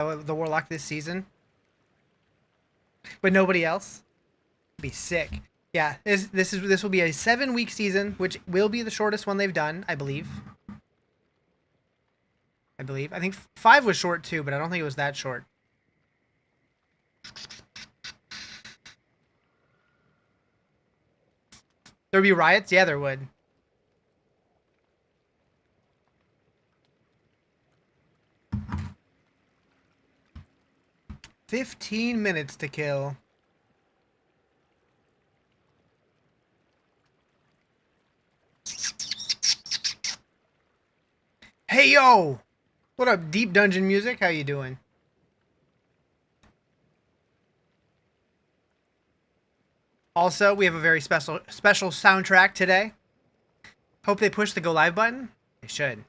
the Warlock this season, but nobody else. It'd be sick. Yeah, this will be a 7-week season, which will be the shortest one they've done, I believe. I think 5 was short too, but I don't think it was that short. There'd be riots? Yeah, there would. $15 to kill. Hey, yo! What up, Deep Dungeon Music? How you doing? Also, we have a very special soundtrack today. Hope they push the go live button. They should.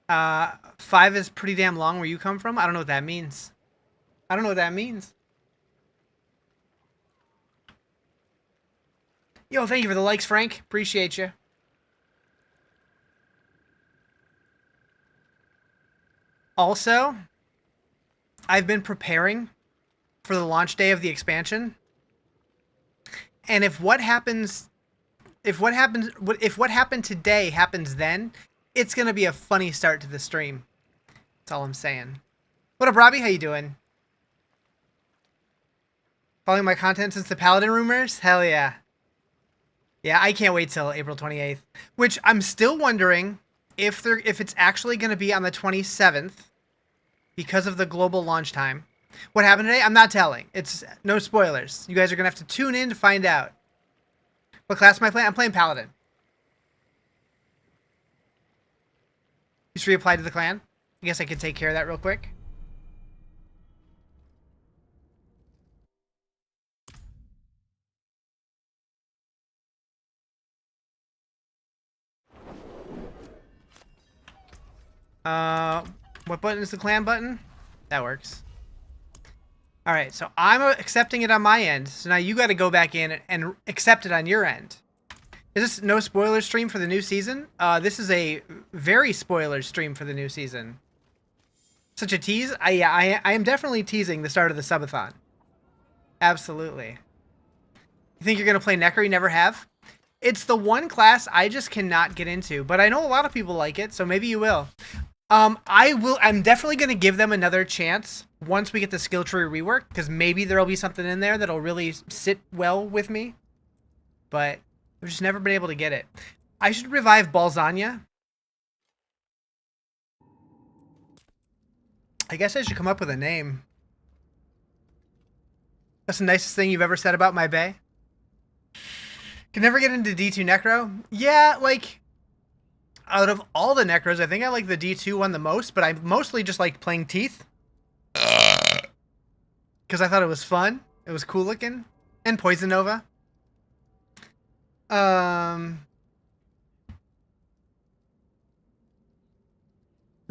5 is pretty damn long where you come from. I don't know what that means. I don't know what that means. Yo, thank you for the likes, Frank. Appreciate you. Also, I've been preparing for the launch day of the expansion. And if what happened today happens then, it's going to be a funny start to the stream. That's all I'm saying. What up, Robbie? How you doing? Following my content since the Paladin rumors? Hell yeah. Yeah, I can't wait till April 28th. Which I'm still wondering if it's actually going to be on the 27th because of the global launch time. What happened today? I'm not telling. It's no spoilers. You guys are going to have to tune in to find out. What class am I playing? I'm playing Paladin. Just reapply to the clan. I guess I could take care of that real quick. What button is the clan button? That works. Alright, so I'm accepting it on my end. So now you got to go back in and accept it on your end. Is this no spoiler stream for the new season? This is a very spoiler stream for the new season. Such a tease? I am definitely teasing the start of the subathon. Absolutely. You think you're going to play Necro? You never have? It's the one class I just cannot get into, but I know a lot of people like it, so maybe you will. I'm definitely going to give them another chance once we get the skill tree rework, because maybe there'll be something in there that'll really sit well with me. But I've just never been able to get it. I should revive Balzania. I guess I should come up with a name. That's the nicest thing you've ever said about my bay. Can never get into D2 Necro? Yeah, like, out of all the Necros, I think I like the D2 one the most, but I mostly just like playing Teeth. Because I thought it was fun. It was cool looking. And Poison Nova. You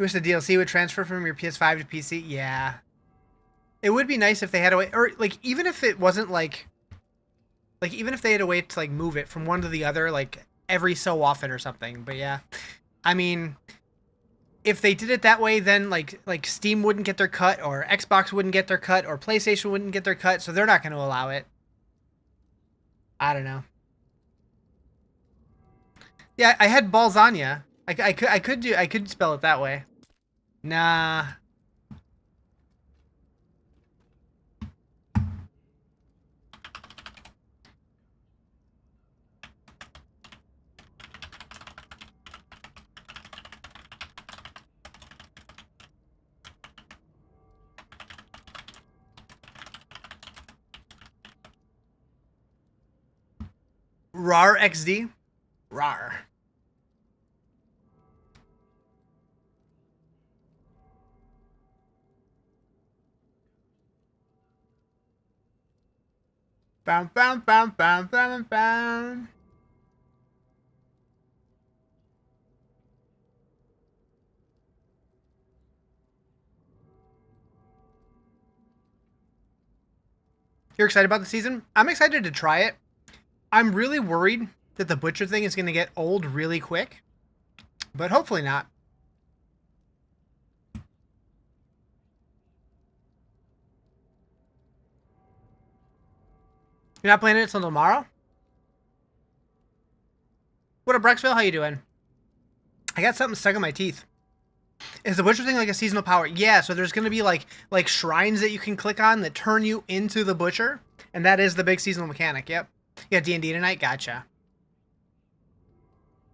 wish the DLC would transfer from your PS5 to PC? Yeah. It would be nice if they had a way, or like, even if it wasn't like even if they had a way to like move it from one to the other, like every so often or something. But yeah, I mean, if they did it that way, then like Steam wouldn't get their cut, or Xbox wouldn't get their cut, or PlayStation wouldn't get their cut, so they're not going to allow it. I don't know. Yeah, I had Balzania. I could spell it that way. Nah. RAR XD? RAR. Bam, bam, bam, bam, bam, bam. You're excited about the season? I'm excited to try it. I'm really worried that the butcher thing is going to get old really quick, but hopefully not. You're not playing it until tomorrow? What up, Brexville? How you doing? I got something stuck in my teeth. Is the butcher thing like a seasonal power? Yeah, so there's going to be like shrines that you can click on that turn you into the butcher, and that is the big seasonal mechanic. Yep. You got D&D tonight? Gotcha.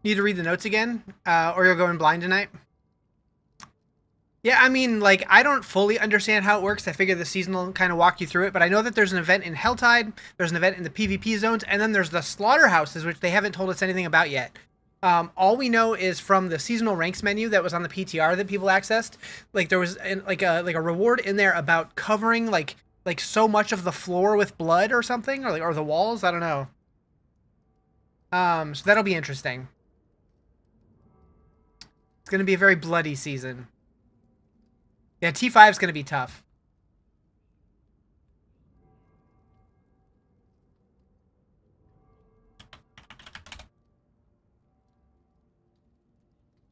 Need to read the notes again? Or you'll go in blind tonight? Yeah, I mean, like, I don't fully understand how it works. I figure the season will kind of walk you through it, but I know that there's an event in Helltide, there's an event in the PvP zones, and then there's the slaughterhouses, which they haven't told us anything about yet. All we know is from the seasonal ranks menu that was on the PTR that people accessed, like there was like a reward in there about covering like so much of the floor with blood or something, or the walls. I don't know. So that'll be interesting. It's gonna be a very bloody season. Yeah, T5 is gonna be tough.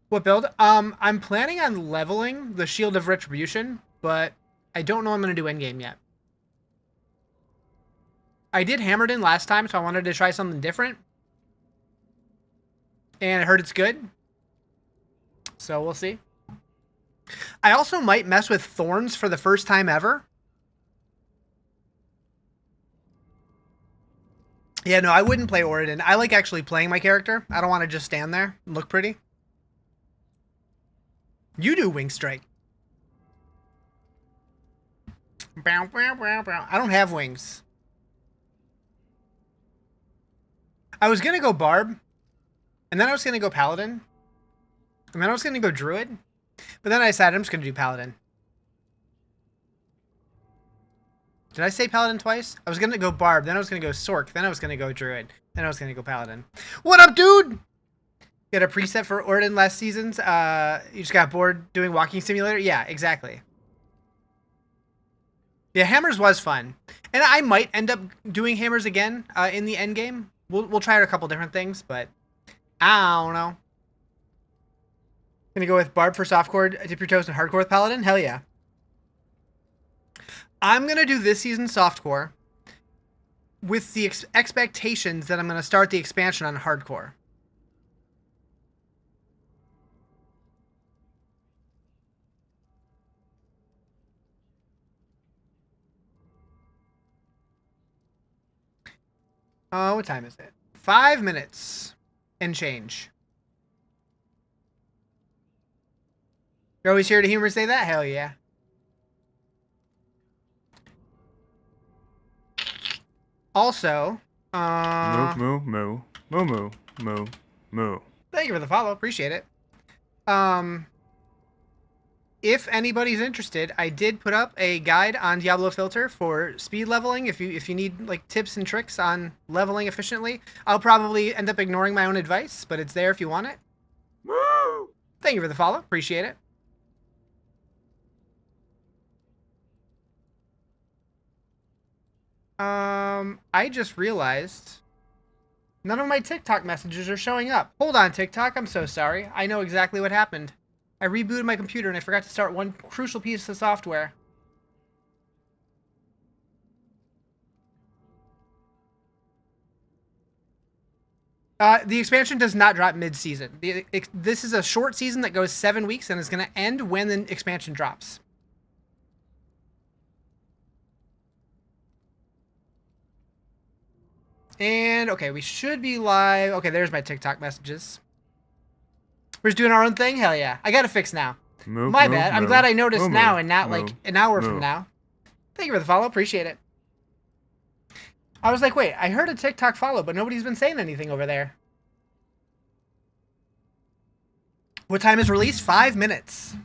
What build? I'm planning on leveling the Shield of Retribution, but I don't know I'm going to do endgame yet. I did Hammerden last time, so I wanted to try something different. And I heard it's good. So we'll see. I also might mess with Thorns for the first time ever. Yeah, no, I wouldn't play Oridon. I like actually playing my character. I don't want to just stand there and look pretty. You do Wing Strike. I don't have wings. I was going to go Barb. And then I was going to go Paladin. And then I was going to go Druid. But then I decided I'm just going to do Paladin. Did I say Paladin twice? I was going to go Barb. Then I was going to go Sork. Then I was going to go Druid. Then I was going to go Paladin. What up, dude? You had a preset for Oridon last season's. You just got bored doing Walking Simulator? Yeah, exactly. Yeah, Hammers was fun. And I might end up doing Hammers again in the end game. We'll try out a couple different things, but I don't know. Gonna go with Barb for softcore, dip your toes in hardcore with Paladin? Hell yeah. I'm gonna do this season softcore with the expectations that I'm gonna start the expansion on hardcore. What time is it? 5 minutes and change. You're always here to humor say that? Hell yeah. Also, moo, moo, moo, moo, moo, moo. Thank you for the follow. Appreciate it. If anybody's interested, I did put up a guide on Diablo Filter for speed leveling. If you need like tips and tricks on leveling efficiently, I'll probably end up ignoring my own advice, but it's there if you want it. Woo! Thank you for the follow. Appreciate it. I just realized none of my TikTok messages are showing up. Hold on, TikTok. I'm so sorry. I know exactly what happened. I rebooted my computer and I forgot to start one crucial piece of software. The expansion does not drop mid-season. This is a short season that goes 7 weeks and is going to end when the expansion drops. And, okay, we should be live. Okay, there's my TikTok messages. We're just doing our own thing? Hell yeah. I got to fix now. My bad. I'm glad I noticed now and not like an hour from now. Thank you for the follow. Appreciate it. I was like, wait, I heard a TikTok follow, but nobody's been saying anything over there. What time is release? 5 minutes.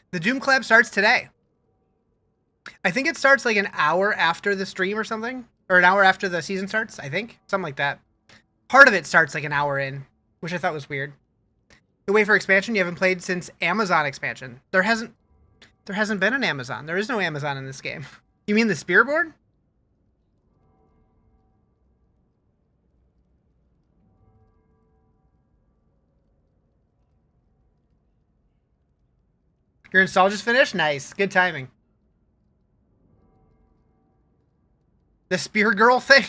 The Doom Collab starts today. I think it starts like an hour after the stream or something. Or an hour after the season starts, I think. Something like that. Part of it starts like an hour in, which I thought was weird. The wait for expansion you haven't played since Amazon expansion. There hasn't been an Amazon. There is no Amazon in this game. You mean the Spearboard? Your install just finished? Nice. Good timing. The spear girl thing?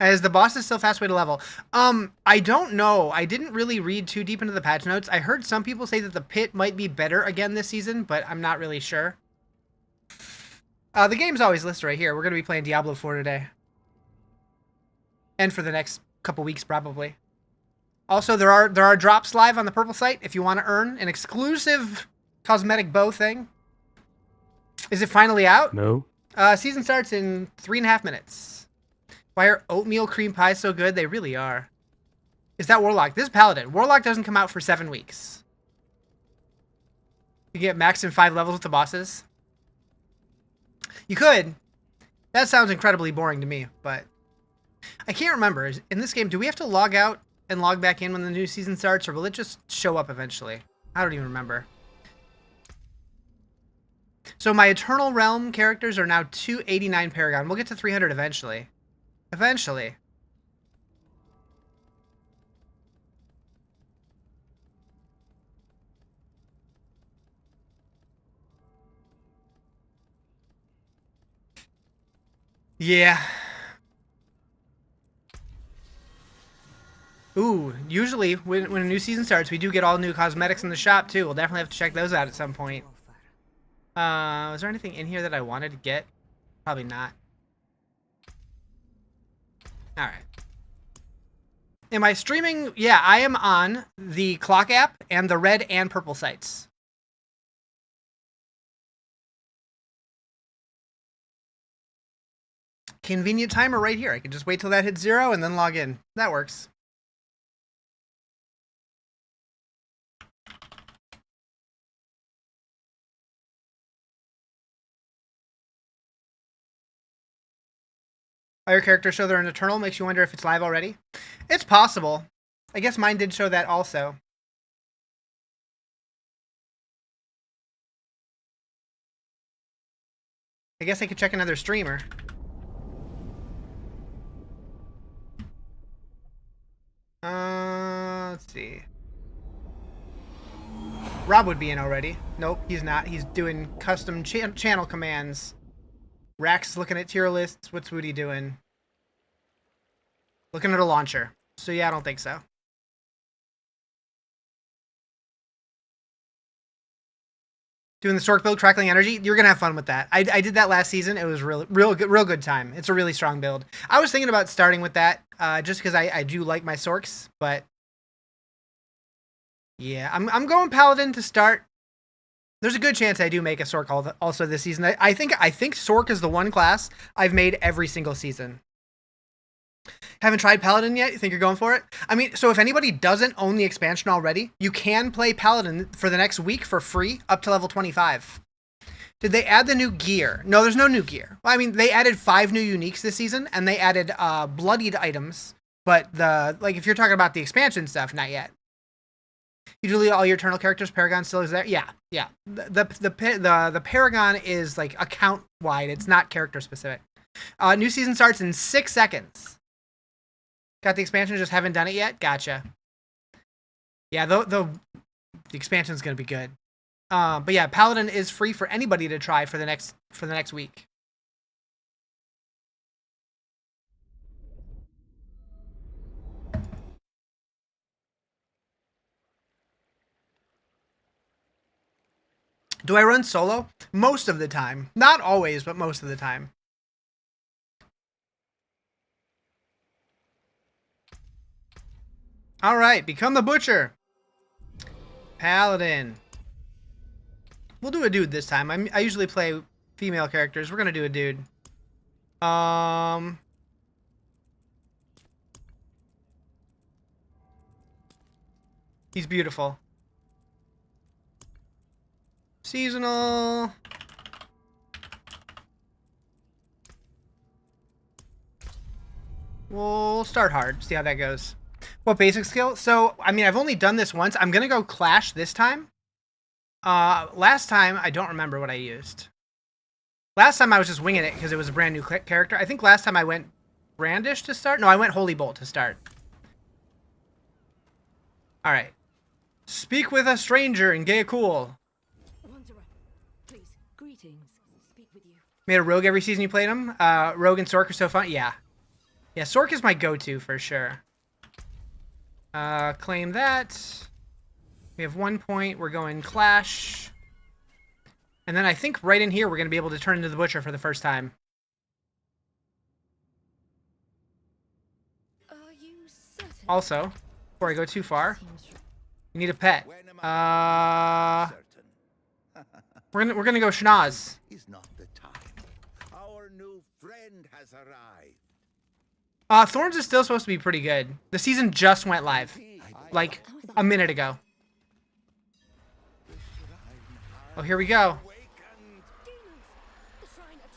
Is the boss is still fast way to level? I don't know. I didn't really read too deep into the patch notes. I heard some people say that the pit might be better again this season, but I'm not really sure. The game's always listed right here. We're going to be playing Diablo 4 today. And for the next couple weeks, probably. Also, there are drops live on the purple site if you want to earn an exclusive cosmetic bow thing. Is it finally out? No. Season starts in 3.5 minutes. Why are oatmeal cream pies so good? They really are. Is that Warlock? This is Paladin. Warlock doesn't come out for 7 weeks. You get max in 5 levels with the bosses. You could. That sounds incredibly boring to me, but I can't remember. In this game, do we have to log out and log back in when the new season starts, or will it just show up eventually? I don't even remember. So my Eternal Realm characters are now 289 Paragon. We'll get to 300 eventually. Eventually. Yeah. Ooh, usually when a new season starts, we do get all new cosmetics in the shop too. We'll definitely have to check those out at some point. Was there anything in here that I wanted to get? Probably not. Alright. Am I streaming? Yeah, I am on the clock app and the red and purple sites. Convenient timer right here. I can just wait till that hits 0 and then log in. That works. All your characters show they're an Eternal. Makes you wonder if it's live already. It's possible. I guess mine did show that also. I guess I could check another streamer. Let's see. Rob would be in already. Nope, he's not. He's doing custom channel commands. Rax is looking at tier lists. What's Woody doing? Looking at a launcher. So yeah, I don't think so. Doing the Stork build, crackling energy. You're gonna have fun with that. I did that last season. It was real good time. It's a really strong build. I was thinking about starting with that, just because I do like my Sorks, but yeah, I'm going Paladin to start. There's a good chance I do make a Sork also this season. I think Sork is the one class I've made every single season. Haven't tried Paladin yet? You think you're going for it? I mean, so if anybody doesn't own the expansion already, you can play Paladin for the next week for free up to level 25. Did they add the new gear? No, there's no new gear. Well, I mean, they added 5 new uniques this season, and they added bloodied items. But if you're talking about the expansion stuff, not yet. You delete all your Eternal characters. Paragon still is there. Yeah. The Paragon is like account wide. It's not character specific. New season starts in 6 seconds. Got the expansion, just haven't done it yet. Gotcha. Yeah, the expansion's gonna be good. But yeah, Paladin is free for anybody to try for the next week. Do I run solo? Most of the time. Not always, but most of the time. All right, become the butcher. Paladin. We'll do a dude this time. I usually play female characters. We're gonna do a dude. He's beautiful. Seasonal. We'll start hard. See how that goes. What basic skill? So, I mean, I've only done this once. I'm going to go Clash this time. Last time, I don't remember what I used. Last time I was just winging it because it was a brand new character. I think last time I went Brandish to start. No, I went Holy Bolt to start. All right. Speak with a stranger in Gay Cool. Wanderer, please, greetings. Speak with you. Made a rogue every season you played him. Rogue and Sork are so fun. Yeah. Yeah, Sork is my go-to for sure. Claim that. We have 1 point. We're going Clash. And then I think right in here we're going to be able to turn into the Butcher for the first time. Also, before I go too far, you need a pet. We're gonna go Schnoz. Is not the time. Our new friend has arrived. Thorns is still supposed to be pretty good. The season just went live, like a minute ago. Oh, here we go.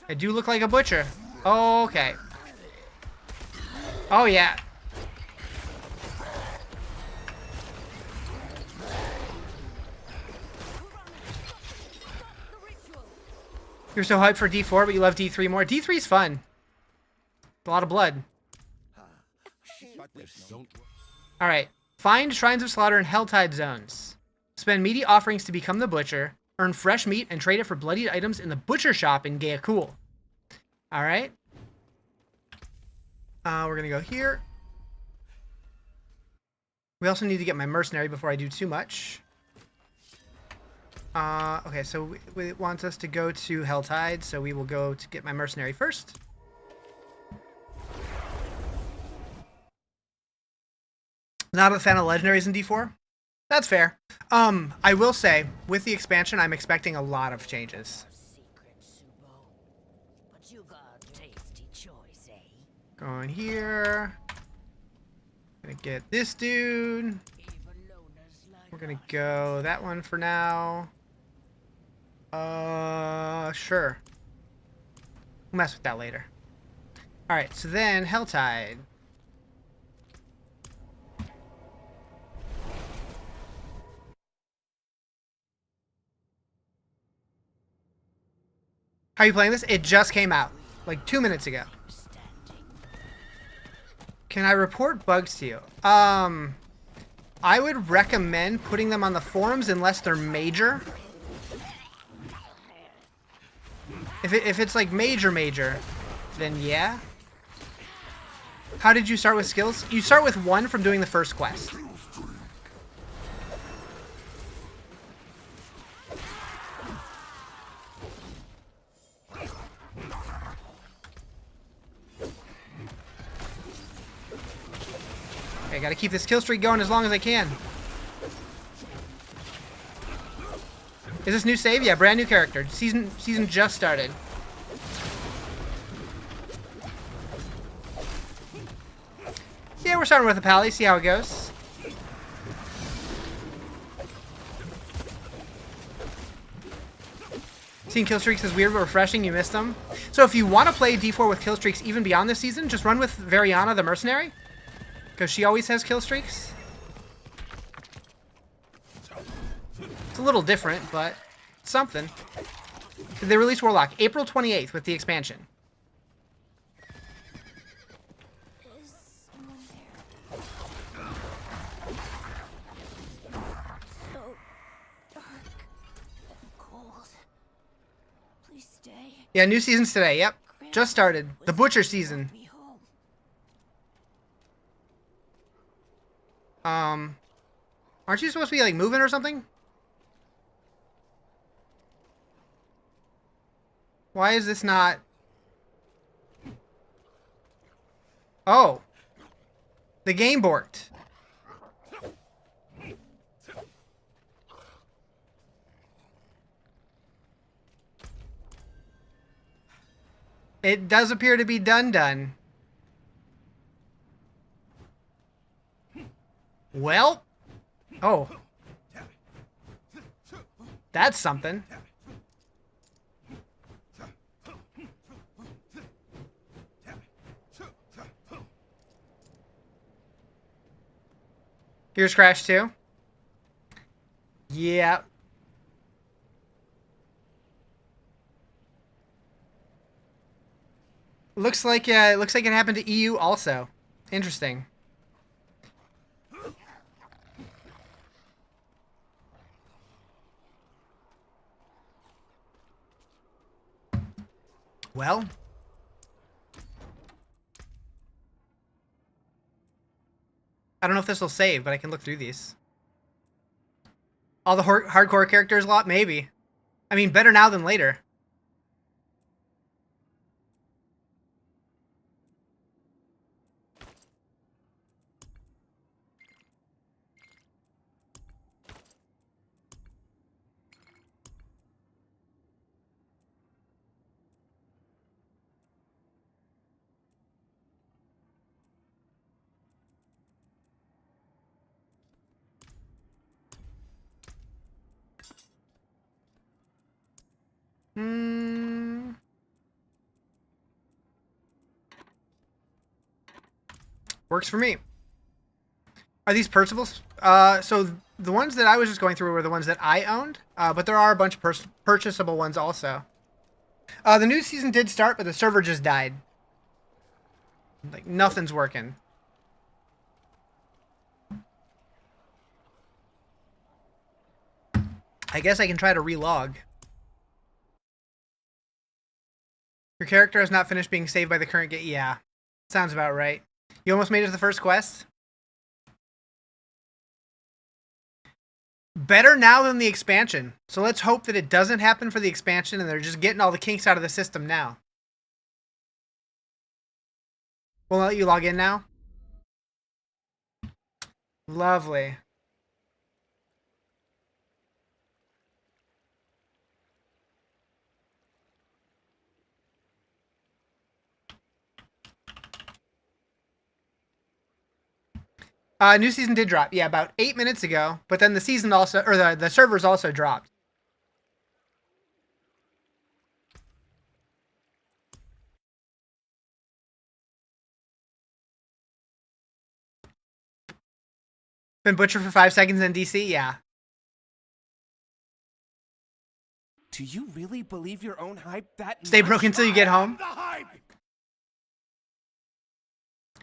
I do look like a butcher. Okay. Oh yeah. You're so hyped for D4, but you love D3 more. D3's fun. A lot of blood. Alright. Find Shrines of Slaughter and Helltide zones. Spend meaty offerings to become the Butcher. Earn fresh meat and trade it for bloodied items in the Butcher Shop in Gaeakul. Alright. We're gonna go here. We also need to get my mercenary before I do too much. Okay, so it wants us to go to Helltide, so we will go to get my mercenary first. Not a fan of legendaries in D4. That's fair. I will say, with the expansion, I'm expecting a lot of changes. Going here. Gonna get this dude. We're gonna go that one for now. Sure. We'll mess with that later. Alright, so then Helltide. How are you playing this? It just came out, like 2 minutes ago. Can I report bugs to you? I would recommend putting them on the forums unless they're major. If it's like major, then yeah. How did you start with skills? You start with 1 from doing the first quest. Okay, gotta keep this kill streak going as long as I can. Is this new save? Yeah, brand new character. Season just started. Yeah, we're starting with a pally. See how it goes. Seeing kill streaks is weird but refreshing. You missed them. So if you want to play D4 with kill streaks even beyond this season, just run with Variana the Mercenary. Because she always has kill streaks. It's a little different, but something. They released Warlock April 28th with the expansion. Yeah, new season's today. Yep. Just started. The Butcher season. Aren't you supposed to be like moving or something? Why is this not? Oh. The game borked. It does appear to be done. Well. Oh. That's something. Here's Crash 2. Yeah. Looks like it happened to EU also. Interesting. Well. I don't know if this will save, but I can look through these. All the hardcore characters a lot? Maybe. I mean, better now than later. Works for me. Are these purchasables? So the ones that I was just going through were the ones that I owned, but there are a bunch of purchasable ones also. The new season did start, but the server just died. Like, nothing's working. I guess I can try to relog. Your character has not finished being saved by the current game. Yeah, sounds about right. You almost made it to the first quest? Better now than the expansion. So let's hope that it doesn't happen for the expansion and they're just getting all the kinks out of the system now. We'll let you log in now. Lovely. New season did drop. Yeah, about 8 minutes ago. But then the season also, or the servers also dropped. Been butchered for 5 seconds in DC? Yeah. Do you really believe your own hype that Stay much? broke until you get home. The hype!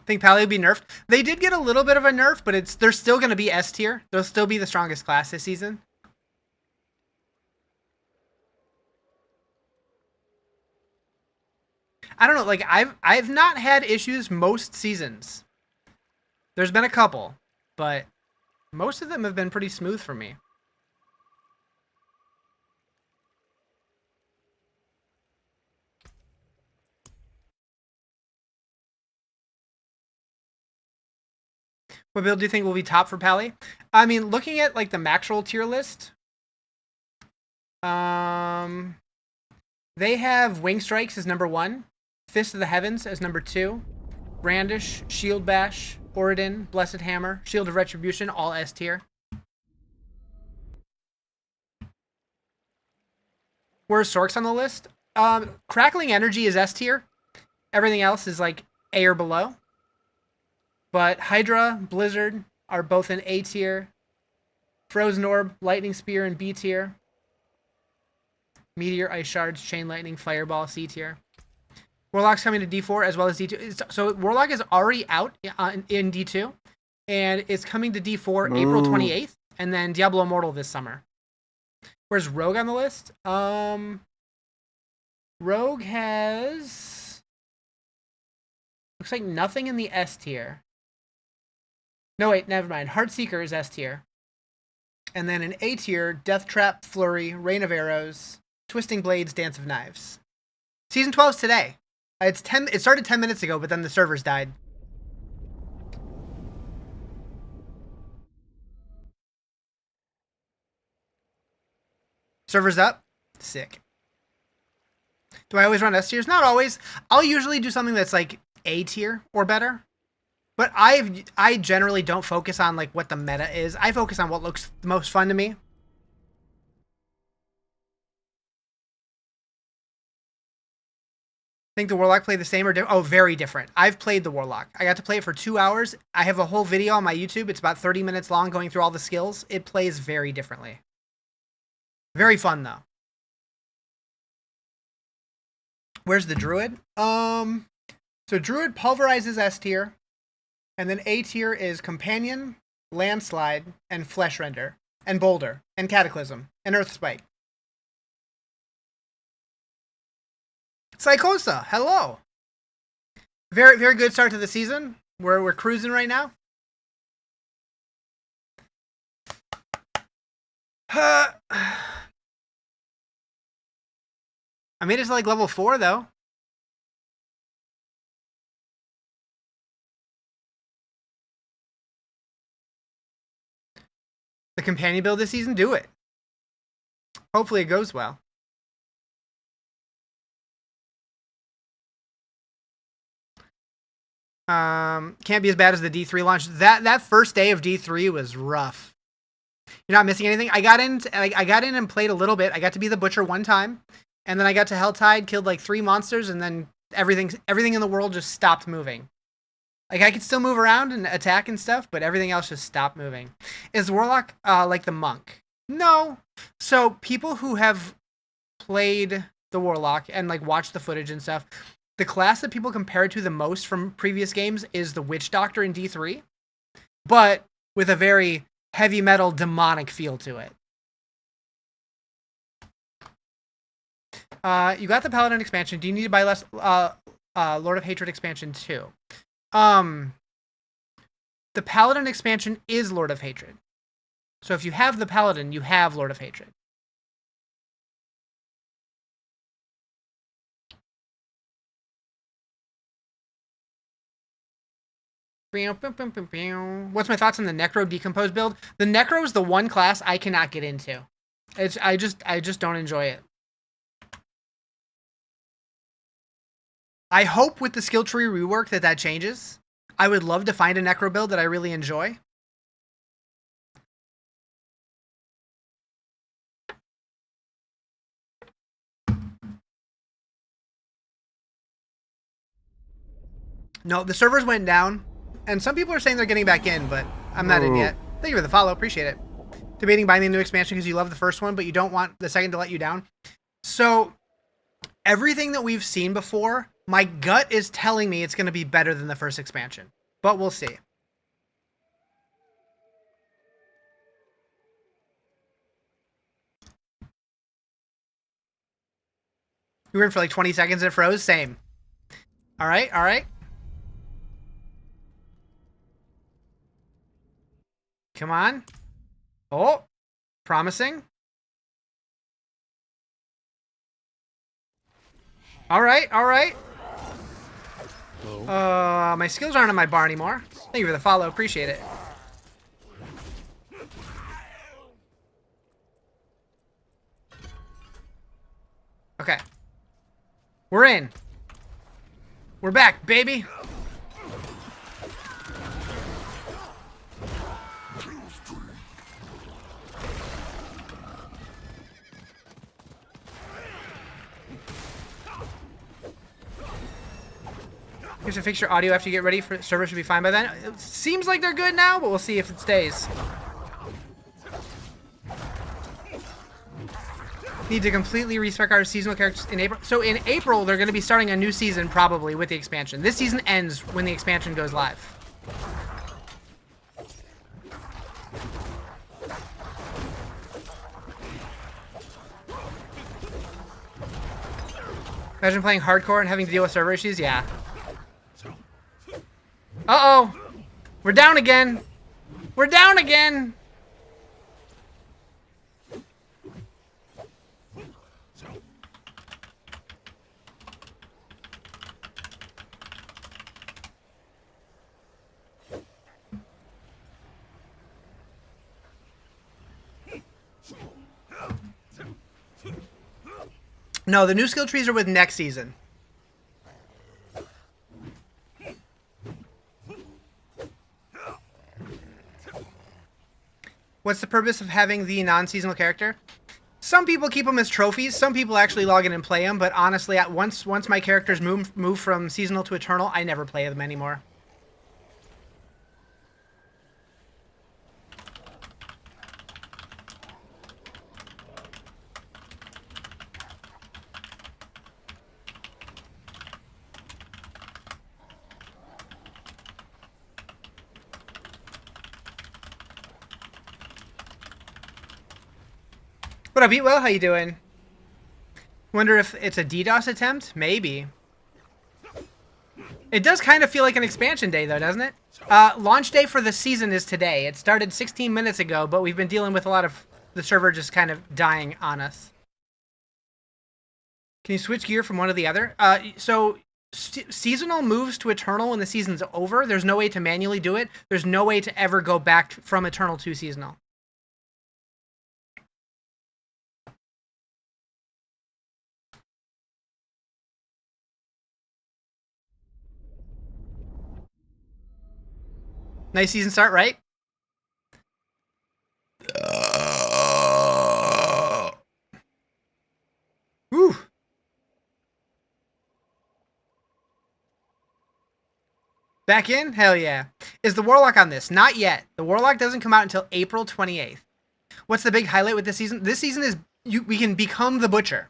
Think Pally will be nerfed. They did get a little bit of a nerf, but they're still going to be S tier. They'll still be the strongest class this season. I don't know. Like I've not had issues most seasons. There's been a couple, but most of them have been pretty smooth for me. What build do you think will be top for Pally? I mean, looking at like the Maxroll tier list, they have Wing Strikes as number 1, Fist of the Heavens as number 2, Brandish, Shield Bash, Oridon, Blessed Hammer, Shield of Retribution, all S tier. Where's Sorks on the list? Crackling Energy is S tier. Everything else is like A or below. But Hydra, Blizzard are both in A tier. Frozen Orb, Lightning Spear in B tier. Meteor, Ice Shards, Chain Lightning, Fireball, C tier. Warlock's coming to D4 as well as D2. So Warlock is already out in D2. And it's coming to D4 April 28th. And then Diablo Immortal this summer. Where's Rogue on the list? Rogue has... looks like nothing in the S tier. No, wait, never mind. Heartseeker is S tier. And then in A tier, Death Trap, Flurry, Rain of Arrows, Twisting Blades, Dance of Knives. Season 12's today. It started 10 minutes ago, but then the servers died. Servers up? Sick. Do I always run S tiers? Not always. I'll usually do something that's like A tier or better. But I generally don't focus on like what the meta is. I focus on what looks the most fun to me. Think the Warlock play the same or different? Oh, very different. I've played the Warlock. I got to play it for 2 hours. I have a whole video on my YouTube. It's about 30 minutes long going through all the skills. It plays very differently. Very fun though. Where's the Druid? So Druid pulverizes S tier. And then A tier is Companion, Landslide, and Flesh Render, and Boulder, and Cataclysm, and Earth Spike. Psychosa, hello. Very, very good start to the season. We're cruising right now. I made it to like level 4 though. The companion build this season, do it. Hopefully it goes well. Can't be as bad as the D3 launch. That first day of D3 was rough. You're not missing anything. I got in and played a little bit. I got to be the butcher one time, and then I got to Helltide, killed like 3 monsters, and then everything in the world just stopped moving. Like I could still move around and attack and stuff, but everything else just stopped moving. Is Warlock like the monk? No. So people who have played the Warlock and like watched the footage and stuff, the class that people compare it to the most from previous games is the Witch Doctor in D3, but with a very heavy metal demonic feel to it. You got the Paladin expansion. Do you need to buy less Lord of Hatred expansion too? The Paladin expansion is Lord of Hatred. So if you have the Paladin, you have Lord of Hatred. What's my thoughts on the Necro Decompose build? The Necro is the one class I cannot get into. I just don't enjoy it. I hope with the skill tree rework that changes. I would love to find a Necro build that I really enjoy. No, the servers went down, and some people are saying they're getting back in, but I'm not in yet. Thank you for the follow. Appreciate it. Debating buying the new expansion because you love the first one, but you don't want the second to let you down. So everything that we've seen before, my gut is telling me it's going to be better than the first expansion, but we'll see. You were in for like 20 seconds and it froze? Same. All right, all right. Come on. Oh, promising. All right, all right. My skills aren't on my bar anymore. Thank you for the follow. Appreciate it. Okay. We're in. We're back, baby. Here's to fix your audio after you get ready for server should be fine by then. It seems like they're good now, but we'll see if it stays. Need to completely respec our seasonal characters in April. So in April, they're going to be starting a new season probably with the expansion. This season ends when the expansion goes live. Imagine playing hardcore and having to deal with server issues? Yeah. Uh-oh. We're down again. We're down again. No, the new skill trees are with next season. What's the purpose of having the non-seasonal character? Some people keep them as trophies. Some people actually log in and play them. But honestly, once my characters move from seasonal to eternal, I never play them anymore. What up, Eatwell? How you doing? Wonder if it's a DDoS attempt? Maybe. It does kind of feel like an expansion day, though, doesn't it? Launch day for the season is today. It started 16 minutes ago, but we've been dealing with a lot of the server just kind of dying on us. Can you switch gear from one to the other? So seasonal moves to Eternal when the season's over. There's no way to manually do it. There's no way to ever go back from Eternal to seasonal. Nice season start, right? Woo. Back in? Hell yeah. Is the Warlock on this? Not yet. The Warlock doesn't come out until April 28th. What's the big highlight with this season? This season is we can become the Butcher.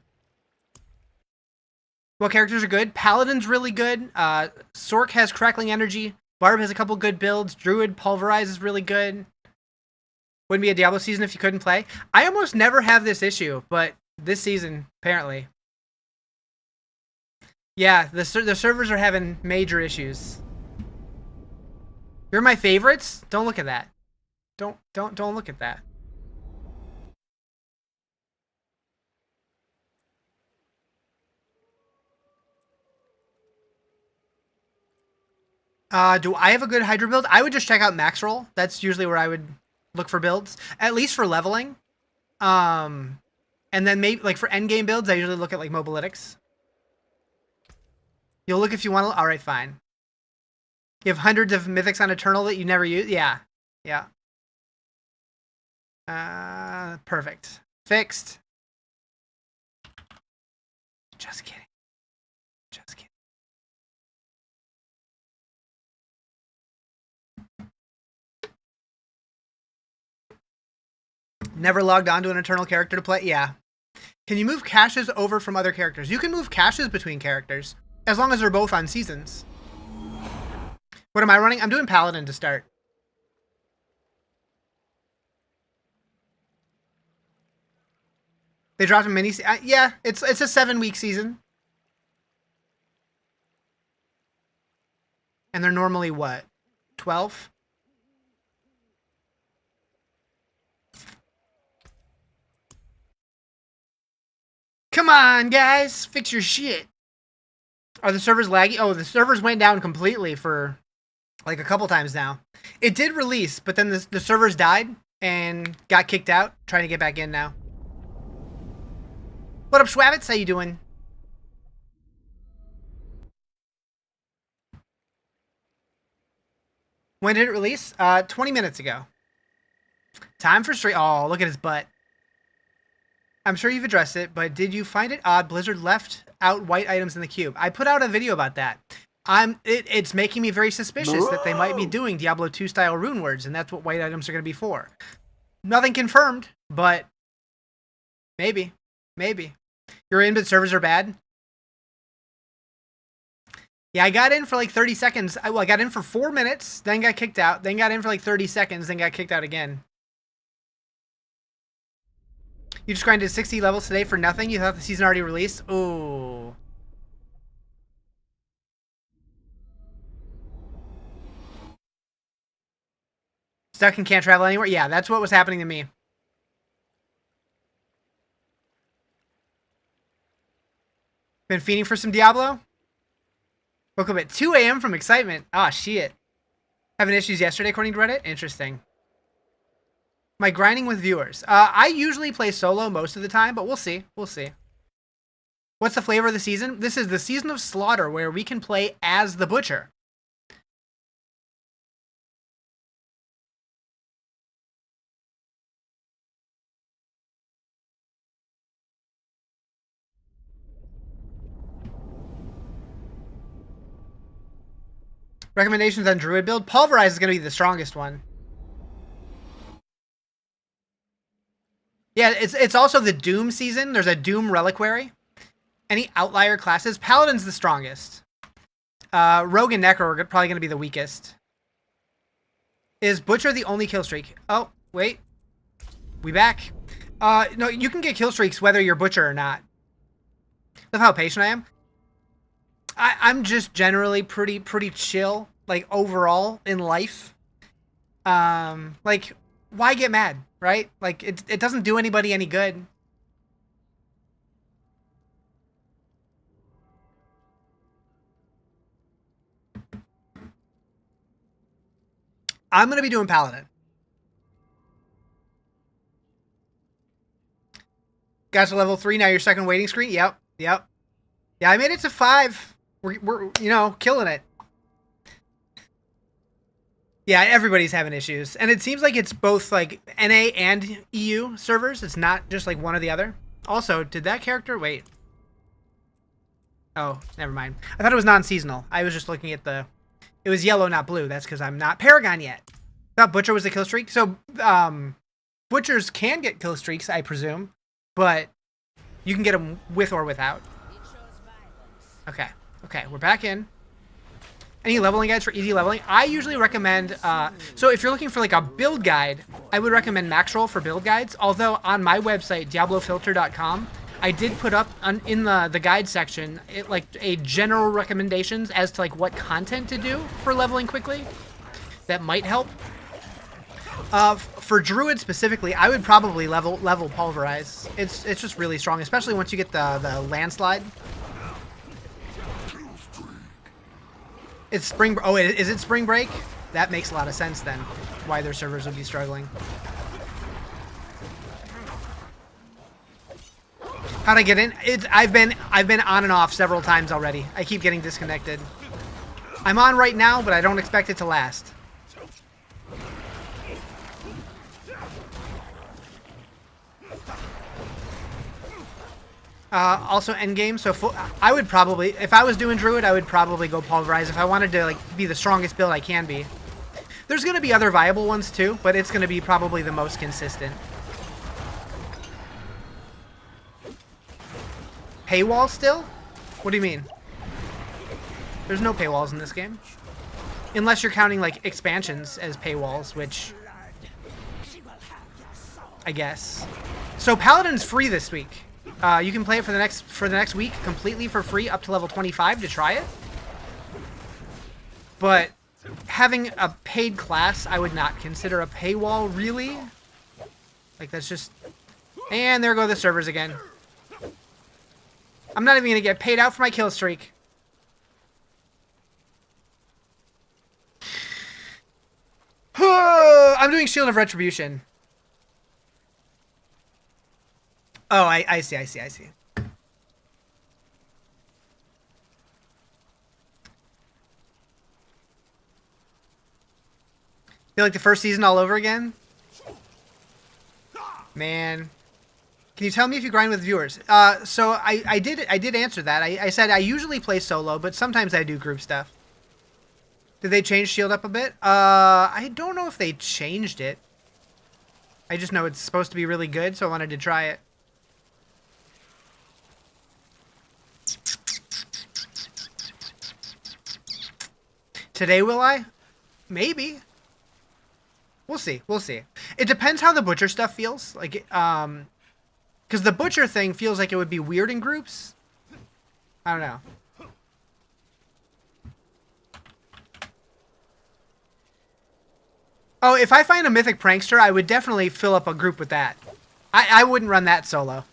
What characters are good? Paladin's really good. Sork has Crackling Energy. Barb has a couple good builds. Druid Pulverize is really good. Wouldn't be a Diablo season if you couldn't play. I almost never have this issue, but this season, apparently. Yeah, the servers are having major issues. You're my favorites? Don't look at that. Don't look at that. Do I have a good Hydra build? I would just check out Max Roll. That's usually where I would look for builds, at least for leveling. And then maybe like for endgame builds, I usually look at like Mobalytics. You'll look if you want to. All right, fine. You have hundreds of mythics on Eternal that you never use. Yeah, yeah. Perfect. Fixed. Just kidding. Just kidding. Never logged on to an Eternal character to play? Yeah. Can you move caches over from other characters? You can move caches between characters, as long as they're both on seasons. What am I running? I'm doing Paladin to start. They dropped a mini... yeah, it's a 7-week season. And they're normally, what, 12? Come on, guys. Fix your shit. Are the servers laggy? Oh, the servers went down completely for like a couple times now. It did release, but then the servers died and got kicked out. Trying to get back in now. What up, Schwabbits? How you doing? When did it release? 20 minutes ago. Time for stream. Oh, look at his butt. I'm sure you've addressed it, but did you find it odd Blizzard left out white items in the cube? I put out a video about that. It's making me very suspicious that they might be doing Diablo 2 style rune words, and that's what white items are going to be for. Nothing confirmed, but maybe. Maybe. Your in-bit servers are bad? Yeah, I got in for like 30 seconds. I got in for 4 minutes, then got kicked out, then got in for like 30 seconds, then got kicked out again. You just grinded 60 levels today for nothing? You thought the season already released? Ooh. Stuck and can't travel anywhere? Yeah, that's what was happening to me. Been feeding for some Diablo? Woke up at 2 a.m. from excitement. Ah, shit. Having issues yesterday, according to Reddit? Interesting. My grinding with viewers. I usually play solo most of the time, but we'll see. We'll see. What's the flavor of the season? This is the Season of Slaughter, where we can play as the Butcher. Recommendations on Druid build? Pulverize is going to be the strongest one. Yeah, it's also the Doom season. There's a Doom Reliquary. Any outlier classes? Paladin's the strongest. Rogue and Necro are probably going to be the weakest. Is Butcher the only kill streak? Oh, wait. We back. No, you can get kill streaks whether you're Butcher or not. Look how patient I am. I'm just generally pretty chill, like overall in life. Like why get mad, right? Like it doesn't do anybody any good. I'm gonna be doing Paladin. Got to level 3, now your second waiting screen? Yep. Yeah, I made it to 5. We're you know, killing it. Yeah, everybody's having issues. And it seems like it's both, like, NA and EU servers. It's not just, like, one or the other. Also, did that character... Wait. Oh, never mind. I thought it was non-seasonal. I was just looking at the... It was yellow, not blue. That's because I'm not Paragon yet. I thought Butcher was a kill streak. So, Butchers can get kill streaks, I presume. But you can get them with or without. Okay. Okay, we're back in. Any leveling guides for easy leveling? I usually recommend, so if you're looking for like a build guide, I would recommend Maxroll for build guides. Although on my website, diablofilter.com, I did put up in the guide section, like a general recommendations as to like what content to do for leveling quickly. That might help. For Druid specifically, I would probably level Pulverize. It's just really strong, especially once you get the landslide. It's spring. Oh, is it spring break? That makes a lot of sense then. Why their servers would be struggling. How'd I get in? I've been on and off several times already. I keep getting disconnected. I'm on right now, but I don't expect it to last. Also endgame, so I would probably, if I was doing Druid, I would probably go Pulverize if I wanted to like be the strongest build I can be. There's going to be other viable ones too, but it's going to be probably the most consistent. Paywall still? What do you mean? There's no paywalls in this game. Unless you're counting like expansions as paywalls, which I guess. So Paladin's free this week. You can play it for the next week completely for free up to level 25 to try it. But having a paid class, I would not consider a paywall, really. Like, that's just... And there go the servers again. I'm not even going to get paid out for my kill streak. I'm doing Shield of Retribution. Oh, I see. Feel like the first season all over again? Man. Can you tell me if you grind with viewers? So I did answer that. I said I usually play solo, but sometimes I do group stuff. Did they change Shield up a bit? I don't know if they changed it. I just know it's supposed to be really good, so I wanted to try it. Today, will I? Maybe. We'll see. We'll see. It depends how the Butcher stuff feels. Like, because the Butcher thing feels like it would be weird in groups. I don't know. Oh, if I find a Mythic Prankster, I would definitely fill up a group with that. I wouldn't run that solo.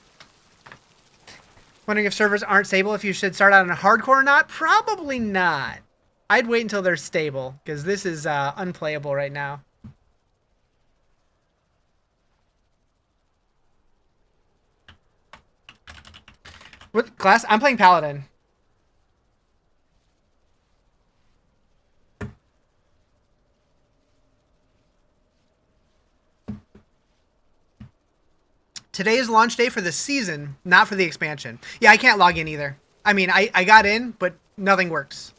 Wondering if servers aren't stable, if you should start out on a hardcore or not? Probably not. I'd wait until they're stable, because this is unplayable right now. What class? I'm playing Paladin. Today is launch day for the season, not for the expansion. Yeah, I can't log in either. I mean, I got in, but nothing works.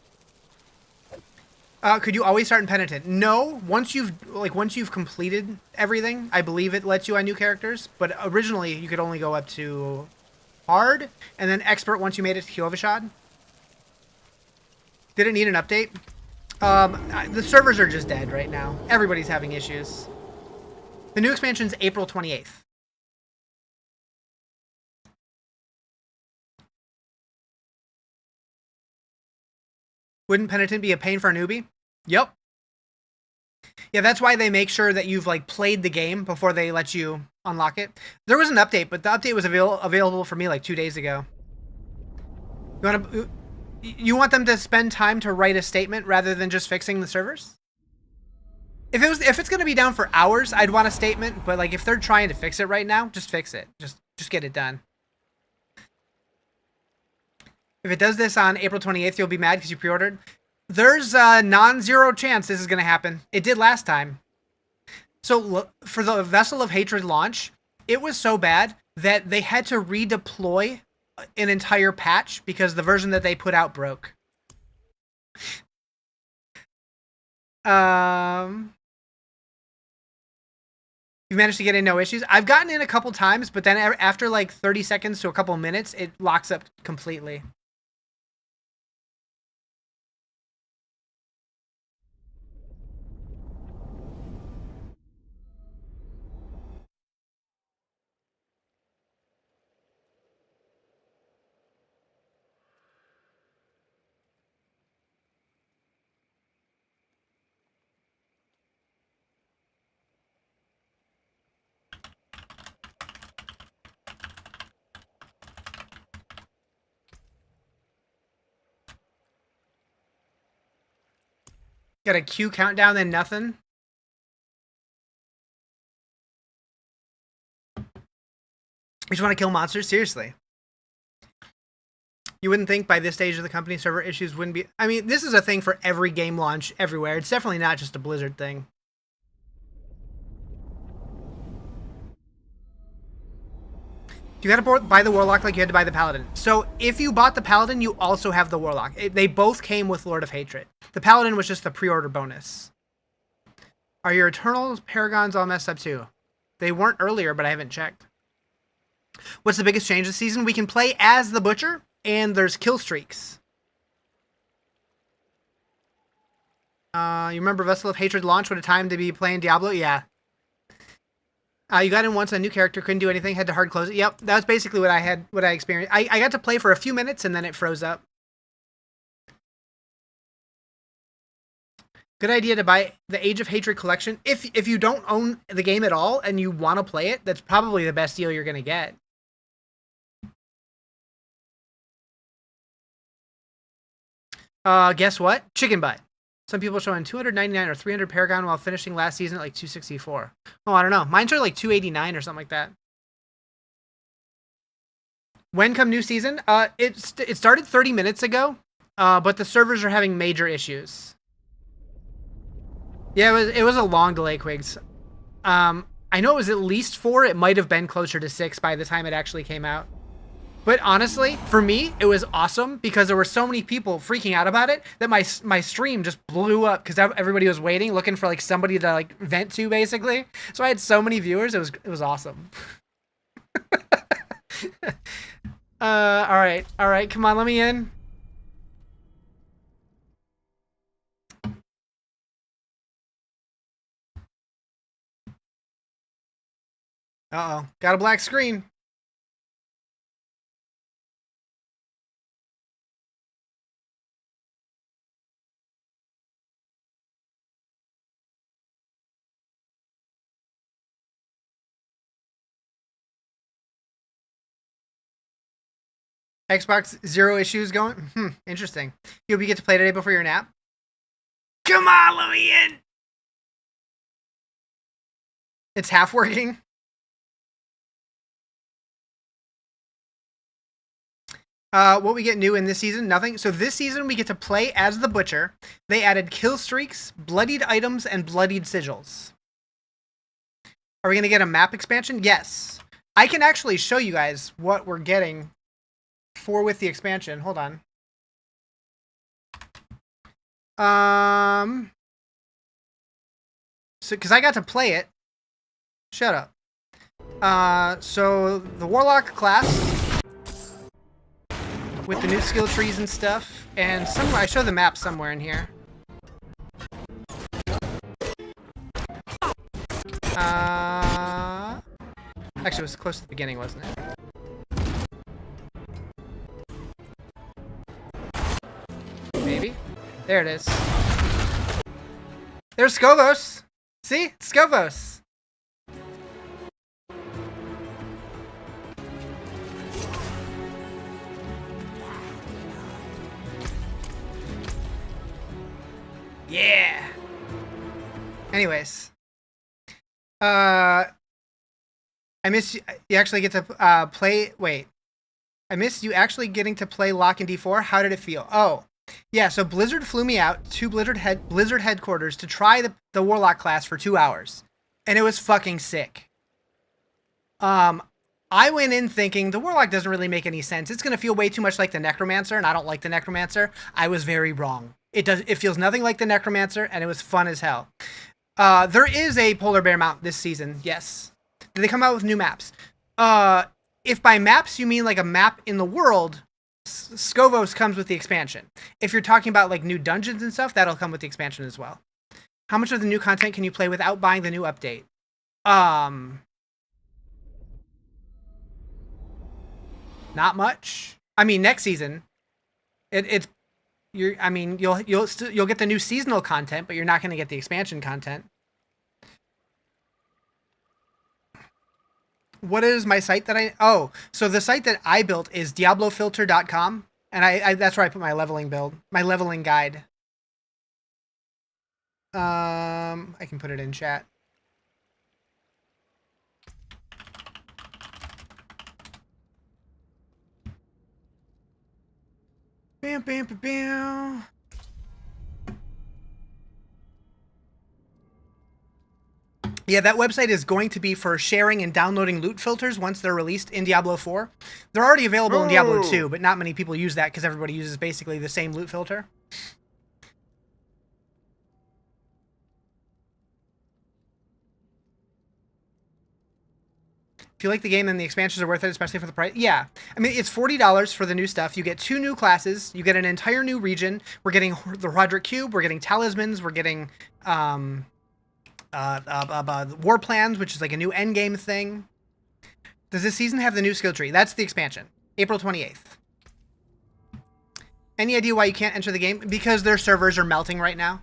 Could you always start in Penitent? No. Once you've completed everything, I believe it lets you on new characters. But originally, you could only go up to Hard, and then Expert once you made it to Kyovashad. Did it need an update? The servers are just dead right now. Everybody's having issues. The new expansion's April 28th. Wouldn't Penitent be a pain for a newbie? Yep. Yeah, that's why they make sure that you've like played the game before they let you unlock it. There was an update, but the update was available for me like 2 days ago. You want them to spend time to write a statement rather than just fixing the servers? If it's gonna be down for hours, I'd want a statement. But like if they're trying to fix it right now, just fix it. Just get it done. If it does this on April 28th, you'll be mad because you pre-ordered. There's a non-zero chance this is gonna happen. It did last time. So for the Vessel of Hatred launch, it was so bad that they had to redeploy an entire patch because the version that they put out broke. You've managed to get in no issues. I've gotten in a couple times, but then after like 30 seconds to a couple minutes, it locks up completely. Got a Q countdown, then nothing. You just want to kill monsters? Seriously. You wouldn't think by this stage of the company server issues wouldn't be... I mean, this is a thing for every game launch everywhere. It's definitely not just a Blizzard thing. You gotta buy the Warlock like you had to buy the Paladin. So if you bought the Paladin, you also have the Warlock. They both came with Lord of Hatred. The Paladin was just the pre-order bonus. Are your Eternal Paragons all messed up too? They weren't earlier, but I haven't checked. What's the biggest change this season? We can play as the Butcher, and there's kill streaks. You remember Vessel of Hatred launch? What a time to be playing Diablo? Yeah. You got in once, a new character, couldn't do anything, had to hard close it. Yep, that was basically what I experienced. I got to play for a few minutes, and then it froze up. Good idea to buy the Age of Hatred collection. If you don't own the game at all, and you want to play it, that's probably the best deal you're going to get. Guess what? Chicken butt. Some people showing 299 or 300 Paragon while finishing last season at like 264. Oh, I don't know. Mine showed like 289 or something like that. When come new season? It started 30 minutes ago, but the servers are having major issues. Yeah, it was a long delay, Quigs. I know it was at least 4. It might have been closer to 6 by the time it actually came out. But honestly, for me, it was awesome because there were so many people freaking out about it that my stream just blew up because everybody was waiting, looking for like somebody to like vent to, basically. So I had so many viewers. It was awesome. All right. Come on, let me in. Uh-oh, got a black screen. Xbox 0 issues going? Interesting. You'll get to play today before your nap? Come on, let me in! It's half working. What we get new in this season? Nothing. So this season we get to play as the Butcher. They added kill streaks, bloodied items, and bloodied sigils. Are we going to get a map expansion? Yes. I can actually show you guys what we're getting with the expansion. Hold on. So because I got to play it. Shut up. So the Warlock class with the new skill trees and stuff, and somewhere I show the map somewhere in here. Actually, it was close to the beginning, wasn't it? Maybe. There it is. There's Scovos. See? Scovos. Yeah. Anyways. I miss you. You actually get to play. Wait. I missed you actually getting to play Lock and D4. How did it feel? Oh. Yeah, so Blizzard flew me out to Blizzard headquarters to try the Warlock class for 2 hours. And it was fucking sick. I went in thinking the Warlock doesn't really make any sense. It's going to feel way too much like the Necromancer, and I don't like the Necromancer. I was very wrong. It feels nothing like the Necromancer, and it was fun as hell. There is a Polar Bear mount this season, yes. Did they come out with new maps? If by maps you mean like a map in the world, Scovos comes with the expansion. If you're talking about like new dungeons and stuff, that'll come with the expansion as well. How much of the new content can you play without buying the new update? Not much. I mean, next season, you'll get the new seasonal content, but you're not going to get the expansion content. What is my site that so the site that I built is diablofilter.com, and I that's where I put my leveling guide. I can put it in chat. Bam, bam, bam, bam. Yeah, that website is going to be for sharing and downloading loot filters once they're released in Diablo 4. They're already available in Diablo 2, but not many people use that because everybody uses basically the same loot filter. If you like the game, then the expansions are worth it, especially for the price. Yeah. I mean, it's $40 for the new stuff. You get 2 new classes. You get an entire new region. We're getting the Roderick Cube. We're getting talismans. We're getting war plans, which is like a new endgame thing. Does this season have the new skill tree? That's the expansion. April 28th. Any idea why you can't enter the game? Because their servers are melting right now.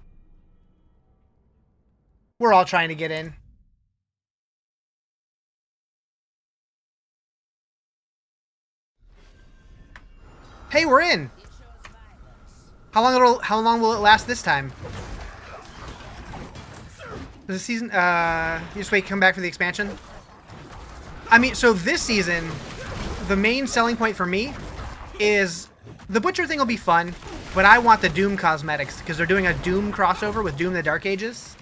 We're all trying to get in. Hey, we're in. How long will it last this time? The season, you just wait, come back for the expansion? I mean, so this season, the main selling point for me is the Butcher thing will be fun, but I want the Doom cosmetics, because they're doing a Doom crossover with Doom the Dark Ages.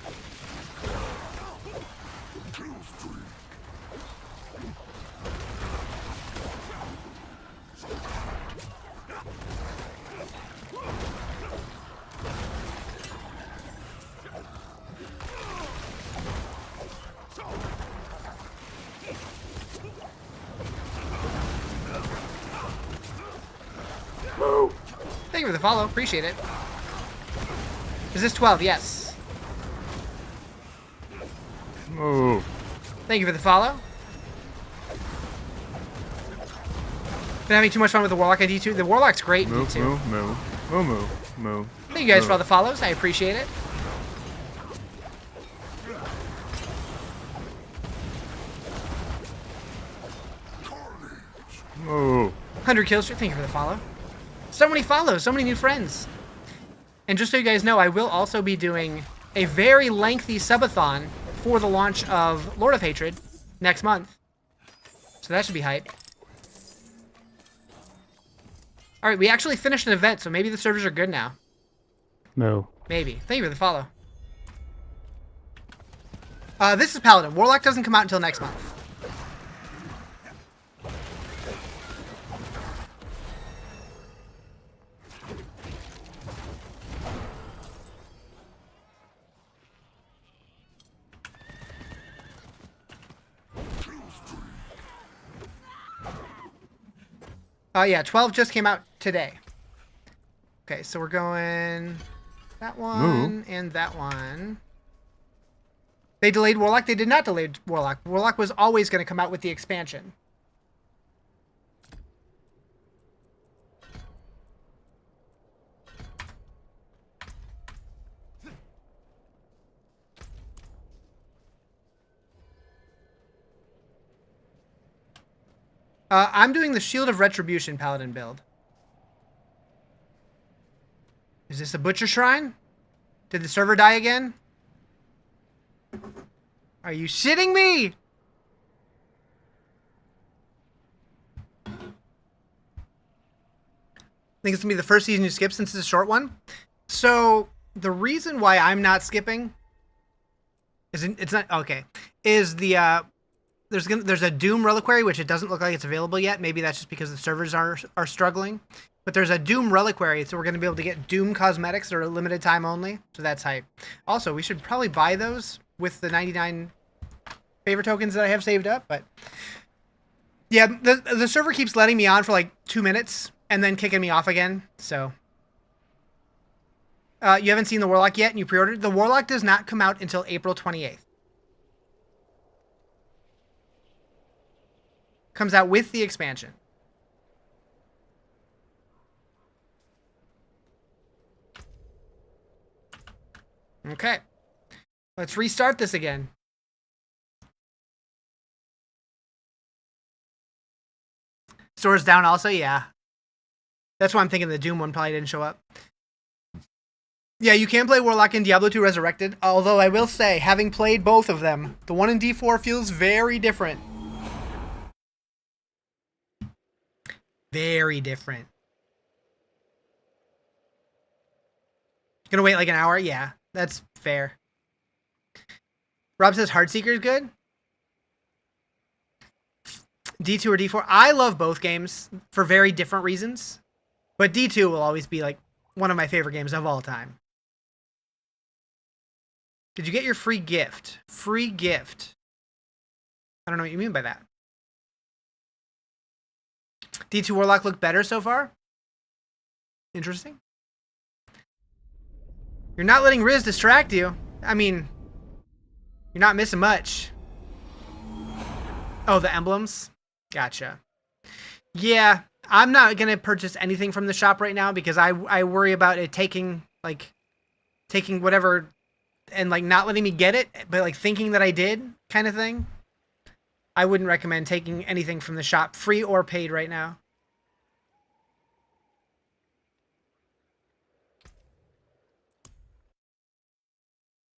Thank you for the follow. Appreciate it. Is this 12? Yes. Oh. Thank you for the follow. Been having too much fun with the Warlock on D2. The Warlock's great in D2. Moo. Thank you guys for all the follows. I appreciate it. Oh. 100 kills. Thank you for the follow. So many follows, so many new friends. And just so you guys know, I will also be doing a very lengthy subathon for the launch of Lord of Hatred next month. So that should be hype. Alright, we actually finished an event, so maybe the servers are good now. No. Maybe. Thank you for the follow. This is Paladin. Warlock doesn't come out until next month. Yeah, 12 just came out today. Okay, so we're going that one and that one. They delayed Warlock? They did not delay Warlock. Warlock was always going to come out with the expansion. I'm doing the Shield of Retribution Paladin build. Is this a Butcher Shrine? Did the server die again? Are you shitting me? I think it's going to be the first season you skip since it's a short one. So, the reason why I'm not skipping is it's not okay. Is the there's a Doom Reliquary, which it doesn't look like it's available yet. Maybe that's just because the servers are struggling. But there's a Doom Reliquary, so we're going to be able to get Doom cosmetics that are limited time only. So that's hype. Also, we should probably buy those with the 99 favor tokens that I have saved up. But yeah, the server keeps letting me on for like 2 minutes and then kicking me off again. So you haven't seen the Warlock yet and you pre-ordered. The Warlock does not come out until April 28th. Comes out with the expansion. Okay. Let's restart this again. Store's down also? Yeah. That's why I'm thinking the Doom one probably didn't show up. Yeah, you can play Warlock in Diablo 2 Resurrected, although I will say, having played both of them, the one in D4 feels very different. Very different. Gonna wait like an hour? Yeah, that's fair. Rob says Heartseeker is good. D2 or D4? I love both games for very different reasons. But D2 will always be like one of my favorite games of all time. Did you get your free gift? Free gift. I don't know what you mean by that. D2 Warlock looked better so far? Interesting. You're not letting Riz distract you. I mean, you're not missing much. Oh, the emblems? Gotcha. Yeah, I'm not going to purchase anything from the shop right now because I worry about it taking whatever and like not letting me get it, but like thinking that I did kind of thing. I wouldn't recommend taking anything from the shop, free or paid right now.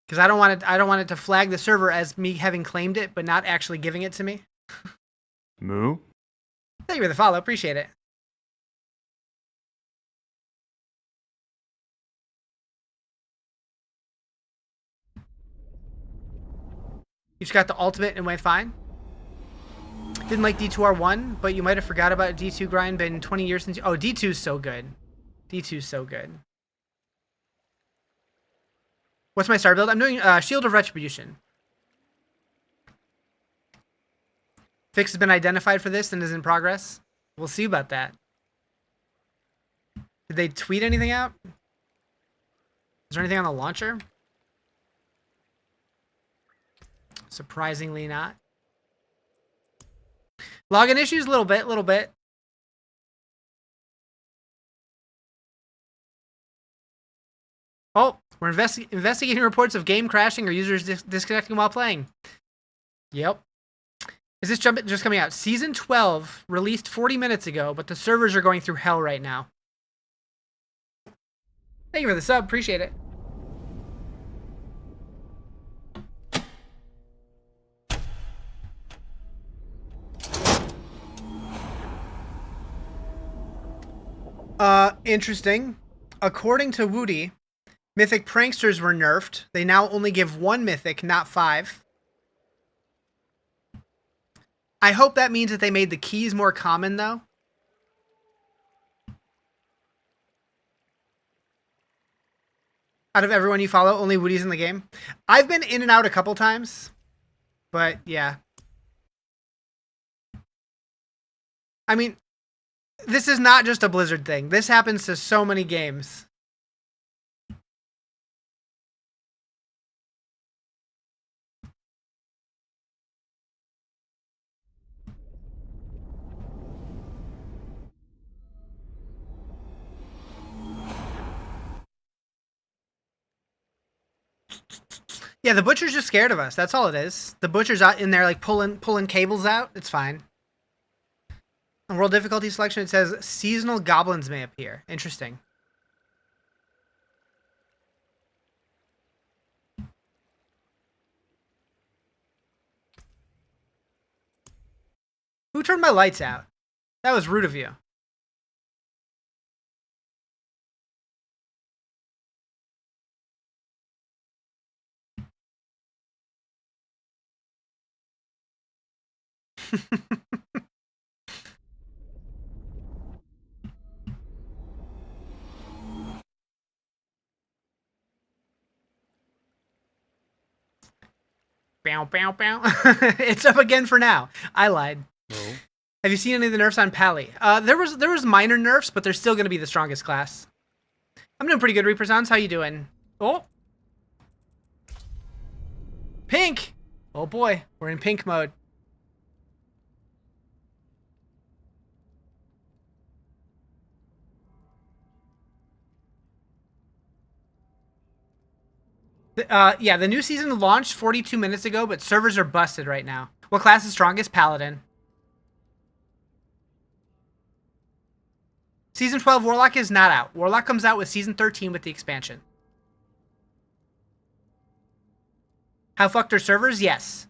Because I don't want it to flag the server as me having claimed it, but not actually giving it to me. Moo. Thank you for the follow. Appreciate it. You just got the ultimate and went fine. Didn't like D2R1, but you might have forgot about D2 grind. Been 20 years since. Oh, D2's so good. D2's so good. What's my star build? I'm doing Shield of Retribution. Fix has been identified for this and is in progress. We'll see about that. Did they tweet anything out? Is there anything on the launcher? Surprisingly not. Login issues, a little bit. Oh, we're investigating reports of game crashing or users disconnecting while playing. Yep. Is this just coming out? Season 12 released 40 minutes ago, but the servers are going through hell right now. Thank you for the sub. Appreciate it. Interesting. According to Woody, Mythic Pranksters were nerfed. They now only give 1 Mythic, not 5. I hope that means that they made the keys more common, though. Out of everyone you follow, only Woody's in the game. I've been in and out a couple times, but yeah. I mean, this is not just a Blizzard thing. This happens to so many games. Yeah, the Butcher's just scared of us. That's all it is. The Butcher's out in there like pulling cables out. It's fine. On world difficulty selection, it says seasonal goblins may appear. Interesting. Who turned my lights out? That was rude of you. Bow, bow, bow. It's up again for now. I lied. No. Have you seen any of the nerfs on Pally? There was minor nerfs, but they're still going to be the strongest class. I'm doing pretty good, Reaper Sounds. How you doing? Oh. Pink! Oh boy, we're in pink mode. Yeah, the new season launched 42 minutes ago, but servers are busted right now. What class is strongest? Paladin. Season 12 Warlock is not out. Warlock comes out with Season 13 with the expansion. How fucked are servers? Yes.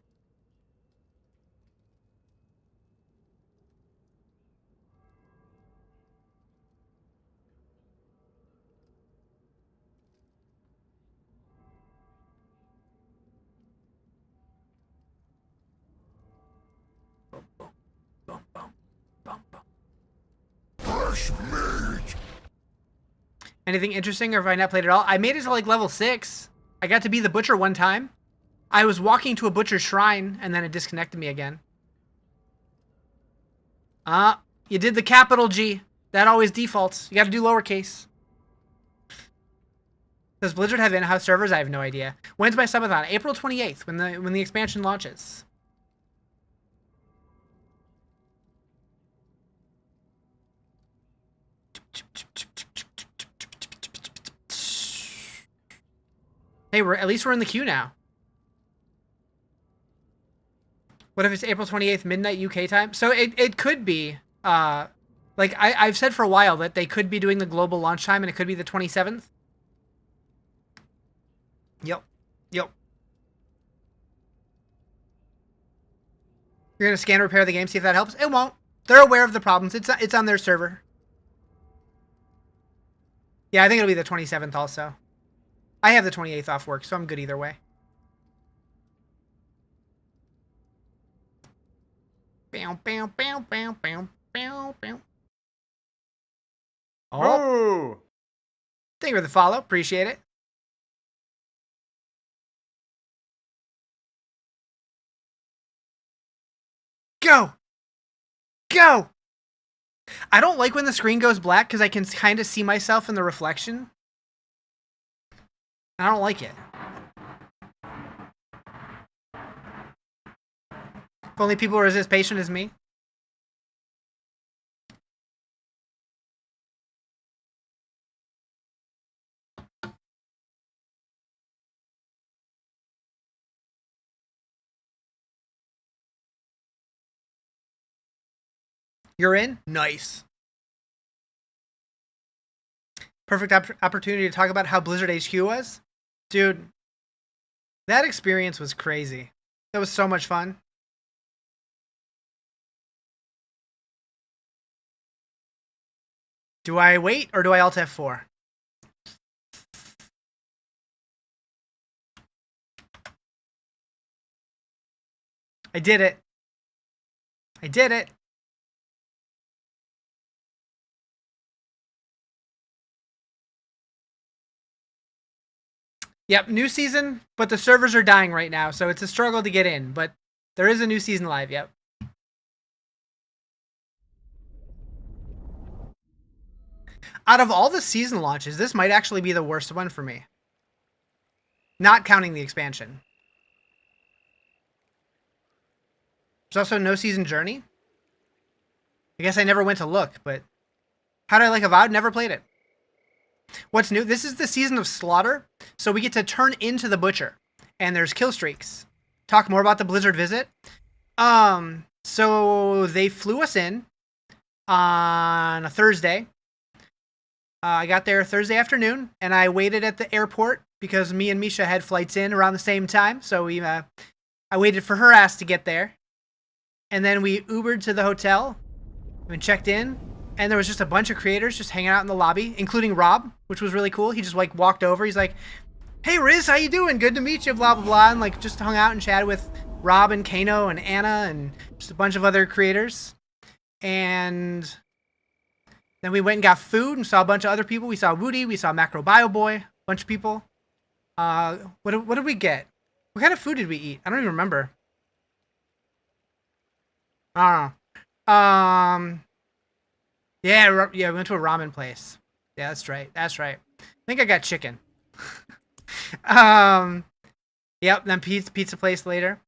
Anything interesting, or have I not played at all? I made it to like level 6. I got to be the butcher one time. I was walking to a butcher's shrine, and then it disconnected me again. You did the capital G. That always defaults. You got to do lowercase. Does Blizzard have in-house servers? I have no idea. When's my subathon? April 28th, when the expansion launches. Hey, at least we're in the queue now. What if it's April 28th, midnight UK time? So it could be, like I've said for a while that they could be doing the global launch time, and it could be the 27th. Yep. You're gonna scan repair the game, see if that helps. It won't. They're aware of the problems. It's on their server. Yeah, I think it'll be the 27th also. I have the 28th off work, so I'm good either way. Bow, bow, bow, bow, bow, bow, bow. Oh! Thank you for the follow. Appreciate it. Go! Go! I don't like when the screen goes black because I can kind of see myself in the reflection. I don't like it. If only people were as patient as me. You're in? Nice. Perfect opportunity to talk about how Blizzard HQ was. Dude, that experience was crazy. It was so much fun. Do I wait or do I Alt F4? I did it. I did it. Yep, new season, but the servers are dying right now, so it's a struggle to get in, but there is a new season live, yep. Out of all the season launches, this might actually be the worst one for me. Not counting the expansion. There's also no season journey. I guess I never went to look, but how did I like Avowed? Never played it. What's new? This is the season of Slaughter, so we get to turn into the Butcher, and there's kill streaks. Talk more about the Blizzard visit. So they flew us in. on a Thursday. I got there Thursday afternoon, and I waited at the airport because me and Misha had flights in around the same time. So I waited for her ass to get there, and then we Ubered to the hotel and checked in. And there was just a bunch of creators just hanging out in the lobby, including Rob, which was really cool. He just like walked over. He's like, "Hey Riz, how you doing? Good to meet you." Blah blah blah, and like just hung out and chatted with Rob and Kano and Anna and just a bunch of other creators. And then we went and got food and saw a bunch of other people. We saw Woody, we saw Macro Bio Boy, a bunch of people. What did we get? What kind of food did we eat? I don't even remember. I don't know. Yeah, we went to a ramen place. Yeah, that's right. That's right. I think I got chicken. Yep. Then pizza place later.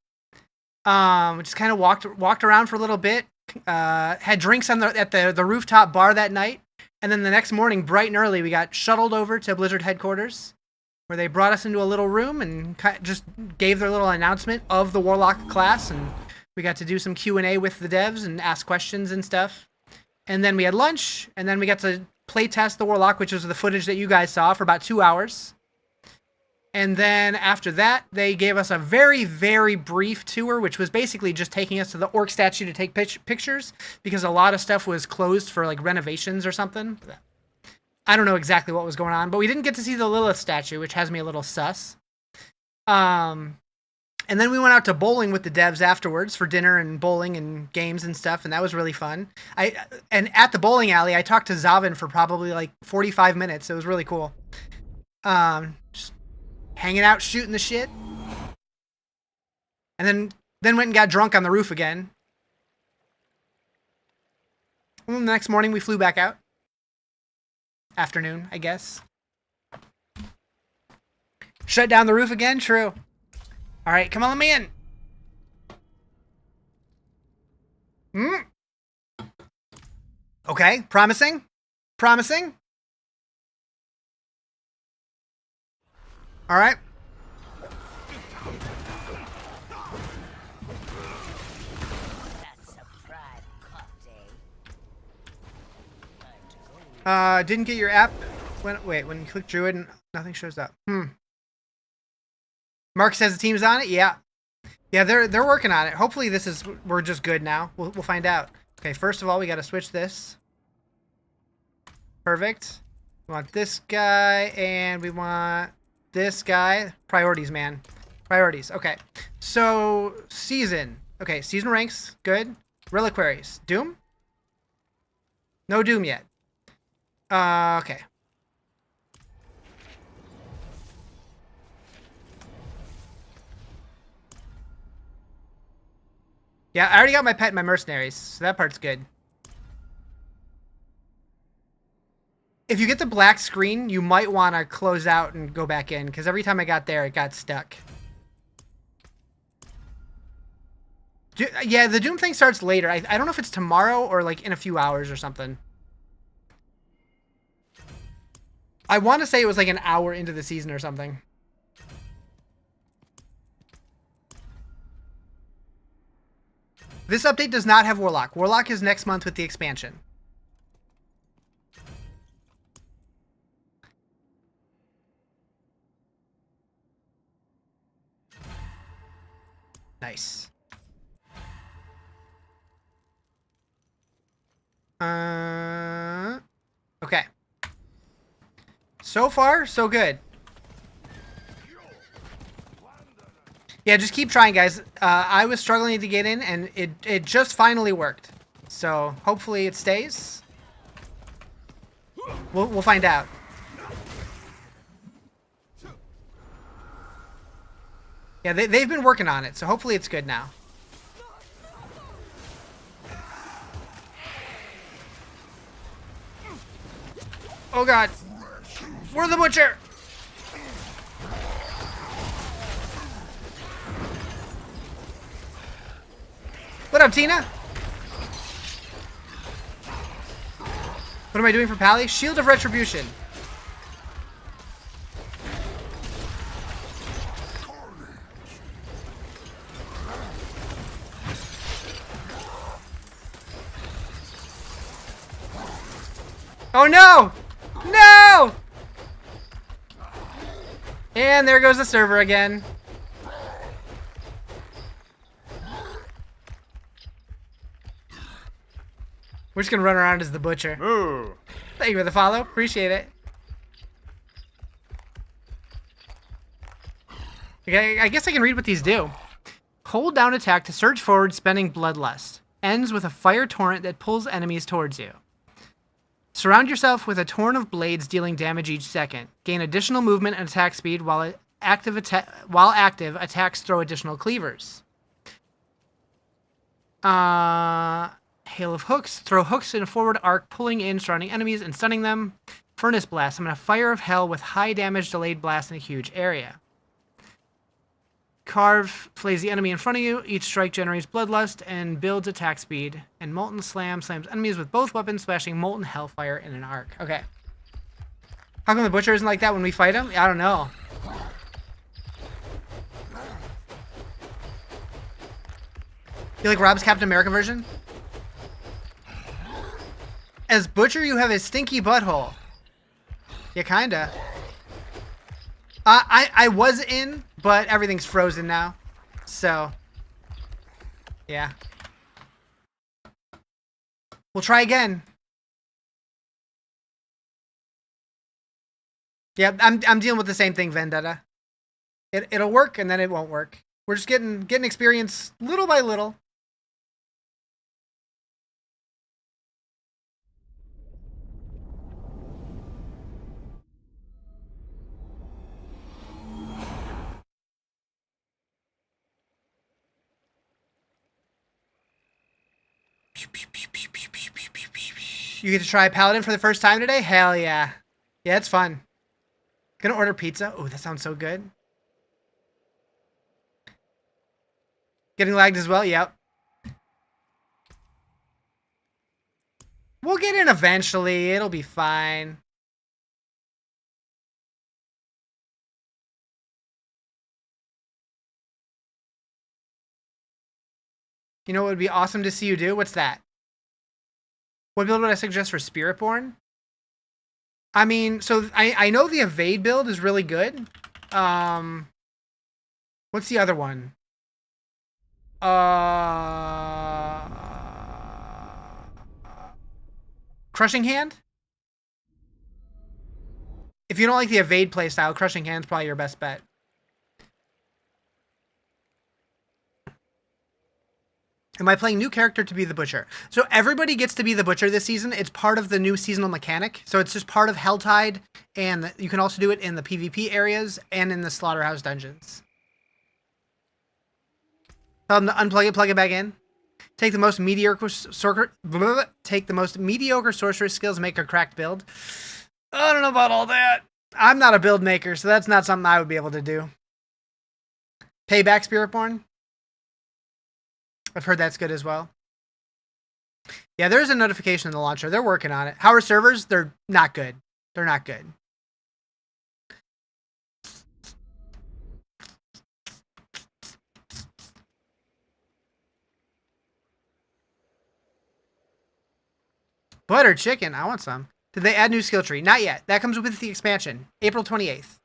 We just kind of walked around for a little bit. Had drinks at the rooftop bar that night, and then the next morning, bright and early, we got shuttled over to Blizzard headquarters, where they brought us into a little room and just gave their little announcement of the Warlock class, and we got to do some Q&A with the devs and ask questions and stuff. And then we had lunch, and then we got to play test the Warlock, which was the footage that you guys saw, for about 2 hours. And then after that, they gave us a very, very brief tour, which was basically just taking us to the orc statue to take pictures, because a lot of stuff was closed for like renovations or something. I don't know exactly what was going on, but we didn't get to see the Lilith statue, which has me a little sus. And then we went out to bowling with the devs afterwards for dinner and bowling and games and stuff, and that was really fun. And at the bowling alley, I talked to Zavin for probably like 45 minutes. It was really cool. Just hanging out, shooting the shit. And then went and got drunk on the roof again. And then the next morning, we flew back out. Afternoon, I guess. Shut down the roof again? True. All right, come on, let me in. Okay, promising. Promising. All right. Didn't get your app. When you click Druid, nothing shows up. Mark says the team's on it. Yeah, they're working on it. Hopefully we're just good now. We'll find out. Okay, first of all, we got to switch this. Perfect. We want this guy and we want this guy. Priorities, man. Priorities. Okay. So season. Okay, season ranks. Good. Reliquaries. Doom? No Doom yet. Okay. Yeah, I already got my pet and my mercenaries, so that part's good. If you get the black screen, you might want to close out and go back in, because every time I got there, it got stuck. Yeah, the Doom thing starts later. I don't know if it's tomorrow or like in a few hours or something. I want to say it was like an hour into the season or something. This update does not have Warlock. Warlock is next month with the expansion. Nice. Okay. So far, so good. Yeah, just keep trying, guys. I was struggling to get in, and it just finally worked. So hopefully it stays. We'll find out. Yeah, they've been working on it, so hopefully it's good now. Oh god. We're the butcher! What up, Tina? What am I doing for Pally? Shield of Retribution. Oh no! No! And there goes the server again. We're just gonna run around as the butcher. Moo. Thank you for the follow. Appreciate it. Okay, I guess I can read what these do. Hold down attack to surge forward, spending bloodlust. Ends with a fire torrent that pulls enemies towards you. Surround yourself with a torrent of blades dealing damage each second. Gain additional movement and attack speed while active, attacks throw additional cleavers. Hail of hooks. Throw hooks in a forward arc, pulling in surrounding enemies and stunning them. Furnace blast. I'm in a fire of hell with high damage delayed blast in a huge area. Carve flays the enemy in front of you. Each strike generates bloodlust and builds attack speed. And Molten Slam slams enemies with both weapons, splashing molten hellfire in an arc. Okay. How come the butcher isn't like that when we fight him? I don't know. You like Rob's Captain America version? As butcher, you have a stinky butthole. Yeah, kinda. I was in, but everything's frozen now. So, yeah. We'll try again. Yeah, I'm dealing with the same thing, Vendetta. It'll work and then it won't work. We're just getting experience little by little. You get to try Paladin for the first time today? Hell yeah. Yeah, it's fun. Gonna order pizza. Oh, that sounds so good. Getting lagged as well? Yep. We'll get in eventually. It'll be fine. You know what would be awesome to see you do? What's that? What build would I suggest for Spiritborn? I mean, so I know the evade build is really good. What's the other one? Crushing Hand? If you don't like the evade playstyle, Crushing Hand's probably your best bet. Am I playing new character to be the butcher? So everybody gets to be the butcher this season. It's part of the new seasonal mechanic. So it's just part of Helltide, and you can also do it in the PvP areas and in the Slaughterhouse dungeons. Tell them to unplug it, plug it back in. Take the most mediocre sorceress skills, make a cracked build. I don't know about all that. I'm not a build maker, so that's not something I would be able to do. Payback Spiritborn. I've heard that's good as well. Yeah, there's a notification in the launcher. They're working on it. How are servers? They're not good. They're not good. Butter chicken. I want some. Did they add new skill tree? Not yet. That comes with the expansion. April 28th.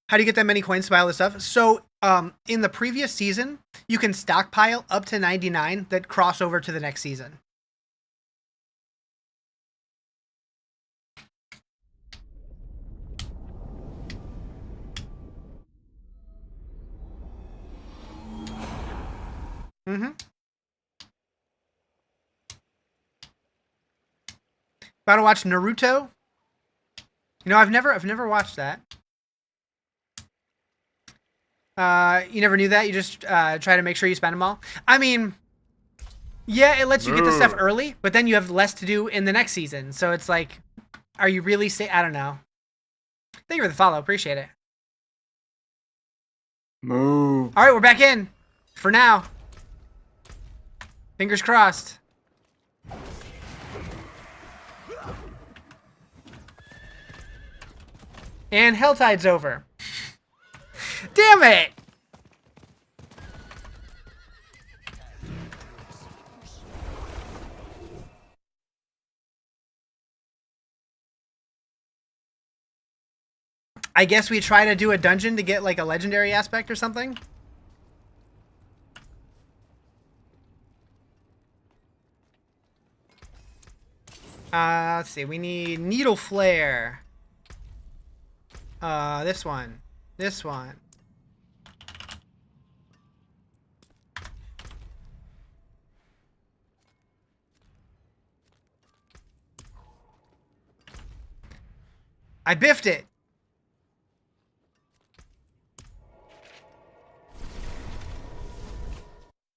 How do you get that many coins to buy all this stuff? So, in the previous season, you can stockpile up to 99 that cross over to the next season. Mm-hmm. About to watch Naruto? You know, I've never watched that. You never knew that? You just try to make sure you spend them all? I mean, yeah, it lets you get the stuff early, but then you have less to do in the next season. So it's like, are you really I don't know. Thank you for the follow. Appreciate it. Move. All right, we're back in. For now. Fingers crossed. And Helltide's over. Damn it! I guess we try to do a dungeon to get like a legendary aspect or something. Let's see. We need Needle Flare. This one. This one. I biffed it.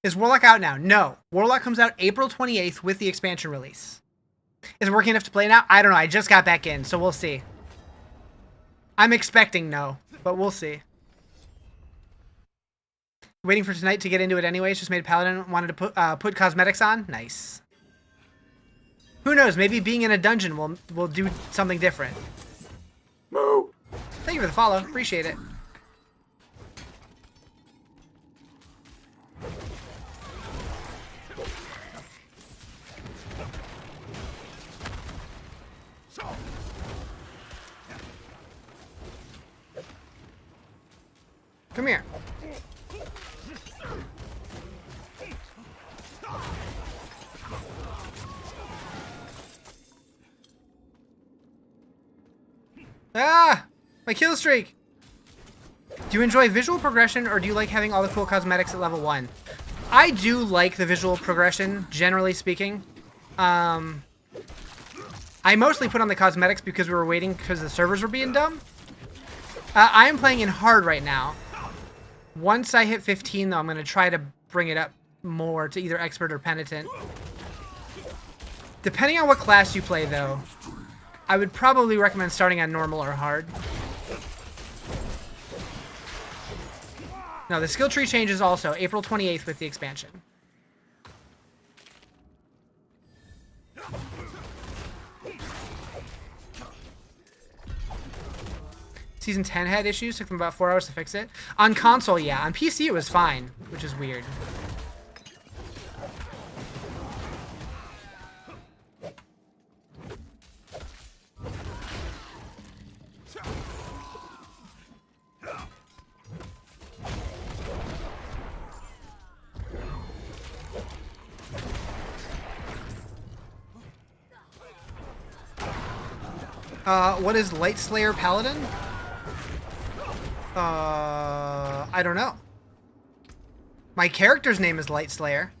Is Warlock out now? No. Warlock comes out April 28th with the expansion release. Is it working enough to play now? I don't know. I just got back in, so we'll see. I'm expecting no, but we'll see. Waiting for tonight to get into it anyways. Just made Paladin. Wanted to put cosmetics on. Nice. Who knows? Maybe being in a dungeon will do something different. Moo. Thank you for the follow. Appreciate it. Come here. Ah! My kill streak! Do you enjoy visual progression or do you like having all the cool cosmetics at level 1? I do like the visual progression, generally speaking. I mostly put on the cosmetics because we were waiting because the servers were being dumb. I am playing in hard right now. Once I hit 15, though, I'm going to try to bring it up more to either expert or penitent. Depending on what class you play, though, I would probably recommend starting on normal or hard. No, the skill tree changes also April 28th with the expansion. Season 10 had issues, took them about 4 hours to fix it. On console, yeah. On PC, it was fine, which is weird. What is Lightslayer Paladin? I don't know. My character's name is Lightslayer.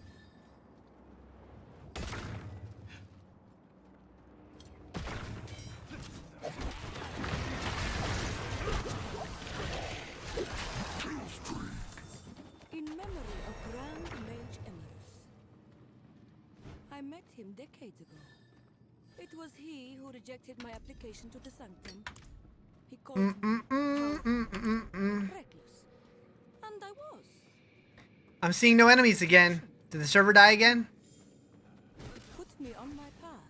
In memory of Grand Mage Emmerus. I met him decades ago. It was he who rejected my application to the Sanctum. He called me reckless. And I was. I'm seeing no enemies again. Did the server die again? It put me on my path.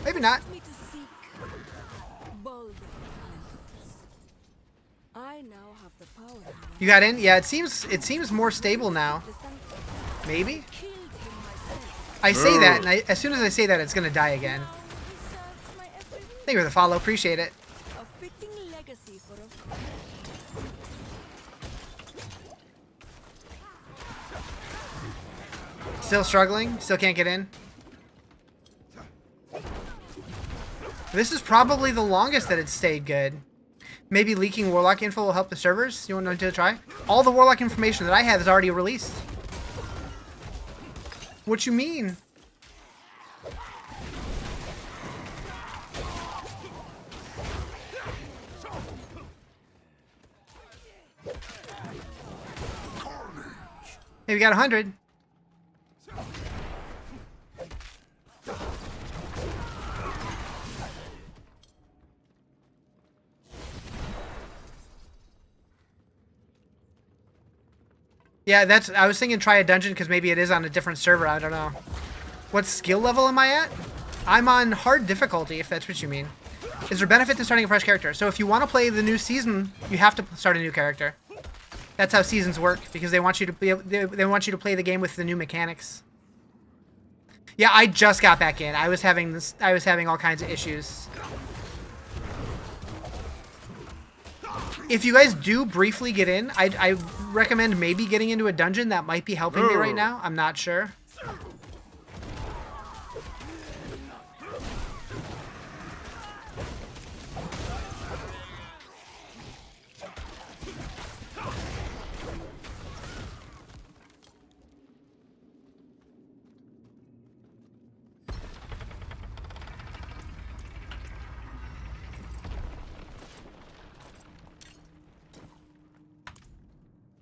Maybe not. Me to seek bolder mentors. I now have the power. You got in? Yeah, it seems more stable now. The Sanctum Maybe? killed him myself. I say that, and as soon as I say that, it's gonna die again. Now he serves my every whim. Thank you for the follow. Appreciate it. A fitting legacy for a Still struggling? Still can't get in? This is probably the longest that it's stayed good. Maybe leaking Warlock info will help the servers? You want to try? All the Warlock information that I have is already released. What you mean? Hey, we got 100. Yeah, I was thinking try a dungeon because maybe it is on a different server. I don't know. What skill level am I at? I'm on hard difficulty, if that's what you mean. is there benefit to starting a fresh character? So if you want to play the new season, you have to start a new character. That's how seasons work, because they want you to they want you to play the game with the new mechanics. Yeah, I just got back in. I was having all kinds of issues. If you guys do briefly get in, I recommend maybe getting into a dungeon. That might be helping me right now. I'm not sure.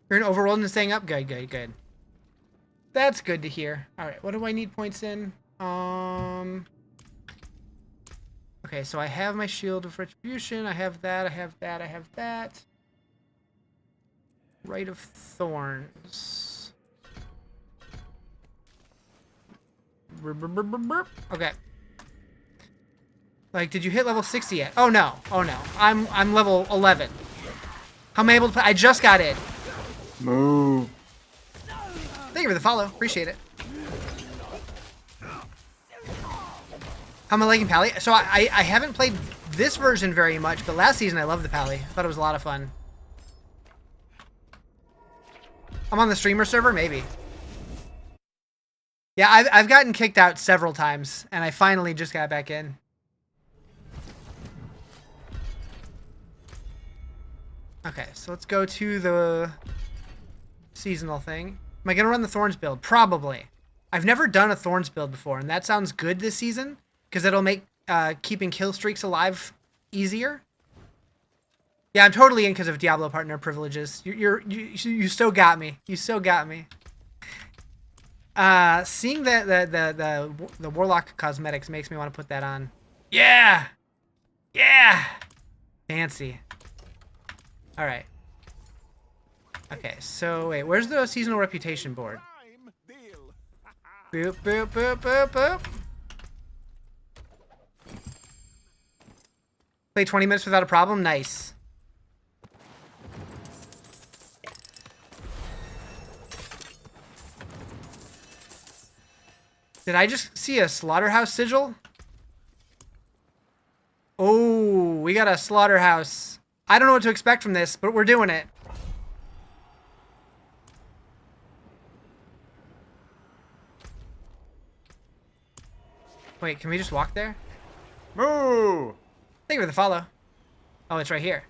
You're in overworld and staying up? Good, good, good. That's good to hear. Alright, what do I need points in? Okay, so I have my Shield of Retribution. I have that, I have that, I have that. Rite of Thorns. Okay. Like, did you hit level 60 yet? Oh no, oh no. I'm level 11. How am I able to play? I just got in. Move. Thank you for the follow. Appreciate it. How am I liking Pally? So I haven't played this version very much, but last season I loved the Pally. I thought it was a lot of fun. I'm on the streamer server? Maybe. Yeah, I've gotten kicked out several times, and I finally just got back in. Okay, so let's go to the seasonal thing. Am I going to run the Thorns build? Probably. I've never done a Thorns build before, and that sounds good this season, because it'll make keeping kill streaks alive easier. Yeah, I'm totally in because of Diablo partner privileges. You so got me. You so got me. Seeing the Warlock cosmetics makes me want to put that on. Yeah! Yeah! Fancy. Alright. Okay, so wait, where's the seasonal reputation board? Boop, boop, boop, boop, boop. Play 20 minutes without a problem? Nice. Did I just see a slaughterhouse sigil? Oh, we got a slaughterhouse. I don't know what to expect from this, but we're doing it. Wait, can we just walk there? Move. Thank you for the follow. Oh, it's right here.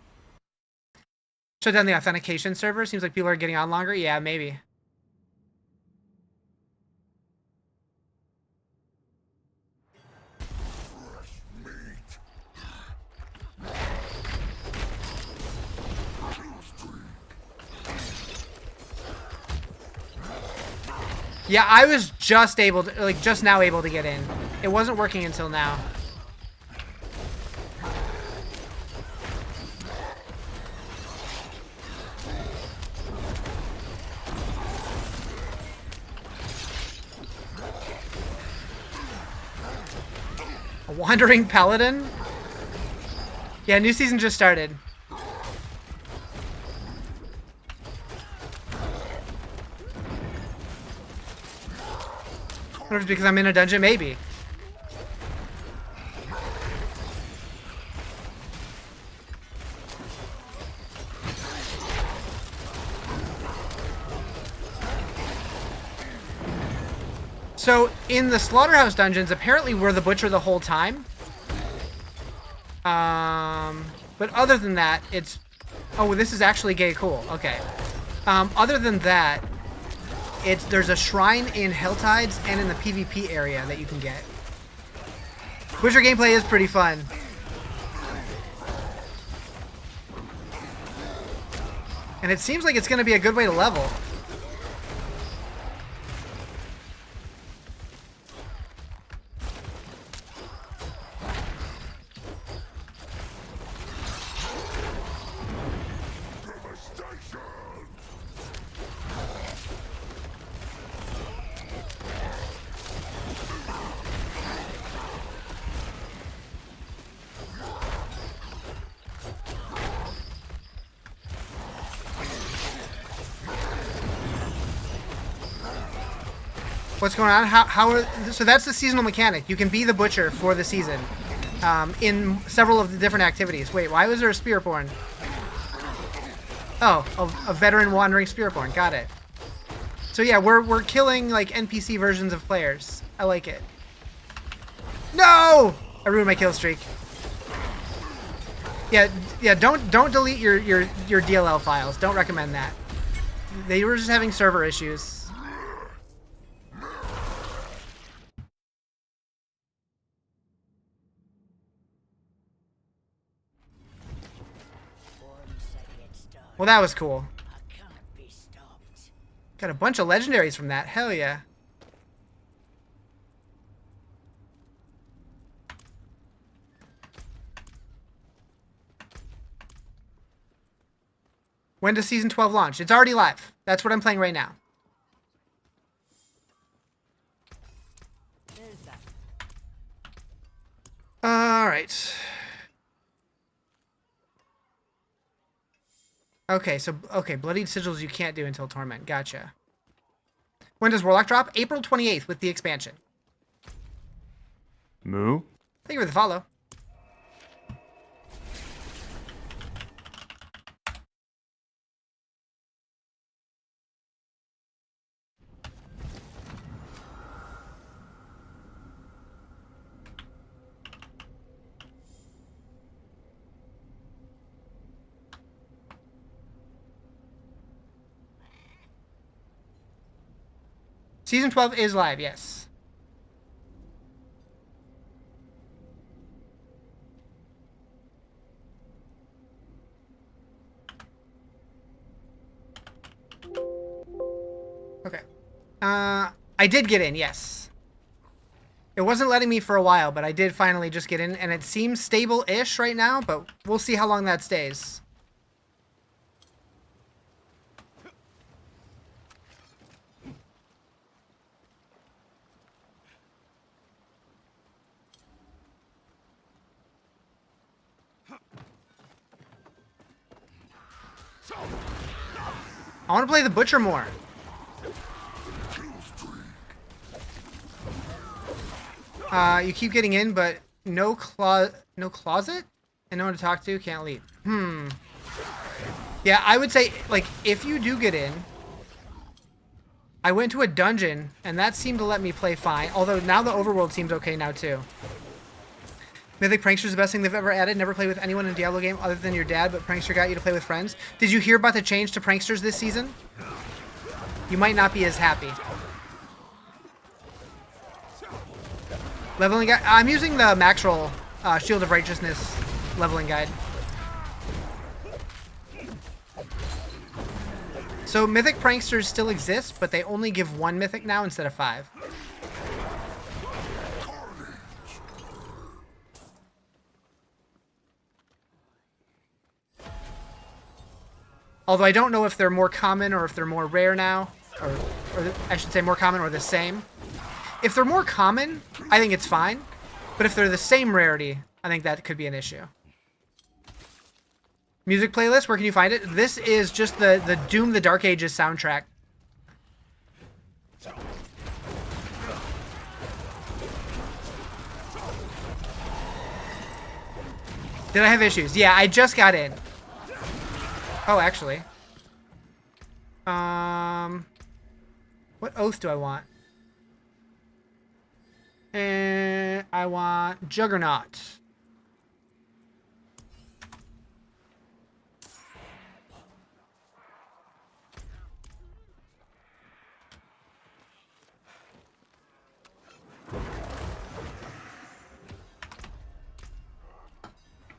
Shut down the authentication server. Seems like people are getting on longer. Yeah, maybe. Yeah, I was just able to, like, just now able to get in. It wasn't working until now. A wandering paladin? Yeah, new season just started. I wonder if it's because I'm in a dungeon, maybe. So, in the Slaughterhouse dungeons, apparently we're the Butcher the whole time. But other than that, it's... Oh, this is actually gay cool. Okay. Other than that, there's a shrine in Helltides and in the PvP area that you can get. Butcher gameplay is pretty fun. And it seems like it's going to be a good way to level. What's going on? So that's the seasonal mechanic. You can be the butcher for the season in several of the different activities. Wait, why was there a Spiritborn? Oh, a veteran wandering Spiritborn. Got it. So yeah, we're killing like NPC versions of players. I like it. No! I ruined my kill streak. Yeah. Don't delete your DLL files. Don't recommend that. They were just having server issues. Well, that was cool. Got a bunch of legendaries from that. Hell yeah. When does Season 12 launch? It's already live. That's what I'm playing right now. Alright. Okay, Bloodied Sigils you can't do until Torment. Gotcha. When does Warlock drop? April 28th with the expansion. Moo. Thank you for the follow. Season 12 is live, yes. Okay. I did get in, yes. It wasn't letting me for a while, but I did finally just get in, and it seems stable-ish right now, but we'll see how long that stays. I want to play the Butcher more. You keep getting in, but no closet? And no one to talk to? Can't leave. Yeah, I would say, like, if you do get in... I went to a dungeon, and that seemed to let me play fine. Although, now the overworld seems okay now, too. Mythic Prankster's the best thing they've ever added. Never played with anyone in a Diablo game other than your dad, but Prankster got you to play with friends. Did you hear about the change to Pranksters this season? You might not be as happy. Leveling guide. I'm using the Maxroll Shield of Righteousness leveling guide. So Mythic Pranksters still exist, but they only give 1 Mythic now instead of 5. Although I don't know if they're more common or if they're more rare now. Or I should say more common or the same. If they're more common, I think it's fine. But if they're the same rarity, I think that could be an issue. Music playlist, where can you find it? This is just the Doom the Dark Ages soundtrack. Did I have issues? Yeah, I just got in. Oh, actually. What oath do I want? I want Juggernaut.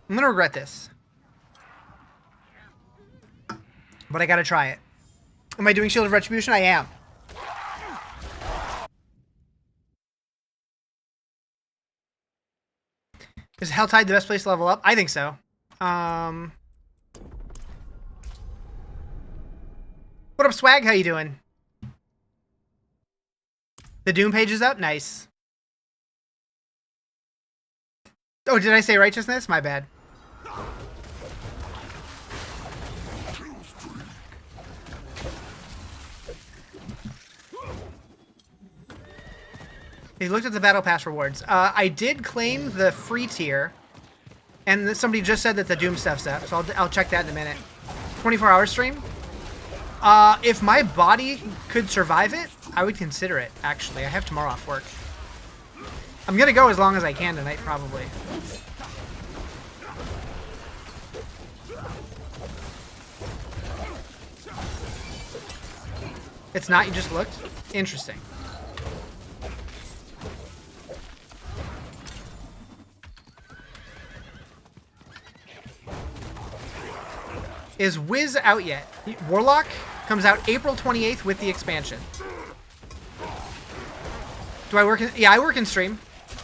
I'm gonna regret this. But I gotta try it. Am I doing Shield of Retribution? I am. Is Helltide the best place to level up? I think so. What up, Swag? How you doing? The Doom page is up? Nice. Oh, did I say righteousness? My bad. He looked at the Battle Pass rewards. I did claim the free tier, and somebody just said that the Doom stuff's up, so I'll check that in a minute. 24-hour stream? If my body could survive it, I would consider it, actually. I have tomorrow off work. I'm gonna go as long as I can tonight, probably. It's not, you just looked? Interesting. Is Wiz out yet? Warlock comes out April 28th with the expansion. Do I work in... Yeah, I work in stream,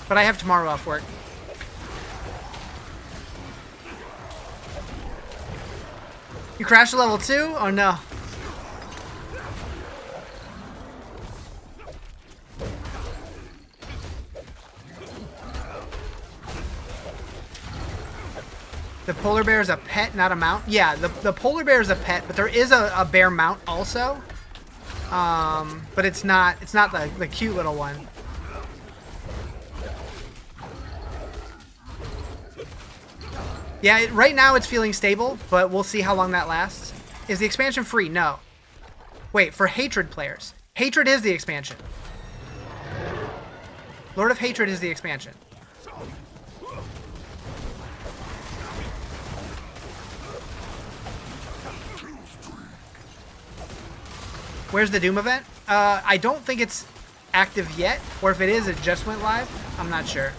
but I have tomorrow off work. You crashed to level 2? Oh no. The polar bear is a pet, not a mount. Yeah, the polar bear is a pet, but there is a bear mount also. But it's not the cute little one. Yeah, right now it's feeling stable, but we'll see how long that lasts. Is the expansion free? No. Wait, for Hatred players. Hatred is the expansion. Lord of Hatred is the expansion. Where's the Doom event? I don't think it's active yet, or if it is, it just went live. I'm not sure.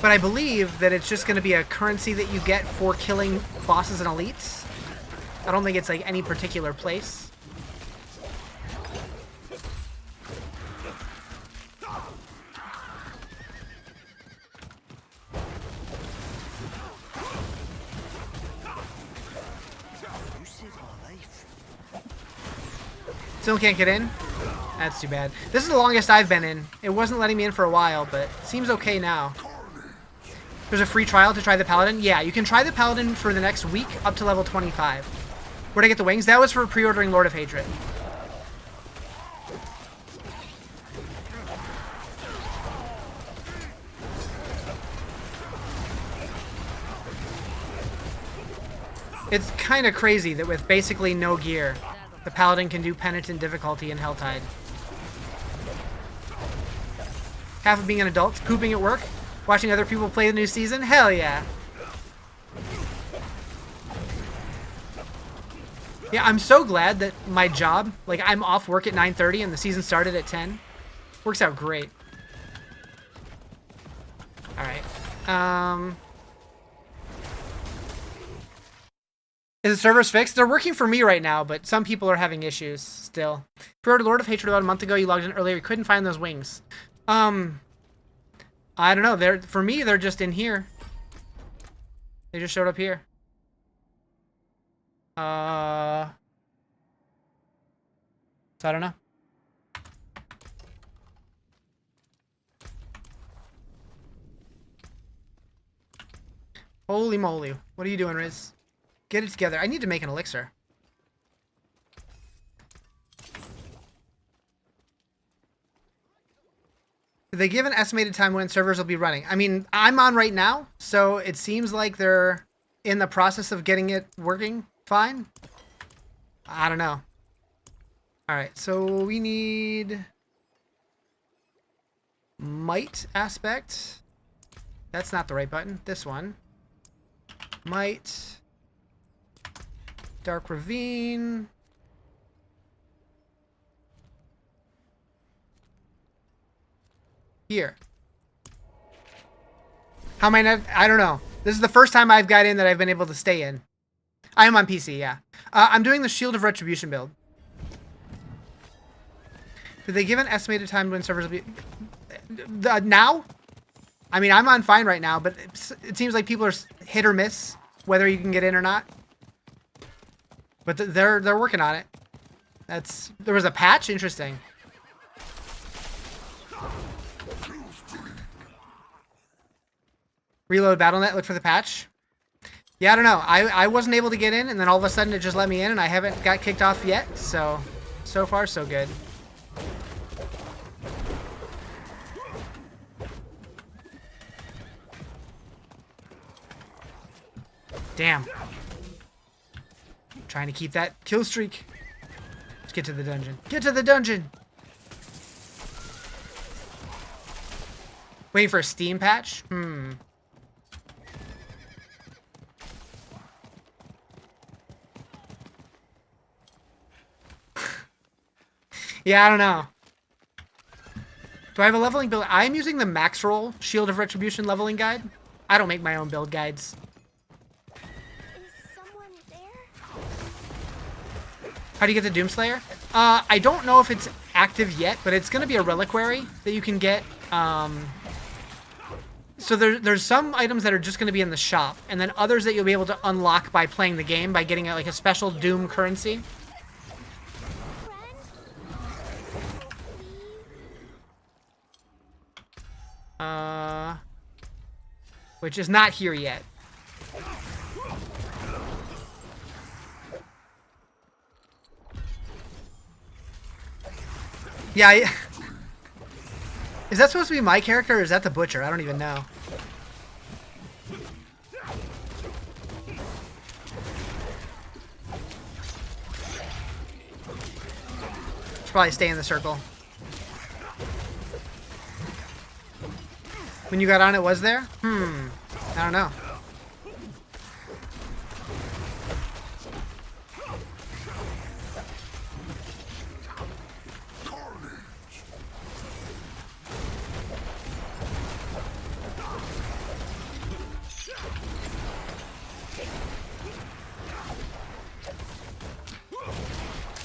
But I believe that it's just going to be a currency that you get for killing bosses and elites. I don't think it's like any particular place. Still can't get in? That's too bad. This is the longest I've been in. It wasn't letting me in for a while, but it seems okay now. There's a free trial to try the Paladin? Yeah, you can try the Paladin for the next week up to level 25. Where'd I get the wings? That was for pre-ordering Lord of Hatred. It's kind of crazy that with basically no gear, the Paladin can do Penitent difficulty in Helltide. Half of being an adult, pooping at work, watching other people play the new season? Hell yeah. Yeah, I'm so glad that my job, like I'm off work at 9:30 and the season started at 10. Works out great. Alright. Is the servers fixed? They're working for me right now, but some people are having issues still. Pre-ordered Lord of Hatred about a month ago. You logged in earlier. You couldn't find those wings. I don't know. For me, they're just in here. They just showed up here. So I don't know. Holy moly. What are you doing, Riz? Get it together. I need to make an elixir. Did they give an estimated time when servers will be running? I mean, I'm on right now, so it seems like they're in the process of getting it working fine. I don't know. Alright, so we need might aspect. That's not the right button. This one. Might. Dark Ravine. Here. How am I not? I don't know. This is the first time I've got in that I've been able to stay in. I am on PC, yeah. I'm doing the Shield of Retribution build. Did they give an estimated time when servers will be... now? I mean, I'm on fine right now, but it seems like people are hit or miss whether you can get in or not. But they're working on it. There was a patch? Interesting. Reload BattleNet, look for the patch. Yeah, I don't know. I wasn't able to get in, and then all of a sudden it just let me in, and I haven't got kicked off yet. So far, so good. Damn. Trying to keep that kill streak. Let's get to the dungeon. Get to the dungeon! Waiting for a Steam patch? Yeah, I don't know. Do I have a leveling build? I'm using the max roll Shield of Retribution leveling guide. I don't make my own build guides. Is someone there? How do you get the Doomslayer? I don't know if it's active yet, but it's going to be a reliquary that you can get. So there's some items that are just going to be in the shop, and then others that you'll be able to unlock by playing the game, by getting like a special Doom currency. Which is not here yet. Yeah, is that supposed to be my character, or is that the butcher? I don't even know. Should probably stay in the circle. When you got on, it was there? I don't know.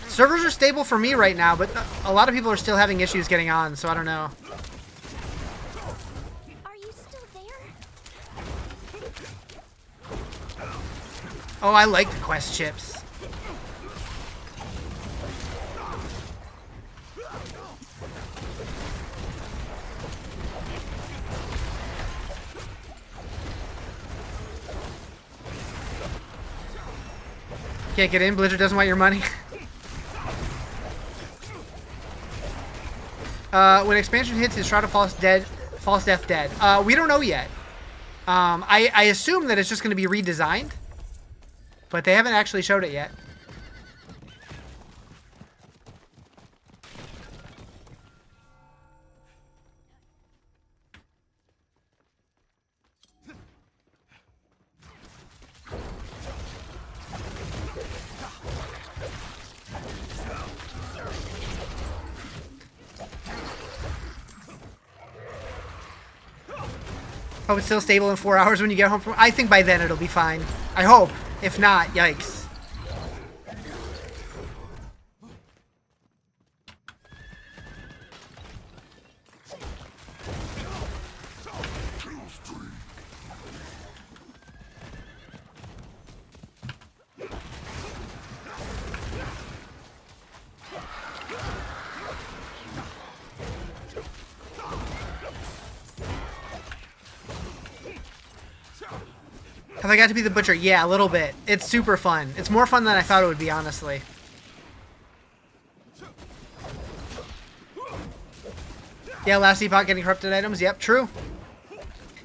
Servers are stable for me right now, but a lot of people are still having issues getting on, so I don't know. Oh, I like the quest chips. Can't get in? Blizzard doesn't want your money? When expansion hits, is Shroud of False Death dead? We don't know yet. I assume that it's just going to be redesigned. But they haven't actually showed it yet. Oh, it's still stable in 4 hours when you get home from... I think by then it'll be fine. I hope. If not, yikes. Have I got to be the butcher? Yeah, a little bit. It's super fun. It's more fun than I thought it would be, honestly. Yeah, last epoch getting corrupted items. Yep, true.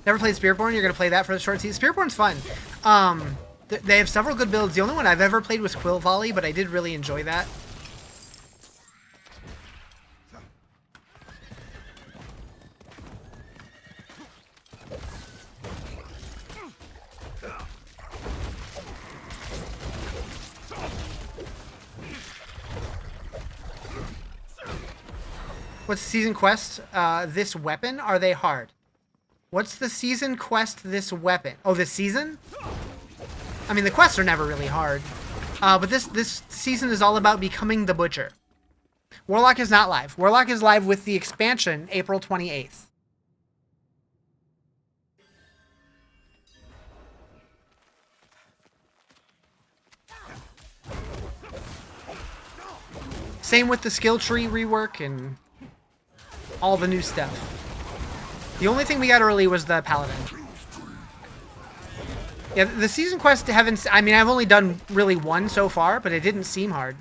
Never played Spiritborn. You're going to play that for the short season. Spiritborn's fun. They have several good builds. The only one I've ever played was Quill Volley, but I did really enjoy that. What's the season quest? This weapon? Are they hard? What's the season quest? This weapon? Oh, this season? I mean, the quests are never really hard. But this season is all about becoming the butcher. Warlock is not live. Warlock is live with the expansion April 28th. Same with the skill tree rework and all the new stuff. The only thing we got early was the Paladin. Yeah, the season quest haven't... I mean, I've only done really one so far, but it didn't seem hard.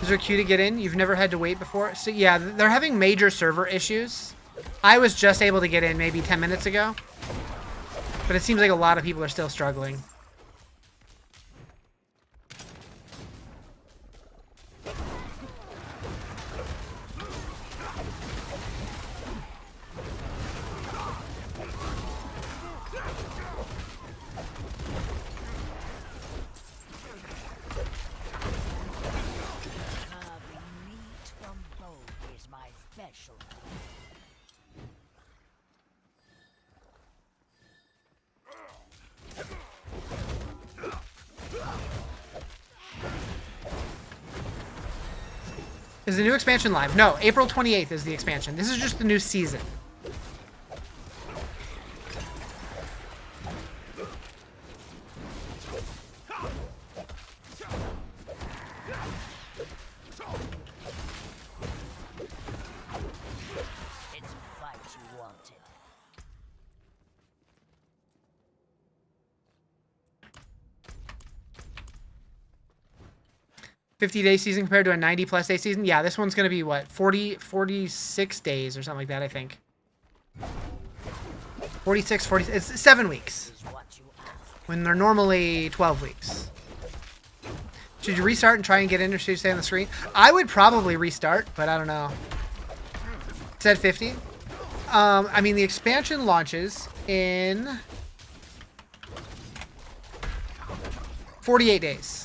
Is there a queue to get in? You've never had to wait before? So yeah, they're having major server issues. I was just able to get in maybe 10 minutes ago. But it seems like a lot of people are still struggling. Is the new expansion live? No, April 28th is the expansion. This is just the new season. It's a fight you wanted. 50-day season compared to a 90-plus day season? Yeah, this one's going to be, what, 46 days or something like that, I think. 46, 40... It's 7 weeks. When they're normally 12 weeks. Should you restart and try and get in, or should you stay on the screen? I would probably restart, but I don't know. It's at 50. I mean, the expansion launches in 48 days.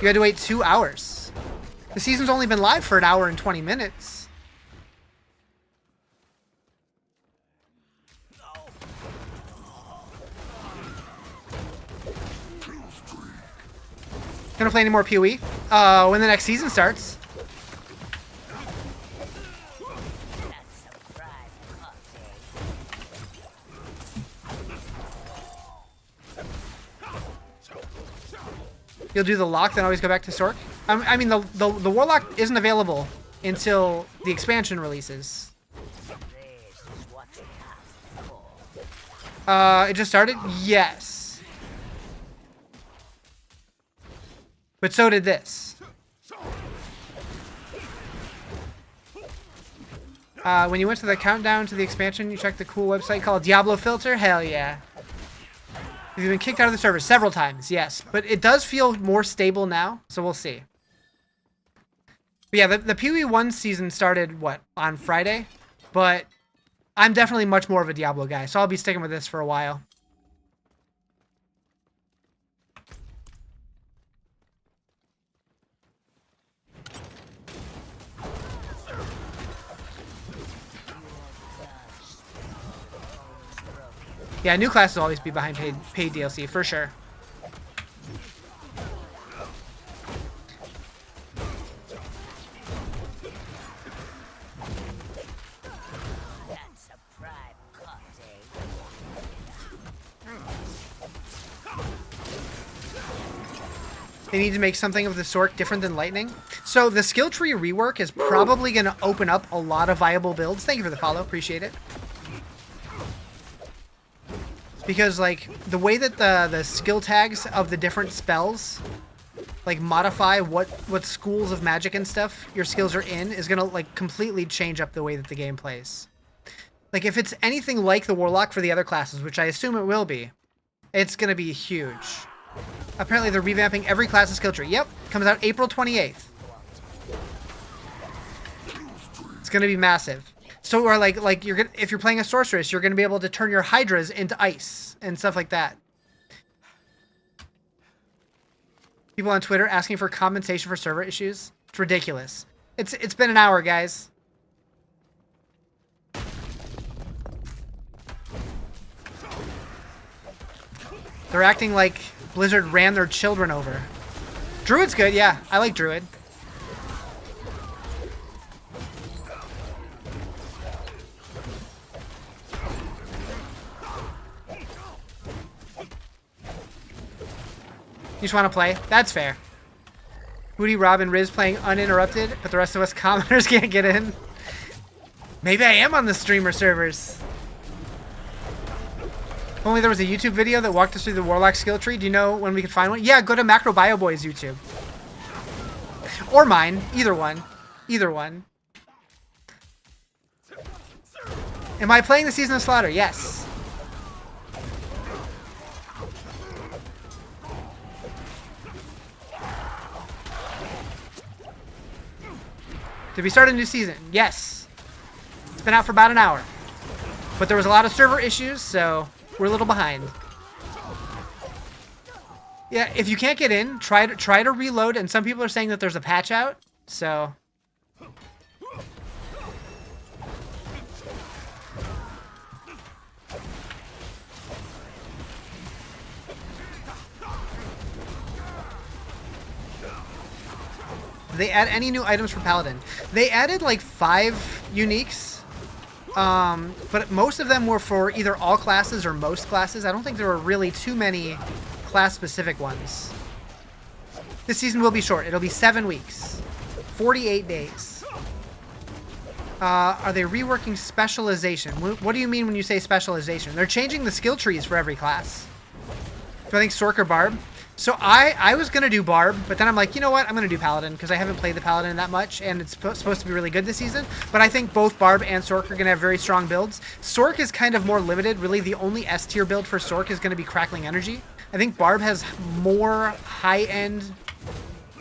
You had to wait 2 hours. The season's only been live for 1 hour and 20 minutes. Gonna play any more PoE? When the next season starts. You'll do the lock, then always go back to Sork? I mean, the Warlock isn't available until the expansion releases. It just started? Yes. But so did this. When you went to the countdown to the expansion, you checked the cool website called Diablo Filter? Hell yeah. You've been kicked out of the server several times, yes. But it does feel more stable now, so we'll see. But yeah, the PoE 1 season started, what, on Friday? But I'm definitely much more of a Diablo guy, so I'll be sticking with this for a while. Yeah, new classes will always be behind paid DLC, for sure. They need to make something of the sort different than Lightning. So the skill tree rework is probably going to open up a lot of viable builds. Thank you for the follow. Appreciate it. Because, like, the way that the skill tags of the different spells, like, modify what schools of magic and stuff your skills are in is going to, like, completely change up the way that the game plays. Like, if it's anything like the Warlock for the other classes, which I assume it will be, it's going to be huge. Apparently, they're revamping every class's skill tree. Yep, comes out April 28th. It's going to be massive. So, or like you're gonna, if you're playing a sorceress, you're going to be able to turn your hydras into ice and stuff like that. People on Twitter asking for compensation for server issues. It's ridiculous. It's been an hour, guys. They're acting like Blizzard ran their children over. Druid's good, yeah. I like Druid. You just want to play? That's fair. Woody, Rob, and Riz playing uninterrupted, but the rest of us commoners can't get in. Maybe I am on the streamer servers. If only there was a YouTube video that walked us through the Warlock skill tree. Do you know when we could find one? Yeah, go to Macro Bio Boy's YouTube. Or mine. Either one. Either one. Am I playing the Season of Slaughter? Yes. Did we start a new season? Yes. It's been out for about an hour. But there was a lot of server issues, so we're a little behind. Yeah, if you can't get in, try to reload, and some people are saying that there's a patch out, so... Did they add any new items for Paladin? They added like 5 uniques, but most of them were for either all classes or most classes. I don't think there were really too many class-specific ones. This season will be short. It'll be 7 weeks, 48 days. Are they reworking specialization? What do you mean when you say specialization? They're changing the skill trees for every class. Do I think Sork or Barb? So I was going to do Barb, but then I'm like, you know what? I'm going to do Paladin because I haven't played the Paladin that much, and it's supposed to be really good this season. But I think both Barb and Sork are going to have very strong builds. Sork is kind of more limited. Really, the only S-tier build for Sork is going to be Crackling Energy. I think Barb has more high-end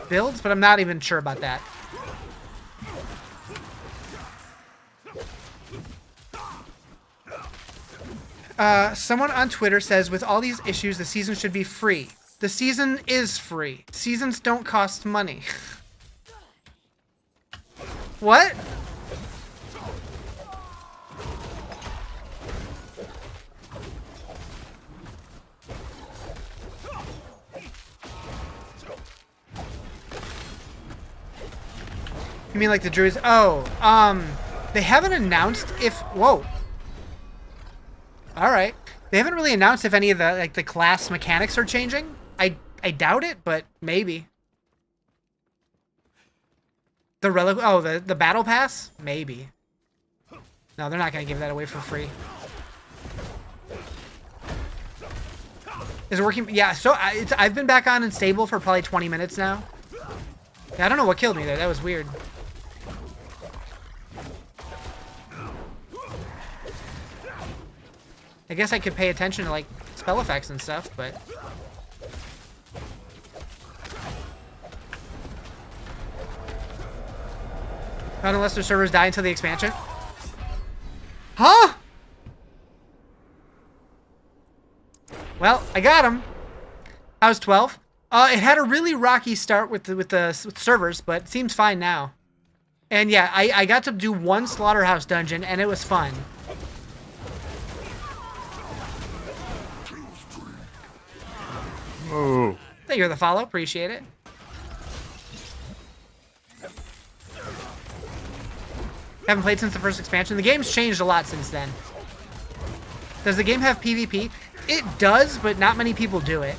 builds, but I'm not even sure about that. Someone on Twitter says, with all these issues, the season should be free. The season is free. Seasons don't cost money. What? You mean like the druids? Oh, they haven't announced if... Whoa. Alright. They haven't really announced if any of the class mechanics are changing. I doubt it, but maybe. The battle pass? Maybe. No, they're not going to give that away for free. Is it working? Yeah, so I've been back on and stable for probably 20 minutes now. Yeah, I don't know what killed me there. That was weird. I guess I could pay attention to, like, spell effects and stuff, but... Not unless their servers die until the expansion. Huh? Well, I got him. How's 12? It had a really rocky start with the servers, but it seems fine now. And yeah, I got to do one slaughterhouse dungeon, and it was fun. Oh. Thank you for the follow. Appreciate it. Haven't played since the first expansion. The game's changed a lot since then. Does the game have PvP? It does, but not many people do it.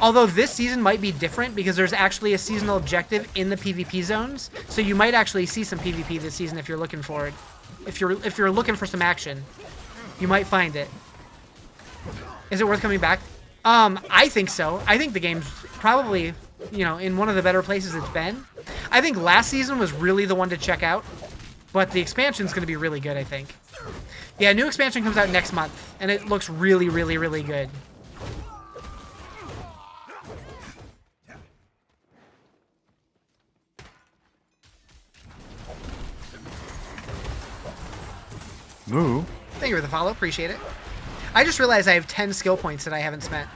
Although this season might be different because there's actually a seasonal objective in the PvP zones. So you might actually see some PvP this season if you're looking for it. If you're looking for some action, you might find it. Is it worth coming back? I think so. I think the game's probably, you know, in one of the better places it's been. I think last season was really the one to check out, but the expansion's going to be really good, I think. Yeah, new expansion comes out next month, and it looks really, really, really good. Moo. Thank you for the follow. Appreciate it. I just realized I have 10 skill points that I haven't spent.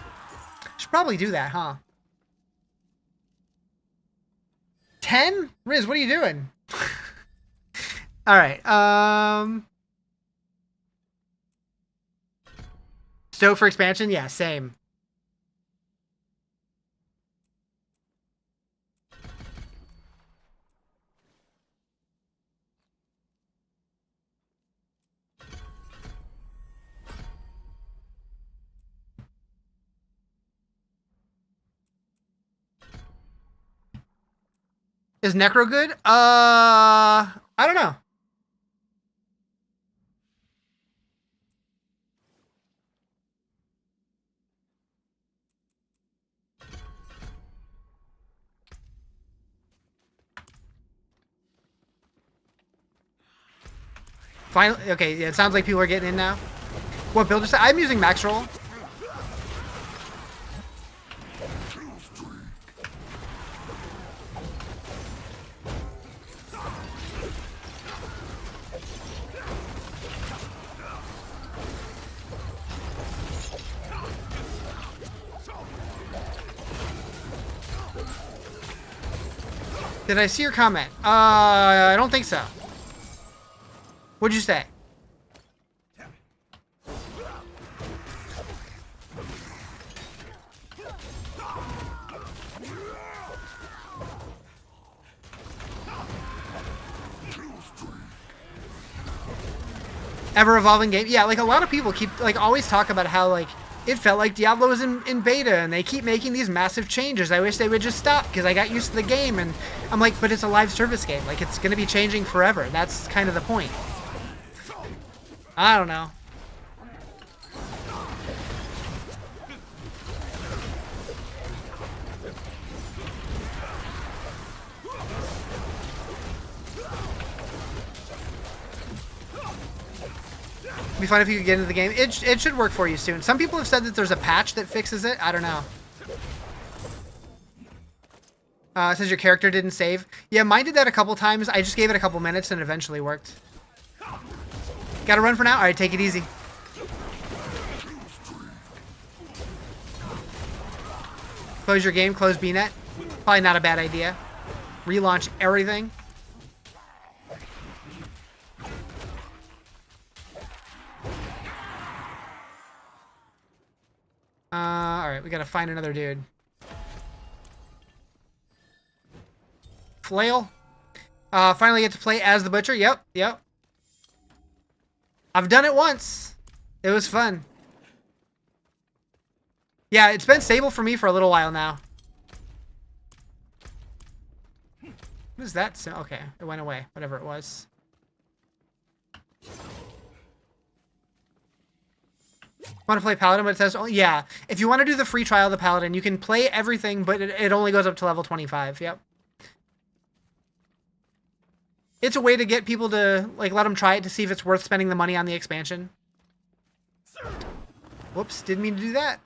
Should probably do that, huh? 10? Riz, what are you doing? All right. Stoked for expansion? Yeah, same. Is Necro good? I don't know. Finally, okay, yeah, it sounds like people are getting in now. What build is that? I'm using max roll. Did I see your comment? I don't think so. What'd you say? Ever evolving game? Yeah, like a lot of people keep like always talk about how like it felt like Diablo was in beta and they keep making these massive changes. I wish they would just stop because I got used to the game and I'm like, but it's a live service game. Like it's gonna be changing forever. That's kind of the point. I don't know. It'd be fun if you could get into the game. It should work for you soon. Some people have said that there's a patch that fixes it. I don't know. It says your character didn't save. Yeah, mine did that a couple times. I just gave it a couple minutes and it eventually worked. Gotta run for now? Alright, take it easy. Close your game, close BNet. Probably not a bad idea. Relaunch everything. Alright, we gotta find another dude. Flail. Finally get to play as the Butcher. Yep. I've done it once. It was fun. Yeah, it's been stable for me for a little while now. What is that? Okay, it went away. Whatever it was. Want to play Paladin, but it says, oh, yeah. If you want to do the free trial of the Paladin, you can play everything, but it only goes up to level 25. Yep. It's a way to get people to, like, let them try it to see if it's worth spending the money on the expansion. Whoops, didn't mean to do that.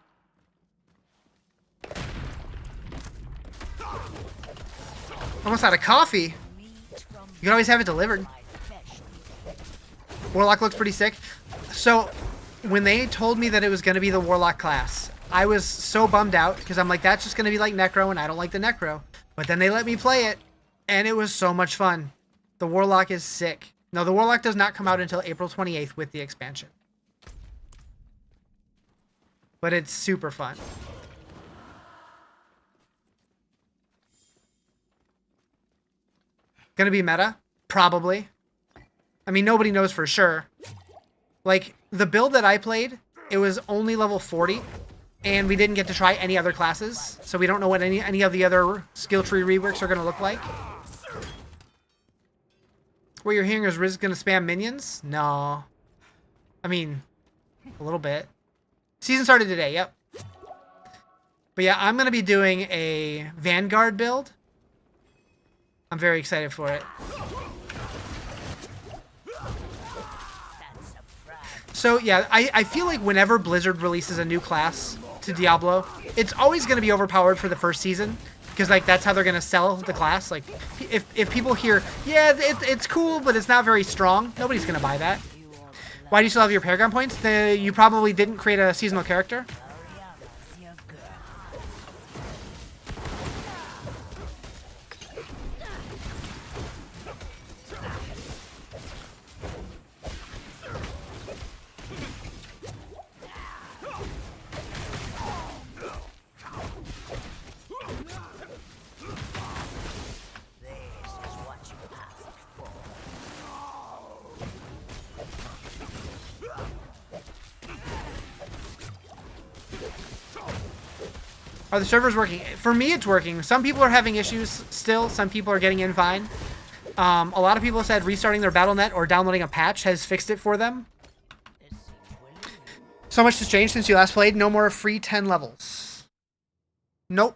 Almost out of coffee. You can always have it delivered. Warlock looks pretty sick. So, when they told me that it was going to be the Warlock class, I was so bummed out because I'm like, that's just going to be like Necro, and I don't like the Necro. But then they let me play it, and it was so much fun. The Warlock is sick. No, the Warlock does not come out until April 28th with the expansion. But it's super fun. Gonna be meta? Probably. I mean, nobody knows for sure. Like, the build that I played, it was only level 40, and we didn't get to try any other classes, so we don't know what any of the other skill tree reworks are going to look like. What you're hearing is Riz going to spam minions? No. I mean, a little bit. Season started today, yep. But yeah, I'm going to be doing a Vanguard build. I'm very excited for it. So yeah, I feel like whenever Blizzard releases a new class to Diablo, it's always going to be overpowered for the first season. Because like that's how they're going to sell the class. Like if people hear, yeah, it's cool, but it's not very strong, nobody's going to buy that. Why do you still have your Paragon points? You probably didn't create a seasonal character. Are the servers working? For me, it's working. Some people are having issues still. Some people are getting in fine. A lot of people said restarting their Battle.net or downloading a patch has fixed it for them. So much has changed since you last played. No more free 10 levels. Nope.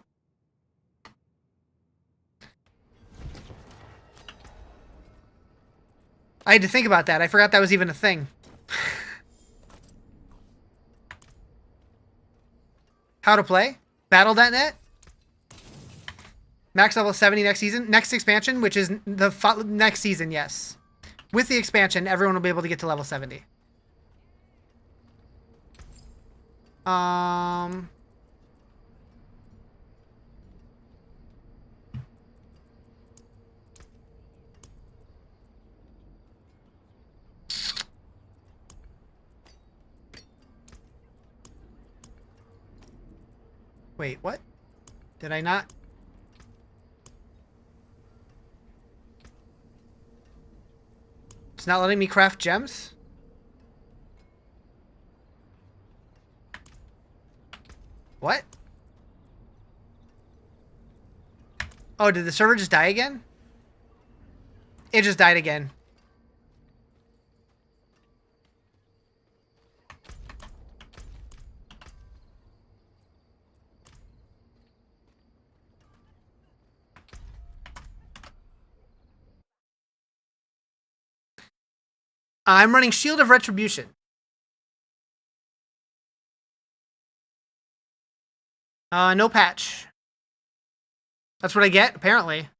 I had to think about that. I forgot that was even a thing. How to play? Battle.net? Max level 70 next season. Next expansion, which is the next season, yes. With the expansion, everyone will be able to get to level 70. Wait, what? Did I not? It's not letting me craft gems? What? Oh, did the server just die again? It just died again. I'm running Shield of Retribution. No patch. That's what I get, apparently.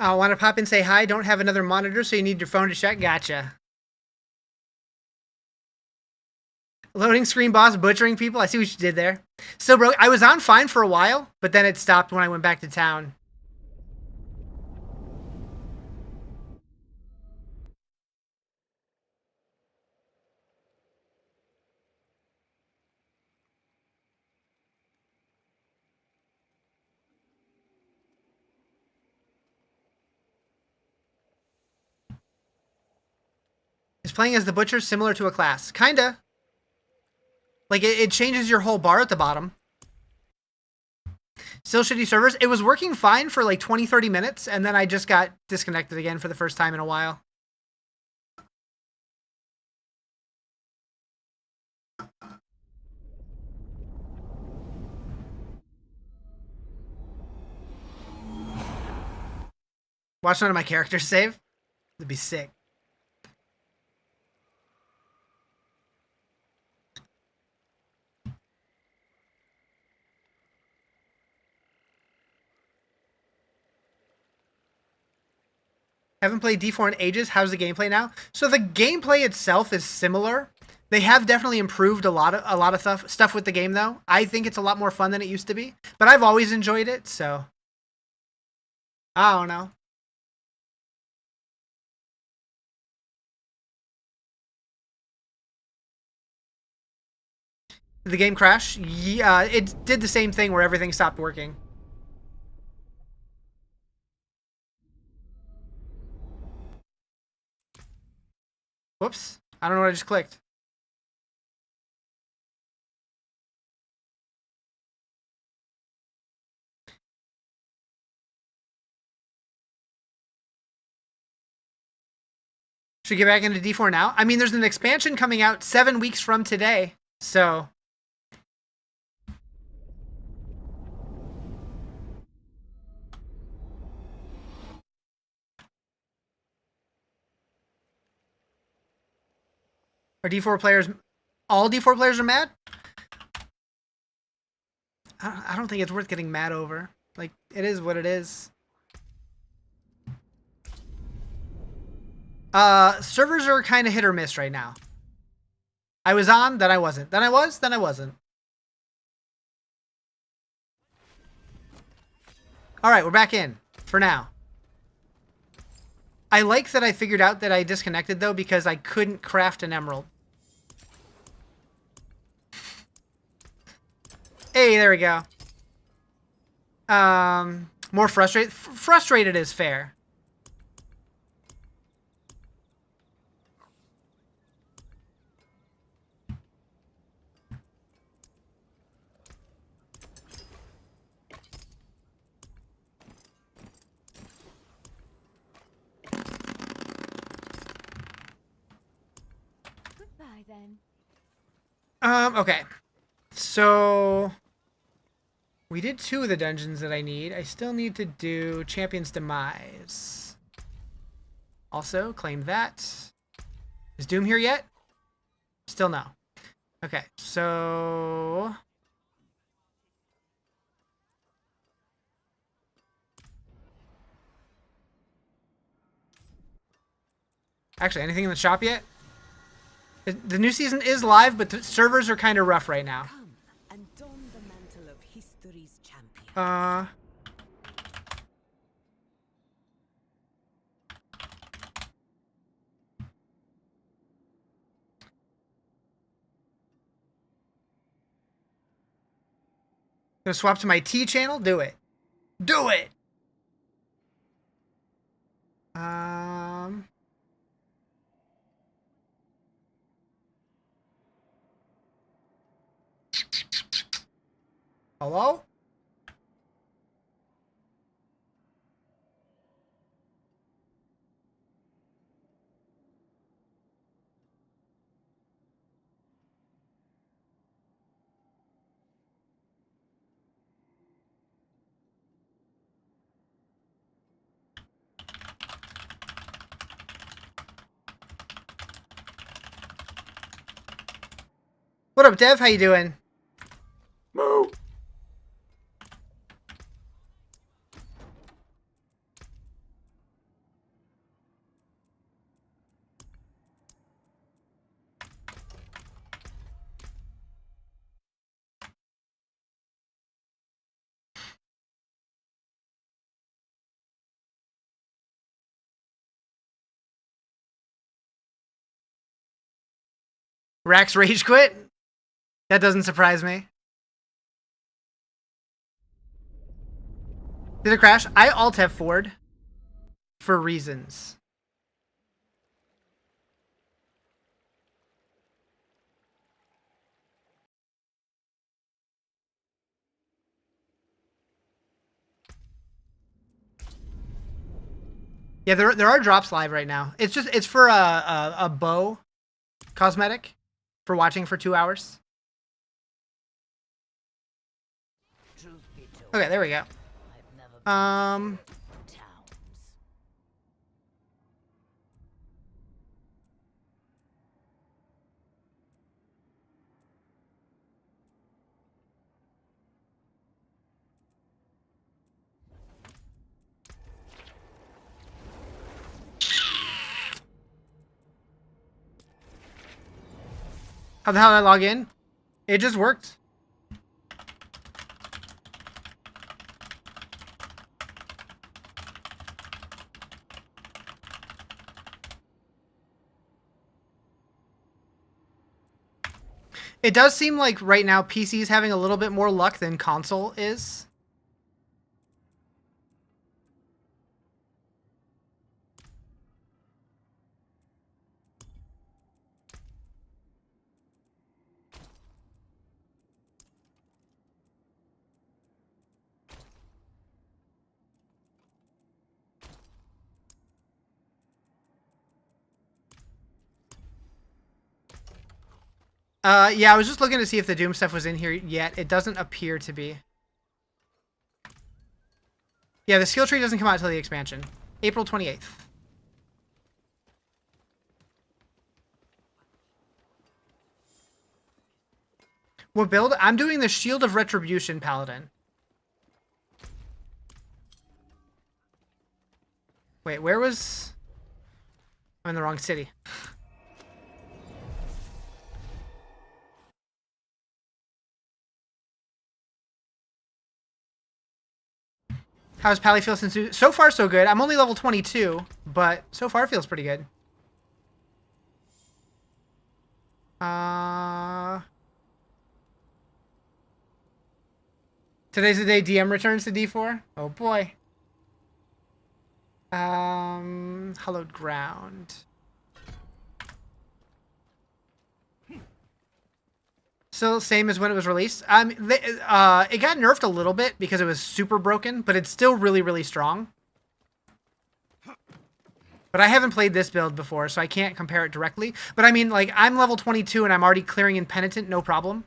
I want to pop in and say hi. Don't have another monitor, so you need your phone to check. Gotcha. Loading screen boss butchering people. I see what you did there. Still broke. I was on fine for a while, but then it stopped when I went back to town. Is playing as the butcher similar to a class? Kinda. Like, it changes your whole bar at the bottom. Still shitty servers. It was working fine for like 20, 30 minutes, and then I just got disconnected again for the first time in a while. Watch none of my characters save. That'd be sick. Haven't played D4 in ages. How's the gameplay now? So the gameplay itself is similar. They have definitely improved a lot of stuff with the game though. I think it's a lot more fun than it used to be. But I've always enjoyed it, so I don't know. Did the game crash? Yeah, it did the same thing where everything stopped working. Whoops. I don't know what I just clicked. Should we get back into D4 now? I mean, there's an expansion coming out 7 weeks from today, so... Are D4 players... All D4 players are mad? I don't think it's worth getting mad over. Like, it is what it is. Servers are kind of hit or miss right now. I was on, then I wasn't. Then I was, then I wasn't. Alright, we're back in. For now. I like that I figured out that I disconnected, though, because I couldn't craft an emerald. Hey, there we go. More frustrated. Frustrated is fair. Goodbye then. Okay. So we did 2 of the dungeons that I need. I still need to do Champion's Demise. Also, claim that. Is Doom here yet? Still no. Okay, so... Actually, anything in the shop yet? The new season is live, but the servers are kind of rough right now. Come and don the mantle of history's champion. Gonna swap to my T channel? Do it. Do it! Hello? What up, Dev? How you doing? Moo. Rax rage quit? That doesn't surprise me. Did it crash? I alt F4'd for reasons. Yeah, there are drops live right now. It's for a bow cosmetic for watching for 2 hours. Truth be told, Okay, there we go. I've never been towns. How the hell did I log in? It just worked. It does seem like right now PC is having a little bit more luck than console is. Yeah, I was just looking to see if the Doom stuff was in here yet. It doesn't appear to be. Yeah, the skill tree doesn't come out until the expansion. April 28th. What build? I'm doing the Shield of Retribution Paladin. Wait, where was... I'm in the wrong city. How's Pally feel since you... So far, so good. I'm only level 22, but so far feels pretty good. Today's the day DM returns to D4. Oh boy. Hallowed Ground. Still same as when it was released. It got nerfed a little bit because it was super broken, but it's still really, really strong. But I haven't played this build before, so I can't compare it directly. But I mean, like, I'm level 22 and I'm already clearing in Penitent, no problem.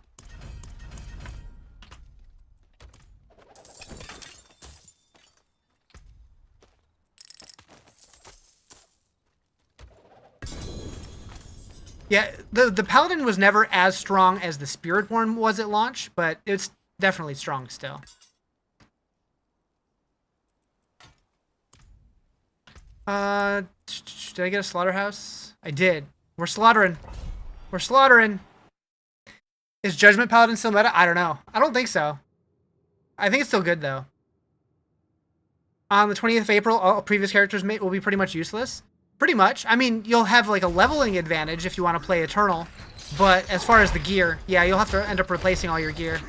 Yeah, the Paladin was never as strong as the Spiritborn was at launch, but it's definitely strong still. Did I get a slaughterhouse? I did. We're slaughtering. We're slaughtering. Is Judgment Paladin still meta? I don't know. I don't think so. I think it's still good, though. On the 20th of April, all previous characters will be pretty much useless. Pretty much. I mean, you'll have, like, a leveling advantage if you want to play Eternal. But as far as the gear, yeah, you'll have to end up replacing all your gear.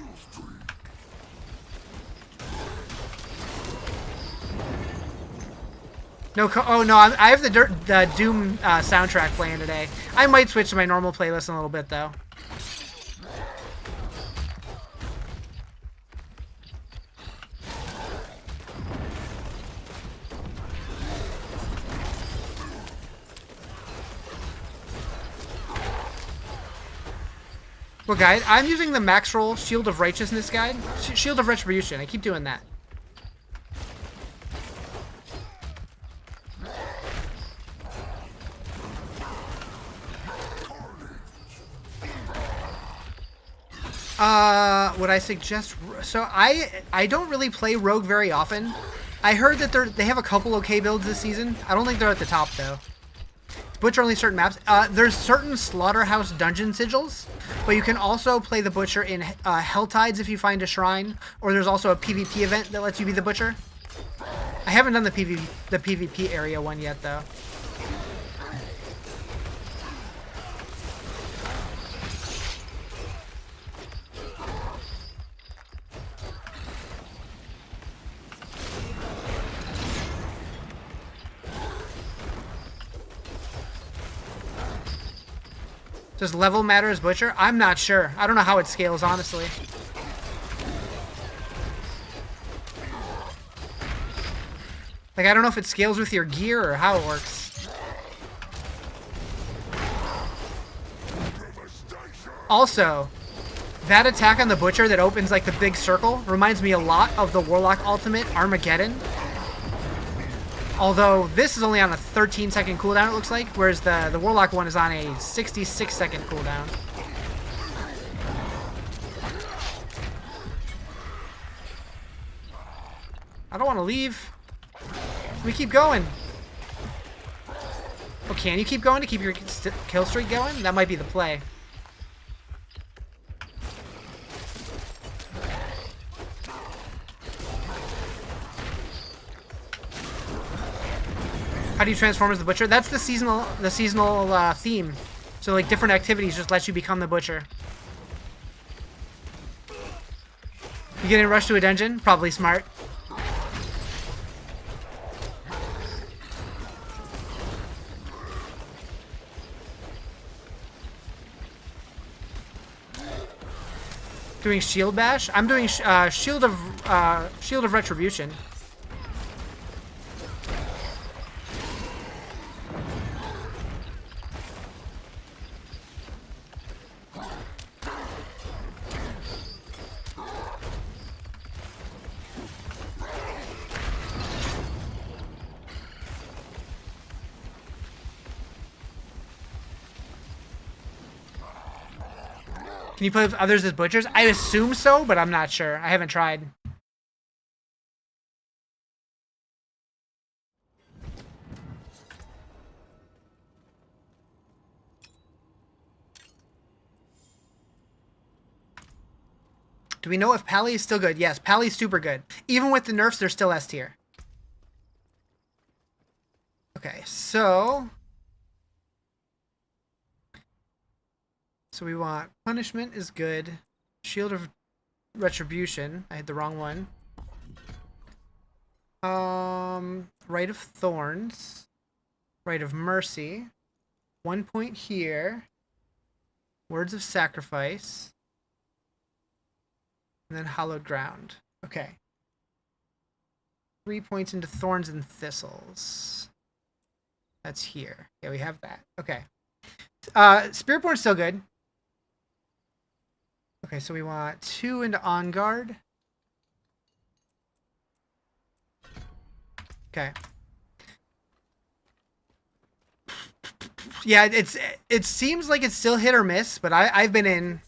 No, oh no, I have the Doom soundtrack playing today. I might switch to my normal playlist in a little bit, though. Well, guide, I'm using the max roll Shield of Righteousness guide. Shield of Retribution. I keep doing that. Would I suggest... So, I don't really play Rogue very often. I heard that they have a couple okay builds this season. I don't think they're at the top, though. Butcher only certain maps. There's certain Slaughterhouse dungeon sigils, but you can also play the Butcher in Helltides if you find a shrine, or there's also a PvP event that lets you be the Butcher. I haven't done the PvP area one yet, though. Does level matter as Butcher? I'm not sure. I don't know how it scales, honestly. Like, I don't know if it scales with your gear or how it works. Also, that attack on the Butcher that opens, like, the big circle reminds me a lot of the Warlock ultimate, Armageddon. Although, this is only on a 13-second cooldown, it looks like, whereas the Warlock one is on a 66-second cooldown. I don't want to leave. Let me keep going. Oh, can you keep going to keep your kill streak going? That might be the play. How do you transform as the Butcher? That's the seasonal theme. So, like, different activities just let you become the Butcher. You getting rushed to a dungeon? Probably smart. Doing Shield Bash? I'm doing Shield of Retribution. Can you play with others as Butchers? I assume so, but I'm not sure. I haven't tried. Do we know if Pally is still good? Yes, Pally's super good. Even with the nerfs, they're still S tier. Okay, so we want Punishment is good. Shield of Retribution. I had the wrong one. Rite of Thorns. Rite of Mercy. 1 point here. Words of Sacrifice. And then Hallowed Ground. Okay. 3 points into Thorns and Thistles. That's here. Yeah, we have that. Okay. Spiritborn's still good. Okay, so we want 2 into On Guard. Okay. Yeah, it seems like it's still hit or miss, but I've been in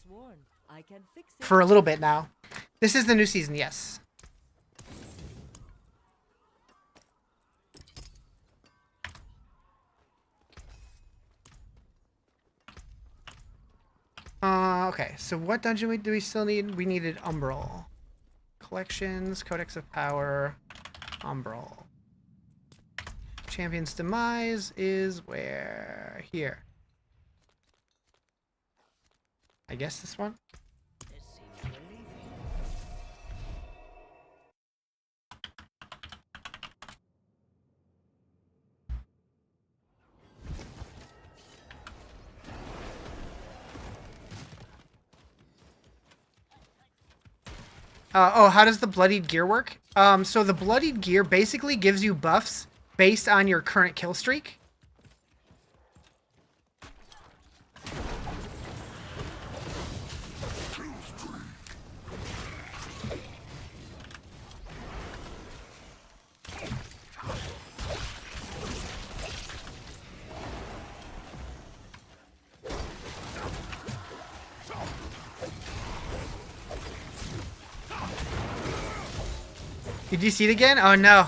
for a little bit now. This is the new season, yes. Okay, so what dungeon do we still need? We needed Umbral. Collections, Codex of Power, Umbral. Champion's Demise is where? Here. I guess this one? This seems relieving. Oh, how does the Bloodied Gear work? So the Bloodied Gear basically gives you buffs based on your current kill streak. Did you see it again? Oh no.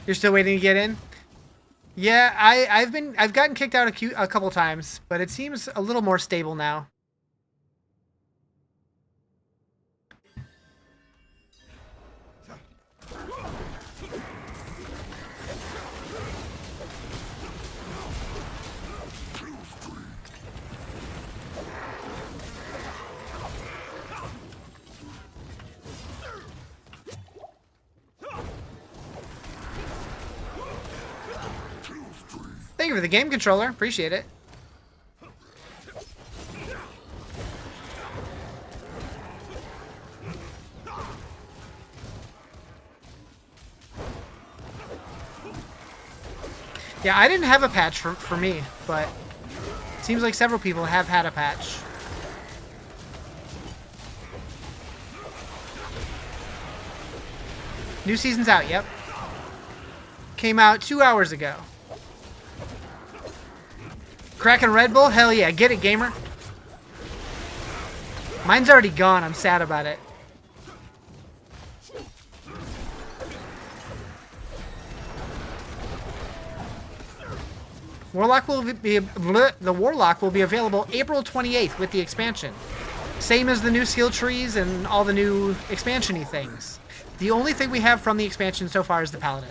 You're still waiting to get in? Yeah, I've gotten kicked out a couple times, but it seems a little more stable now. Thank you for the game controller. Appreciate it. Yeah, I didn't have a patch for me, but it seems like several people have had a patch. New season's out, yep. Came out 2 hours ago. Cracking Red Bull? Hell yeah. Get it, gamer. Mine's already gone. I'm sad about it. Warlock will be the Warlock will be available April 28th with the expansion. Same as the new skill trees and all the new expansion-y things. The only thing we have from the expansion so far is the Paladin.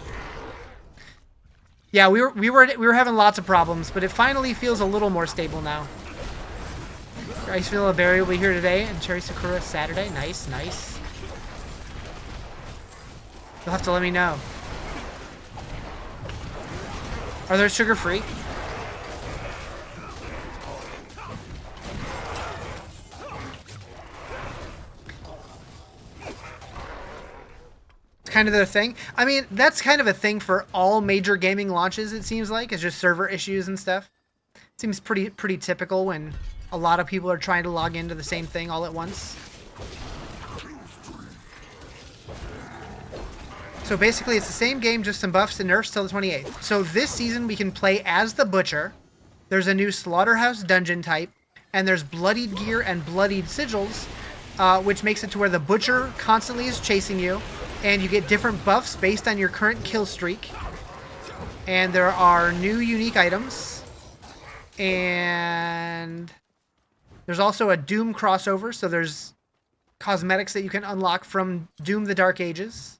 Yeah, we were having lots of problems, but it finally feels a little more stable now. Iceville Berry will be here today, and Cherry Sakura Saturday. Nice, nice. You'll have to let me know. Are they sugar-free? Kind of the thing. I mean, that's kind of a thing for all major gaming launches, it seems like. It's just server issues and stuff. Seems pretty typical when a lot of people are trying to log into the same thing all at once. So basically, it's the same game, just some buffs and nerfs till the 28th. So this season, we can play as the Butcher. There's a new Slaughterhouse dungeon type, and there's Bloodied Gear and Bloodied Sigils. which makes it to where the Butcher constantly is chasing you, and you get different buffs based on your current kill streak. And there are new unique items. And there's also a Doom crossover, so there's cosmetics that you can unlock from Doom the Dark Ages.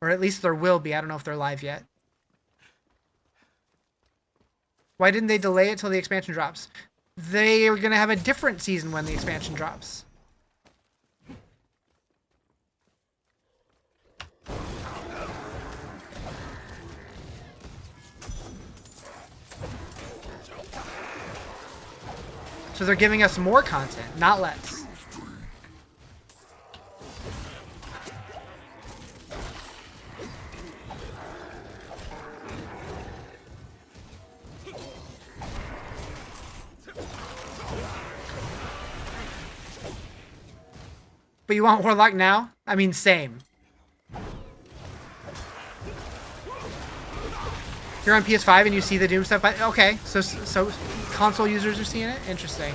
Or at least there will be. I don't know if they're live yet. Why didn't they delay it till the expansion drops? They are going to have a different season when the expansion drops. So they're giving us more content, not less. But you want Warlock now? I mean, same. You're on PS5 and you see the Doom stuff, but okay, so console users are seeing it? Interesting.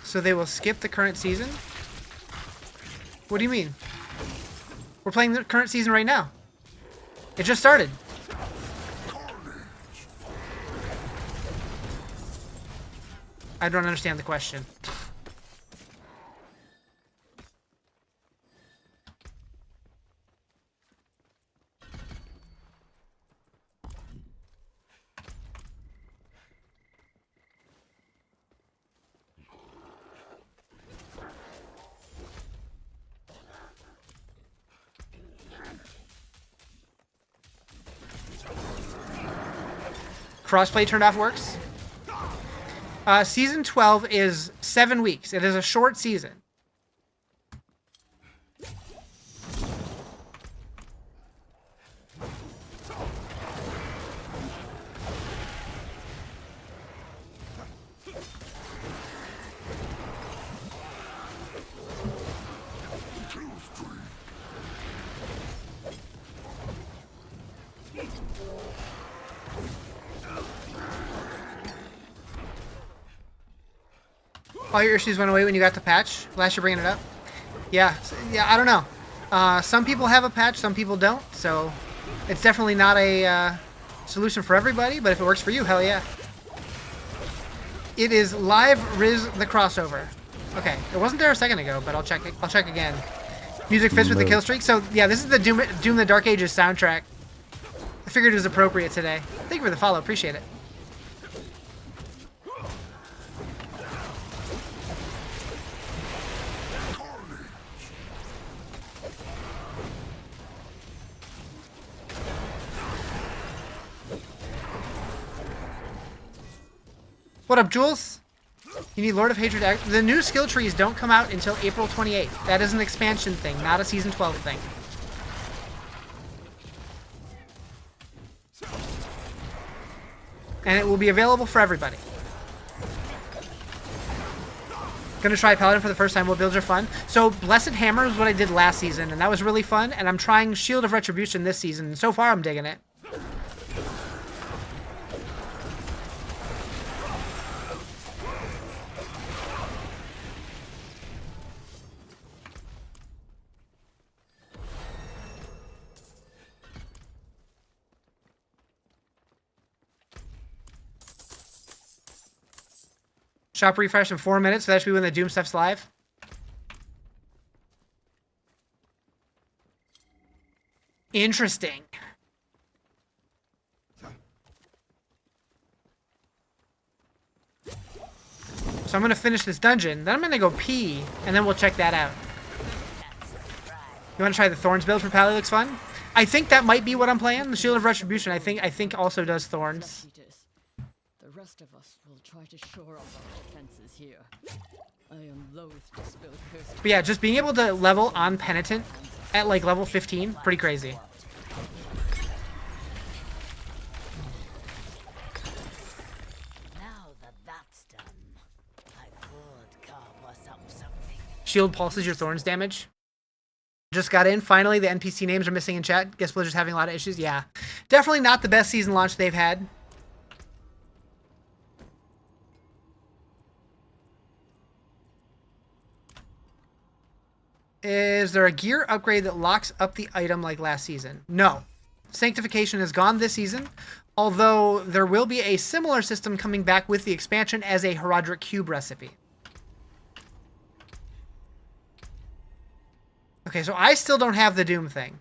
So they will skip the current season? What do you mean? We're playing the current season right now. It just started. I don't understand the question. Crossplay turned off works. Season 12 is 7 weeks. It is a short season. All your issues went away when you got the patch. Last you're bringing it up. Yeah, I don't know. Some people have a patch, some people don't. So it's definitely not a solution for everybody. But if it works for you, hell yeah. It is live Riz the crossover. Okay, it wasn't there a second ago, but I'll check it. I'll check again. Music fits with the kill streak. So yeah, this is the Doom the Dark Ages soundtrack. I figured it was appropriate today. Thank you for the follow. Appreciate it. What up, Jules? You need Lord of Hatred. The new skill trees don't come out until April 28th. That is an expansion thing, not a Season 12 thing. And it will be available for everybody. Gonna try Paladin for the first time. What builds are fun? So Blessed Hammer is what I did last season, and that was really fun. And I'm trying Shield of Retribution this season. And so far, I'm digging it. Shop refresh in 4 minutes, so that should be when the Doom stuff's live. Interesting. So I'm going to finish this dungeon, then I'm going to go pee, and then we'll check that out. You want to try the Thorns build for Pally? Looks fun. I think that might be what I'm playing. The Shield of Retribution, I think also does Thorns. The rest of us will try to shore up our defenses here. I am loath to spill cursed. But yeah, just being able to level on Penitent at like level 15, pretty crazy. Now that that's done, I could carve us up something. Shield pulses your thorns damage. Just got in. Finally, the NPC names are missing in chat. Guess Blizzard's having a lot of issues. Yeah. Definitely not the best season launch they've had. Is there a gear upgrade that locks up the item like last season? No. Sanctification is gone this season, although there will be a similar system coming back with the expansion as a Herodric Cube recipe. Okay, so I still don't have the Doom thing.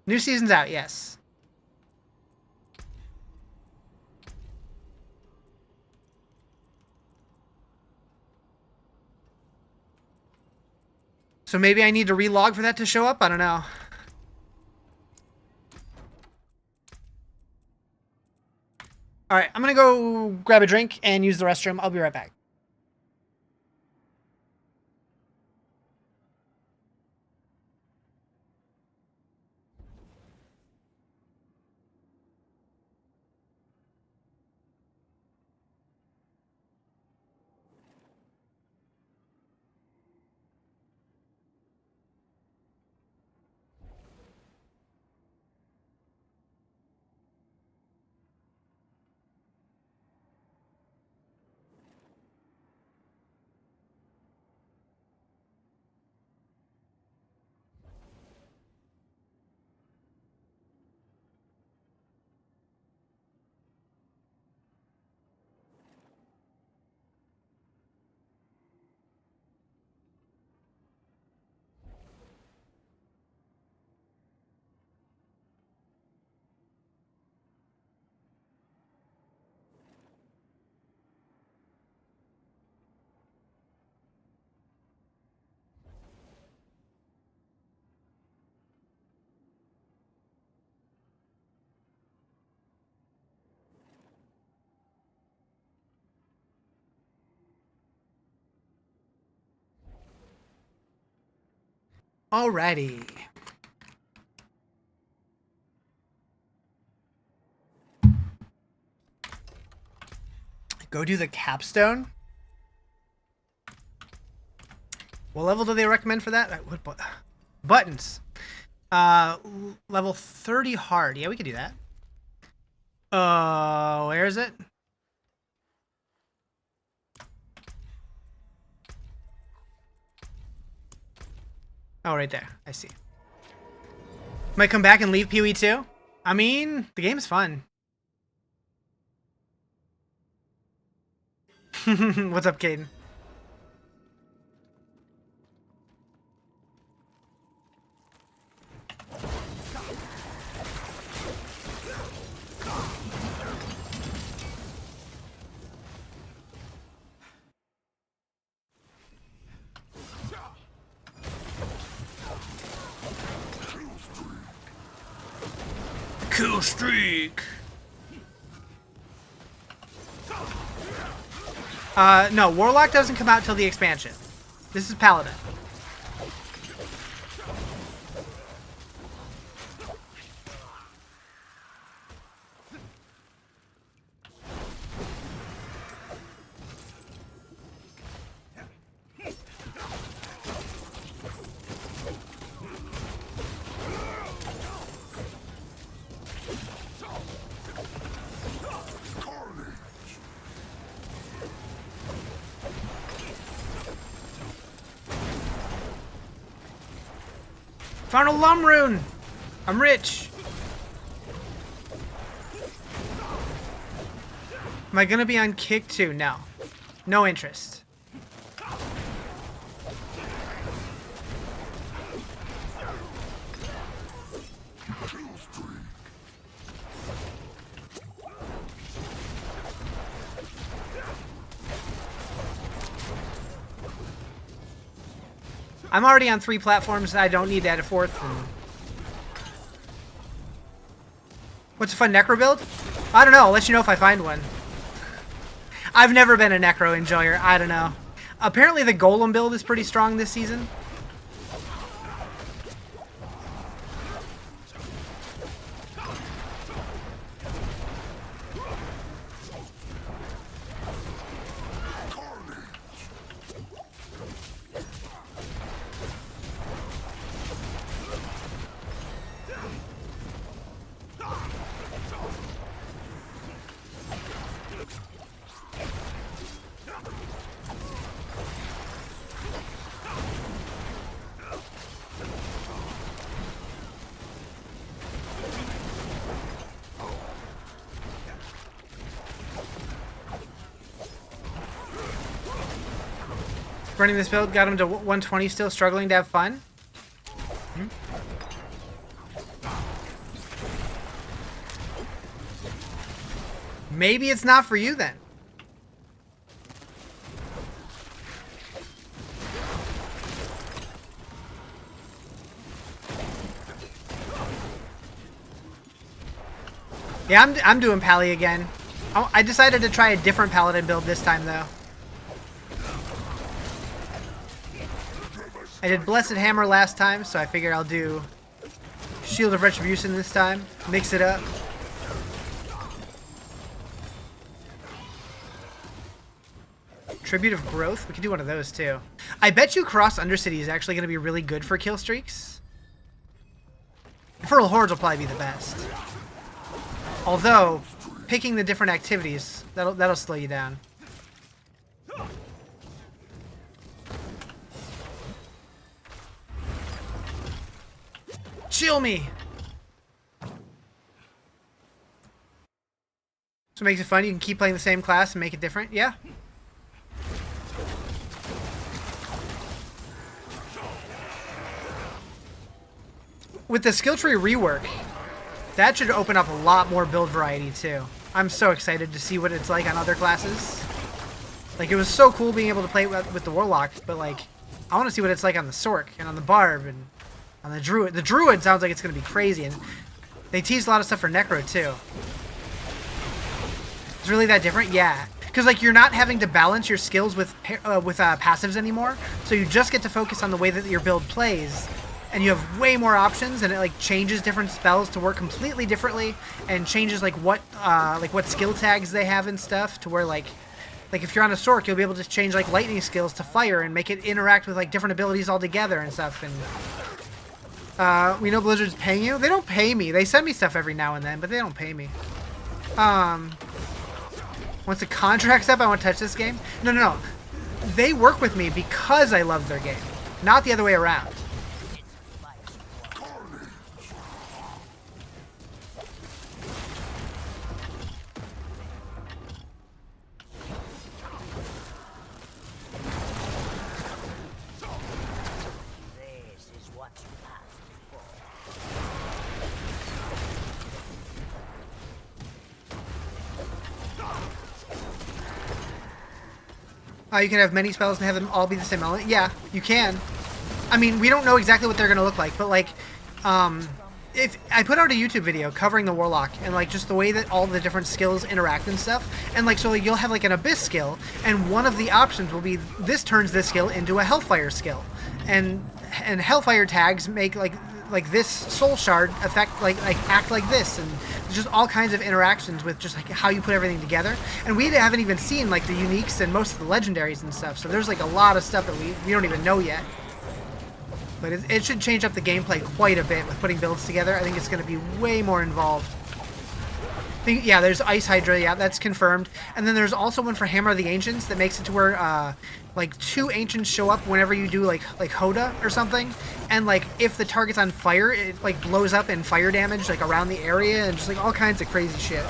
New season's out, yes. So maybe I need to relog for that to show up? I don't know. Alright, I'm gonna go grab a drink and use the restroom. I'll be right back. Alrighty. Go do the capstone. What level do they recommend for that? What buttons? Level 30 hard. Yeah, we could do that. Where is it? Oh, right there. I see. Might come back and leave PoE 2? I mean, the game's fun. What's up, Caden? Kill streak. No, Warlock doesn't come out till the expansion. This is Paladin. Found a Lum Rune! I'm rich! Am I gonna be on kick too? No. No interest. I'm already on 3 platforms. I don't need to add a 4th. What's a fun necro build? I don't know. I'll let you know if I find one. I've never been a necro enjoyer. I don't know. Apparently the golem build is pretty strong this season. Running this build got him to 120, still struggling to have fun. Maybe it's not for you then. Yeah, I'm doing Pally again. I decided to try a different Paladin build this time though. I did Blessed Hammer last time, so I figured I'll do Shield of Retribution this time. Mix it up. Tribute of Growth? We could do one of those too. I bet you Cross Undercity is actually going to be really good for kill streaks. Feral Hordes will probably be the best. Although, picking the different activities, that'll slow you down. Chill me! So it makes it fun. You can keep playing the same class and make it different. Yeah. With the skill tree rework, that should open up a lot more build variety too. I'm so excited to see what it's like on other classes. Like, it was so cool being able to play with the Warlock, but like, I want to see what it's like on the Sork and on the Barb and on the Druid. The Druid sounds like it's going to be crazy, and they teased a lot of stuff for Necro too. It's really that different? Yeah. Because like, you're not having to balance your skills with passives anymore, so you just get to focus on the way that your build plays. And you have way more options, and it like changes different spells to work completely differently, and changes like what skill tags they have and stuff, to where like if you're on a Sork, you'll be able to change like lightning skills to fire and make it interact with like different abilities all together and stuff. And we know Blizzard's paying you. They don't pay me. They send me stuff every now and then, but they don't pay me. Once the contract's up, I won't touch this game. No. They work with me because I love their game, not the other way around. You can have many spells and have them all be the same element. Yeah, you can. I mean, we don't know exactly what they're going to look like, but like, if I put out a YouTube video covering the Warlock and like just the way that all the different skills interact and stuff, and like, so like, you'll have like an Abyss skill, and one of the options will be this turns this skill into a Hellfire skill, and Hellfire tags make like this Soul Shard effect like act like this, and just all kinds of interactions with just like how you put everything together. And we haven't even seen like the uniques and most of the legendaries and stuff, so there's like a lot of stuff that we don't even know yet. But it should change up the gameplay quite a bit with putting builds together. I think it's going to be way more involved. Yeah, there's Ice Hydra, yeah, that's confirmed. And then there's also one for Hammer of the Ancients that makes it to where like 2 Ancients show up whenever you do like Hoda or something. And like, if the target's on fire, it like blows up in fire damage like around the area, and just like all kinds of crazy shit.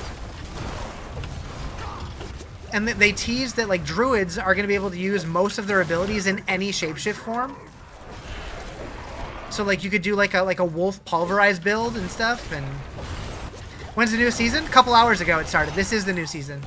And they teased that like Druids are going to be able to use most of their abilities in any shapeshift form. So like, you could do like a wolf pulverized build and stuff. And when's the new season? A couple hours ago it started. This is the new season.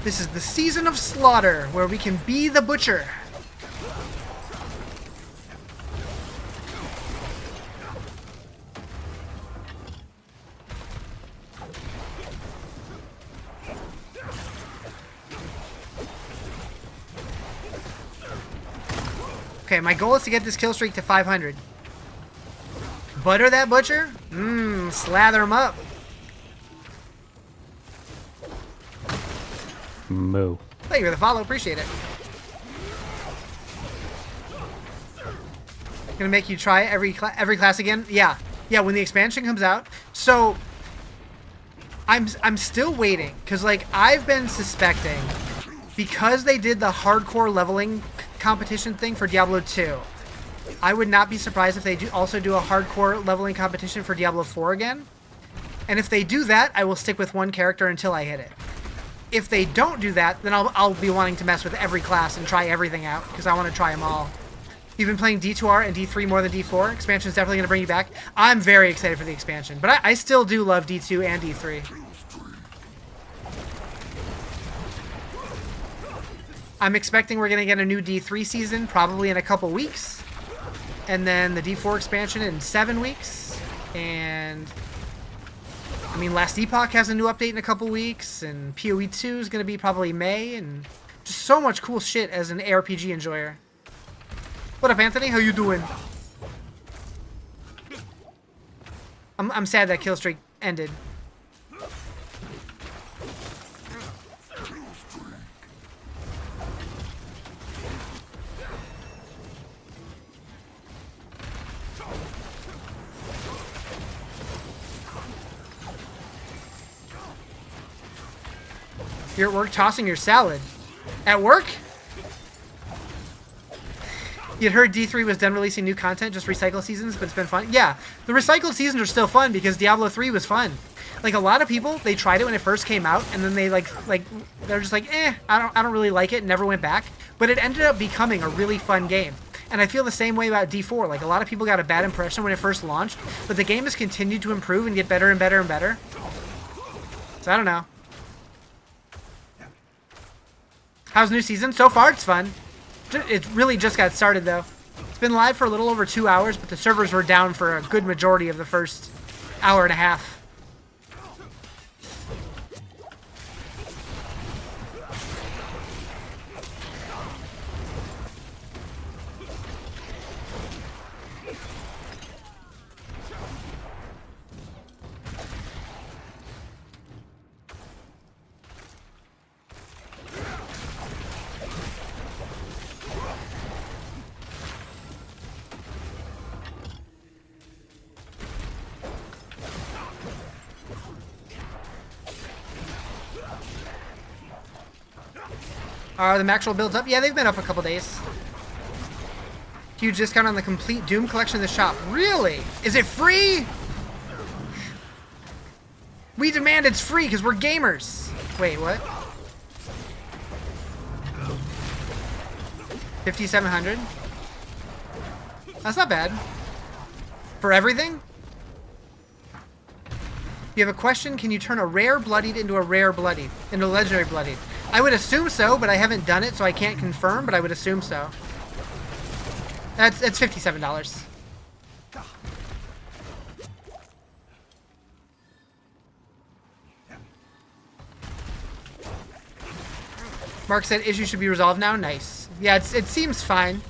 This is the season of slaughter, where we can be the butcher. Okay, my goal is to get this kill streak to 500. Butter that butcher? Slather him up. Moo. Thank you for the follow, appreciate it. Gonna make you try every class again? Yeah, when the expansion comes out. So I'm still waiting, because like, I've been suspecting because they did the hardcore leveling competition thing for Diablo 2, I would not be surprised if they also do a hardcore leveling competition for Diablo 4 again. And if they do that, I will stick with one character until I hit it. If they don't do that, then I'll be wanting to mess with every class and try everything out, because I want to try them all. You've been playing D2R and D3 more than D4. Expansion is definitely going to bring you back. I'm very excited for the expansion, but I still do love D2 and D3. I'm expecting we're going to get a new D3 season probably in a couple weeks. And then the D4 expansion in 7 weeks. And I mean, Last Epoch has a new update in a couple weeks. And PoE 2 is going to be probably May. And just so much cool shit as an ARPG enjoyer. What up, Anthony? How you doing? I'm sad that kill streak ended. You're at work tossing your salad. At work? You'd heard D3 was done releasing new content, just recycle seasons, but it's been fun. Yeah, the recycled seasons are still fun because Diablo 3 was fun. Like, a lot of people, they tried it when it first came out, and then they they're just like, I don't really like it, and never went back. But it ended up becoming a really fun game. And I feel the same way about D4. Like, a lot of people got a bad impression when it first launched, but the game has continued to improve and get better and better and better. So I don't know. How's new season? So far, it's fun. It really just got started, though. It's been live for a little over 2 hours, but the servers were down for a good majority of the first hour and a half. Are the Maxwell builds up? Yeah, they've been up a couple days. Huge discount on the complete Doom collection in the shop. Really? Is it free? We demand it's free because we're gamers. Wait, what? 5,700? That's not bad. For everything? You have a question? Can you turn a rare bloodied into a rare bloodied? Into a legendary bloodied? I would assume so, but I haven't done it, so I can't confirm, but I would assume so. It's $57. Mark said issue should be resolved now. Nice. Yeah, it seems fine.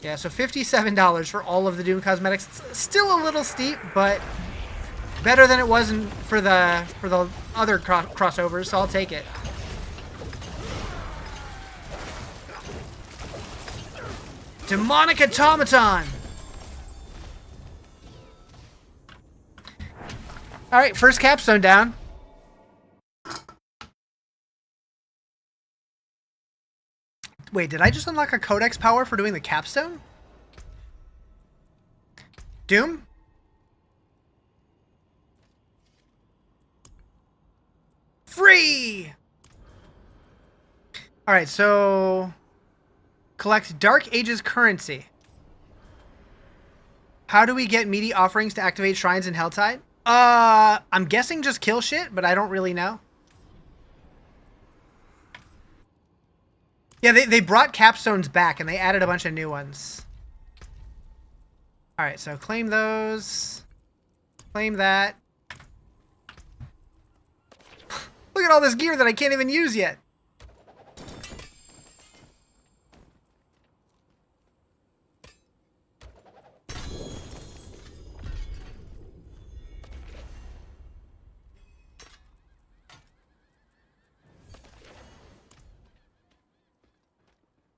Yeah, so $57 for all of the Doom cosmetics. It's still a little steep, but better than it was for the other crossovers, so I'll take it. Demonic Automaton! Alright, first capstone down. Wait, did I just unlock a codex power for doing the capstone? Doom? Free! Alright, so... collect Dark Ages currency. How do we get meaty offerings to activate shrines in Helltide? I'm guessing just kill shit, but I don't really know. Yeah, they brought capstones back, and they added a bunch of new ones. Alright, so claim those. Claim that. Look at all this gear that I can't even use yet.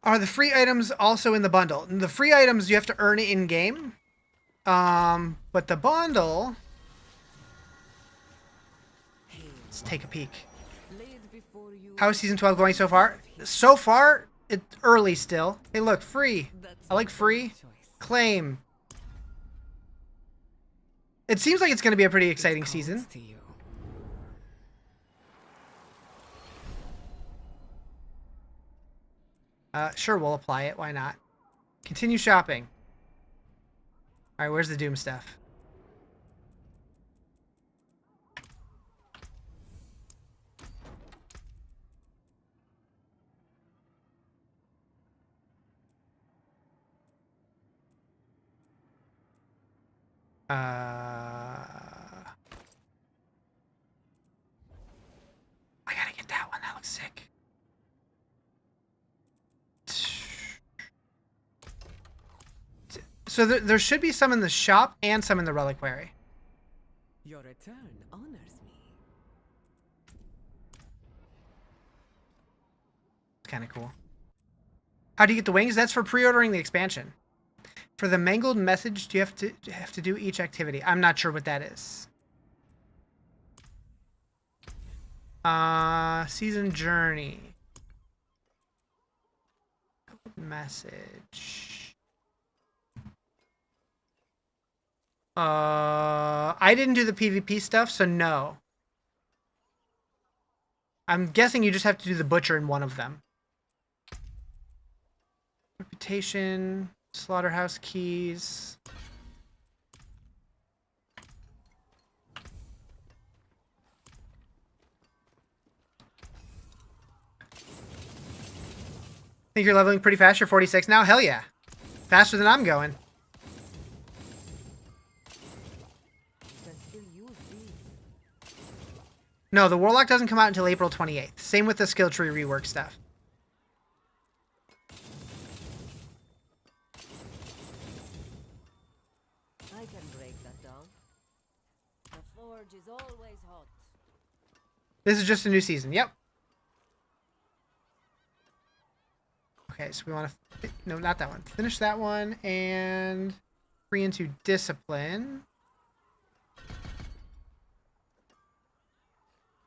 Are the free items also in the bundle? And the free items you have to earn in-game. But the bundle... Let's take a peek. Lead before you. How is season 12 going so far? So far, it's early still. Hey, look, free. I like free. Claim. It seems like it's going to be a pretty exciting season. To you. Sure, we'll apply it. Why not? Continue shopping. All right, where's the Doom stuff? I gotta get that one. That looks sick. So there should be some in the shop and some in the reliquary. Your return honors me. It's kind of cool. How do you get the wings? That's for pre-ordering the expansion. For the mangled message, do you have to do each activity? I'm not sure what that is. Season journey. Message. I didn't do the PvP stuff, so no. I'm guessing you just have to do the butcher in one of them. Reputation, slaughterhouse keys. Think you're leveling pretty fast? You're 46 now? Hell yeah. Faster than I'm going. No, the Warlock doesn't come out until April 28th. Same with the skill tree rework stuff. I can break that down. The forge is always hot. This is just a new season. Yep. Okay, so we want to... No, not that one. Finish that one and... Free into discipline.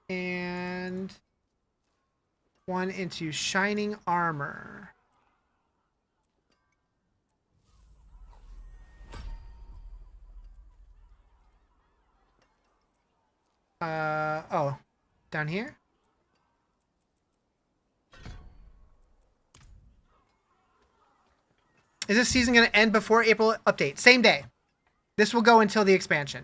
And... One into shining armor. Oh. Down here? Is this season going to end before April update? Same day. This will go until the expansion.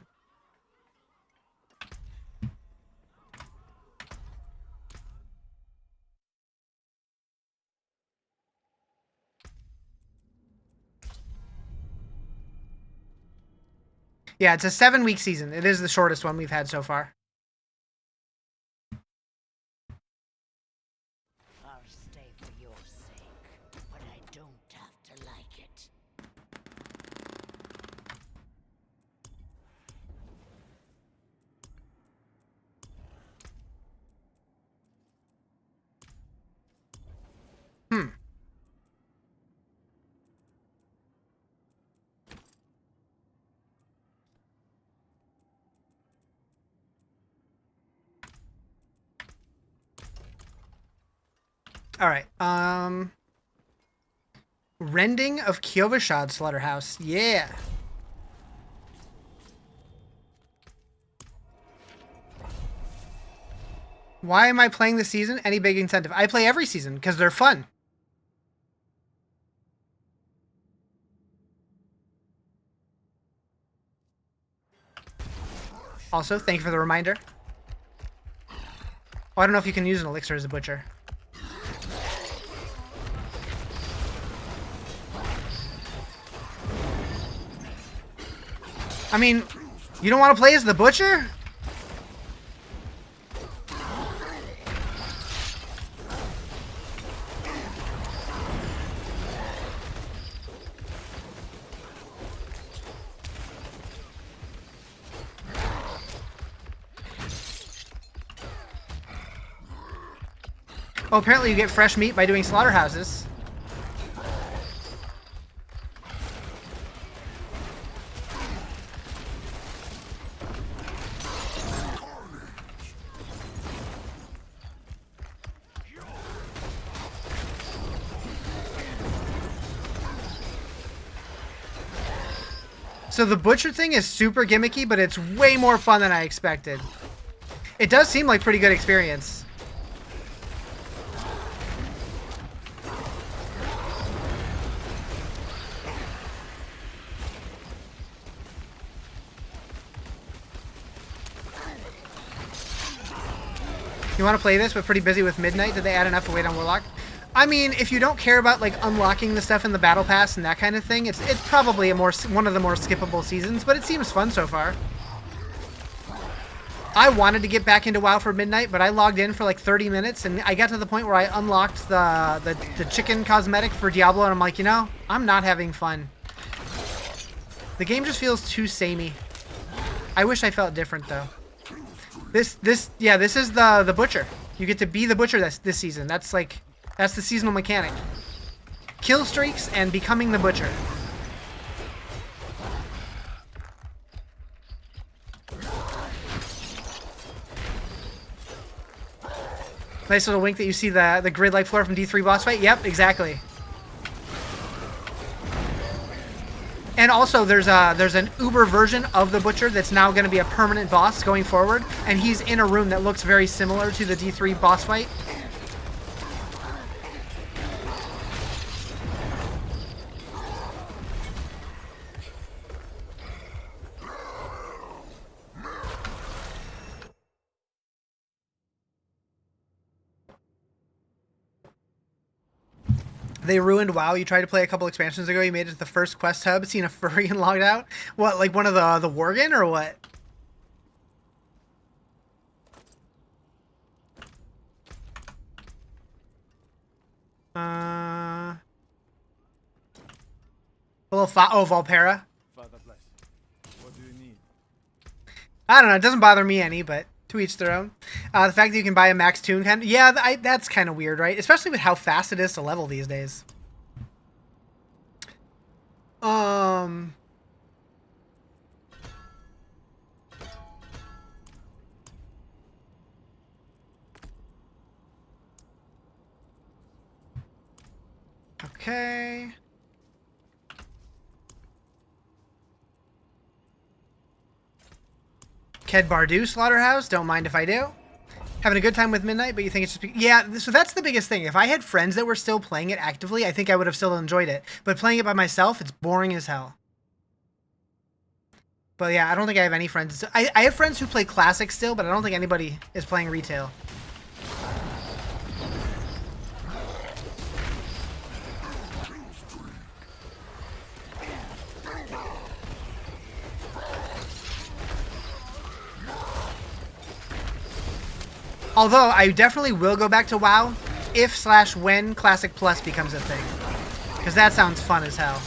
Yeah, it's a 7-week season. It is the shortest one we've had so far. I'll stay for your sake, but I don't have to like it. All right. Rending of Kyovashad Slaughterhouse. Yeah. Why am I playing this season? Any big incentive? I play every season because they're fun. Also, thank you for the reminder. Oh, I don't know if you can use an elixir as a butcher. I mean, you don't want to play as the butcher? Oh, apparently you get fresh meat by doing slaughterhouses. So the butcher thing is super gimmicky, but it's way more fun than I expected. It does seem like pretty good experience. You want to play this, but pretty busy with Midnight? Did they add enough to wait on Warlock? I mean, if you don't care about like unlocking the stuff in the Battle Pass and that kind of thing, it's probably one of the more skippable seasons, but it seems fun so far. I wanted to get back into WoW for Midnight, but I logged in for like 30 minutes, and I got to the point where I unlocked the chicken cosmetic for Diablo, and I'm like, you know, I'm not having fun. The game just feels too samey. I wish I felt different though. This is the butcher. You get to be the butcher this season. That's the seasonal mechanic. Kill streaks and becoming the butcher. Nice little wink that you see the grid-like floor from D3 boss fight. Yep, exactly. And also, there's an Uber version of the Butcher that's now going to be a permanent boss going forward, and he's in a room that looks very similar to the D3 boss fight. They ruined WoW. You tried to play a couple expansions ago. You made it to the first quest hub, seen a furry and logged out. What, like one of the Worgen or what? A little Volpera. Father bless. What do you need? I don't know. It doesn't bother me any, but to each their own. The fact that you can buy a max tune kind of, yeah, that's kind of weird, right? Especially with how fast it is to level these days. Okay. Ked Bardu Slaughterhouse, don't mind if I do. Having a good time with Midnight, but you think it's just... Yeah, so that's the biggest thing. If I had friends that were still playing it actively, I think I would have still enjoyed it. But playing it by myself, it's boring as hell. But yeah, I don't think I have any friends. I have friends who play Classic still, but I don't think anybody is playing Retail. Although, I definitely will go back to WoW if/when Classic Plus becomes a thing. Because that sounds fun as hell.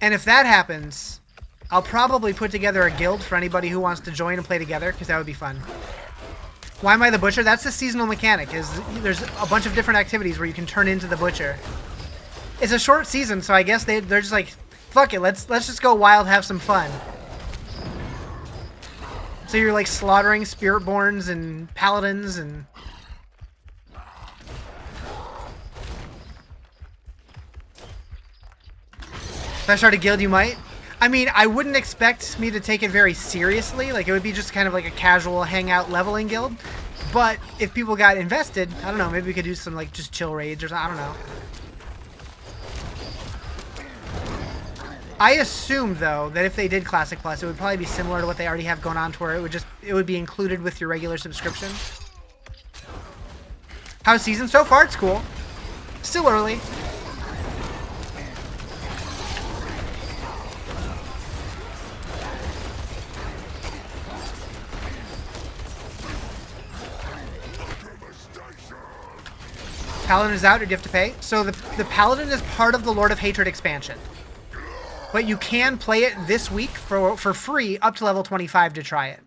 And if that happens, I'll probably put together a guild for anybody who wants to join and play together, because that would be fun. Why am I the Butcher? That's the seasonal mechanic. There's a bunch of different activities where you can turn into the Butcher. It's a short season, so I guess they're just like, fuck it, let's just go wild, have some fun. So you're like slaughtering Spiritborns and Paladins and... If I start a guild, you might. I mean, I wouldn't expect me to take it very seriously. Like, it would be just kind of like a casual hangout leveling guild. But if people got invested, I don't know, maybe we could do some like just chill raids or something. I don't know. I assumed, though, that if they did Classic Plus, it would probably be similar to what they already have going on, to where it would be included with your regular subscription. How's season? So far, it's cool. Still early. Paladin is out, or do you have to pay? So the Paladin is part of the Lord of Hatred expansion. But you can play it this week for free up to level 25 to try it.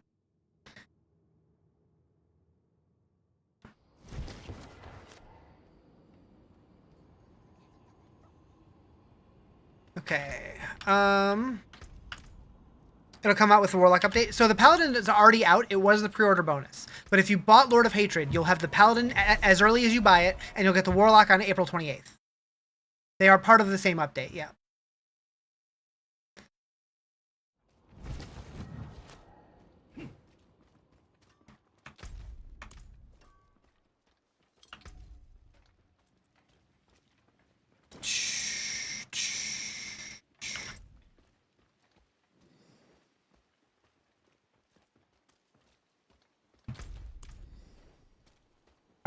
Okay. It'll come out with the Warlock update. So the Paladin is already out. It was the pre-order bonus. But if you bought Lord of Hatred, you'll have the Paladin as early as you buy it, and you'll get the Warlock on April 28th. They are part of the same update, yeah.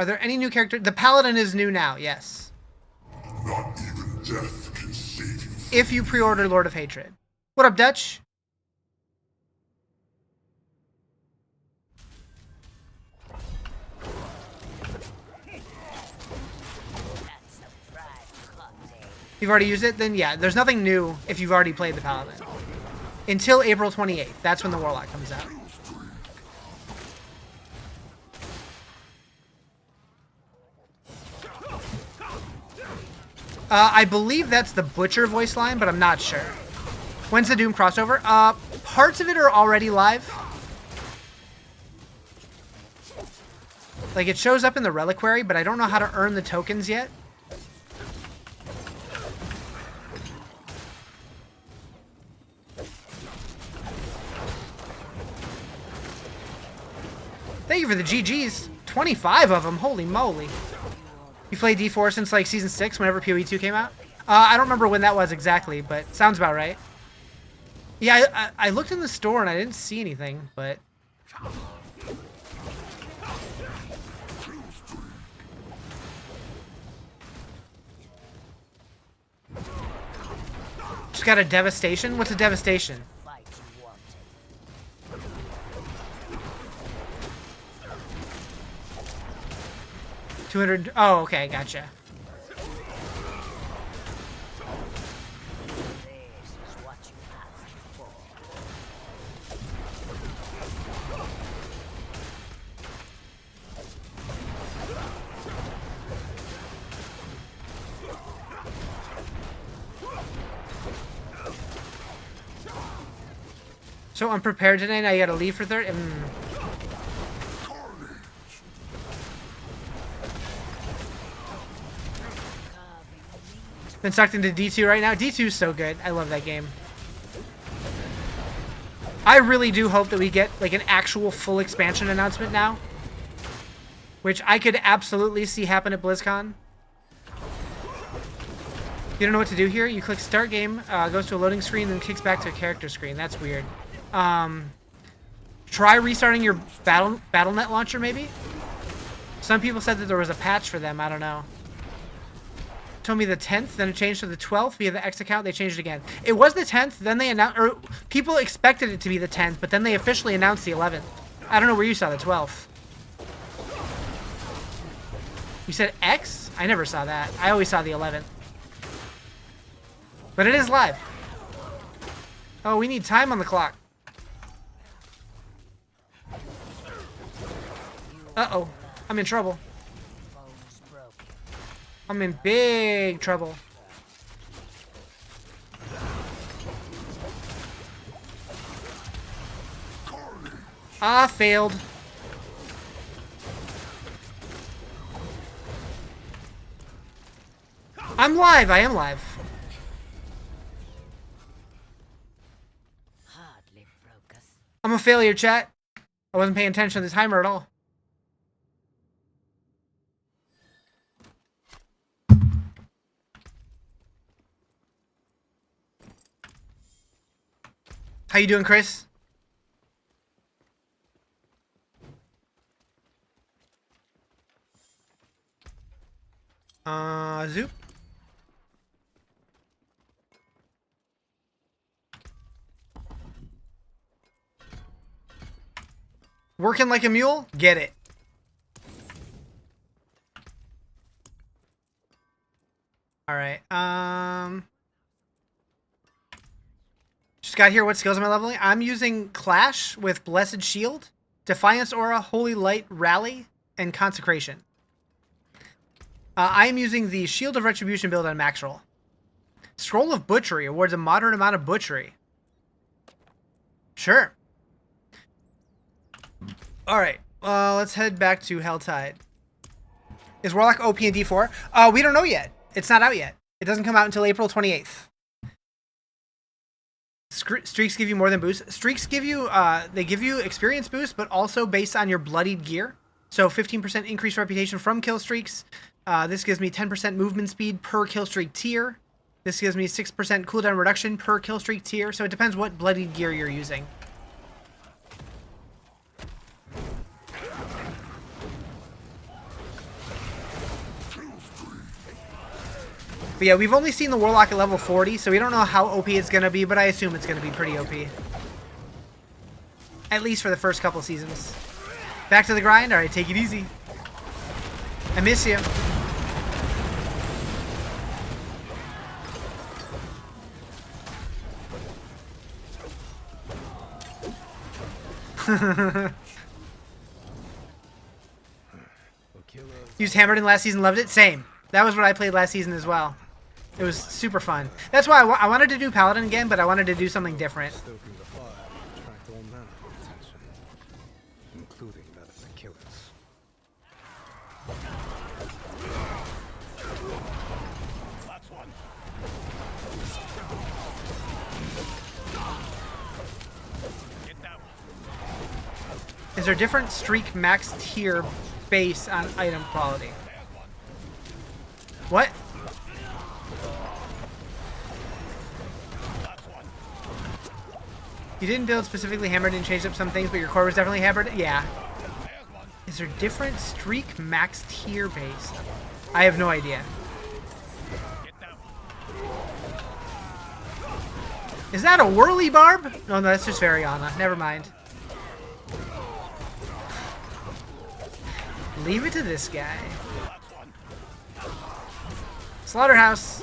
Are there any new characters? The Paladin is new now, yes. Not even death can save you. If you pre-order Lord of Hatred. What up, Dutch? You've already used it? Then yeah, there's nothing new if you've already played the Paladin. Until April 28th. That's when the Warlock comes out. I believe that's the Butcher voice line, but I'm not sure. When's the Doom crossover? Parts of it are already live. Like, it shows up in the Reliquary, but I don't know how to earn the tokens yet. Thank you for the GGs. 25 of them. Holy moly. You played D4 since like season 6, whenever PoE 2 came out? I don't remember when that was exactly, but sounds about right. Yeah, I looked in the store and I didn't see anything, but... Just got a devastation? What's a devastation? 200. Oh, okay, gotcha. So unprepared today. Now you gotta leave for third. Been sucked into D2 right now. D2 is so good. I love that game. I really do hope that we get like an actual full expansion announcement now, which I could absolutely see happen at BlizzCon. You don't know what to do here? You click start game, goes to a loading screen, then kicks back to a character screen. That's weird. Try restarting your Battle.net launcher, maybe? Some people said that there was a patch for them. I don't know. Told me the 10th, then it changed to the 12th via the X account. They changed it again. It was the 10th, then they announced, or people expected it to be the 10th, but then they officially announced the 11th. I don't know where you saw the 12th. You said X? I never saw that. I always saw the 11th. But it is live. Oh, we need time on the clock. Uh-oh. I'm in trouble. I'm in big trouble. Ah, failed. I'm live. I am live. Hardly broke us. I'm a failure, chat. I wasn't paying attention to the timer at all. How you doing, Chris? Zoop. Working like a mule? Get it. All right. Just got here. What skills am I leveling? I'm using Clash with Blessed Shield, Defiance Aura, Holy Light, Rally, and Consecration. I am using the Shield of Retribution build on max roll. Scroll of Butchery awards a moderate amount of butchery. Sure. Alright, let's head back to Helltide. Is Warlock OP in D4? We don't know yet. It's not out yet. It doesn't come out until April 28th. Streaks give you more than boosts. Streaks give you, they give you experience boost, but also based on your bloodied gear. So 15% increased reputation from kill streaks. This gives me 10% movement speed per kill streak tier. This gives me 6% cooldown reduction per kill streak tier. So it depends what bloodied gear you're using. But yeah, we've only seen the Warlock at level 40, so we don't know how OP it's going to be, but I assume it's going to be pretty OP. At least for the first couple seasons. Back to the grind? Alright, take it easy. I miss you. Used Hammered in last season, loved it. Same. That was what I played last season as well. It was super fun. That's why I wanted to do Paladin again, but I wanted to do something different. Stoking the fire will attract all manner of attention, including that of the killers. That's one. Get that one. Is there different streak max tier base on item quality? What? You didn't build specifically hammered and changed up some things, but your core was definitely hammered? Yeah. Is there different streak max tier base? I have no idea. Is that a whirly barb? No, no, that's just Variana. Never mind. Leave it to this guy. Slaughterhouse.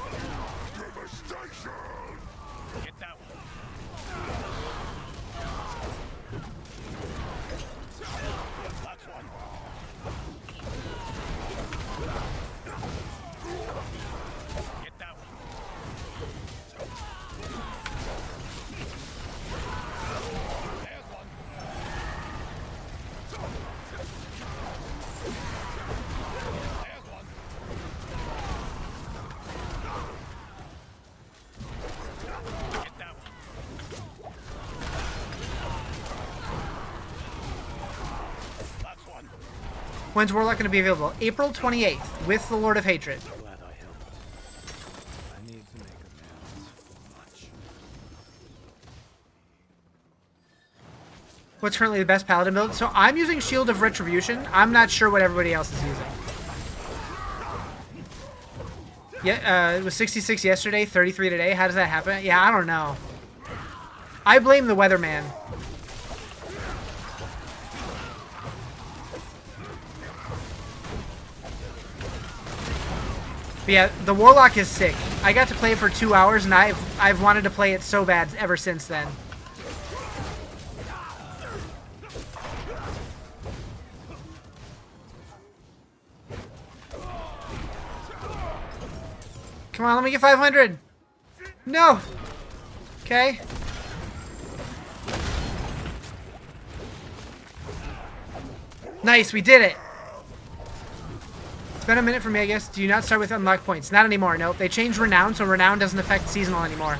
When's Warlock going to be available? April 28th, with the Lord of Hatred. Glad I helped. I need to make amends for much. What's currently the best Paladin build? So I'm using Shield of Retribution. I'm not sure what everybody else is using. Yeah, it was 66 yesterday, 33 today. How does that happen? Yeah, I don't know. I blame the weatherman. But yeah, the Warlock is sick. I got to play it for 2 hours, and I've wanted to play it so bad ever since then. Come on, let me get 500. No. Okay. Nice, we did it. It's been a minute for me, I guess. Do you not start with unlocked points? Not anymore, nope. They changed Renown, so Renown doesn't affect seasonal anymore.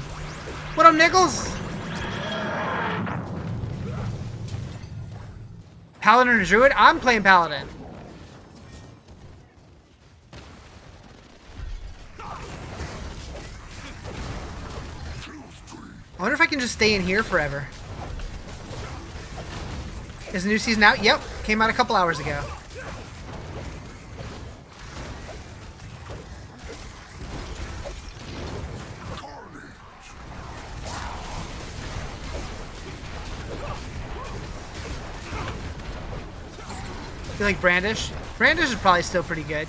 What up, Nichols? Paladin or Druid? I'm playing Paladin. I wonder if I can just stay in here forever. Is the new season out? Yep. Came out a couple hours ago. You like Brandish? Brandish is probably still pretty good.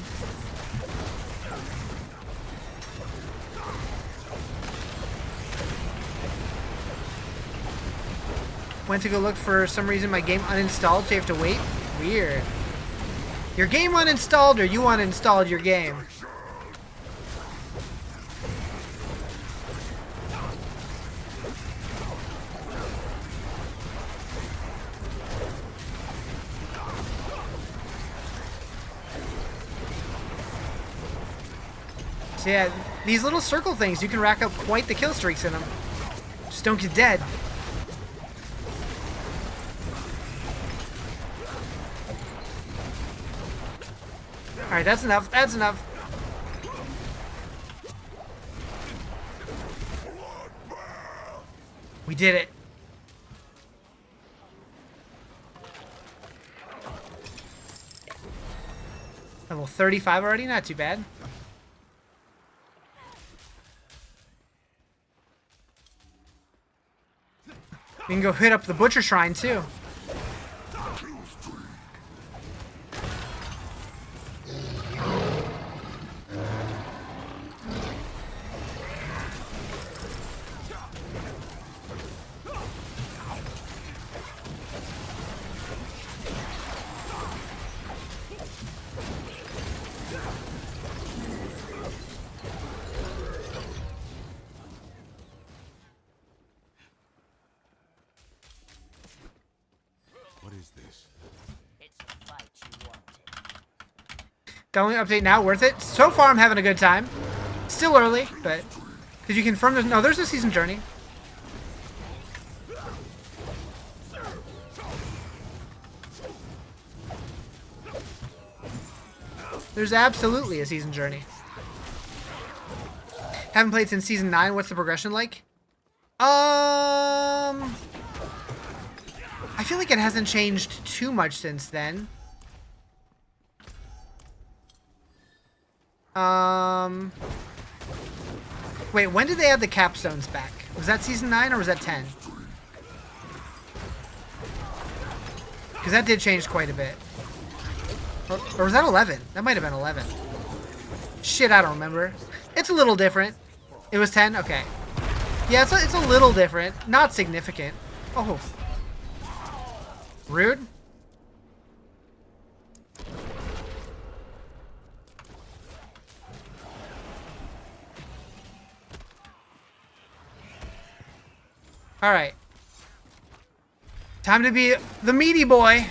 Went to go look for some reason my game uninstalled, so you have to wait? Weird. Your game uninstalled or you uninstalled your game? So yeah, these little circle things, you can rack up quite the kill streaks in them. Just don't get dead. Alright, that's enough. That's enough. We did it. Level 35 already? Not too bad. We can go hit up the Butcher Shrine, too. What is this? It's a fight you wanted. Downloading update now, worth it? So far, I'm having a good time. Still early, but... Did you confirm there's... No, there's a season journey. There's absolutely a season journey. Haven't played since season 9. What's the progression like? I feel like it hasn't changed too much since then. Wait, when did they add the capstones back? Was that season 9 or was that 10? Because that did change quite a bit. Or was that 11? That might have been 11. Shit, I don't remember. It's a little different. It was 10? Okay. Yeah, it's a little different. Not significant. Oh. Rude? Alright. Time to be the meaty boy.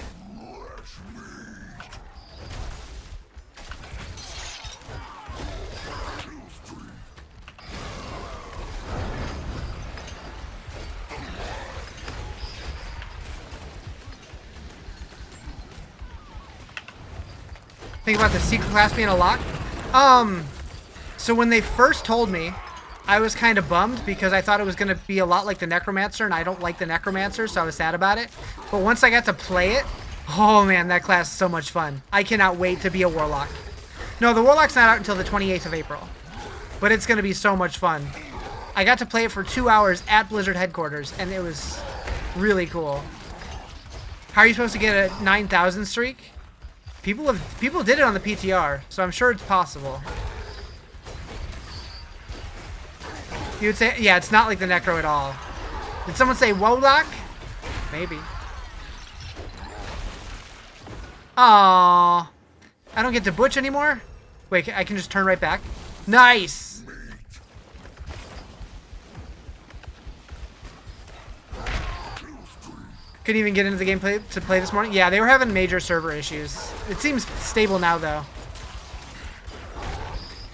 Think about the secret class being a lock? So when they first told me, I was kind of bummed because I thought it was going to be a lot like the Necromancer, and I don't like the Necromancer, so I was sad about it. But once I got to play it, oh man, that class is so much fun. I cannot wait to be a Warlock. No, the Warlock's not out until the 28th of April. But it's going to be so much fun. I got to play it for 2 hours at Blizzard headquarters, and it was really cool. How are you supposed to get a 9,000 streak? People did it on the PTR, so I'm sure it's possible. You would say, yeah, it's not like the Necro at all. Did someone say Warlock? Maybe. Aww. I don't get to butch anymore? Wait, I can just turn right back? Nice! Couldn't even get into the game to play this morning? Yeah, they were having major server issues. It seems stable now, though.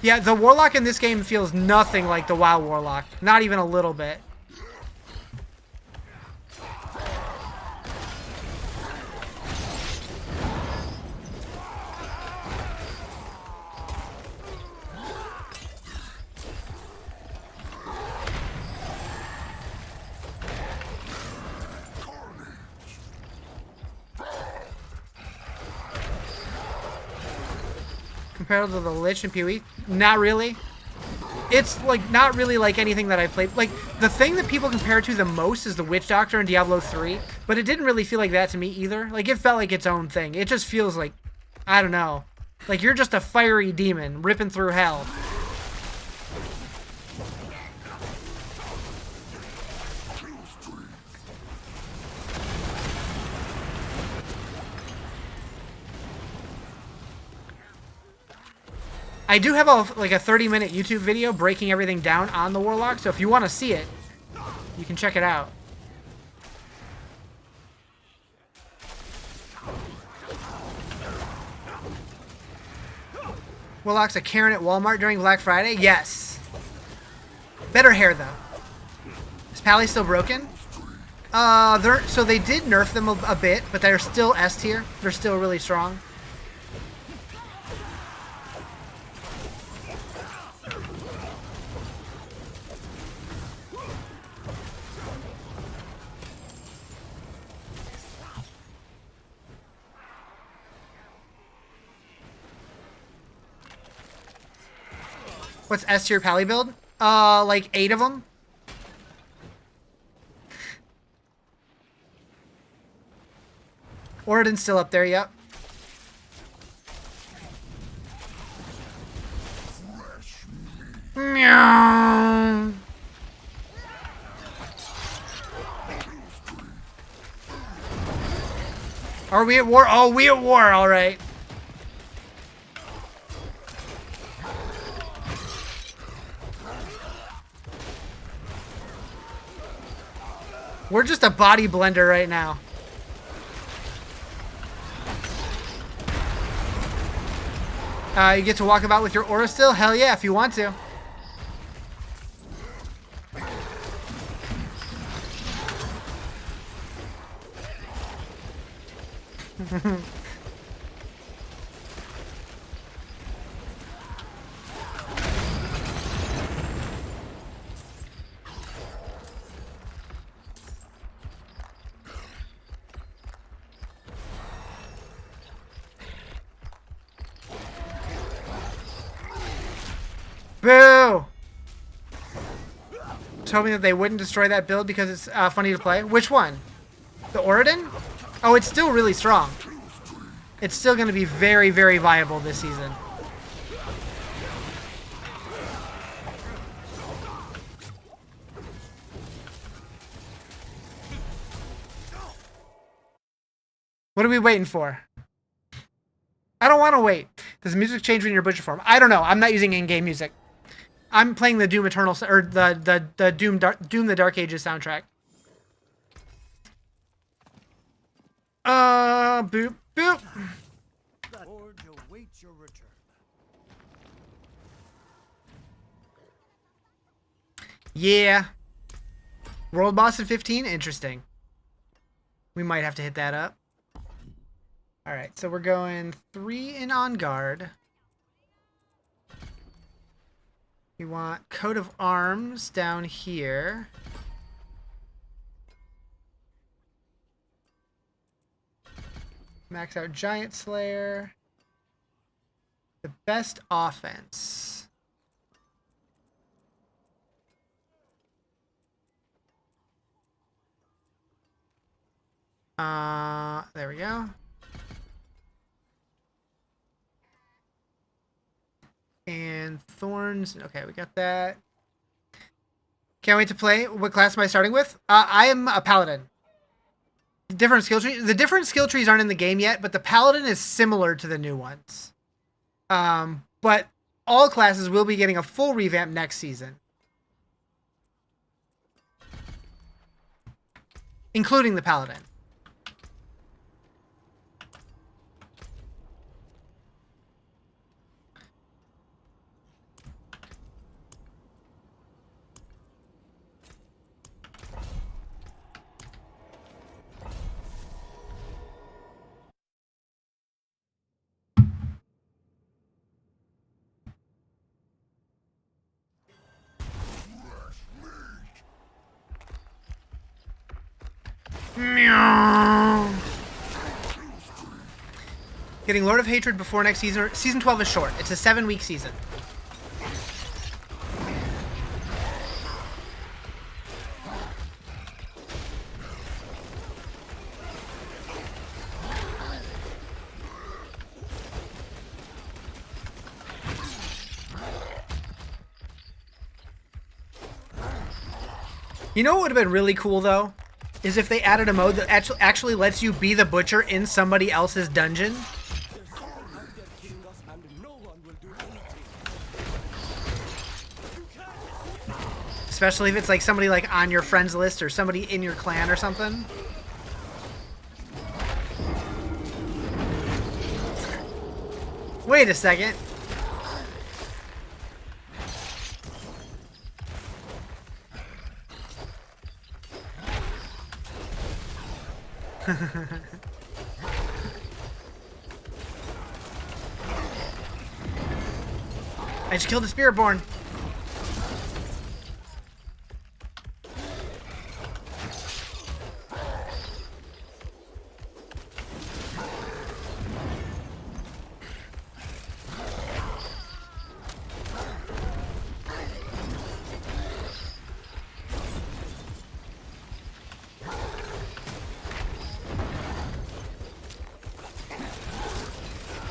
Yeah, the Warlock in this game feels nothing like the WoW Warlock. Not even a little bit. Compared to the Lich and PoE? Not really. It's like not really like anything that I played. Like the thing that people compare it to the most is the Witch Doctor in Diablo 3, but it didn't really feel like that to me either. Like it felt like its own thing. It just feels like, I don't know, like you're just a fiery demon ripping through hell. I do have a 30-minute YouTube video breaking everything down on the Warlock, so if you want to see it, you can check it out. Warlock's a Karen at Walmart during Black Friday? Yes. Better hair, though. Is Pally still broken? So they did nerf them a bit, but they're still S tier. They're still really strong. What's S tier Pally build? Like 8 of them. Oridon's still up there, yep. Meow. Are we at war? Oh, we at war, alright. We're just a body blender right now. You get to walk about with your aura still? Hell yeah, if you want to. Boo! Told me that they wouldn't destroy that build because it's funny to play. Which one? The Oridon? Oh, it's still really strong. It's still going to be very, very viable this season. What are we waiting for? I don't want to wait. Does music change when you're butcher form? I don't know. I'm not using in-game music. I'm playing the Doom Eternal or the Doom the Dark Ages soundtrack. Boop boop. Horde awaits your return. Yeah. World boss at 15? Interesting. We might have to hit that up. Alright, so we're going 3 in on guard. We want coat of arms down here. Max out Giant Slayer. The best offense. There we go. And Thorns. Okay, we got that. Can't wait to play. What class am I starting with? I am a Paladin. Different skill tree. The different skill trees aren't in the game yet, but the Paladin is similar to the new ones. But all classes will be getting a full revamp next season. Including the Paladin. Meow. Getting Lord of Hatred before next season. Season 12 is short. It's a 7-week season. You know what would have been really cool, though? Is if they added a mode that actually lets you be the butcher in somebody else's dungeon. Especially if it's like somebody like on your friends list or somebody in your clan or something. Wait a second. I just killed a Spiritborn.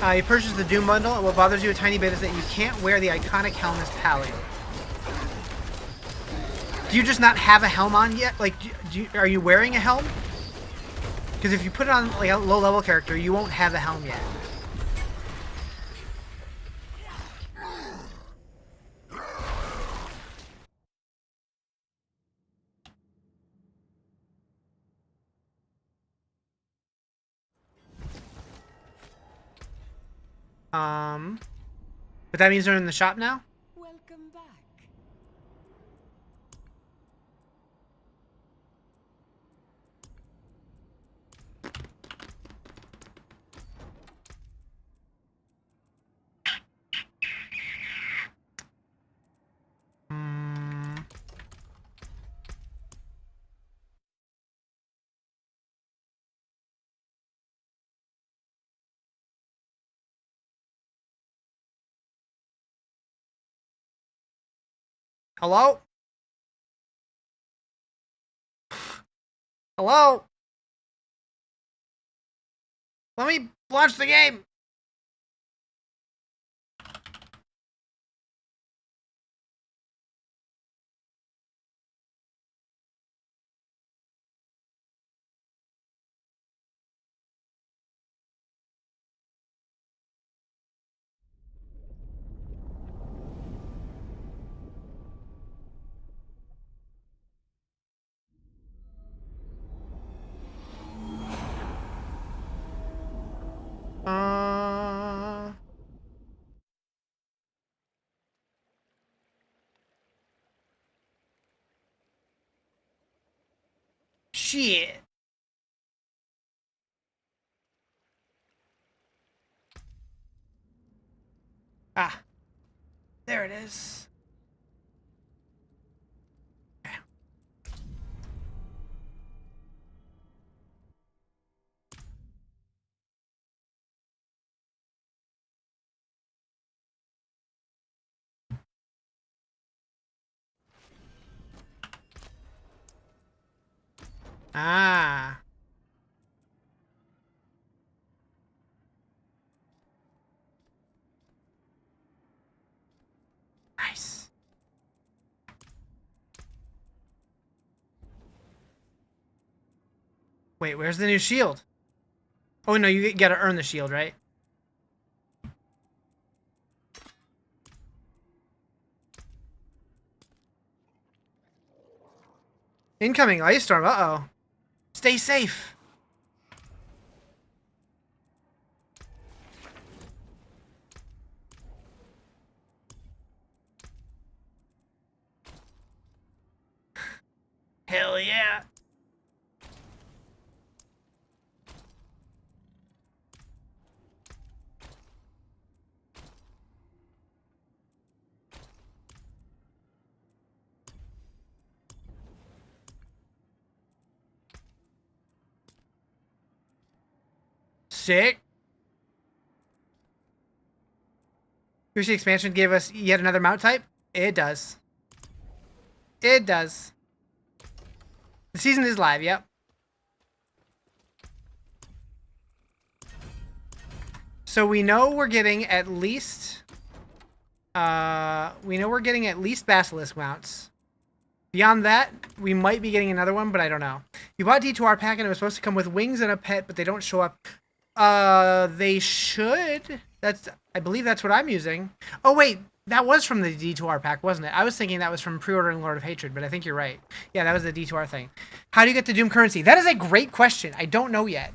You purchased the Doom bundle, and what bothers you a tiny bit is that you can't wear the iconic helm as Paladin. Do you just not have a helm on yet? Like, are you wearing a helm? Because if you put it on like a low-level character, you won't have a helm yet. But that means they're in the shop now? Welcome back. Hello? Hello? Let me launch the game! Shit. Ah. There it is. Okay. Ah. Nice. Wait, where's the new shield? Oh, no, you gotta earn the shield, right? Incoming ice storm. Uh-oh. Stay safe. Hell yeah. Sick. Here's the expansion gave us yet another mount type. It does. It does. The season is live, yep. So we know we're getting at least Basilisk mounts. Beyond that, we might be getting another one, but I don't know. You bought D2R pack and it was supposed to come with wings and a pet, but they don't show up. They should. I believe that's what I'm using. Oh wait, that was from the D2R pack, wasn't it? I was thinking that was from pre-ordering Lord of Hatred, but I think you're right. Yeah, that was the D2R thing. How do you get the Doom currency? That is a great question. I don't know yet.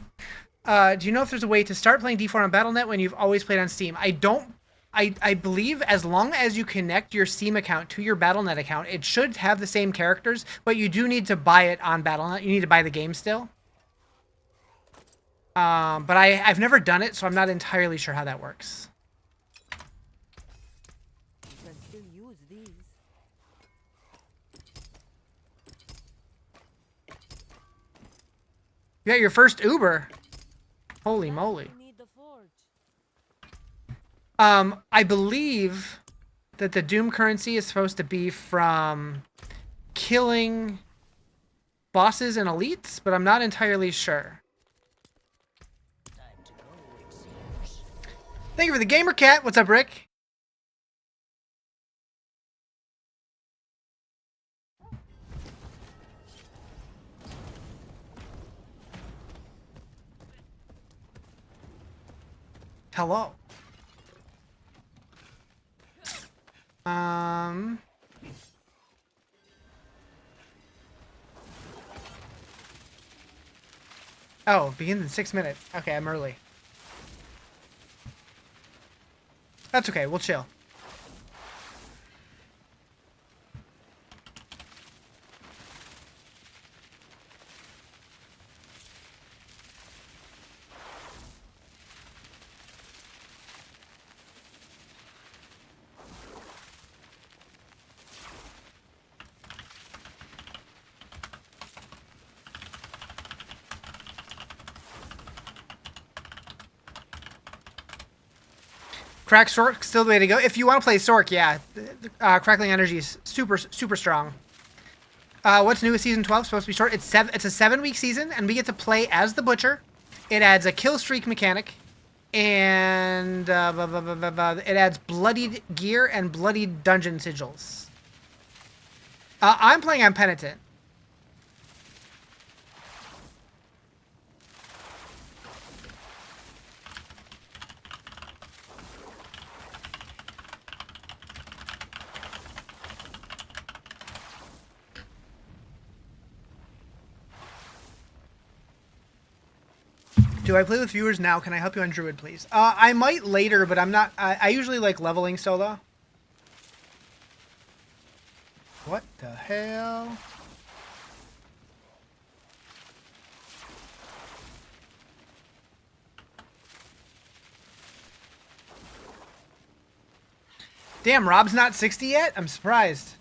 Do you know if there's a way to start playing D4 on Battle.net when you've always played on Steam? I believe as long as you connect your Steam account to your Battle.net account, it should have the same characters, but you do need to buy it on Battle.net. You need to buy the game still. But I've never done it, so I'm not entirely sure how that works. You can still use these. You got your first Uber. Holy moly. You need the forge. I believe that the Doom currency is supposed to be from killing bosses and elites, but I'm not entirely sure. Thank you for the gamer cat. What's up, Rick? Hello. Oh, begins in 6 minutes. Okay, I'm early. That's okay. We'll chill. Crack Sork, still the way to go. If you want to play Sork, yeah. Crackling Energy is super, super strong. What's new with Season 12? Supposed to be short. It's a 7-week season, and we get to play as the Butcher. It adds a kill streak mechanic, and it adds bloodied gear and bloodied dungeon sigils. I'm playing on Penitent. Do I play with viewers now? Can I help you on Druid, please? I might later, but I'm not. I usually like leveling solo. What the hell? Damn, Rob's not 60 yet? I'm surprised.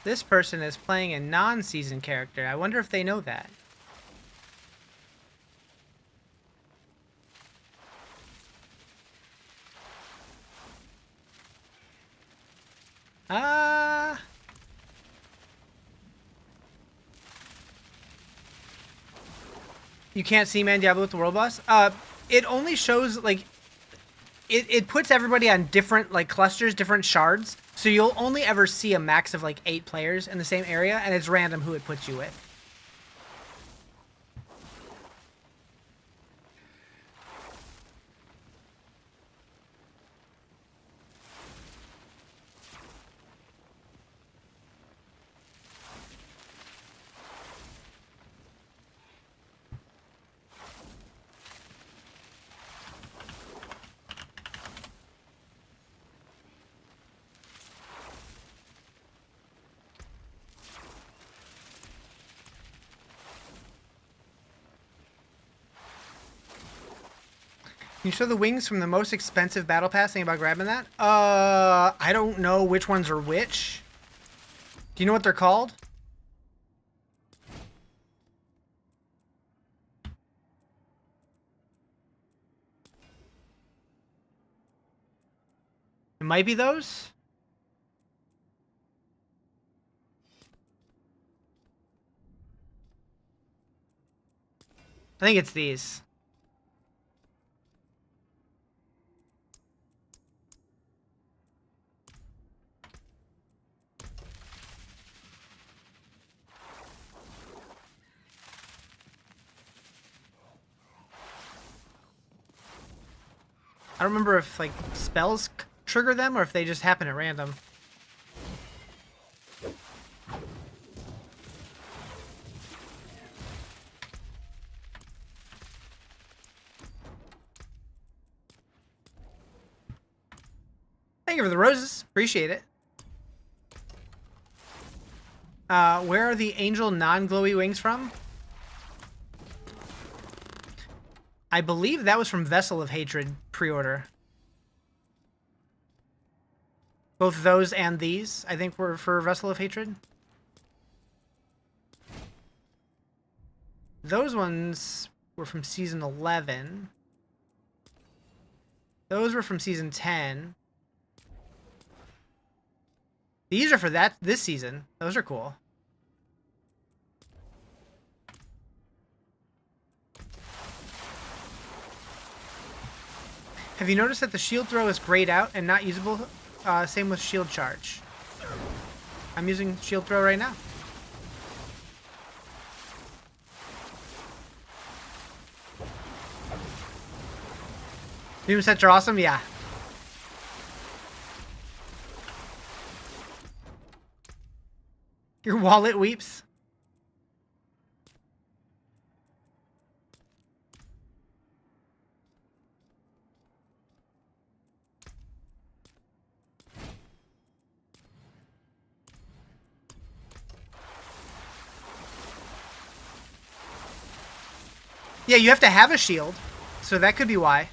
This person is playing a non-season character. I wonder if they know that. You can't see Man Diablo with the World Boss? It only shows, like, it puts everybody on different, like, clusters, different shards. So you'll only ever see a max of, like, 8 players in the same area, and it's random who it puts you with. Can you show the wings from the most expensive battle pass? Think about grabbing that? I don't know which ones are which. Do you know what they're called? It might be those. I think it's these. I don't remember if, like, spells trigger them or if they just happen at random. Thank you for the roses. Appreciate it. Where are the angel non-glowy wings from? I believe that was from Vessel of Hatred pre-order. Both those and these, I think, were for Vessel of Hatred. Those ones were from Season 11. Those were from Season 10. These are for this season. Those are cool. Have you noticed that the shield throw is grayed out and not usable? Same with shield charge. I'm using shield throw right now. Doom sets are awesome? Yeah. Your wallet weeps. Yeah, you have to have a shield, so that could be why.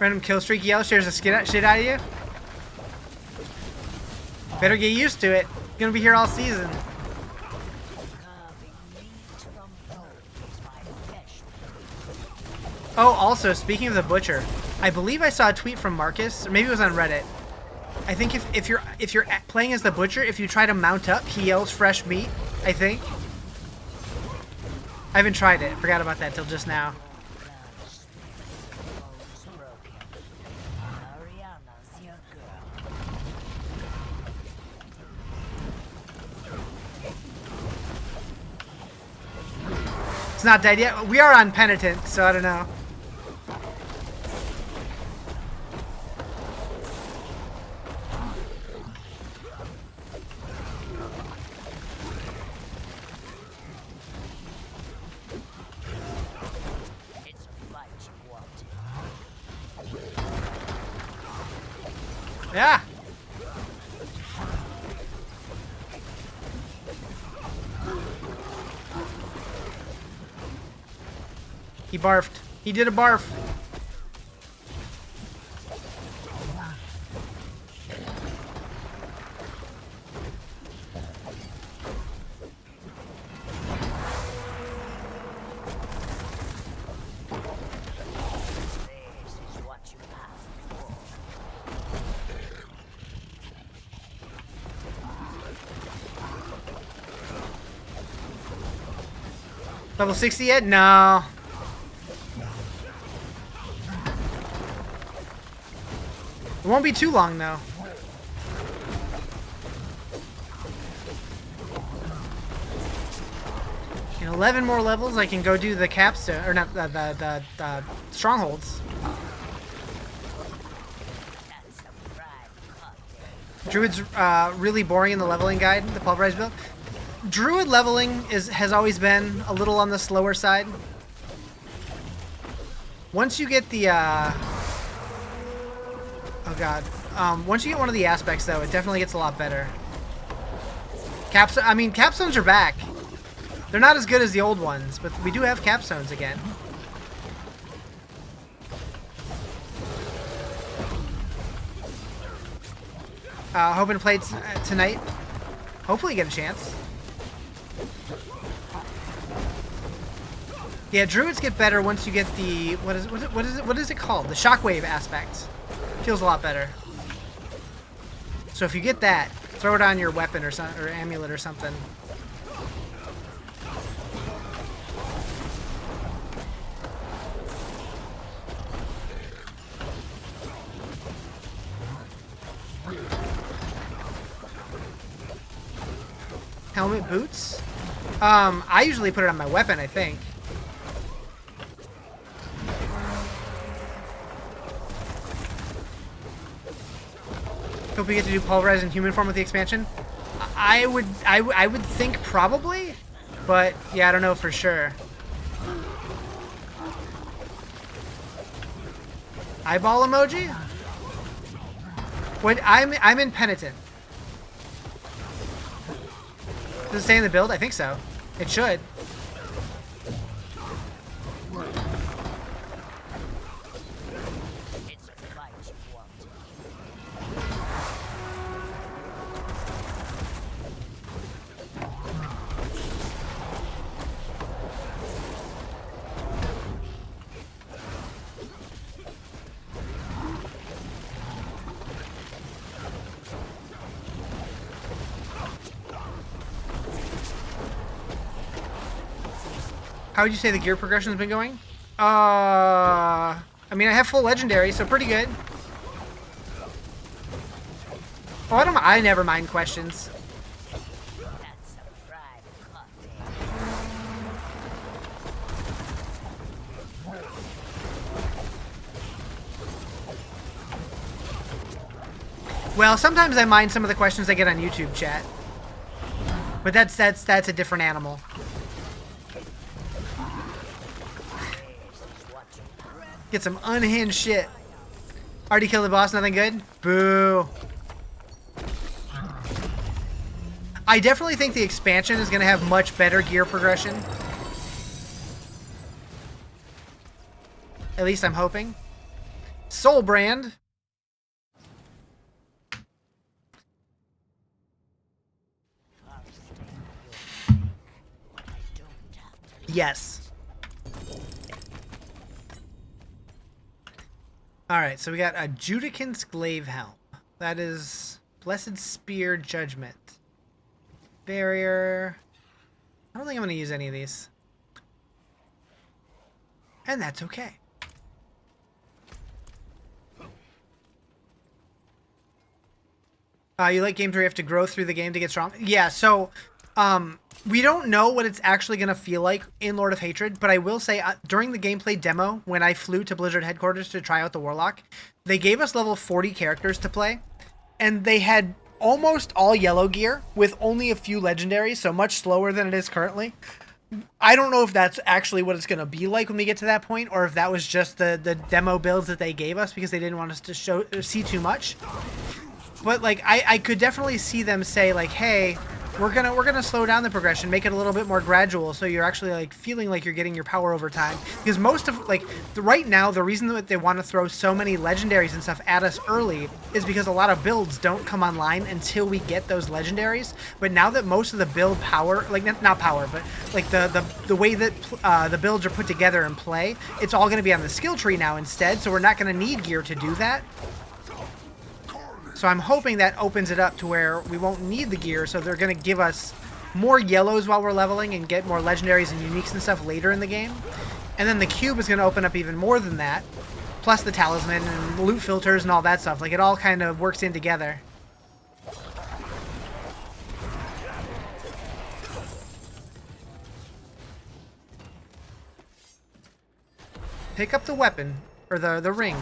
Random kill streak yell shares the shit out of you. Better get used to it. Gonna be here all season. Oh, also, speaking of the butcher, I believe I saw a tweet from Marcus, or maybe it was on Reddit. I think if you're playing as the butcher, if you try to mount up, he yells fresh meat, I think. I haven't tried it. Forgot about that till just now. It's not dead yet. We are on Penitent, so I don't know. It's a fight you want. Yeah. He barfed. He did a barf. This is what you asked for. Level 60 yet? No. It won't be too long, though. In 11 more levels, I can go do the capstone, or not the strongholds. Druid's really boring in the leveling guide, the pulverized build. Druid leveling has always been a little on the slower side. Once you get the oh god. Once you get one of the aspects, though, it definitely gets a lot better. Capstones are back. They're not as good as the old ones, but we do have capstones again. Hoping to play tonight. Hopefully get a chance. Yeah, druids get better once you get the what is it called? The shockwave aspect. Feels a lot better. So if you get that, throw it on your weapon or amulet or something. Helmet, boots? I usually put it on my weapon, I think. Hope we get to do pulverize in human form with the expansion. I would think probably, but yeah, I don't know for sure. Eyeball emoji? What? I'm in penitent. Does it say in the build? I think so. It should. It's a fight you want. How would you say the gear progression's been going? I mean, I have full legendary, so pretty good. Oh, I never mind questions. That's a private cocktail. Well, sometimes I mind some of the questions I get on YouTube chat. But that's a different animal. Get some unhinged shit. Already killed the boss, nothing good? Boo. I definitely think the expansion is going to have much better gear progression. At least I'm hoping. Soul Brand. Yes. Alright, so we got a Judicant's Glaive Helm. That is Blessed Spear Judgment. Barrier. I don't think I'm going to use any of these. And that's okay. You like games where you have to grow through the game to get strong? Yeah, so we don't know what it's actually going to feel like in Lord of Hatred, but I will say during the gameplay demo, when I flew to Blizzard headquarters to try out the Warlock, they gave us level 40 characters to play, and they had almost all yellow gear with only a few legendaries, so much slower than it is currently. I don't know if that's actually what it's going to be like when we get to that point, or if that was just the demo builds that they gave us because they didn't want us to see too much. But like I could definitely see them say like, hey, we're gonna slow down the progression, make it a little bit more gradual, so you're actually like feeling like you're getting your power over time. Because most of right now, the reason that they want to throw so many legendaries and stuff at us early is because a lot of builds don't come online until we get those legendaries. But now that most of the build power, like not power, but like the way that the builds are put together and play, it's all gonna be on the skill tree now instead. So we're not gonna need gear to do that. So I'm hoping that opens it up to where we won't need the gear, so they're going to give us more yellows while we're leveling and get more legendaries and uniques and stuff later in the game. And then the cube is going to open up even more than that, plus the talisman and loot filters and all that stuff. Like, it all kind of works in together. Pick up the weapon, or the ring.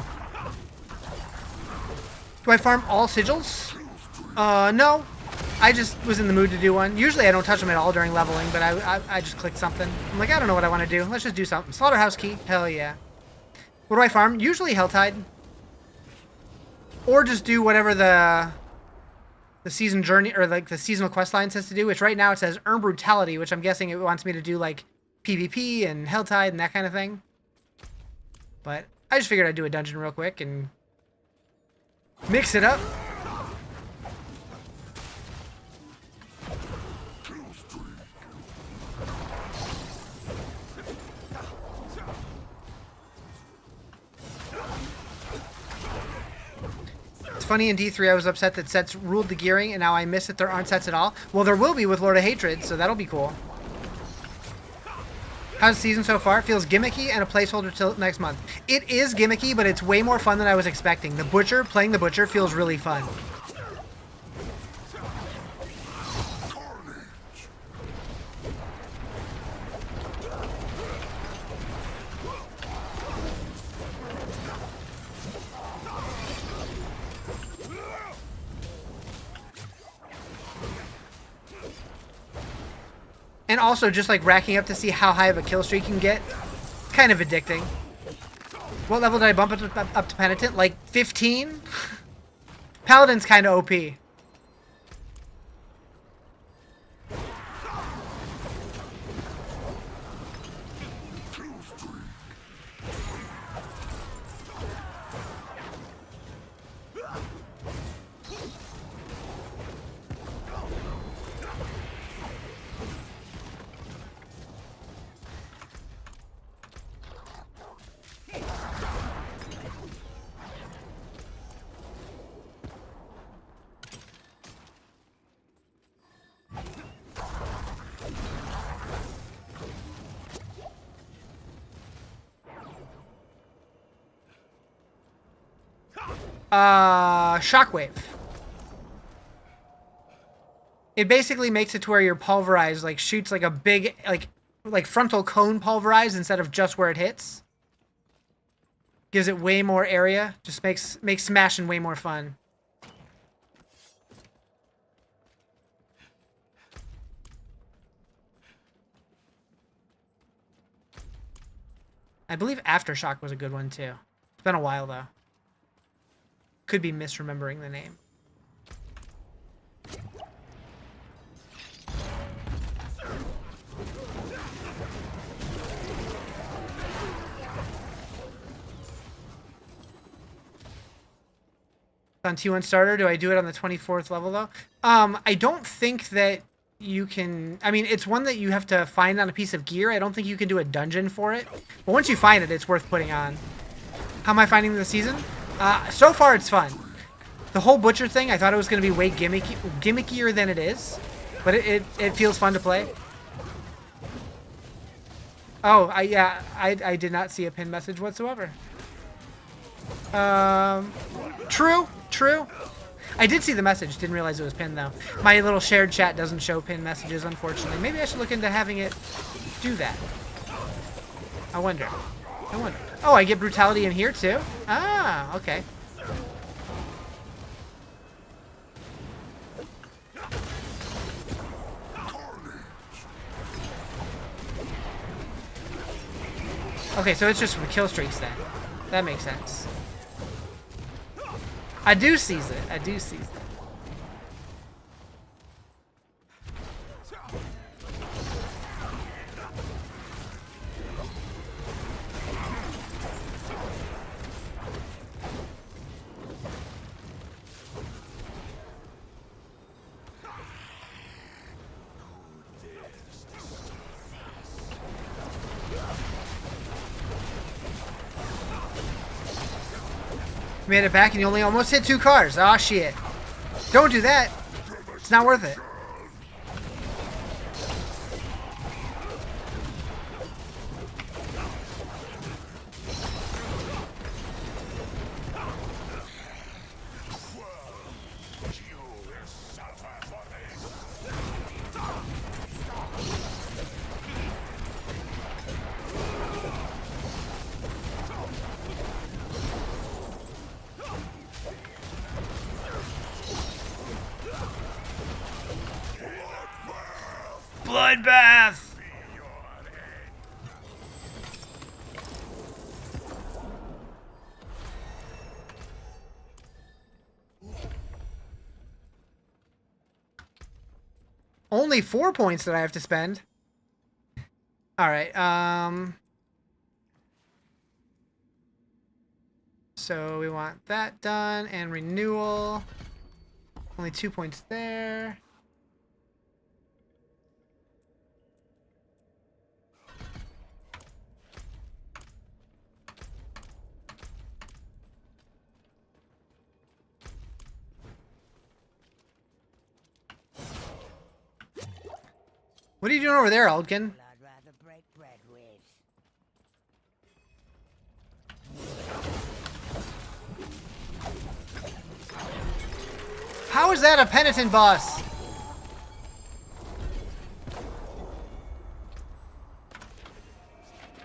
Do I farm all sigils? No. I just was in the mood to do one. Usually I don't touch them at all during leveling, but I just clicked something. I'm like, I don't know what I want to do. Let's just do something. Slaughterhouse key. Hell yeah. What do I farm? Usually Helltide. Or just do whatever the season journey, or like the seasonal quest line says to do, which right now it says earn brutality, which I'm guessing it wants me to do like PvP and Helltide and that kind of thing. But I just figured I'd do a dungeon real quick and mix it up. funny in D3 I was upset that sets ruled the gearing, and now I miss that there aren't sets at all. Well, there will be with Lord of Hatred, so that'll be cool. How's the season so far? It feels gimmicky and a placeholder till next month. It is gimmicky, but it's way more fun than I was expecting. The Butcher, playing the Butcher feels really fun. And also just like racking up to see how high of a kill streak you can get. Kind of addicting. What level did I bump it up to Penitent? Like 15? Paladin's kind of OP. Shockwave. It basically makes it to where your pulverize like shoots like a big like frontal cone pulverize instead of just where it hits. Gives it way more area. Just makes smashing way more fun. I believe Aftershock was a good one too. It's been a while though. Could be misremembering the name. On T1 starter, do I do it on the 24th level though? I don't think that you can. I mean, it's one that you have to find on a piece of gear. I don't think you can do a dungeon for it. But once you find it, it's worth putting on. How am I finding the season? So far, it's fun. The whole Butcher thing, I thought it was going to be way gimmickier than it is. But it feels fun to play. Oh, I did not see a pin message whatsoever. True. I did see the message, didn't realize it was pinned though. My little shared chat doesn't show pinned messages, unfortunately. Maybe I should look into having it do that. I wonder. Oh, I get brutality in here too? Ah, okay. Okay, so it's just from kill streaks then. That makes sense. I do seize it. Made it back and you only almost hit 2 cars. Aw, shit. Don't do that. It's not worth it. Bloodbath! Only 4 points that I have to spend. Alright, so we want that done and renewal. Only 2 points there. What are you doing over there, Aldkin? I'd rather break bread with. How is that a penitent boss?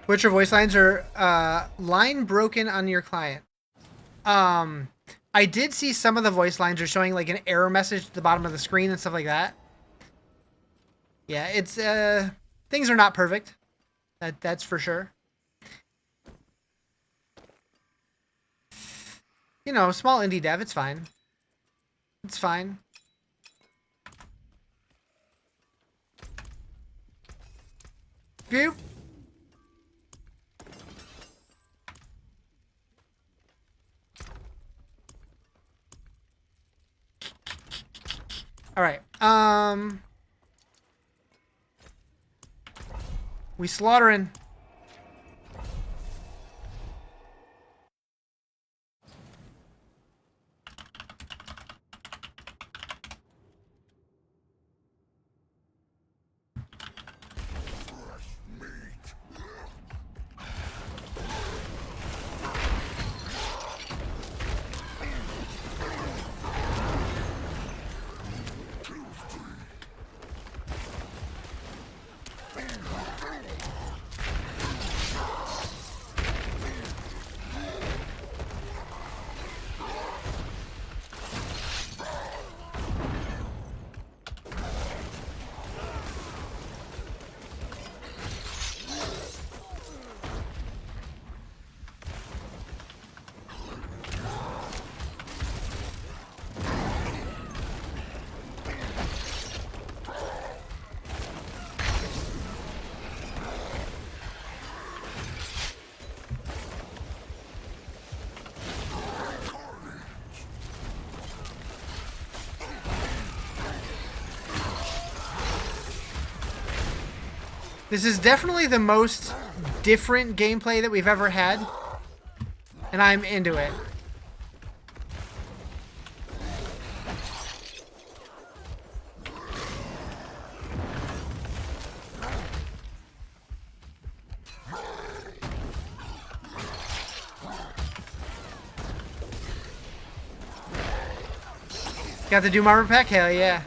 Witcher voice lines are line broken on your client. I did see some of the voice lines are showing like an error message at the bottom of the screen and stuff like that. Yeah, it's things are not perfect. That's for sure. You know, small indie dev, it's fine. It's fine. Phew. All right. We slaughtering. This is definitely the most different gameplay that we've ever had, and I'm into it. Got the Doom armor pack? Hell yeah.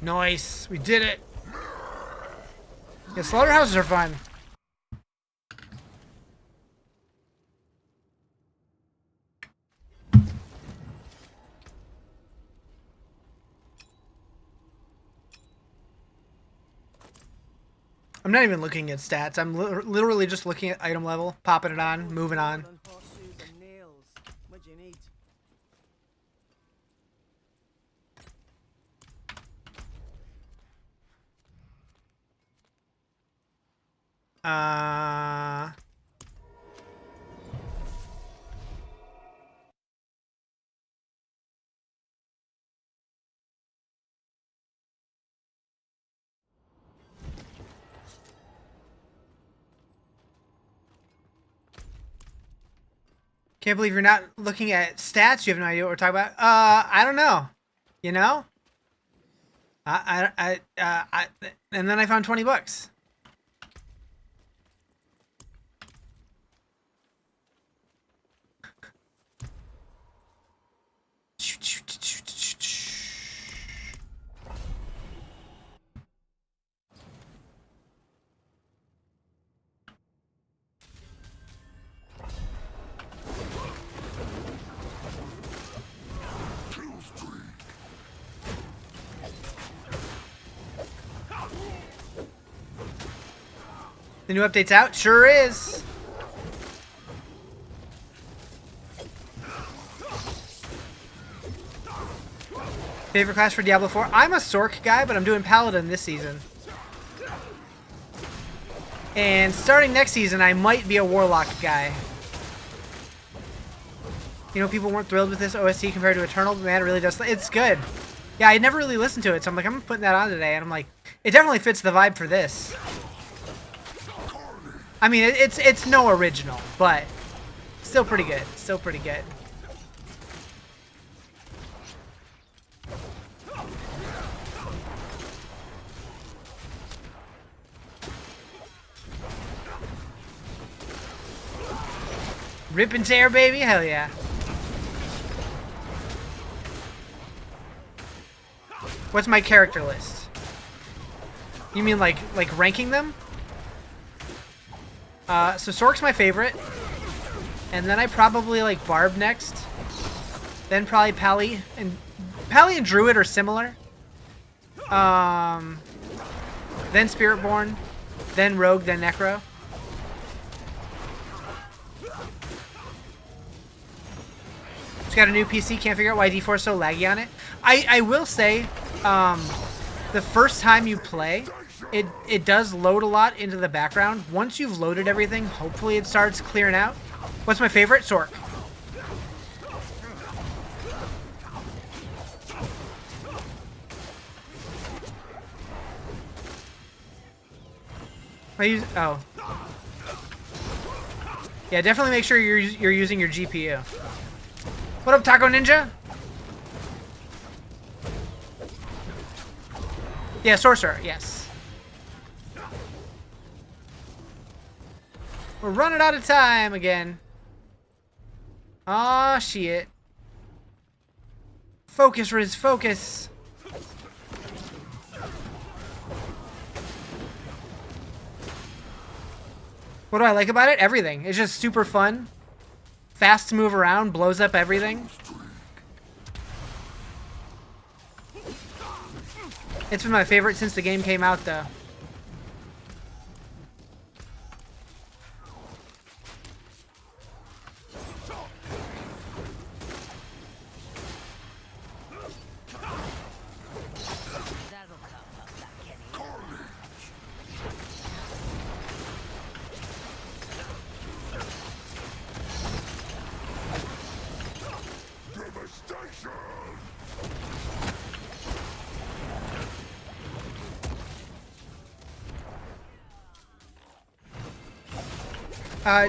Nice. We did it. Yeah, slaughterhouses are fun. I'm not even looking at stats. I'm literally just looking at item level, popping it on, moving on. Can't believe you're not looking at stats. You have no idea what we're talking about. I don't know. You know? And then I found $20. The new update's out? Sure is. Favorite class for Diablo 4? I'm a Sorc guy, but I'm doing Paladin this season. And starting next season, I might be a Warlock guy. You know, people weren't thrilled with this OST compared to Eternal, but man, it really does. It's good. Yeah, I never really listened to it, so I'm like, I'm putting that on today, and I'm like, it definitely fits the vibe for this. I mean, it's no original, but still pretty good. Still pretty good. Rip and tear, baby, hell yeah. What's my character list? You mean like ranking them? So Sorc's my favorite. And then I probably like Barb next. Then probably Pally and Druid are similar. Then Spiritborn. Then Rogue, then Necro. Just got a new PC, can't figure out why D4 is so laggy on it. I will say, the first time you play, it does load a lot into the background. Once you've loaded everything, hopefully it starts clearing out. What's my favorite? Sorc. Oh. Yeah, definitely make sure you're using your GPU. What up, Taco Ninja? Yeah, Sorcerer, yes. We're running out of time again. Aw, shit. Focus, Riz, focus. What do I like about it? Everything. It's just super fun. Fast to move around, blows up everything. It's been my favorite since the game came out, though.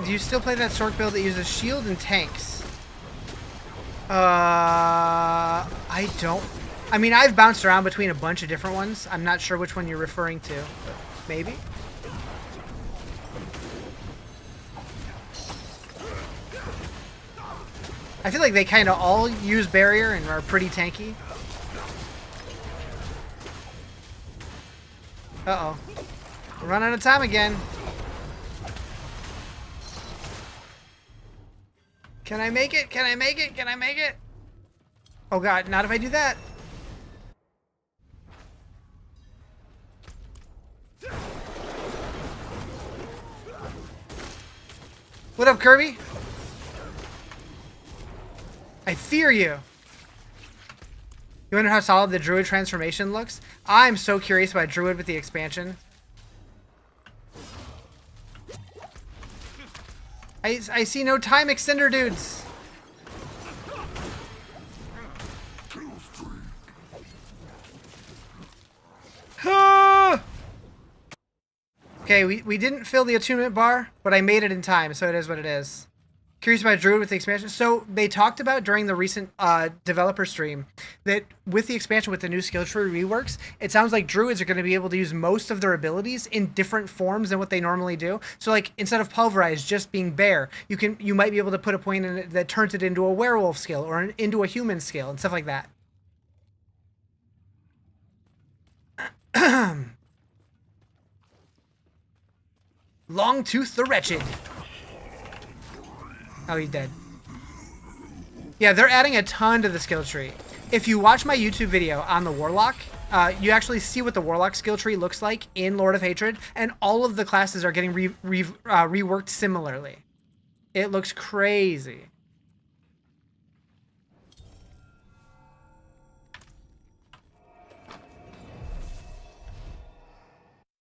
Do you still play that Sorc build that uses shield and tanks? I don't. I mean, I've bounced around between a bunch of different ones. I'm not sure which one you're referring to. Maybe? I feel like they kind of all use barrier and are pretty tanky. Uh-oh. We're running out of time again. Can I make it? Can I make it? Can I make it? Oh god, not if I do that. What up, Kirby? I fear you. You wonder how solid the Druid transformation looks? I'm so curious about Druid with the expansion. I see no time extender dudes. Okay, we didn't fill the attunement bar, but I made it in time, so it is what it is. Curious about Druid with the expansion. So they talked about during the recent developer stream that with the expansion, with the new skill tree reworks, it sounds like Druids are going to be able to use most of their abilities in different forms than what they normally do. So like instead of Pulverize just being bear, you might be able to put a point in it that turns it into a werewolf skill or into a human skill and stuff like that. Longtooth the Wretched. Oh, he's dead. Yeah, they're adding a ton to the skill tree. If you watch my YouTube video on the Warlock, you actually see what the Warlock skill tree looks like in Lord of Hatred, and all of the classes are getting reworked similarly. It looks crazy.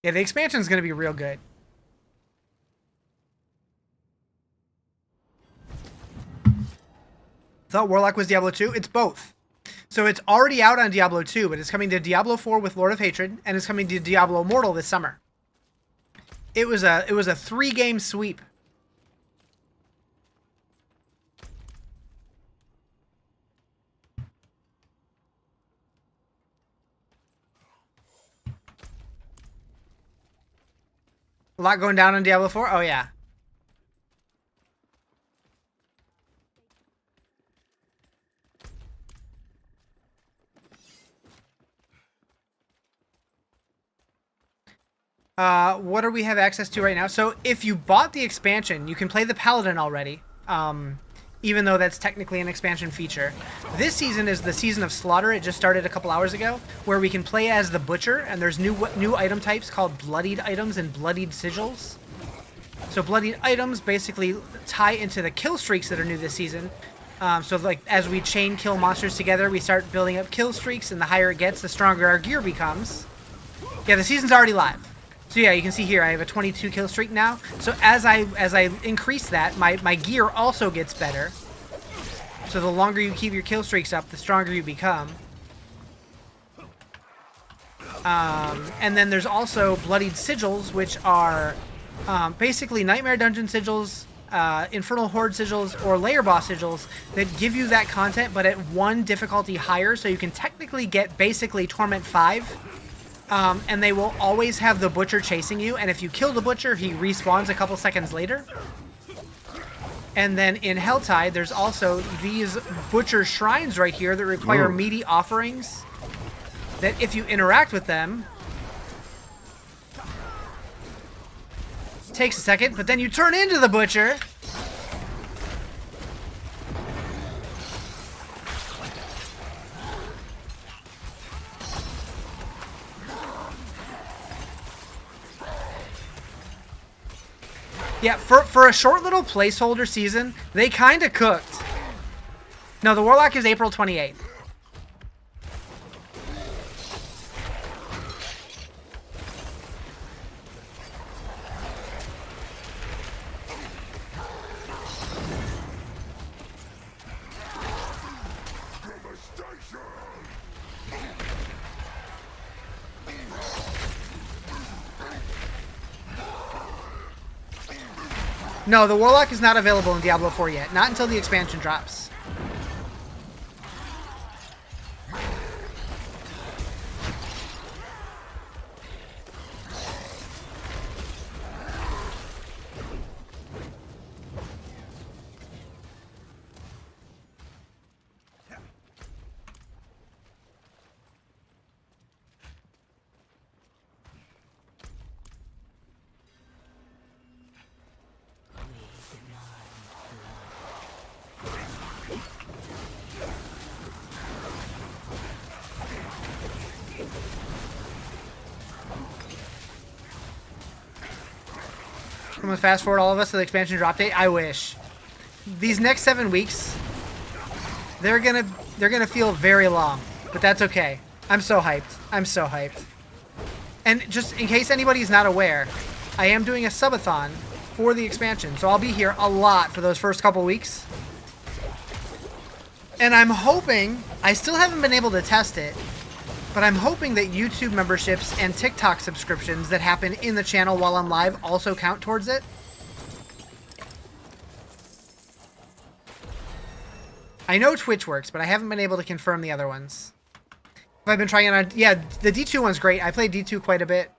Yeah, the expansion is going to be real good. Thought Warlock was Diablo 2? It's both. So it's already out on Diablo 2, but it's coming to Diablo 4 with Lord of Hatred, and it's coming to Diablo Immortal this summer. It was a 3-game sweep. A lot going down on Diablo 4? Oh, yeah. What do we have access to right now? So if you bought the expansion, you can play the Paladin already, even though that's technically an expansion feature. This season is the Season of Slaughter. It just started a couple hours ago, where we can play as the Butcher, and there's new item types called Bloodied items and Bloodied sigils. So Bloodied items basically tie into the kill streaks that are new this season. So like as we chain kill monsters together, we start building up kill streaks, and the higher it gets, the stronger our gear becomes. Yeah, the season's already live. So yeah, you can see here I have a 22 kill streak now. So as I increase that, my gear also gets better. So the longer you keep your kill streaks up, the stronger you become. And then there's also Bloodied sigils, which are basically Nightmare Dungeon sigils, Infernal Horde sigils, or Layer Boss sigils that give you that content, but at 1 difficulty higher, so you can technically get basically Torment 5. And they will always have the Butcher chasing you, and if you kill the Butcher, he respawns a couple seconds later. And then in Helltide, there's also these Butcher shrines right here that require meaty offerings, that if you interact with them, takes a second, but then you turn into the Butcher. Yeah, for a short little placeholder season, they kind of cooked. No, the Warlock is April 28th. No, the Warlock is not available in Diablo 4 yet. Not until the expansion drops. I'm gonna fast forward all of us to the expansion drop date. I wish. These next 7 weeks, they're gonna feel very long, but that's okay. I'm so hyped. I'm so hyped. And just in case anybody's not aware, I am doing a subathon for the expansion, so I'll be here a lot for those first couple weeks. And I'm hoping, I still haven't been able to test it, but I'm hoping that YouTube memberships and TikTok subscriptions that happen in the channel while I'm live also count towards it. I know Twitch works, but I haven't been able to confirm the other ones. I've been trying on, yeah, the D2 one's great. I played D2 quite a bit.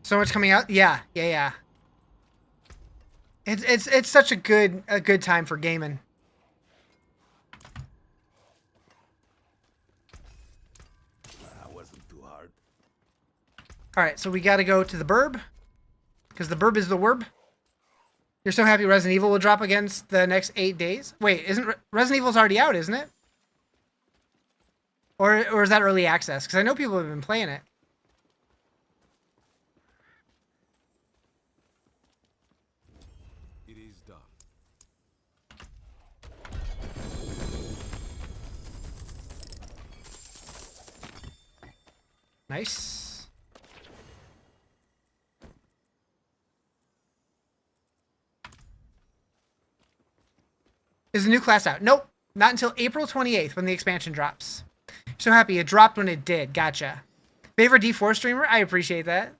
So much coming out. Yeah. It's such a good time for gaming. That wasn't too hard. All right, so we got to go to the burb because the burb is the werb. You're so happy Resident Evil will drop against the next 8 days. Wait, isn't Resident Evil's already out, isn't it? Or is that early access? Because I know people have been playing it. It is done. Nice. Is the new class out? Nope. Not until April 28th when the expansion drops. So happy it dropped when it did. Gotcha. Favorite D4 streamer? I appreciate that.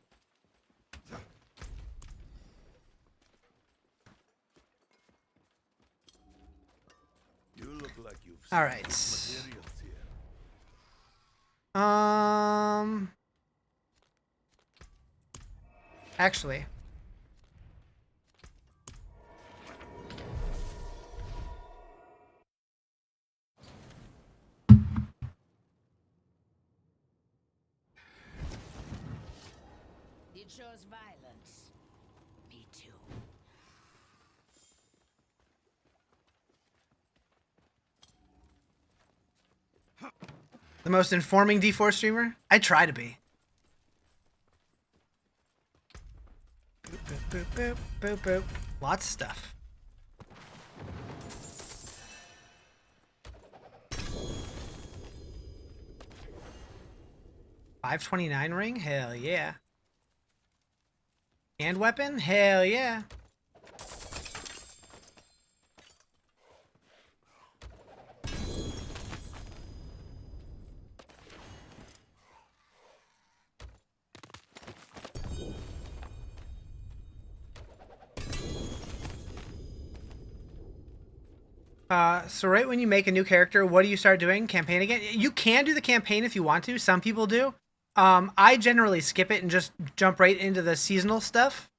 You look like you've All right. materials here. Actually. You chose violence. Me too. The most informing D4 streamer? I try to be. Boop, boop, boop, boop, boop, boop. Lots of stuff. $529 ring? Hell yeah. And weapon? Hell yeah. So right when you make a new character, what do you start doing? Campaign again? You can do the campaign if you want to. Some people do. I generally skip it and just jump right into the seasonal stuff.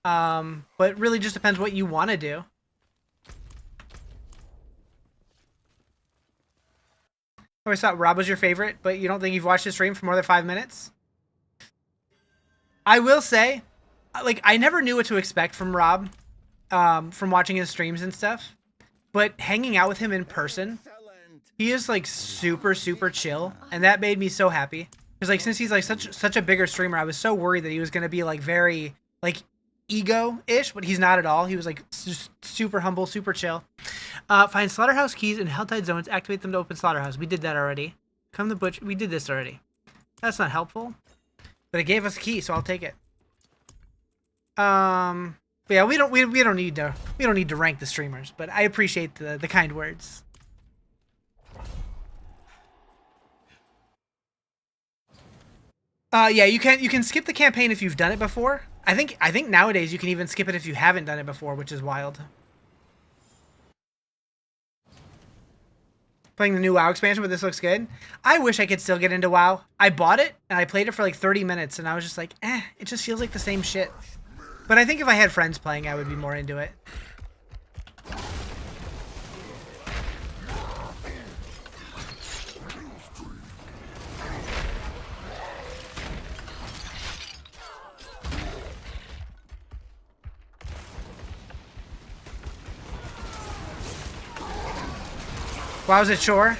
But it really just depends what you want to do. I always thought Rob was your favorite, but you don't think you've watched his stream for more than 5 minutes? I will say, like, I never knew what to expect from Rob, from watching his streams and stuff. But hanging out with him in person, he is like super chill, and that made me so happy. Because like since he's like such a bigger streamer, I was so worried that he was gonna be like very like ego-ish, but he's not at all. He was like just super humble, super chill. Find slaughterhouse keys in Helltide zones, activate them to open slaughterhouse. We did that already. Come the butcher. We did this already. That's not helpful, but it gave us a key, so I'll take it. But yeah, we don't need to rank the streamers, but I appreciate the kind words. Yeah, you can skip the campaign if you've done it before. I think nowadays you can even skip it if you haven't done it before, which is wild. Playing the new WoW expansion, but this looks good. I wish I could still get into WoW. I bought it and I played it for like 30 minutes and I was just like, it just feels like the same shit. But I think if I had friends playing, I would be more into it. WoW's a chore.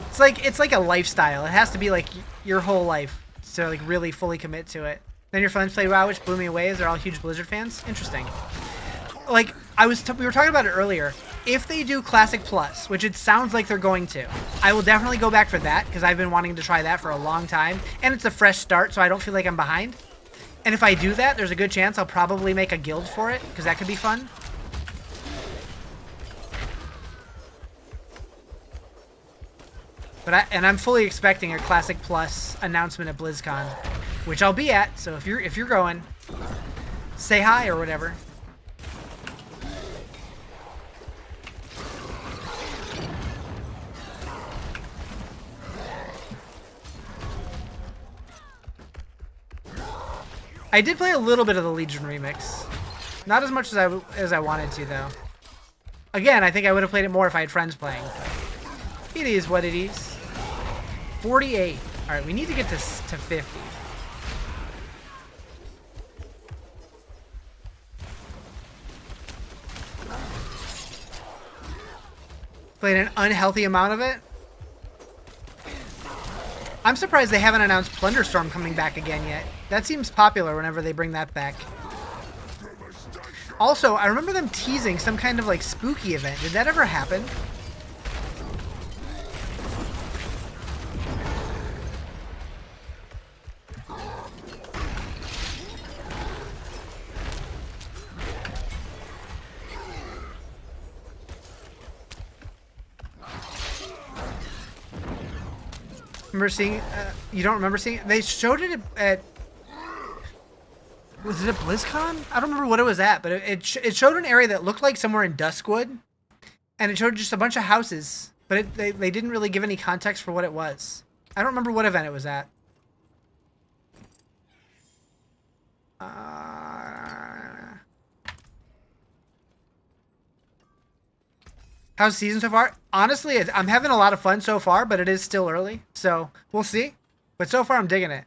It's like a lifestyle. It has to be like your whole life to like really fully commit to it. Then your friends play WoW, which blew me away, as they're all huge Blizzard fans. Interesting. Like we were talking about it earlier. If they do Classic Plus, which it sounds like they're going to, I will definitely go back for that because I've been wanting to try that for a long time, and it's a fresh start, so I don't feel like I'm behind. And if I do that, there's a good chance I'll probably make a guild for it because that could be fun. But I'm fully expecting a Classic Plus announcement at BlizzCon, which I'll be at. So if you're going, say hi or whatever. I did play a little bit of the Legion remix. Not as much as I wanted to, though. Again, I think I would have played it more if I had friends playing. It is what it is. 48. All right, we need to get to 50. Played an unhealthy amount of it. I'm surprised they haven't announced Plunderstorm coming back again yet. That seems popular whenever they bring that back. Also, I remember them teasing some kind of like spooky event. Did that ever happen? Remember seeing? You don't remember seeing? They showed it at. Was it at BlizzCon? I don't remember what it was at, but it showed an area that looked like somewhere in Duskwood, and it showed just a bunch of houses, but they didn't really give any context for what it was. I don't remember what event it was at. How's the season so far? Honestly, I'm having a lot of fun so far, but it is still early, so we'll see. But so far, I'm digging it.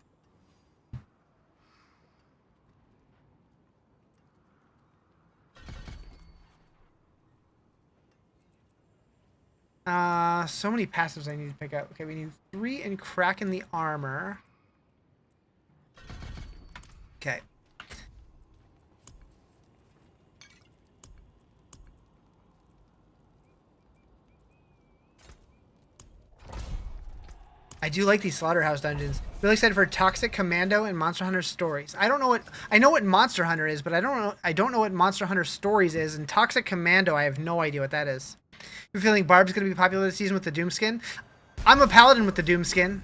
So many passives I need to pick up. Okay, we need 3 and Crack in the armor. Okay. I do like these slaughterhouse dungeons. Really excited for Toxic Commando and Monster Hunter Stories. I know what Monster Hunter is, but I don't know what Monster Hunter Stories is, and Toxic Commando, I have no idea what that is. You're feeling Barb's gonna be popular this season with the Doom skin? I'm a Paladin with the Doom skin.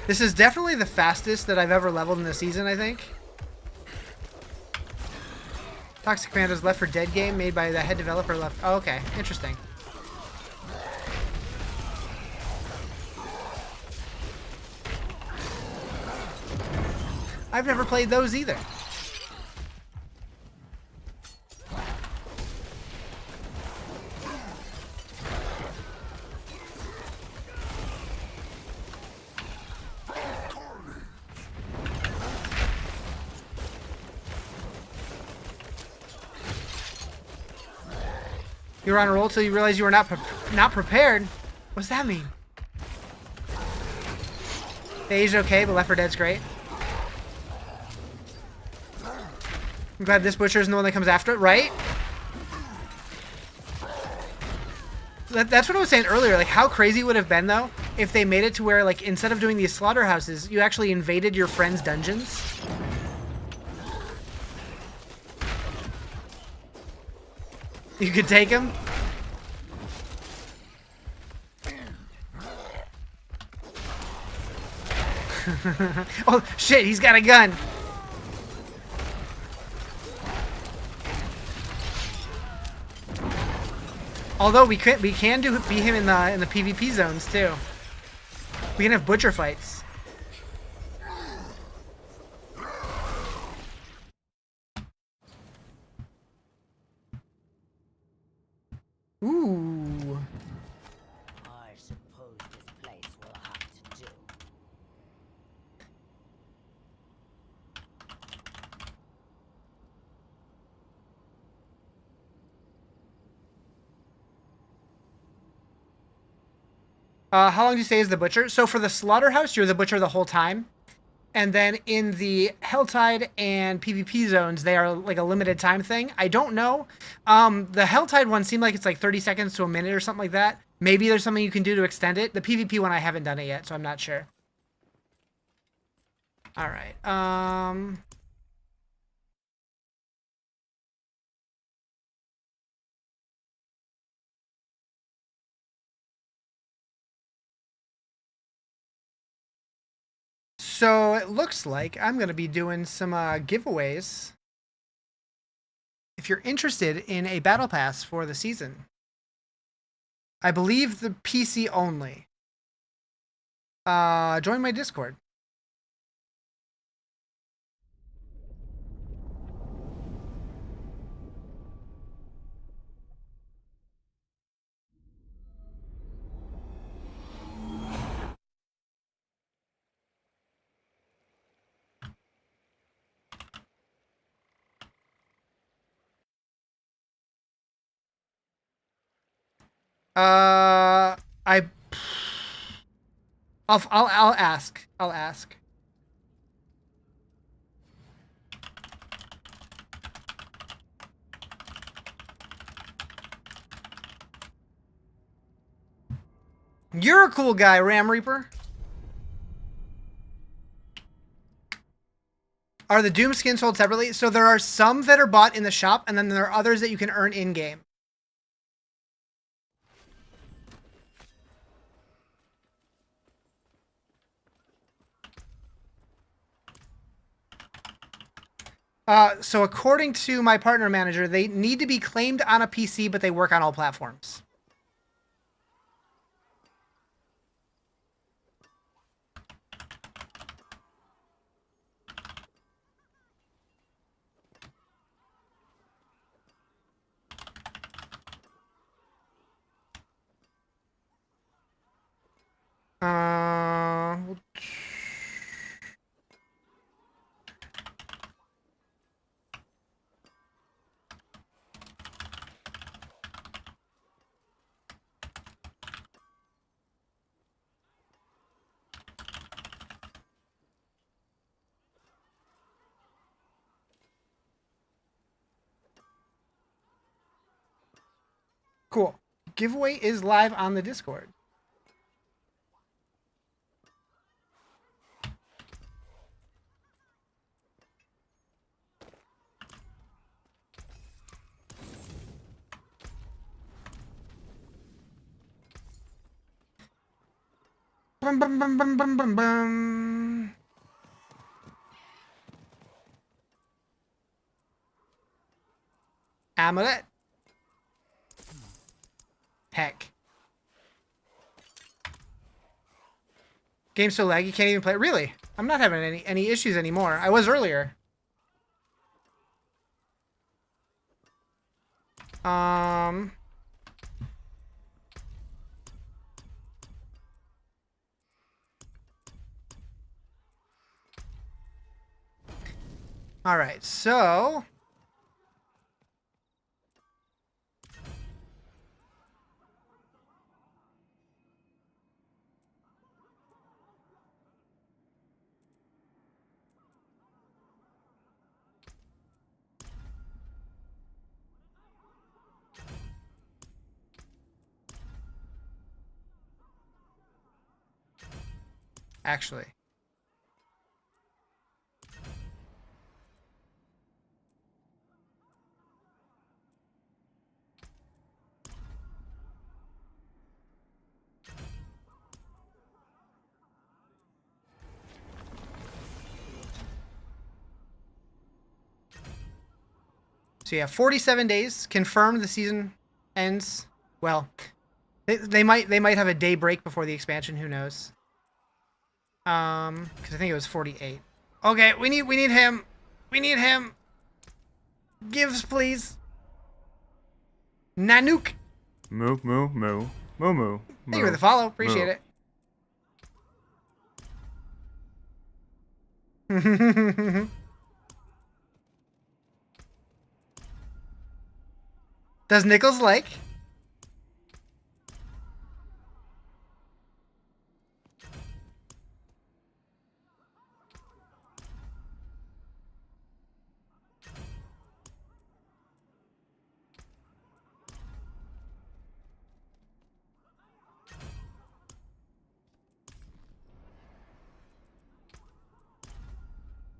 This is definitely the fastest that I've ever leveled in the season, I think. Toxic Commando's Left 4 Dead game made by the head developer Left. Oh, okay. Interesting. I've never played those either. You were on a roll till you realized you were not prepared. What's that mean? The Asia's okay, but Left 4 Dead's great. I'm glad this butcher isn't the one that comes after it, right? That's what I was saying earlier. Like, how crazy it would have been, though, if they made it to where, like, instead of doing these slaughterhouses, you actually invaded your friend's dungeons. You could take him. Oh, shit, he's got a gun. Although we can beat him in the PvP zones too. We can have butcher fights. Ooh. I suppose this place will have to do. How long do you say is the butcher? So for the slaughterhouse, you're the butcher the whole time. And then in the Helltide and PvP zones, they are like a limited time thing. I don't know. The Helltide one seemed like it's like 30 seconds to a minute or something like that. Maybe there's something you can do to extend it. The PvP one, I haven't done it yet, so I'm not sure. All right. So it looks like I'm going to be doing some giveaways. If you're interested in a battle pass for the season, I believe the PC only. Join my Discord. I'll ask. I'll ask. You're a cool guy, Ram Reaper. Are the Doom skins sold separately? So there are some that are bought in the shop, and then there are others that you can earn in-game. So according to my partner manager, they need to be claimed on a PC, but they work on all platforms. Uh, cool. Giveaway is live on the Discord. Bum, bum, bum, bum, bum, bum, bum. Amulet. Heck. Game's so laggy, can't even play. Really? I'm not having any issues anymore. I was earlier. All right, so actually, so yeah, 47 days confirmed. The season ends. Well, they might have a day break before the expansion. Who knows? Because I think it was 48. Okay, we need him. We need him. Gives, please. Nanook. Moo, moo, moo. Moo, moo. Thank you for the follow. Appreciate it. Does Nichols like?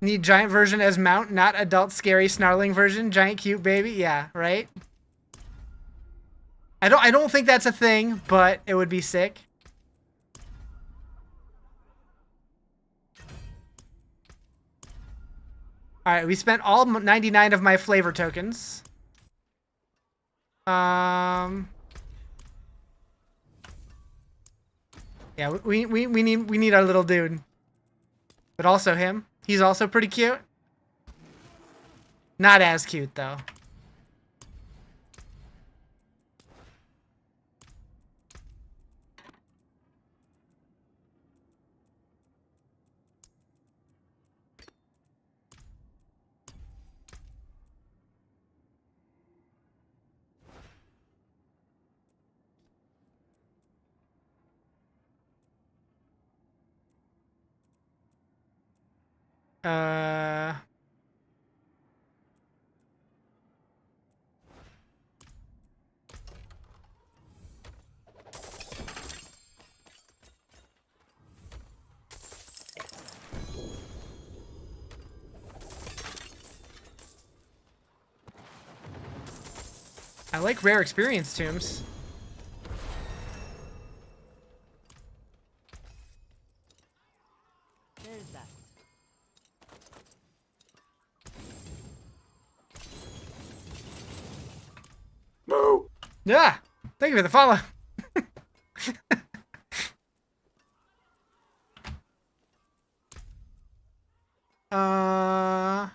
Need giant version as mount, not adult scary snarling version. Giant cute baby. Yeah, right? I don't think that's a thing, but it would be sick. All right, we spent all 99 of my flavor tokens. Yeah, we need our little dude. But also him. He's also pretty cute. Not as cute though. Uh I like rare experience tombs. There's that. Moo. Yeah. Thank you for the follow. uh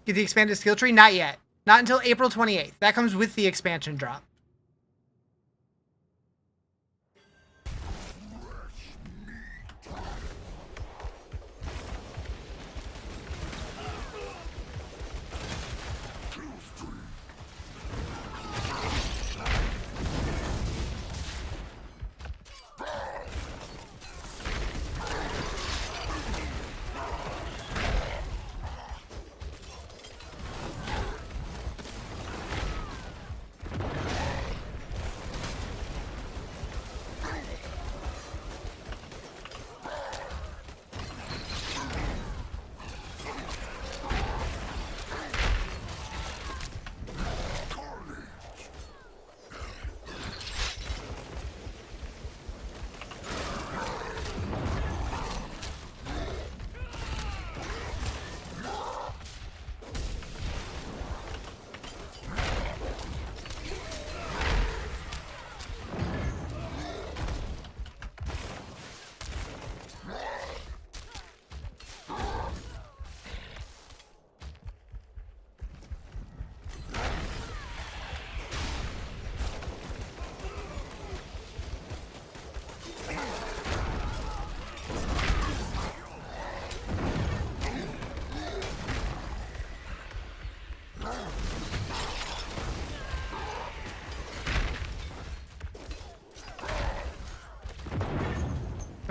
Get the expanded skill tree? Not yet. Not until April 28th. That comes with the expansion drop.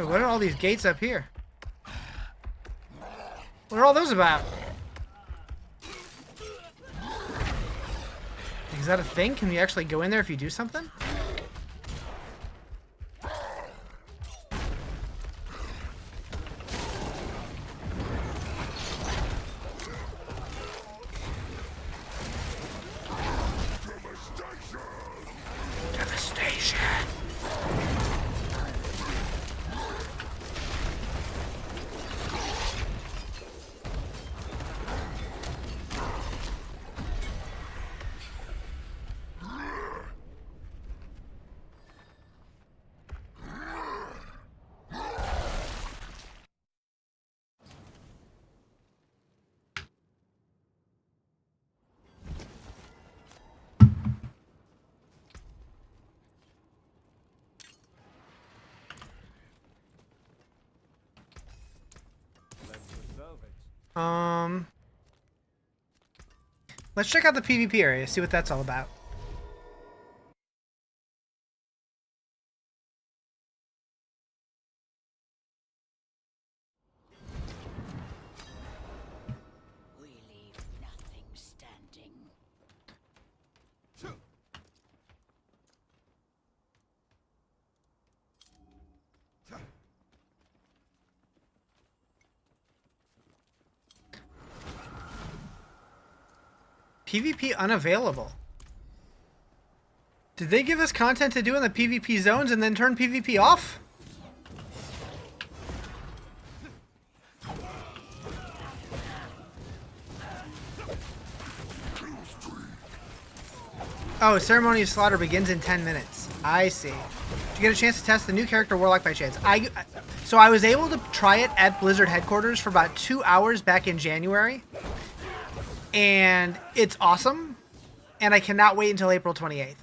Wait, what are all these gates up here? What are all those about? Is that a thing? Can you actually go in there if you do something? Devastation. Let's check out the PvP area, see what that's all about. We leave nothing standing. PvP unavailable. Did they give us content to do in the PvP zones and then turn PvP off? Oh, Ceremony of Slaughter begins in 10 minutes. I see. Did you get a chance to test the new character Warlock by chance? So I was able to try it at Blizzard headquarters for about 2 hours back in January. And it's awesome. And I cannot wait until April 28th.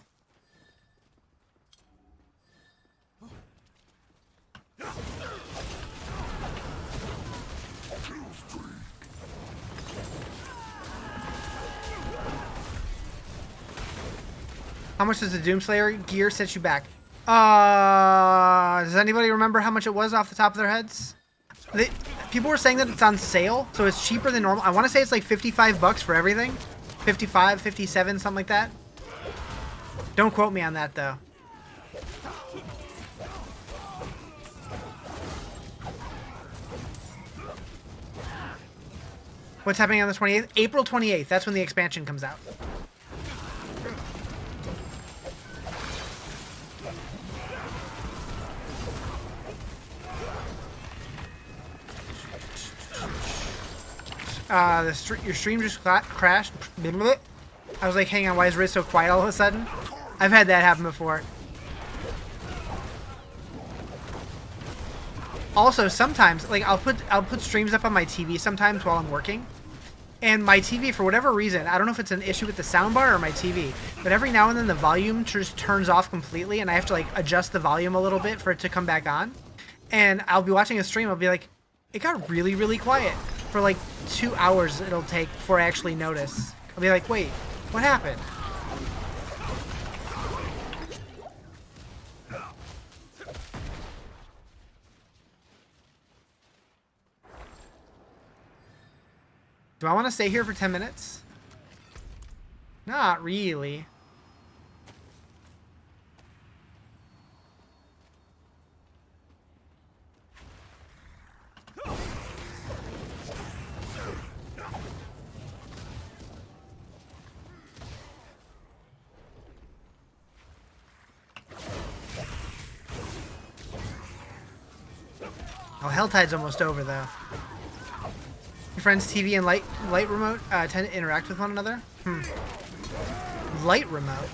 How much does the Doomslayer gear set you back? Does anybody remember how much it was off the top of their heads? People were saying that it's on sale, so it's cheaper than normal. I want to say it's like 55 bucks for everything. 55, 57, something like that. Don't quote me on that, though. What's happening on the 28th? April 28th. That's when the expansion comes out. Your stream just crashed. I was like, hang on, why is Riz so quiet all of a sudden? I've had that happen before. Also, sometimes, like, I'll put streams up on my TV sometimes while I'm working. And my TV, for whatever reason, I don't know if it's an issue with the soundbar or my TV, but every now and then the volume just turns off completely, and I have to, like, adjust the volume a little bit for it to come back on. And I'll be watching a stream, I'll be like, it got really, really quiet. For like 2 hours it'll take before I actually notice. I'll be like, wait, what happened? Do I want to stay here for 10 minutes? Not really. Oh, Helltide's almost over, though. Your friend's TV and light remote tend to interact with one another? Light remote?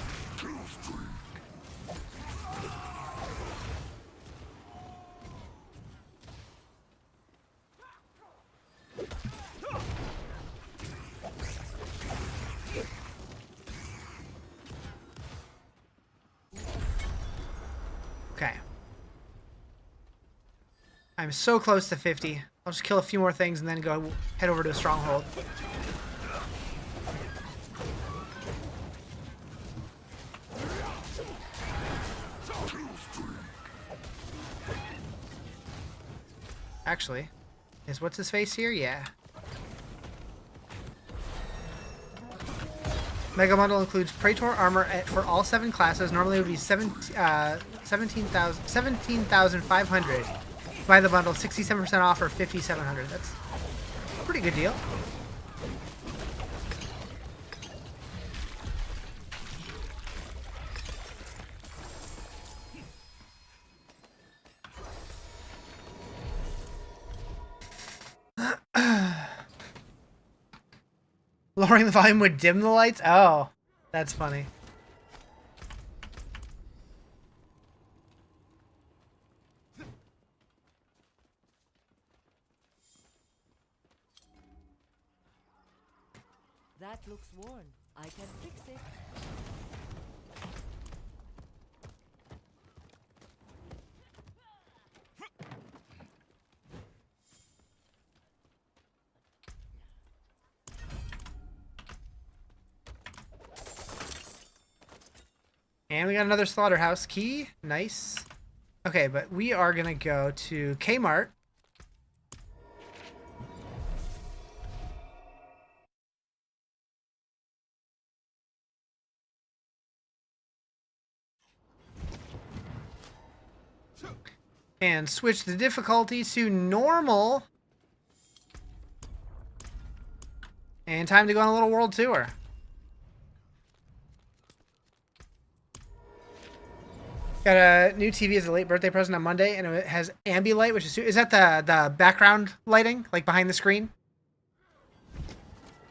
Okay. I'm so close to 50. I'll just kill a few more things and then go head over to a stronghold. Actually, is what's his face here? Yeah. Mega Bundle includes Praetor armor for all 7 classes. Normally it would be 17,500. Buy the bundle, 67% off or 5,700. That's a pretty good deal. Lowering the volume would dim the lights? Oh, that's funny. That looks worn. I can fix it. And we got another slaughterhouse key. Nice. Okay, but we are going to go to Kmart. And switch the difficulty to normal. And time to go on a little world tour. Got a new TV as a late birthday present on Monday, and it has Ambilight, which is that the background lighting, like behind the screen?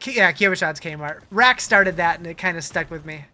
Yeah, Kiyoshi's Kmart. Rack started that, and it kind of stuck with me.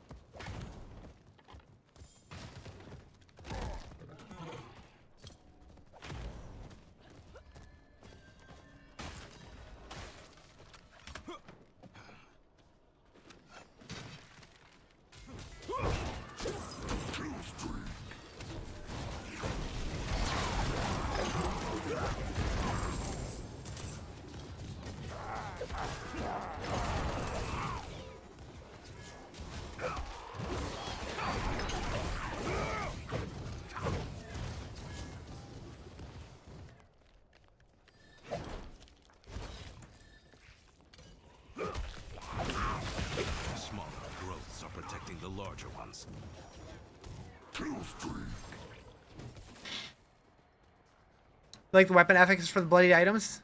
Like the weapon efficacy for the bloodied items?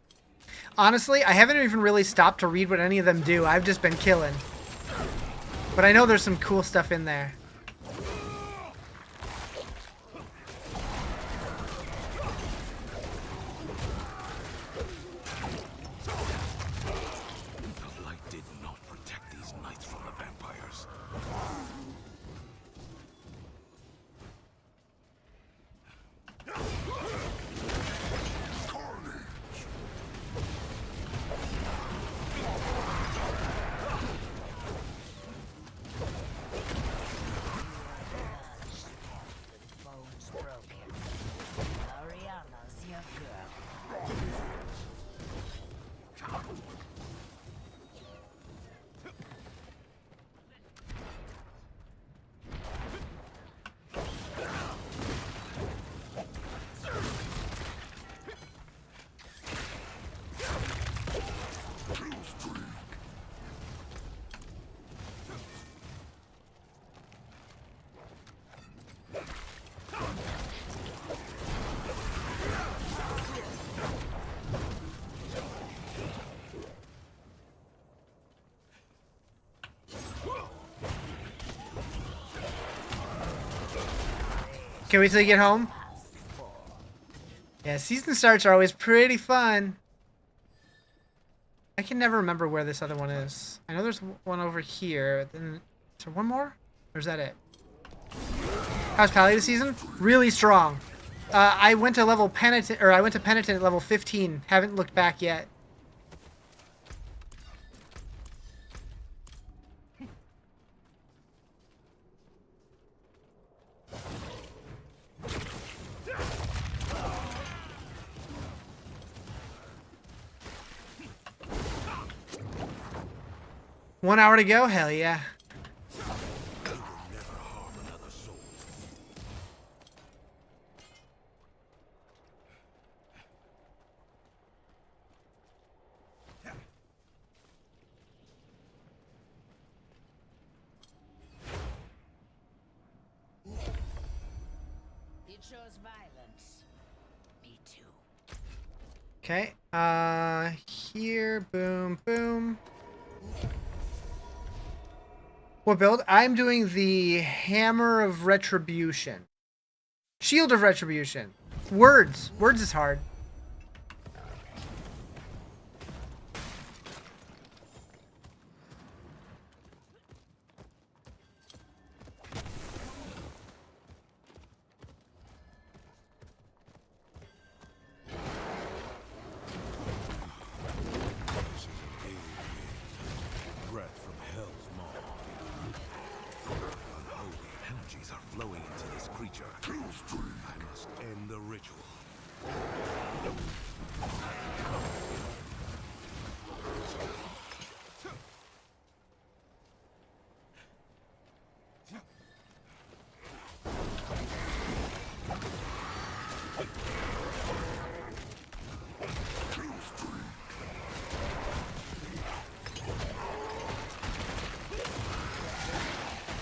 Honestly, I haven't even really stopped to read what any of them do. I've just been killing. But I know there's some cool stuff in there. The light did not protect these knights from the vampires. Bones broken. Ariana's your girl. Can't wait till you get home. Yeah, season starts are always pretty fun. I can never remember where this other one is. I know there's one over here. Then, is there one more? Or is that it? How's Paladin this season? Really strong. I went to level penitent, or I went to penitent at level 15. Haven't looked back yet. One hour to go? Hell yeah. It shows violence. Me too. Okay. Here. Boom, boom. What build? I'm doing the Hammer of Retribution. Shield of Retribution. Words. Words is hard. Breath from hell's maw. Unholy energies are flowing into this creature. I must end the ritual.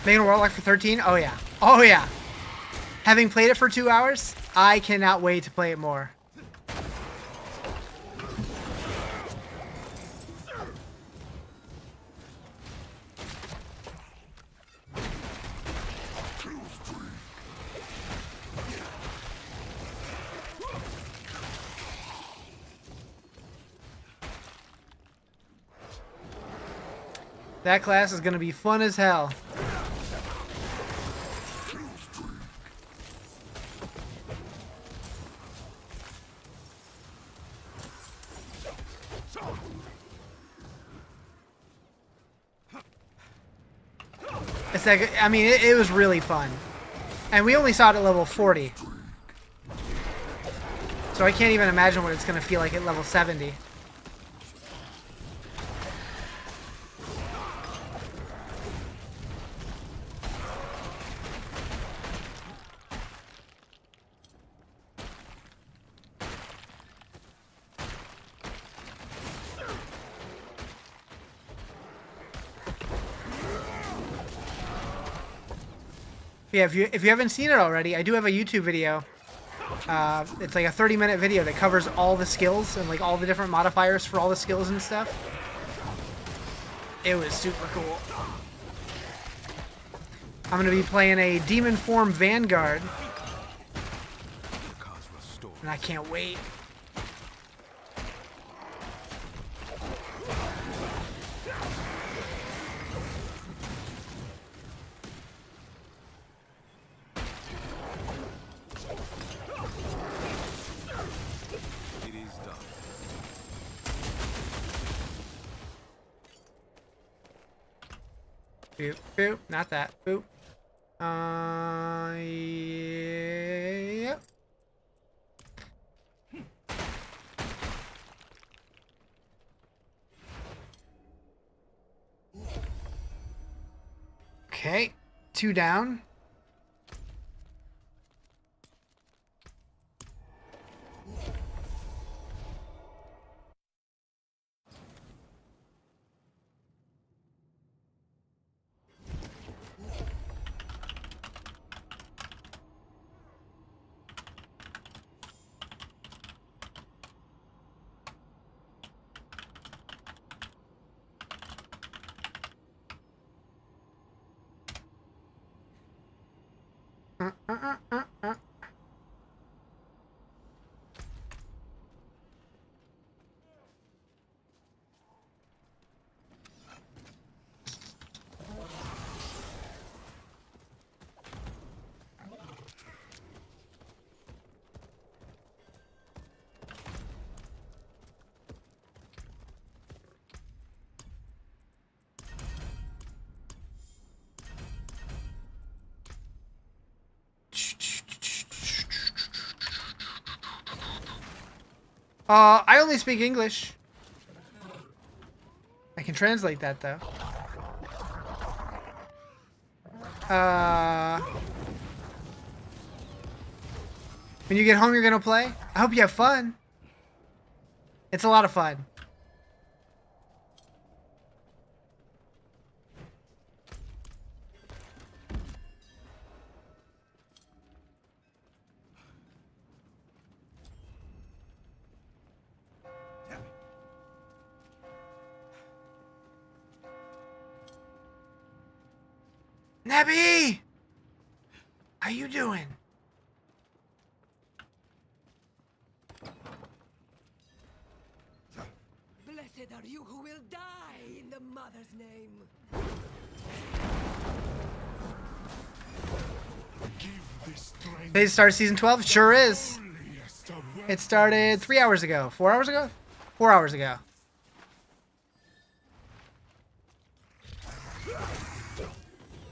Making a Warlock for 13? Oh yeah. Oh yeah. Having played it for 2 hours, I cannot wait to play it more. That class is gonna be fun as hell. It's like, I mean, it was really fun. And we only saw it at level 40. So I can't even imagine what it's gonna feel like at level 70. Yeah, if you haven't seen it already, I do have a YouTube video. It's like a 30-minute video that covers all the skills and like all the different modifiers for all the skills and stuff. It was super cool. I'm gonna be playing a Demon Form Vanguard, and I can't wait. Boop, boop, not that. Boop. Yep. Okay, 2 down. I only speak English. I can translate that though. When you get home, you're gonna play? I hope you have fun. It's a lot of fun. Nebby! How you doing? Blessed are you who will die in the Mother's name. They start season 12? Sure is. It started 3 hours ago. 4 hours ago? 4 hours ago.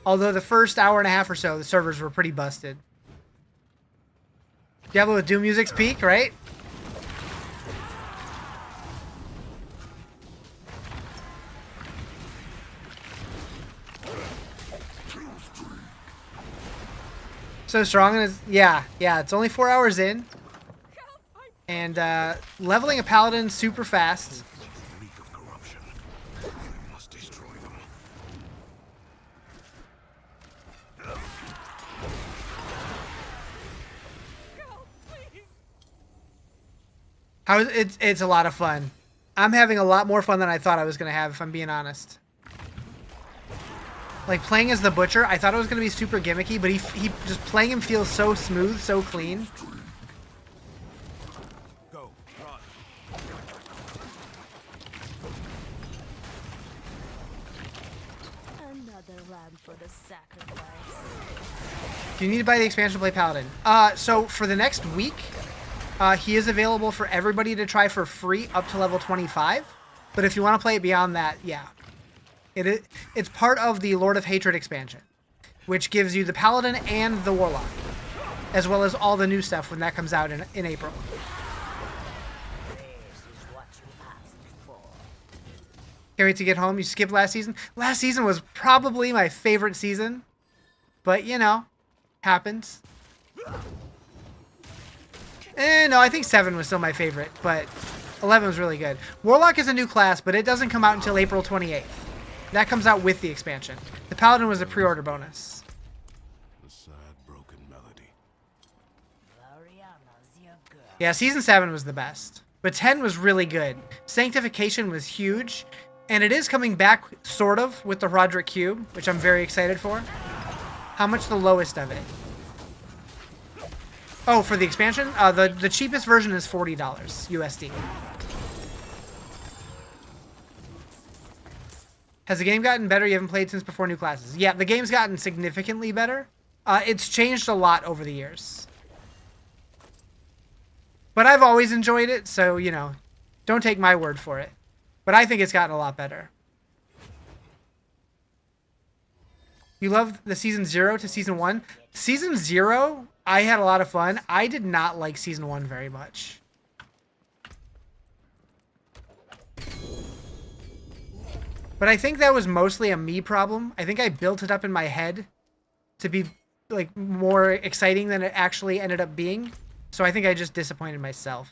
Although the first hour and a half or so, the servers were pretty busted. Diablo with Doom music's peak, right? So strong, and yeah, it's only 4 hours in. And leveling a Paladin super fast. It's a lot of fun. I'm having a lot more fun than I thought I was going to have, if I'm being honest. Like, playing as the Butcher, I thought it was going to be super gimmicky, but he just playing him feels so smooth, so clean. Go, run. time for the sacrifice. Do you need to buy the expansion to play Paladin? So for the next week, he is available for everybody to try for free up to level 25. But if you want to play it beyond that, yeah. It's part of the Lord of Hatred expansion, which gives you the Paladin and the Warlock, as well as all the new stuff when that comes out in April. Can't wait to get home. You skipped last season. Last season was probably my favorite season, but you know, happens. No, I think 7 was still my favorite, but 11 was really good. Warlock is a new class, but it doesn't come out until April 28th. That comes out with the expansion. The Paladin was a pre-order bonus. The sad, broken melody. Yeah, Season 7 was the best. But 10 was really good. Sanctification was huge. And it is coming back, sort of, with the Roderick Cube, which I'm very excited for. How much the lowest of it? Oh, for the expansion? The cheapest version is $40 USD. Has the game gotten better? You haven't played since before new classes. Yeah, the game's gotten significantly better. It's changed a lot over the years. But I've always enjoyed it, so, you know, don't take my word for it. But I think it's gotten a lot better. You love the Season 0 to Season 1? Season 0, I had a lot of fun. I did not like Season 1 very much. But I think that was mostly a me problem. I think I built it up in my head to be like more exciting than it actually ended up being. So I think I just disappointed myself.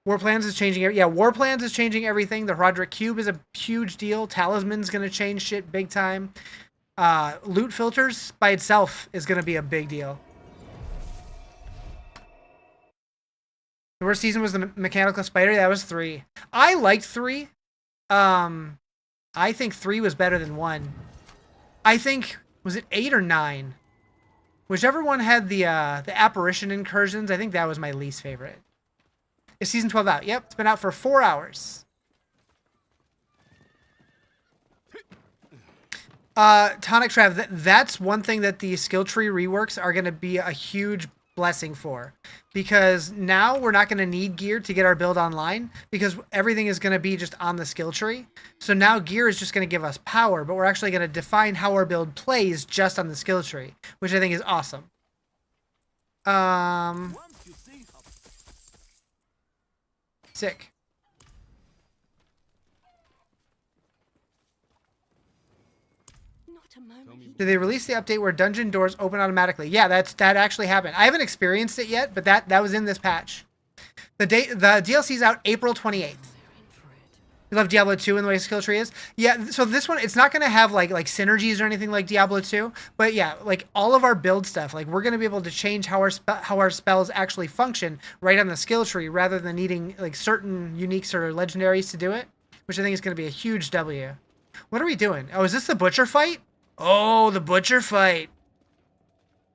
War Plans is changing. Yeah, War Plans is changing everything. The Roderick Cube is a huge deal. Talisman's going to change shit big time. Loot filters by itself is going to be a big deal. The worst season was the Mechanical Spider. That was 3. I liked 3. I think 3 was better than 1. I think, was it 8 or 9? Whichever one had the apparition incursions, I think that was my least favorite. Is Season 12 out? Yep, it's been out for 4 hours. Tonic Trav, that's one thing that the skill tree reworks are going to be a huge blessing for. Because now we're not going to need gear to get our build online, because everything is going to be just on the skill tree. So now gear is just going to give us power, but we're actually going to define how our build plays just on the skill tree, which I think is awesome. Sick. Did they release the update where dungeon doors open automatically? Yeah, that actually happened. I haven't experienced it yet, but that was in this patch. The DLC's out April 28th. You love Diablo 2 and the way skill tree is? Yeah, so this one, it's not going to have like synergies or anything like Diablo 2, but yeah, like all of our build stuff, like we're going to be able to change how our spells actually function right on the skill tree rather than needing like certain uniques or legendaries to do it, which I think is going to be a huge W. What are we doing? Oh, is this the butcher fight? Oh, the butcher fight.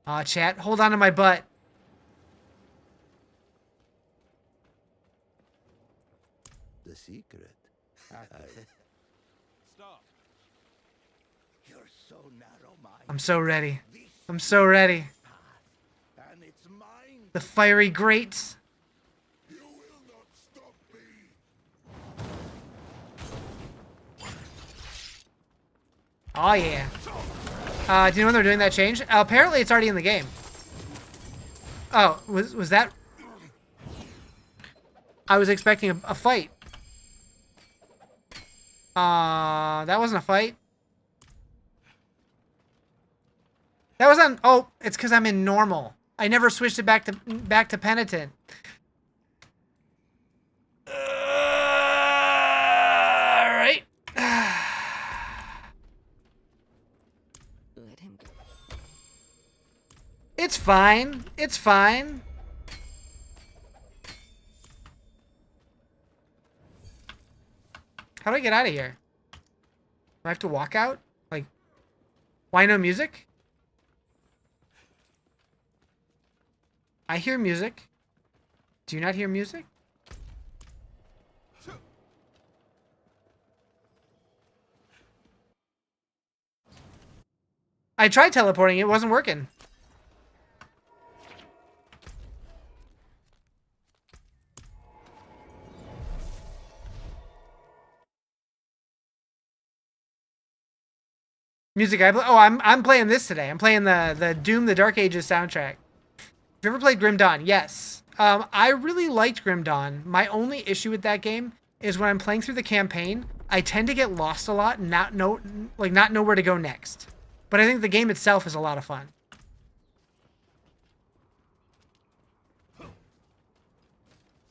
Aw, chat, hold on to my butt. The secret. Stop. You're so narrow-minded. I'm so ready. I'm so ready. And it's mine. The fiery grates. You will not stop me. Oh yeah. Do you know when they're doing that change? Apparently it's already in the game. Oh, was that? I was expecting a fight. That wasn't a fight. That was on. Oh, it's because I'm in normal. I never switched it back to penitent. All right. Let him go. It's fine. It's fine. How do I get out of here? Do I have to walk out? Like, why no music? I hear music. Do you not hear music? I tried teleporting. It wasn't working. Music I play. Oh, I'm playing this today. I'm playing the Doom the Dark Ages soundtrack. Have you ever played Grim Dawn? Yes. I really liked Grim Dawn. My only issue with that game is when I'm playing through the campaign, I tend to get lost a lot and not know where to go next. But I think the game itself is a lot of fun.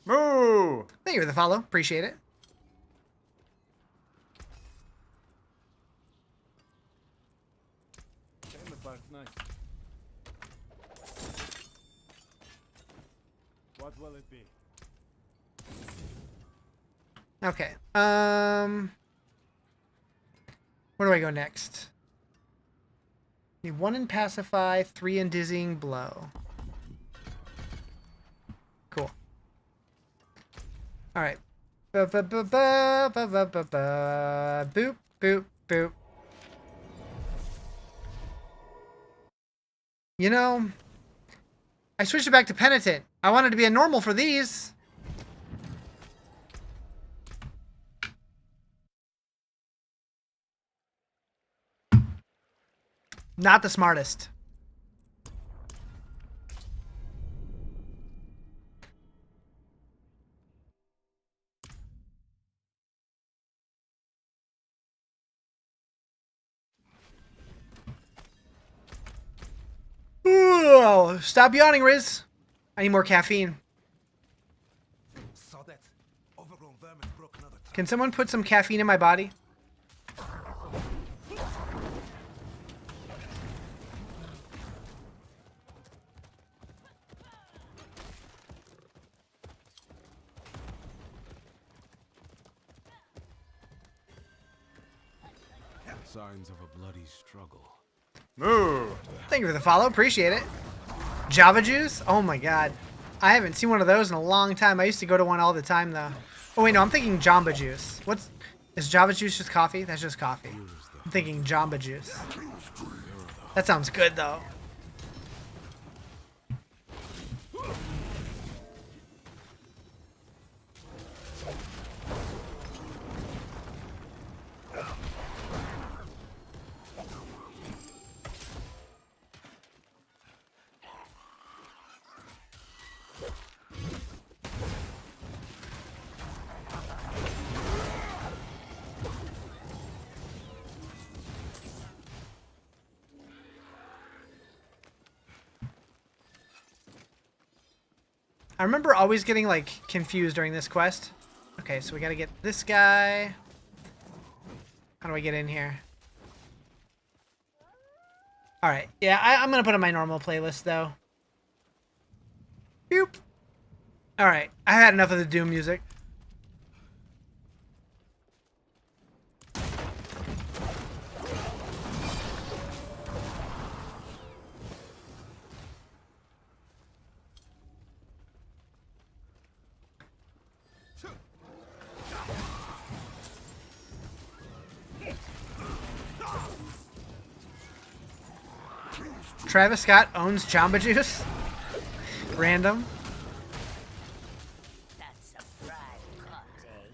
Moo! Thank you for the follow. Appreciate it. Nice. What will it be? Okay. Where do I go next? Need 1 in Pacify, 3 in Dizzying Blow. Cool. All right. Boop, boop, boop. You know, I switched it back to Penitent. I wanted to be a normal for these. Not the smartest. Ooh, stop yawning, Riz. I need more caffeine. Saw that. Overgrown vermin broke another trap. Can someone put some caffeine in my body? Signs of a bloody struggle. Moo! Thank you for the follow. Appreciate it. Java Juice? Oh my god. I haven't seen one of those in a long time. I used to go to one all the time, though. Oh, wait, no. I'm thinking Jamba Juice. Is Java Juice just coffee? That's just coffee. I'm thinking Jamba Juice. That sounds good, though. I remember always getting, like, confused during this quest. Okay, so we gotta get this guy. How do I get in here? Alright, yeah, I'm gonna put on my normal playlist, though. Boop. Alright, I had enough of the Doom music. Travis Scott owns Jamba Juice? Random. That's a fried cut, eh?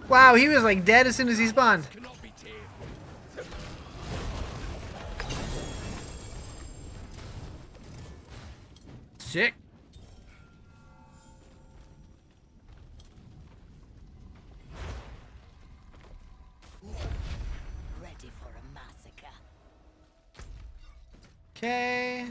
Wow, he was like dead as soon as he spawned. Sick. Ready for a massacre. Okay.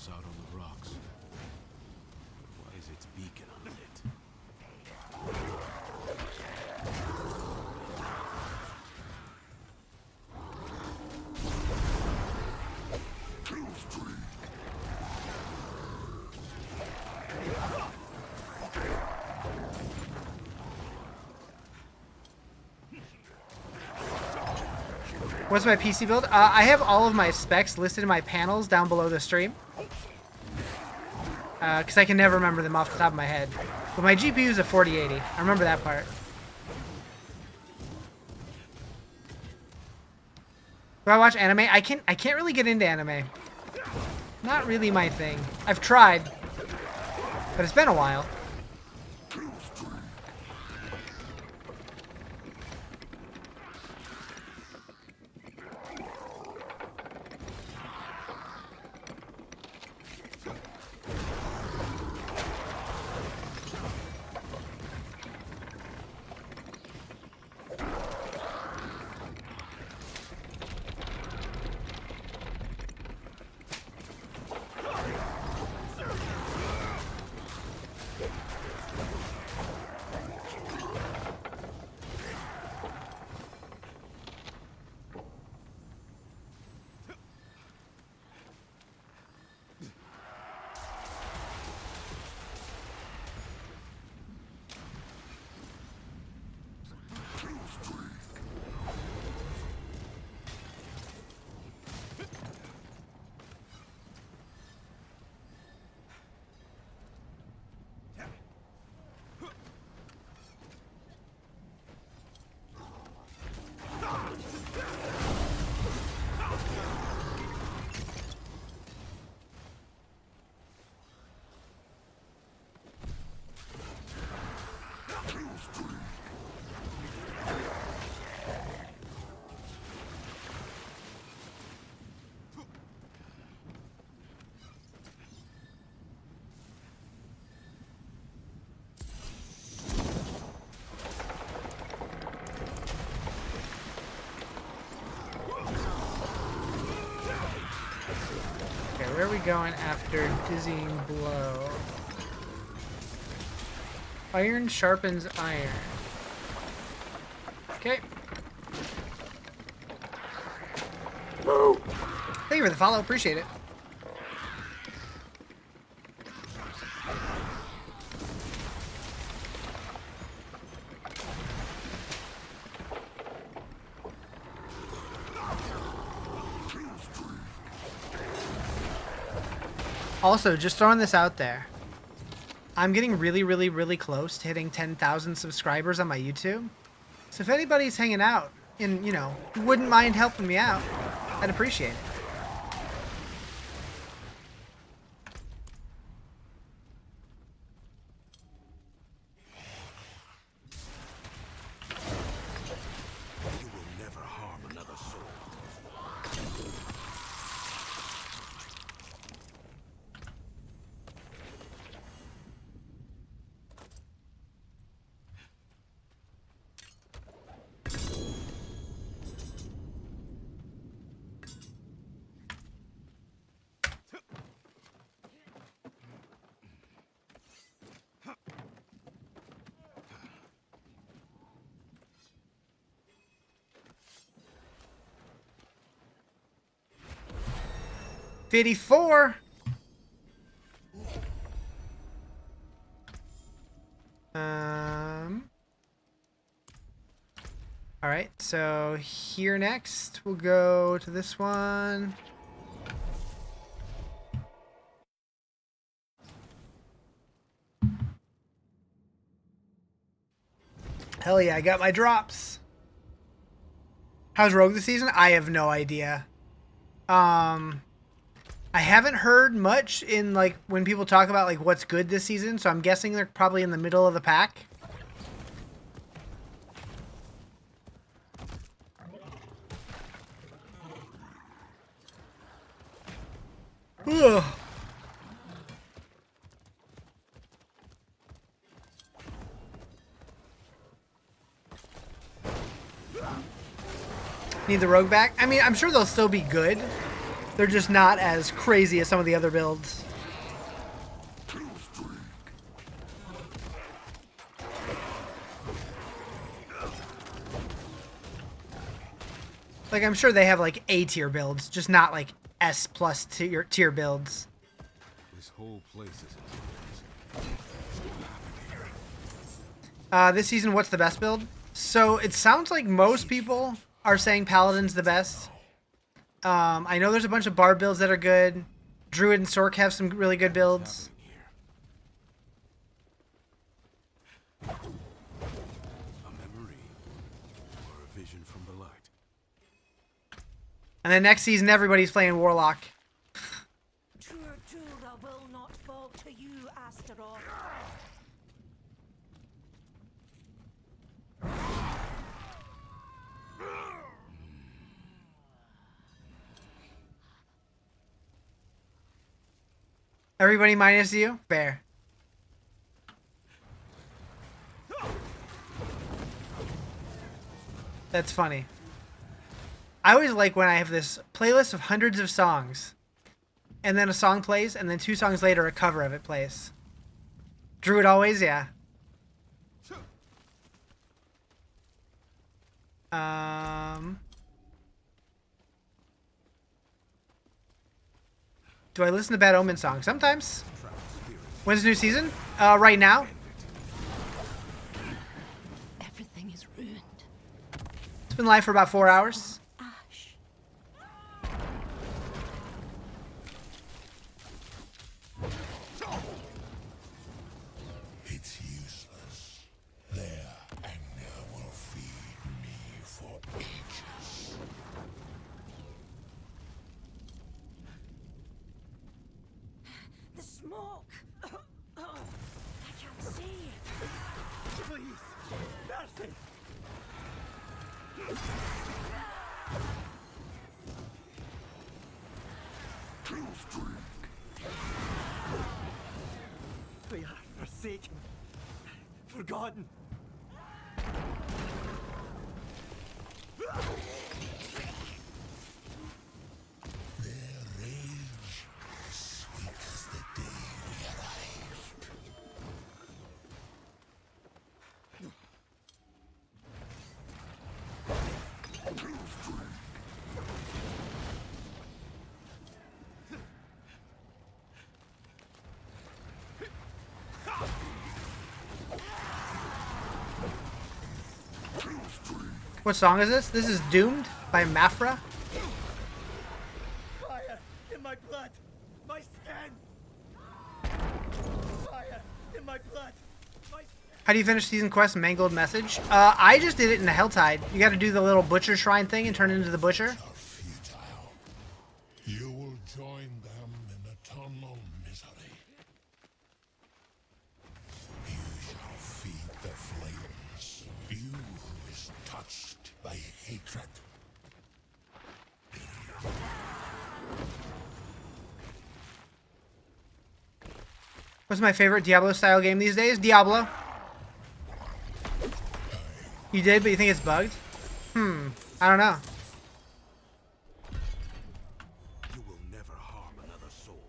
stars out on the rocks. Why is its beacon unlit? What's my PC build? I have all of my specs listed in my panels down below the stream. Because I can never remember them off the top of my head. But my GPU is a 4080. I remember that part. Do I watch anime? I can't really get into anime. Not really my thing. I've tried, but it's been a while. Where are we going after Dizzying Blow? Iron sharpens iron. Okay. Thank you for the follow. Appreciate it. Also, just throwing this out there. I'm getting really close to hitting 10,000 subscribers on my YouTube. So if anybody's hanging out and, you know, wouldn't mind helping me out, I'd appreciate it. You will never harm another soul. $54. All right, so here next we'll go to this one. Hell yeah, I got my drops. How's Rogue this season? I have no idea. I haven't heard much in, like, when people talk about, like, what's good this season, so I'm guessing they're probably in the middle of the pack. Ugh. Need the Rogue back? I mean, I'm sure they'll still be good. They're just not as crazy as some of the other builds. Like, I'm sure they have, like, A tier builds, just not, like, S plus tier builds. This whole place is This season, what's the best build? So, it sounds like most people are saying Paladin's the best. I know there's a bunch of Bard builds that are good. Druid and Sork have some really good builds. a memory or a vision from the light. And then next season, everybody's playing Warlock. will not fall to you, Astaroth. Everybody minus you? Fair. That's funny. I always like when I have this playlist of hundreds of songs, and then a song plays, and then 2 songs later a cover of it plays. Druid always, yeah. Do I listen to Bad Omen songs? Sometimes. When's the new season? Right now. Everything is ruined. It's been live for about 4 hours. Ash. It's useless. Their anger will feed me for ages. The smoke! I can't see. Please, mercy! We are forsaken, forgotten. Their rage is sweet as the day we arrived. What song is this? This is Doomed by Mafra. Fire in my blood! My skin! Fire in my blood! My How do you finish season quest Mangled Message? I just did it in the Helltide. You got to do the little butcher shrine thing and turn into the butcher. Are futile. You will join them in eternal misery. You shall feed the flames. You who is touched by hatred. What's my favorite Diablo style game these days? Diablo. You did, but you think it's bugged? I don't know. You will never harm another soul.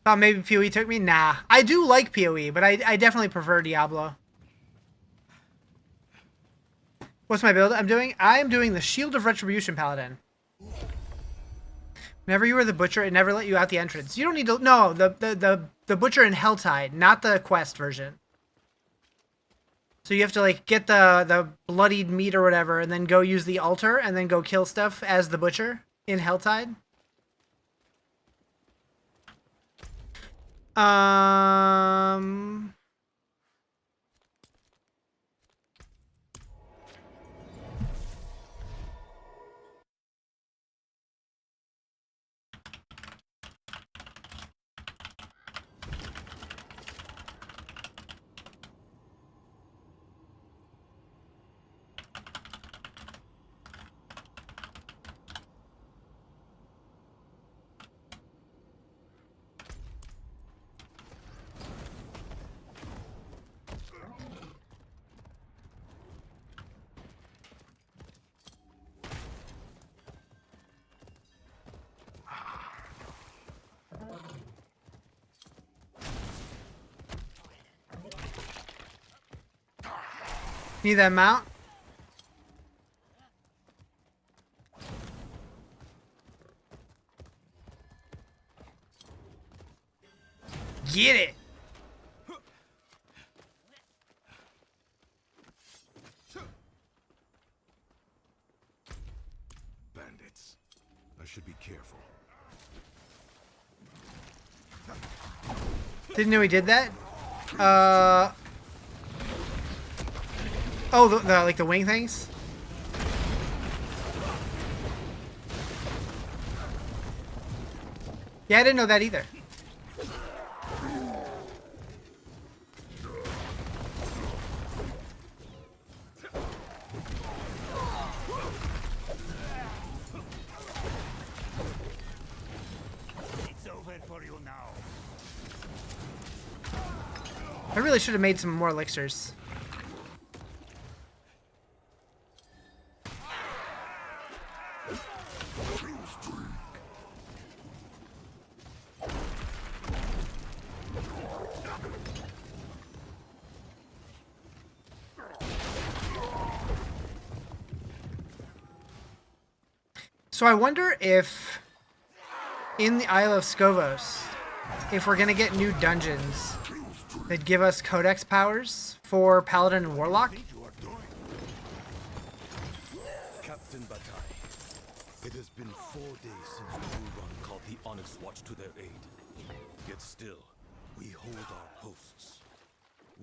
Thought maybe PoE took me? Nah. I do like PoE, but I definitely prefer Diablo. What's my build I'm doing? I am doing the Shield of Retribution Paladin. Whenever you were the Butcher, it never let you out the entrance. You don't need to... No, the Butcher in Helltide, not the quest version. So you have to, like, get the bloodied meat or whatever, and then go use the altar, and then go kill stuff as the Butcher in Helltide. Need that mount? Get it! Bandits. I should be careful. Didn't know he did that. Oh, the like the wing things. Yeah, I didn't know that either. It's over for you now. I really should have made some more elixirs. So I wonder if in the Isle of Skovos, if we're gonna get new dungeons that give us codex powers for Paladin and Warlock. Captain Bataille, it has been 4 days since Ruron called the Onyx Watch to their aid. Yet still, we hold our posts.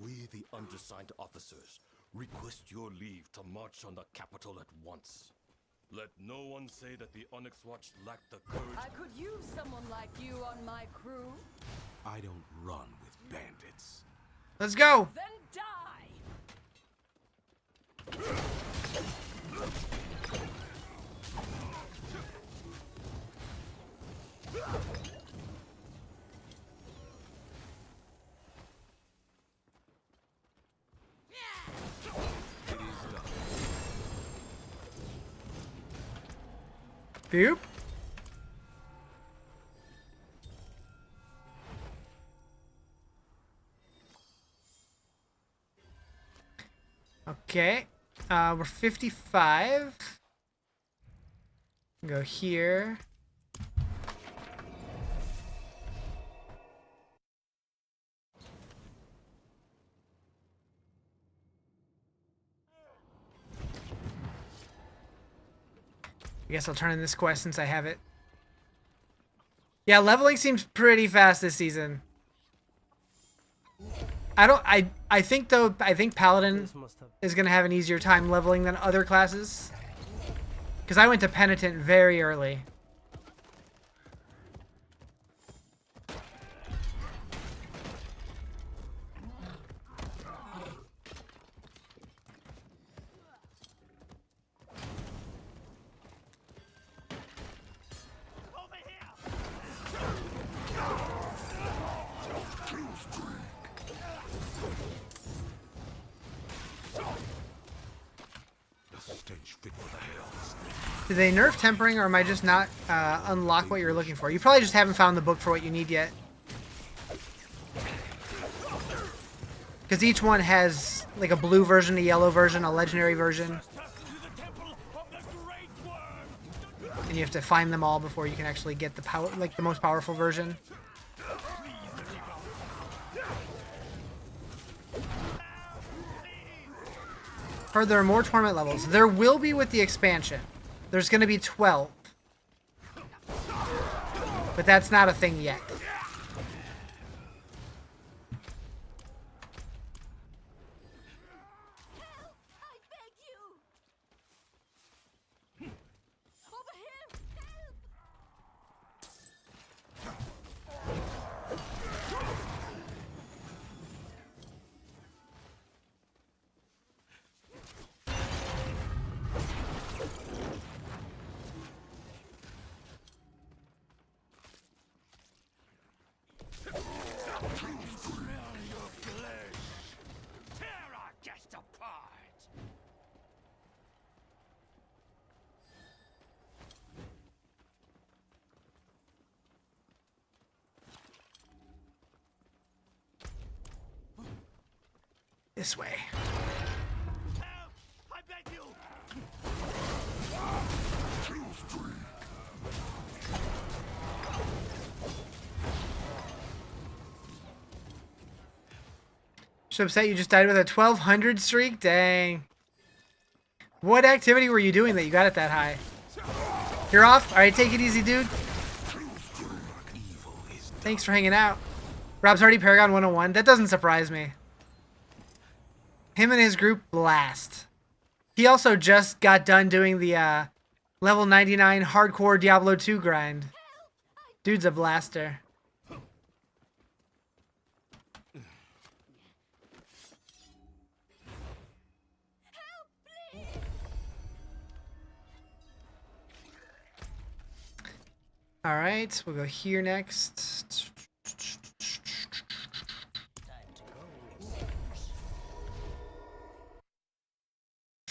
We, the undersigned officers, request your leave to march on the capital at once. Let no one say that the Onyx Watch lacked the courage. I could use someone like you on my crew. I don't run with bandits. Let's go. Then die! Boop. Okay. We're 55. Go here. I guess I'll turn in this quest since I have it. Yeah, leveling seems pretty fast this season. I think though, I think Paladin is gonna have an easier time leveling than other classes. Because I went to Penitent very early. Did they nerf tempering, or am I just not unlock what you're looking for? You probably just haven't found the book for what you need yet. Because each one has like a blue version, a yellow version, a legendary version. And you have to find them all before you can actually get the power, like the most powerful version. Or there are more torment levels. There will be with the expansion. There's going to be 12. But that's not a thing yet. This way. So upset you just died with a 1200 streak? Dang. What activity were you doing that you got it that high? You're off? Alright, take it easy, dude. Thanks for hanging out. Rob's already Paragon 101. That doesn't surprise me. Him and his group blast. He also just got done doing the level 99 hardcore Diablo 2 grind. Dude's a blaster. All right, we'll go here next. Just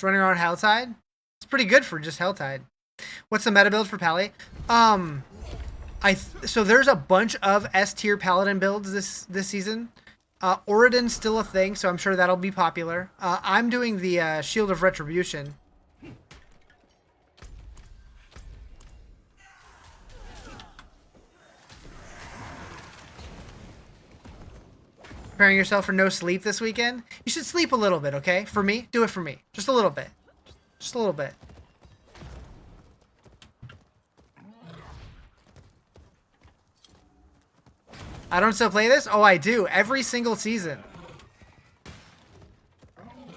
running around Helltide. It's pretty good for just Helltide. What's the meta build for Pally? So there's a bunch of S tier Paladin builds this season. Oridon's still a thing, so I'm sure that'll be popular. I'm doing the Shield of Retribution. Preparing yourself for no sleep this weekend? You should sleep a little bit, okay? For me? Do it for me. Just a little bit. Just a little bit. I don't still play this? Oh, I do. Every single season.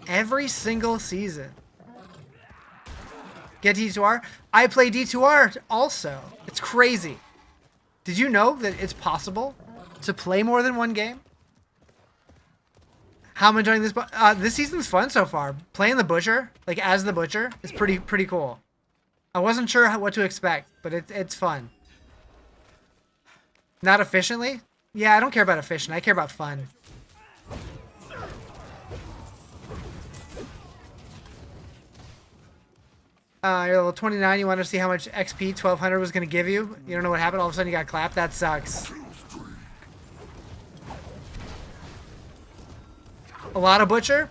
Every single season. Get D2R? I play D2R also. It's crazy. Did you know that it's possible to play more than one game? How am I enjoying this? This season's fun so far. Playing the Butcher, like as the Butcher, is pretty cool. I wasn't sure what to expect, but it's fun. Not efficiently? Yeah, I don't care about efficient. I care about fun. You're level 29. You want to see how much XP 1200 was going to give you? You don't know what happened? All of a sudden you got clapped? That sucks. A lot of Butcher.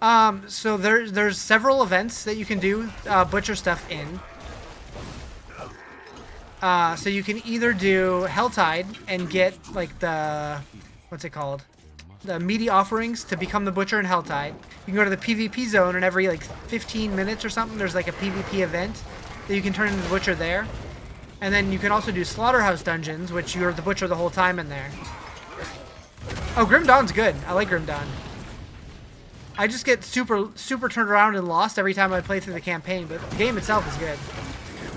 So there's several events that you can do Butcher stuff in. So you can either do Helltide and get like the, what's it called? The meaty offerings to become the Butcher in Helltide. You can go to the PvP zone and every like 15 minutes or something there's like a PvP event that you can turn into the Butcher there. And then you can also do Slaughterhouse dungeons, which you're the Butcher the whole time in there. Oh, Grim Dawn's good. I like Grim Dawn. I just get super turned around and lost every time I play through the campaign, but the game itself is good.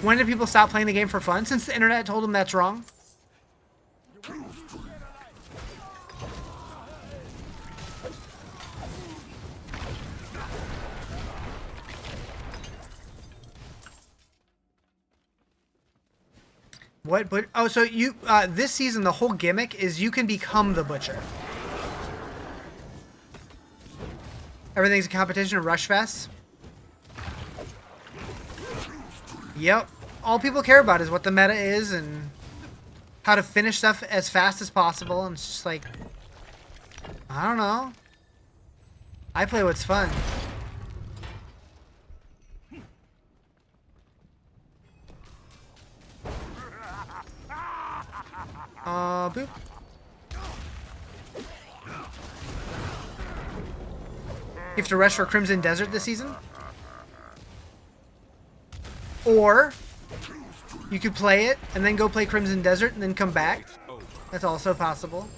When did people stop playing the game for fun? Since the internet told them that's wrong. What? But oh, so you this season the whole gimmick is you can become the Butcher. Everything's a competition at Rushfest. Yep. All people care about is what the meta is and how to finish stuff as fast as possible. And it's just like, I don't know. I play what's fun. Boop. You have to rush for Crimson Desert this season? Or you could play it and then go play Crimson Desert and then come back. That's also possible.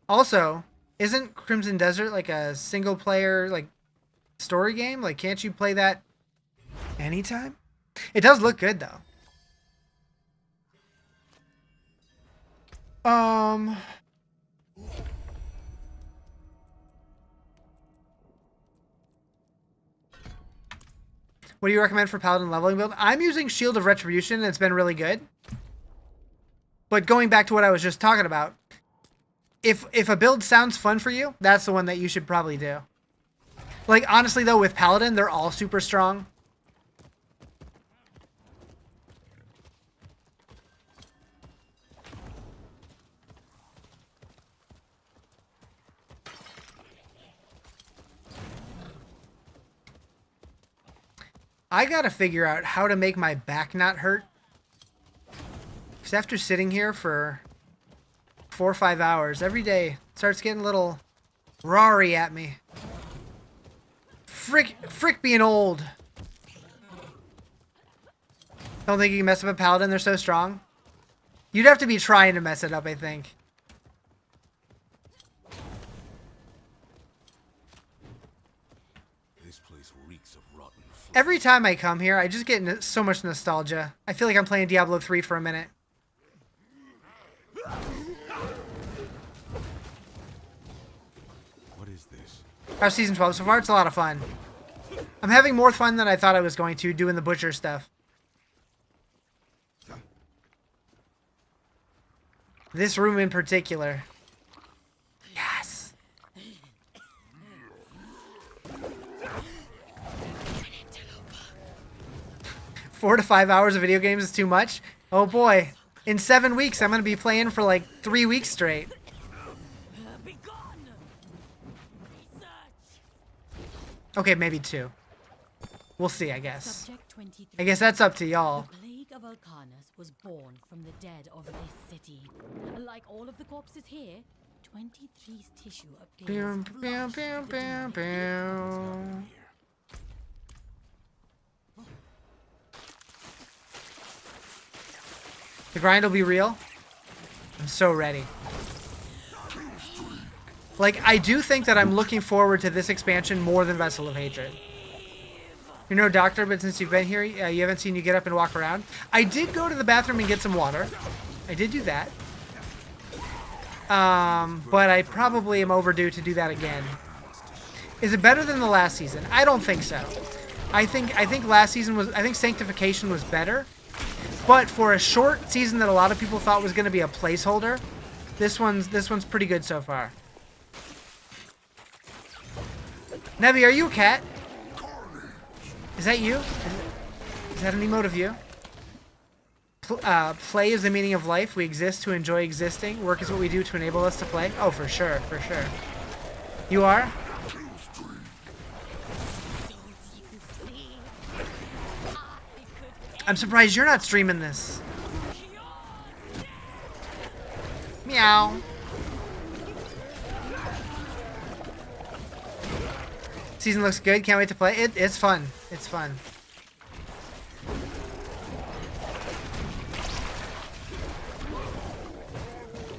Also, isn't Crimson Desert like a single player like story game? Like can't you play that anytime? It does look good though. What do you recommend for Paladin leveling build? I'm using Shield of Retribution and it's been really good. But going back to what I was just talking about, if a build sounds fun for you, that's the one that you should probably do. Like honestly though, with Paladin, they're all super strong. I gotta figure out how to make my back not hurt. Because after sitting here for 4 or 5 hours every day, it starts getting a little rawry at me. Frick being old. Don't think you can mess up a paladin, they're so strong. You'd have to be trying to mess it up, I think. This place reeks of rotten food. Every time I come here, I just get so much nostalgia. I feel like I'm playing Diablo 3 for a minute. What is this? How's Season 12 so far? It's a lot of fun. I'm having more fun than I thought I was going to doing the butcher stuff. This room in particular. Yes. 4 to 5 hours of video games is too much? Oh boy. In 7 weeks, I'm going to be playing for like 3 weeks straight. Okay, maybe 2. We'll see, I guess. I guess that's up to y'all. The plague of Alcanus was born from the dead of this city. Like all of the corpses here, 23's tissue appears Bam, bam, bam, bam, bam. The grind will be real. I'm so ready. Like, I do think that I'm looking forward to this expansion more than Vessel of Hatred. You're no doctor, but since you've been here, you haven't seen you get up and walk around. I did go to the bathroom and get some water. I did do that. But I probably am overdue to do that again. Is it better than the last season? I don't think so. I think last season was... I think Sanctification was better. But for a short season that a lot of people thought was going to be a placeholder, this one's pretty good so far. Nebby, are you a cat? Is that you? Is that an emote of you? Play is the meaning of life. We exist to enjoy existing. Work is what we do to enable us to play. Oh, for sure, for sure. You are? I'm surprised you're not streaming this. Meow. Season looks good. Can't wait to play. It's fun. It's fun.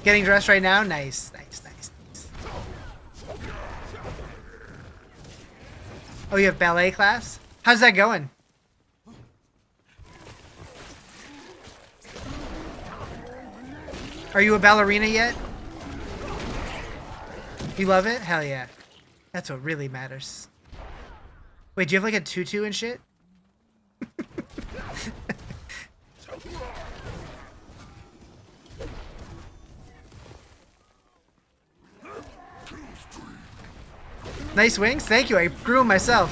Getting dressed right now? Nice. Nice, nice, nice. Oh, you have ballet class? How's that going? Are you a ballerina yet? You love it? Hell yeah. That's what really matters. Wait, do you have like a tutu and shit? Nice wings? Thank you, I grew them myself.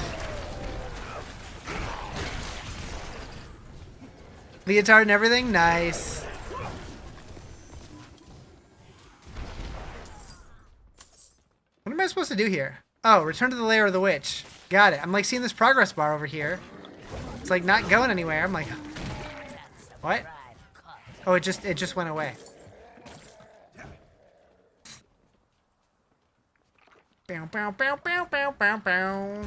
Leotard and everything? Nice. What am I supposed to do here? Oh, return to the lair of the witch. Got it. I'm like seeing this progress bar over here. It's like not going anywhere. I'm like, what? Oh, it just went away. Bow, bow, bow, bow, bow, bow, bow.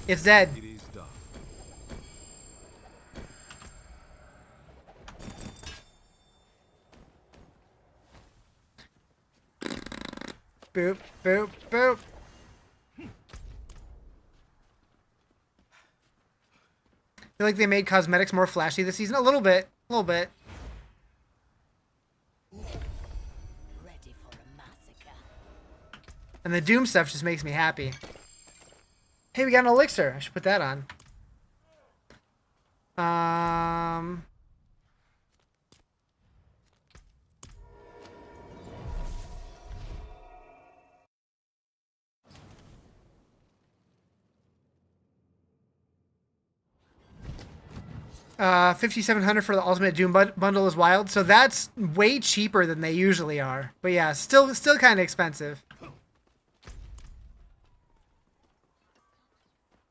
It's dead. It is done. Boop, boop, boop. I feel like they made cosmetics more flashy this season. A little bit. A little bit. Ready for a massacre. And the Doom stuff just makes me happy. Hey, we got an elixir. I should put that on. 5,700 for the Ultimate Doom bundle is wild. So that's way cheaper than they usually are. But yeah, still kind of expensive.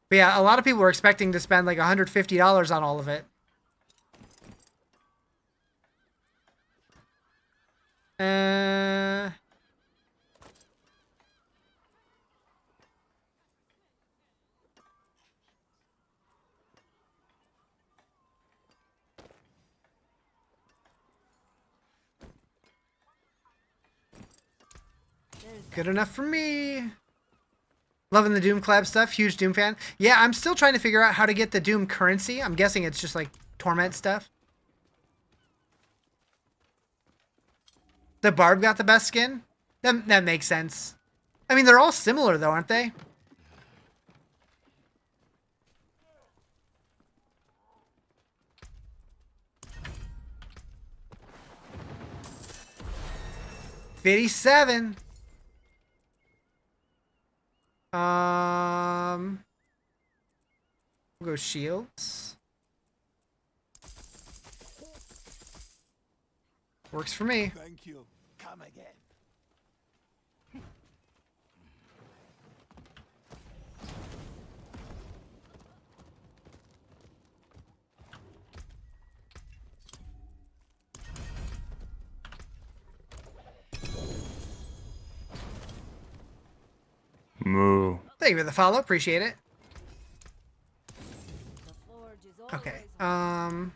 But yeah, a lot of people were expecting to spend like $150 on all of it. Good enough for me. Loving the Doom collab stuff. Huge Doom fan. Yeah, I'm still trying to figure out how to get the Doom currency. I'm guessing it's just like Torment stuff. The Barb got the best skin? That makes sense. I mean, they're all similar though, aren't they? $57. We'll go shields. Works for me. Thank you. Come again. Moo. Thank you for the follow. Appreciate it. The forge is Okay. always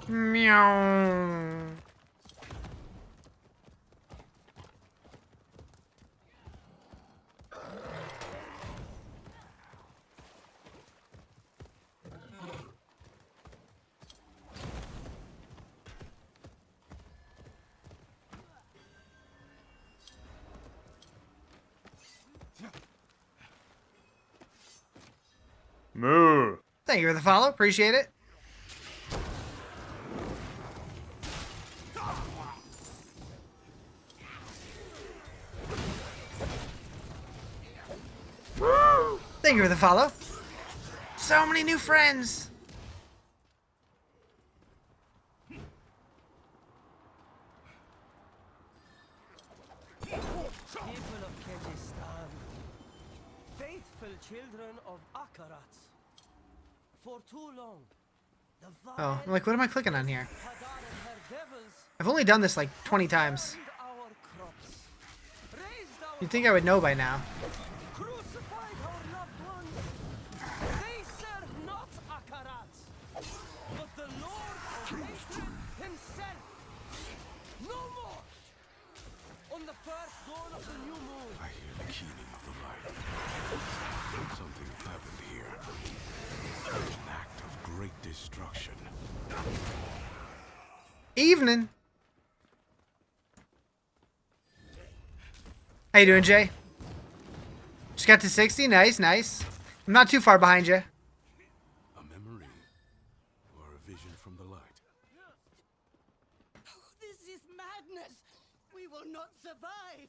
Meow. Moo. Thank you for the follow. Appreciate it. Thank you for the follow. So many new friends. People of Kyrgyzstan, faithful children of Akarats. For too long, the Oh, I'm like, what am I clicking on here? Paladin and her devils I've only done this like 20 times. burned our crops, raised our You'd think I would know by now. crucified our loved ones. They serve not Akarats, but the Lord of Hatred himself. No more! On the first dawn of the new moon, I hear the keening of the light. Something happened here. An act of great destruction. Evening. How you doing, Jay? Just got to 60. Nice, nice. I'm not too far behind you. A memory or a vision from the light. this is madness. We will not survive.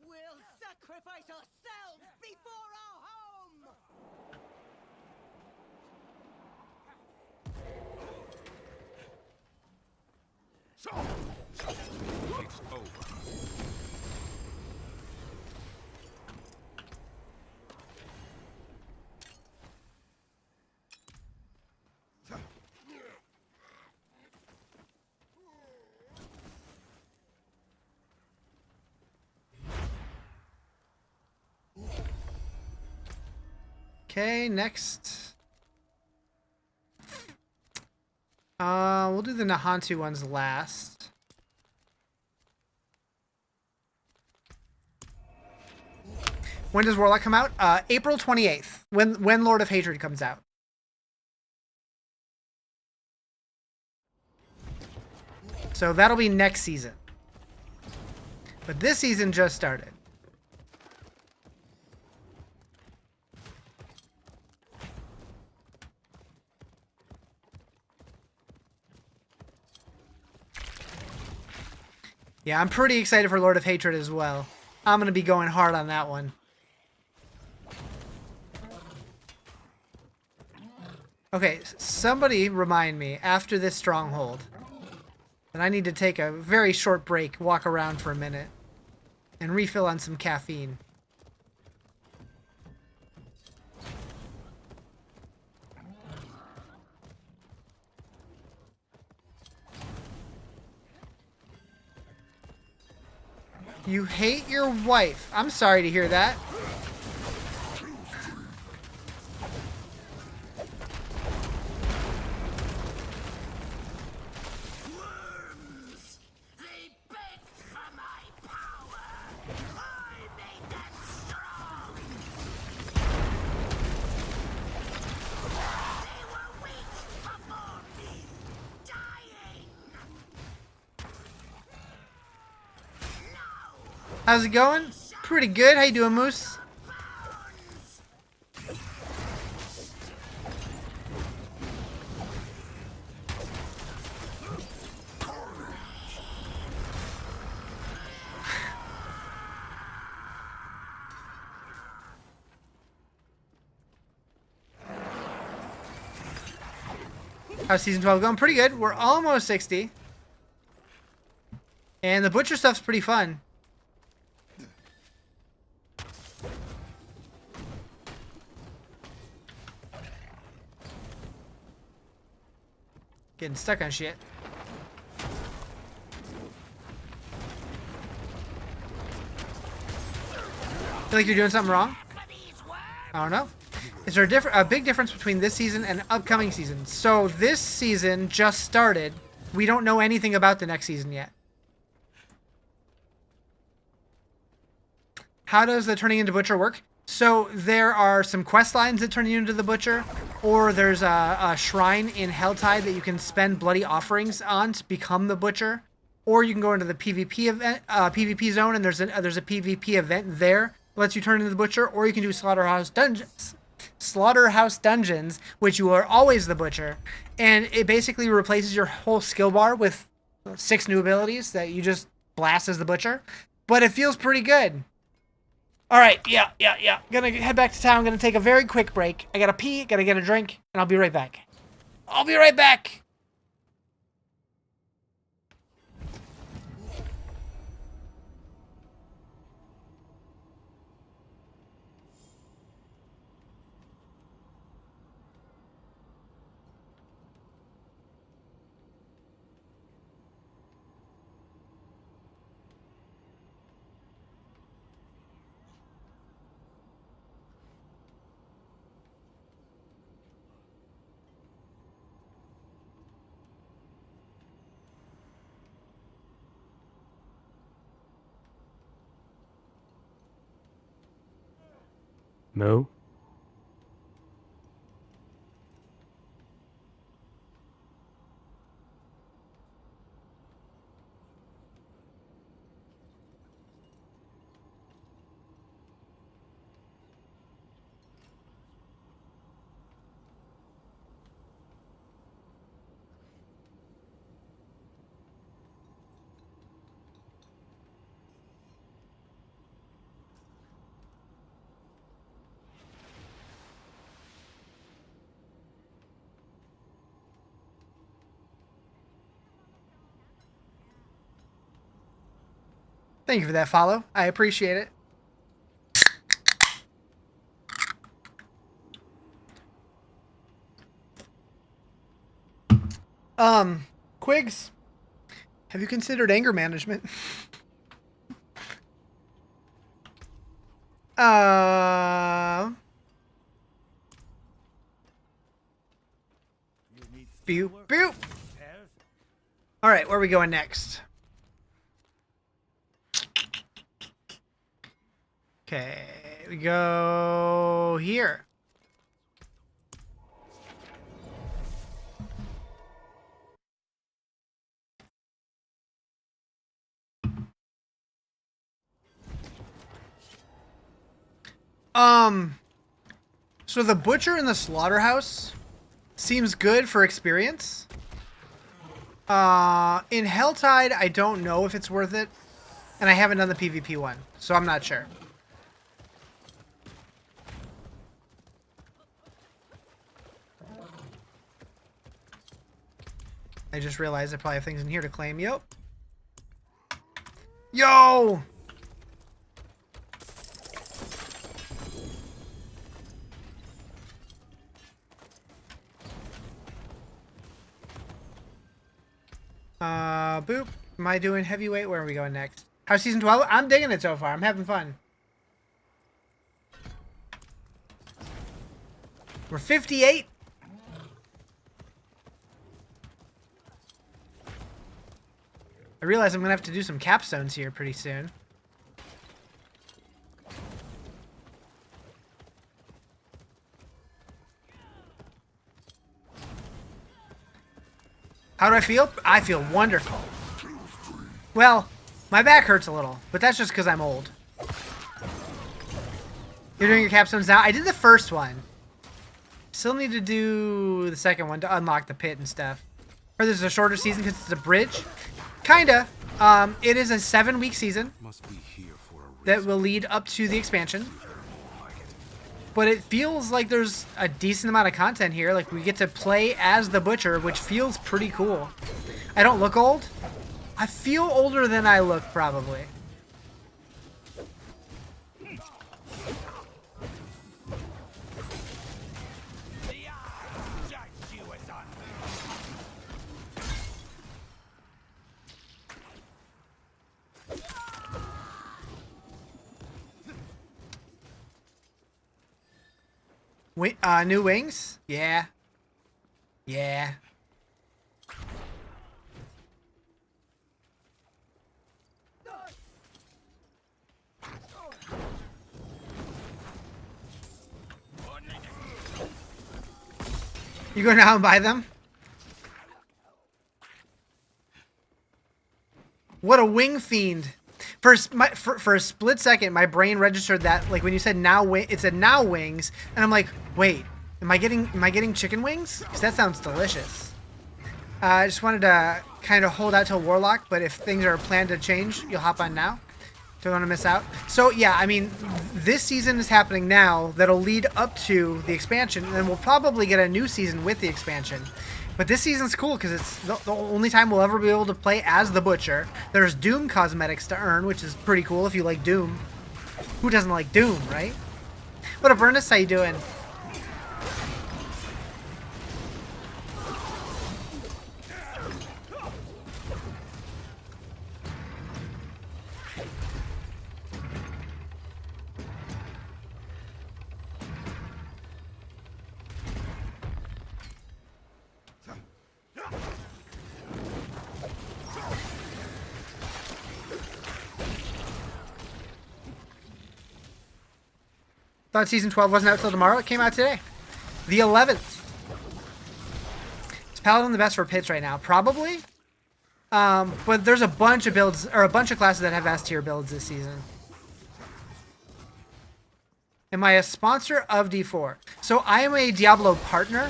We'll sacrifice ourselves before our home. It's over. Okay, next. We'll do the Nahantu ones last. When does Warlock come out? April 28th. When Lord of Hatred comes out. So that'll be next season. But this season just started. Yeah, I'm pretty excited for Lord of Hatred as well. I'm going to be going hard on that one. Okay, somebody remind me after this stronghold that I need to take a very short break, walk around for a minute, and refill on some caffeine. You hate your wife. I'm sorry to hear that. How's it going? Pretty good. How you doing, Moose? How's season 12 going? Pretty good. We're almost 60. And the butcher stuff's pretty fun. Getting stuck on shit. Feel like you're doing something wrong? I don't know. Is there a big difference between this season and upcoming seasons? So this season just started. We don't know anything about the next season yet. How does the turning into Butcher work? So there are some quest lines that turn you into the Butcher, or there's a shrine in Helltide that you can spend bloody offerings on to become the Butcher, or you can go into the PvP event, PvP zone, and there's a PvP event there that lets you turn into the Butcher, or you can do Slaughterhouse Dungeons, which you are always the Butcher, and it basically replaces your whole skill bar with 6 new abilities that you just blast as the Butcher, but it feels pretty good. All right, yeah. Gonna head back to town. Gonna take a very quick break. I gotta pee, gotta get a drink, and I'll be right back. I'll be right back. Moo? Thank you for that follow. I appreciate it. Quigs, have you considered anger management? Boop, boop. All right, where are we going next? Okay, we go here. So the butcher in the slaughterhouse seems good for experience. In Helltide, I don't know if it's worth it. And I haven't done the PvP one, so I'm not sure. I just realized I probably have things in here to claim. Yep. Yo! Boop. Am I doing heavyweight? Where are we going next? How's season 12? I'm digging it so far. I'm having fun. We're 58. I realize I'm going to have to do some capstones here pretty soon. How do I feel? I feel wonderful. Well, my back hurts a little, but that's just because I'm old. You're doing your capstones now? I did the first one. Still need to do the second one to unlock the pit and stuff. Or this is a shorter season because it's a bridge. Kinda. It is a 7-week season that will lead up to the expansion. But it feels like there's a decent amount of content here. Like, we get to play as the Butcher, which feels pretty cool. I don't look old. I feel older than I look, probably. New wings? Yeah. Yeah. You go now and buy them? What a wing fiend. For a split second, my brain registered that, like, when you said now, it said now wings, and I'm like, wait, am I getting chicken wings? Because that sounds delicious. I just wanted to kind of hold out till Warlock, but if things are planned to change, you'll hop on now. Don't want to miss out. So yeah, I mean, this season is happening now. That'll lead up to the expansion, and then we'll probably get a new season with the expansion. But this season's cool because it's the only time we'll ever be able to play as the Butcher. There's Doom cosmetics to earn, which is pretty cool if you like Doom. Who doesn't like Doom, right? What up, Ernest? How you doing? Thought season 12 wasn't out till tomorrow. It came out today. The 11th. Is Paladin the best for pits right now? Probably. But there's a bunch of builds, or a bunch of classes that have S tier builds this season. Am I a sponsor of D4? So I am a Diablo partner.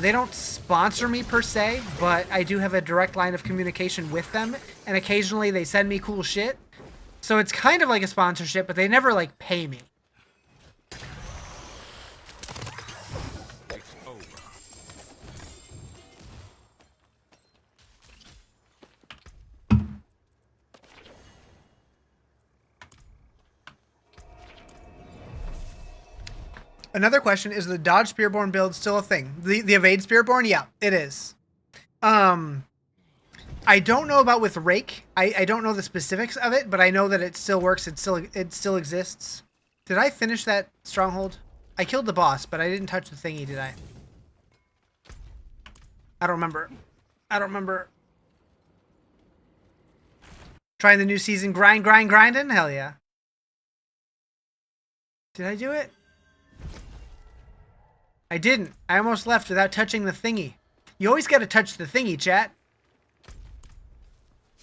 They don't sponsor me per se, but I do have a direct line of communication with them, and occasionally they send me cool shit. So it's kind of like a sponsorship, but they never, like, pay me. Another question, is the dodge Spearborn build still a thing? The evade Spearborn? Yeah, it is. I don't know about with Rake. I don't know the specifics of it, but I know that it still works. It still exists. Did I finish that stronghold? I killed the boss, but I didn't touch the thingy, did I? I don't remember. I don't remember. Trying the new season, grinding? Hell yeah. Did I do it? I didn't. I almost left without touching the thingy. You always gotta touch the thingy, chat.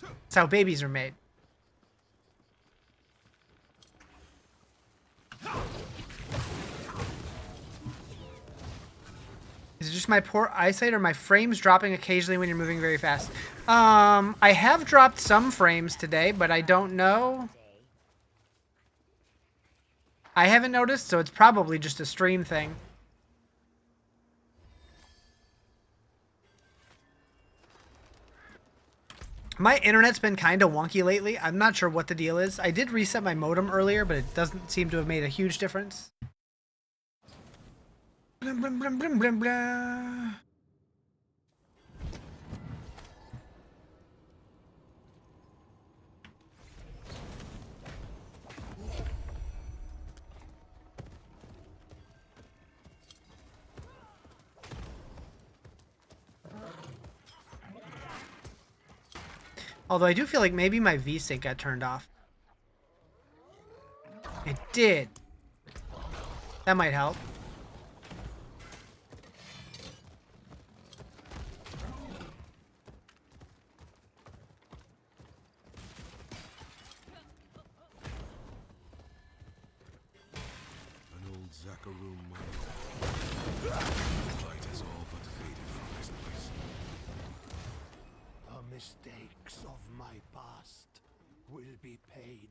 That's how babies are made. Is it just my poor eyesight or my frames dropping occasionally when you're moving very fast? I have dropped some frames today, but I don't know. I haven't noticed, so it's probably just a stream thing. My internet's been kind of wonky lately. I'm not sure what the deal is. I did reset my modem earlier, but it doesn't seem to have made a huge difference. Blah, blah, blah, blah, blah, blah. Although I do feel like maybe my VSync got turned off. It did. That might help. An old Zakarum mine. Light has all but faded from this place. The mistakes of my past will be paid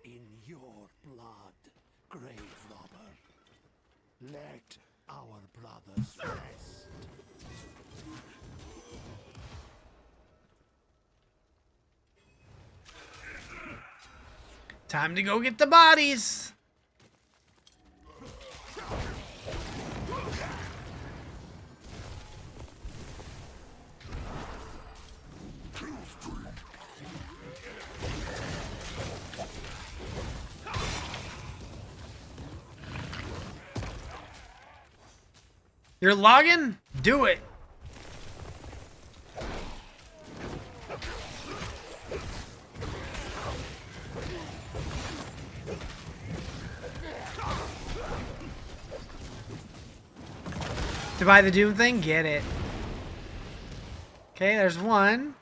in your blood, grave robber. Let our brothers rest. Time to go get the bodies. You're logging? Do it. To buy the Doom thing? Get it. Okay, there's one.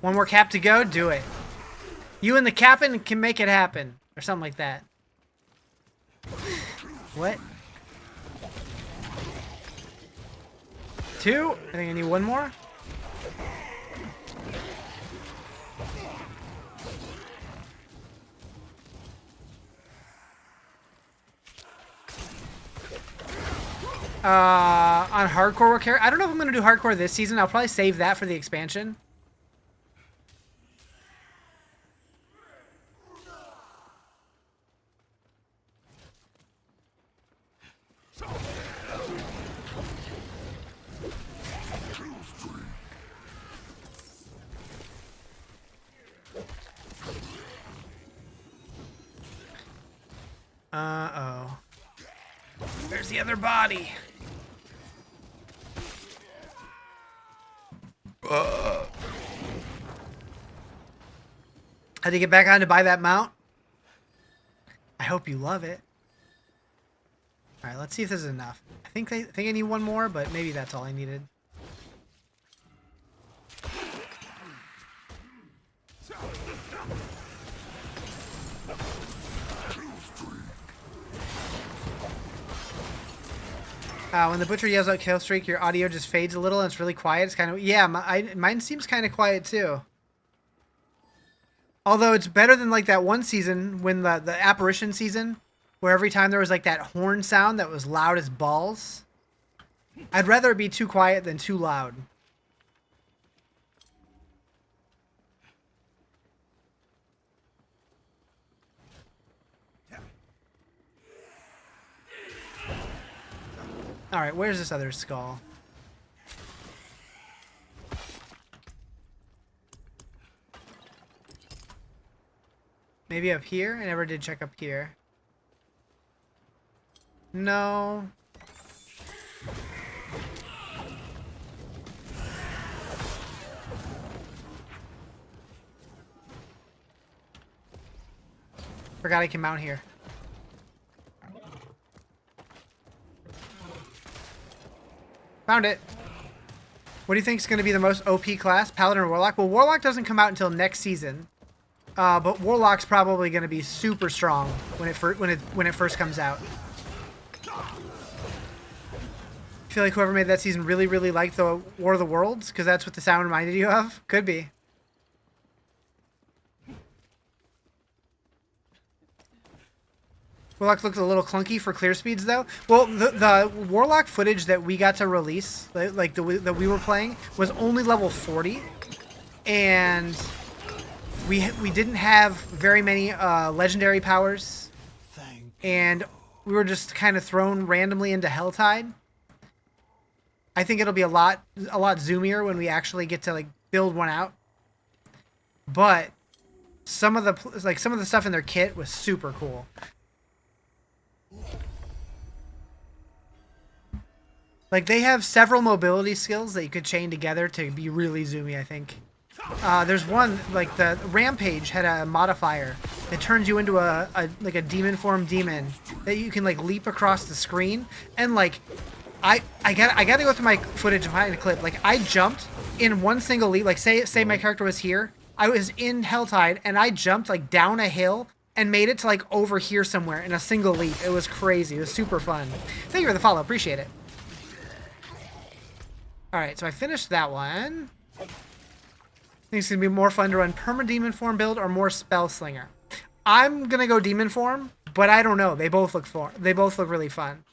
One more cap to go? Do it. You and the captain can make it happen. Or something like that. What? 2? I think I need one more. On hardcore what character? I don't know if I'm gonna do hardcore this season. I'll probably save that for the expansion. Uh-oh. There's the other body. Had to get back on to buy that mount. I hope you love it. All right, let's see if this is enough. I think I need one more, but maybe that's all I needed. When the butcher yells out kill streak, your audio just fades a little and it's really quiet. It's kind of, yeah, mine seems kind of quiet too. Although it's better than like that one season when the apparition season, where every time there was like that horn sound that was loud as balls. I'd rather it be too quiet than too loud. All right, where's this other skull? Maybe up here? I never did check up here. No. Forgot I can mount here. Found it. What do you think is going to be the most OP class? Paladin or Warlock? Well, Warlock doesn't come out until next season. But Warlock's probably going to be super strong when it first comes out. I feel like whoever made that season really, really liked the War of the Worlds, because that's what the sound reminded you of. Could be. Warlock looks a little clunky for clear speeds, though. Well, the Warlock footage that we got to release, like that we were playing, was only level 40, and we didn't have very many legendary powers, and we were just kind of thrown randomly into Helltide. I think it'll be a lot zoomier when we actually get to like build one out. But some of the stuff in their kit was super cool. Like they have several mobility skills that you could chain together to be really zoomy, I think. There's one, like the Rampage had a modifier that turns you into a demon form demon that you can like leap across the screen, and like I gotta go through my footage and find a clip. Like I jumped in one single leap. Like say my character was here. I was in Helltide and I jumped like down a hill and made it to like over here somewhere in a single leap. It was crazy. It was super fun. Thank you for the follow. Appreciate it. All right, so I finished that one. I think it's gonna be more fun to run perma-demon form build or more spell slinger. I'm gonna go demon form, but I don't know. They both look really fun.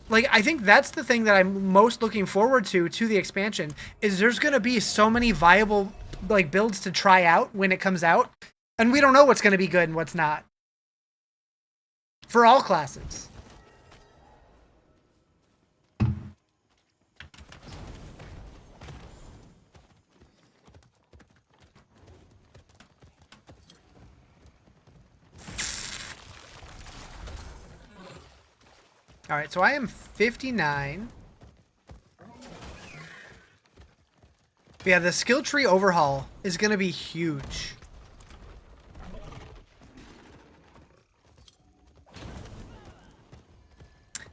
Like, I think that's the thing that I'm most looking forward to the expansion, is there's going to be so many viable, like, builds to try out when it comes out, and we don't know what's going to be good and what's not. For all classes. All right, so I am 59. Yeah, the skill tree overhaul is going to be huge.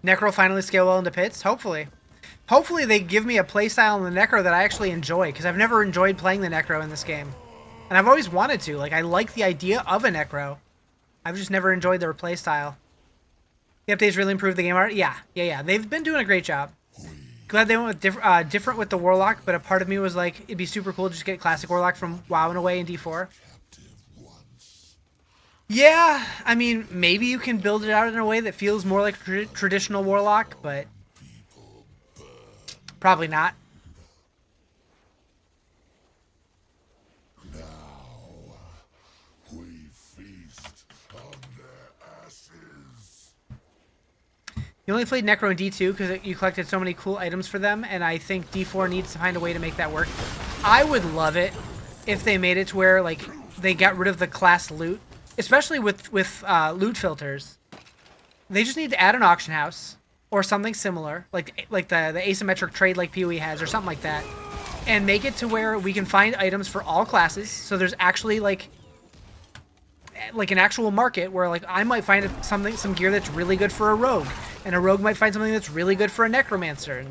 Necro finally scale well into pits? Hopefully. Hopefully they give me a playstyle in the Necro that I actually enjoy, because I've never enjoyed playing the Necro in this game. And I've always wanted to. Like, I like the idea of a Necro. I've just never enjoyed their playstyle. The updates really improved the game art? Yeah. They've been doing a great job. Glad they went with different with the Warlock, but a part of me was like, it'd be super cool to just get classic Warlock from WoW and away in D4. Yeah, I mean, maybe you can build it out in a way that feels more like traditional Warlock, but probably not. You only played Necro in D2 because you collected so many cool items for them, and I think D4 needs to find a way to make that work. I would love it if they made it to where like they got rid of the class loot, especially with loot filters. They just need to add an auction house or something similar, like the asymmetric trade like PoE has or something like that, and make it to where we can find items for all classes. So there's actually like an actual market where like I might find some gear that's really good for a rogue, and a rogue might find something that's really good for a necromancer, and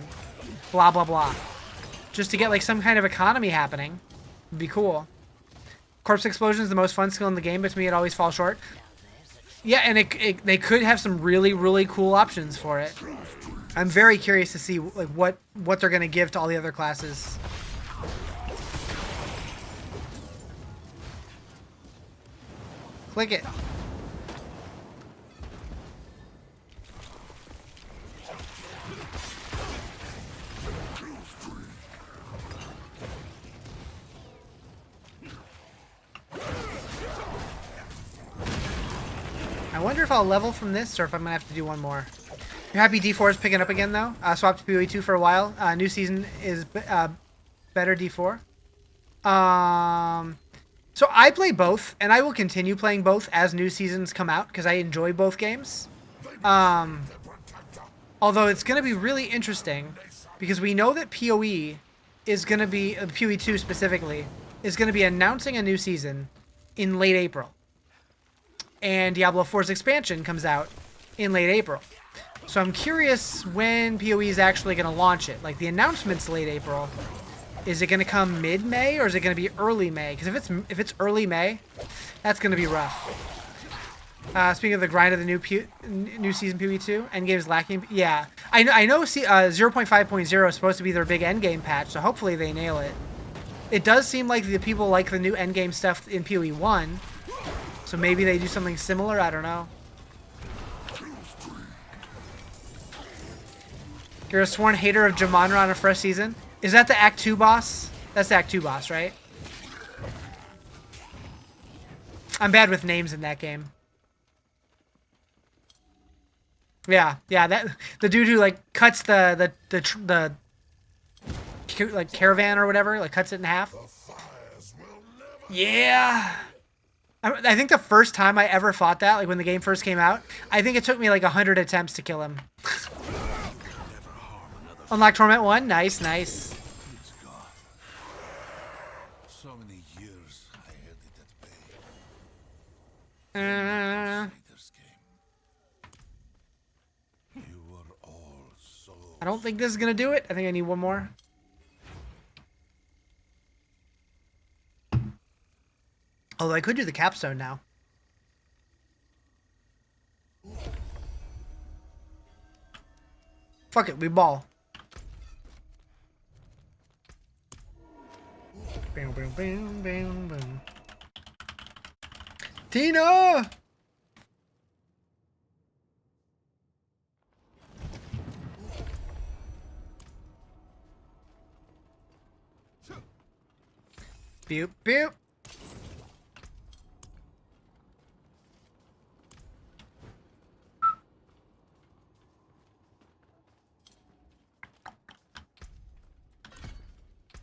blah blah blah. Just to get like some kind of economy happening would be cool. Corpse explosion is the most fun skill in the game, but to me it always falls short. Yeah, and they could have some really cool options for it. I'm very curious to see like what they're gonna give to all the other classes. Click it. I wonder if I'll level from this or if I'm gonna have to do one more. You're happy D4 is picking up again though? Swapped to PoE 2 for a while. New season is better D4. So I play both, and I will continue playing both as new seasons come out because I enjoy both games. Although it's going to be really interesting because we know that PoE is going to be, PoE 2 specifically, is going to be announcing a new season in late April. And Diablo 4's expansion comes out in late April. So I'm curious when PoE is actually going to launch it. Like, the announcement's late April. Is it going to come mid-May or is it going to be early May? Because if it's early May, that's going to be rough. Speaking of the grind of the new season PoE 2, endgame's lacking. Yeah, I know 0.5.0 is supposed to be their big endgame patch, so hopefully they nail it. It does seem like the people like the new endgame stuff in PoE 1, so maybe they do something similar. I don't know. You're a sworn hater of Jumanra on a fresh season. Is that the Act 2 boss? That's the Act 2 boss, right? I'm bad with names in that game. Yeah, that the dude who like cuts the like caravan or whatever, like cuts it in half. Yeah. I think the first time I ever fought that, like when the game first came out, I think it took me like 100 attempts to kill him. Unlock Torment 1, nice. So many years I held it at bay. You were all so. I don't think this is gonna do it. I think I need one more. Although I could do the capstone now. Fuck it, we ball. Bam, bam, bam, bam, bam. Tina! Boop, boop.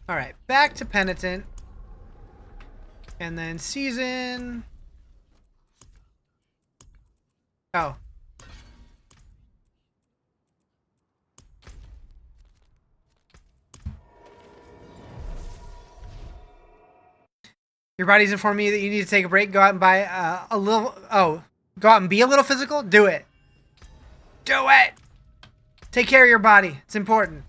All right, back to Penitent. And then season. Oh. Your body's informing you that you need to take a break. Go out and buy a little. Oh, go out and be a little physical. Do it. Do it. Take care of your body. It's important.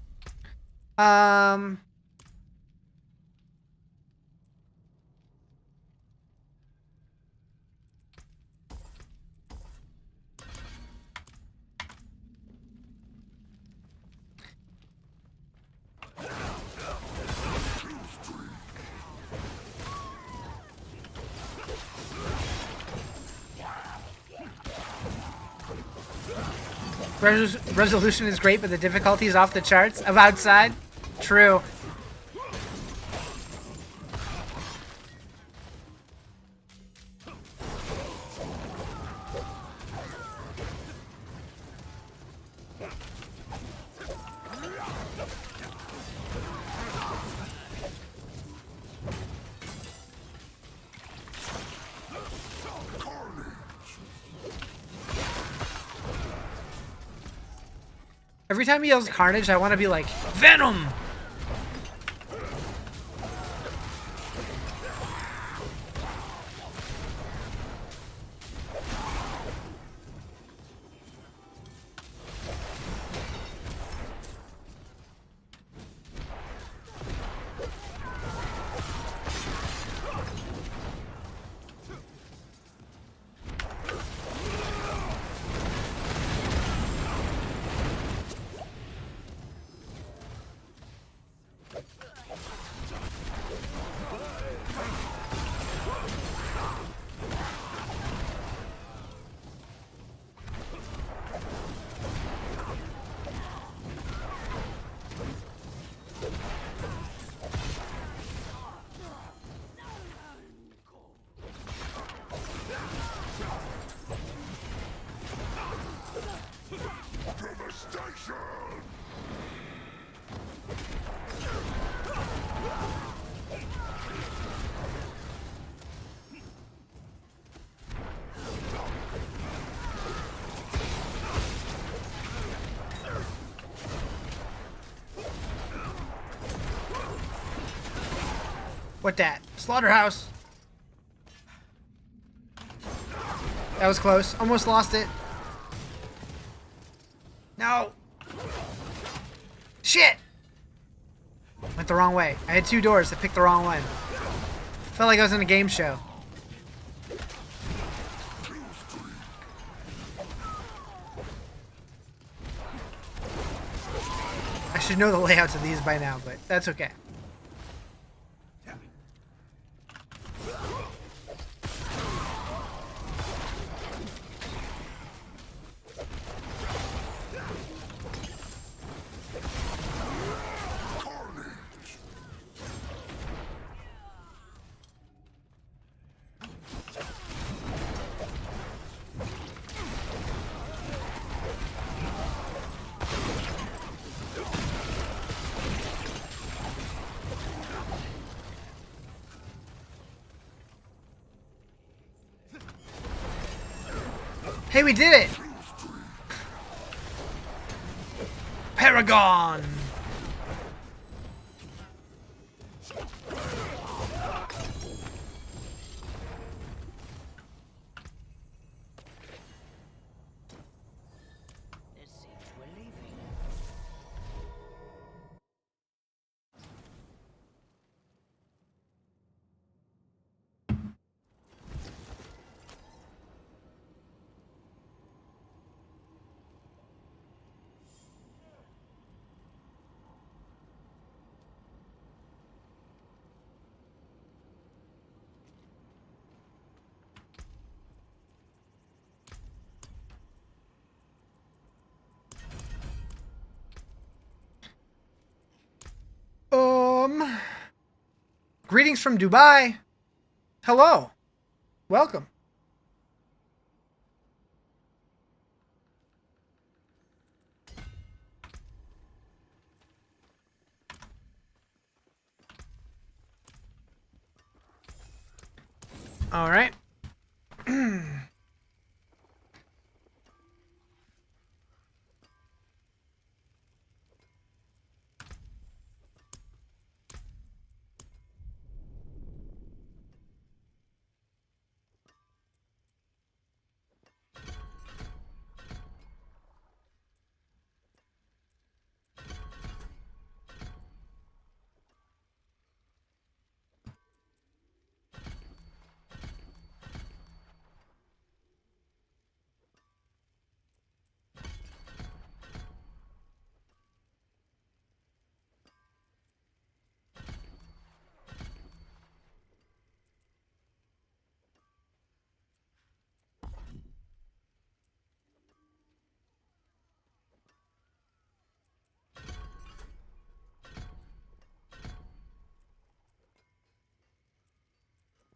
Resolution is great, but the difficulty is off the charts. Of outside? True. Every time he yells Carnage, I want to be like, Venom! What that? Slaughterhouse. That was close. Almost lost it. No! Shit! Went the wrong way. I had 2 doors. I picked the wrong one. Felt like I was in a game show. I should know the layouts of these by now, but that's okay. Hey, we did it! Paragon! It seems we're leaving. Greetings from Dubai. Hello. Welcome. All right.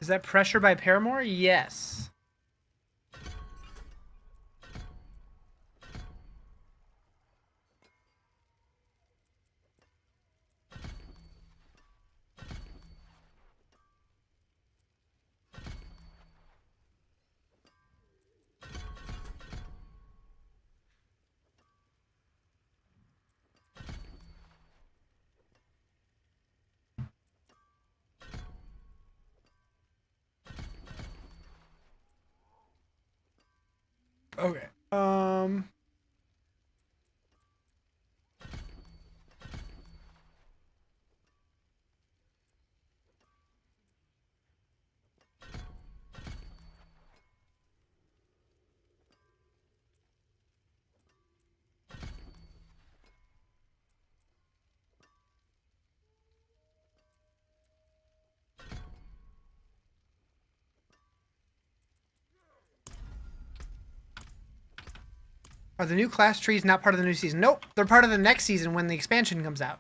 Is that Pressure by Paramore? Yes. Okay. Are the new class trees not part of the new season? Nope, they're part of the next season when the expansion comes out.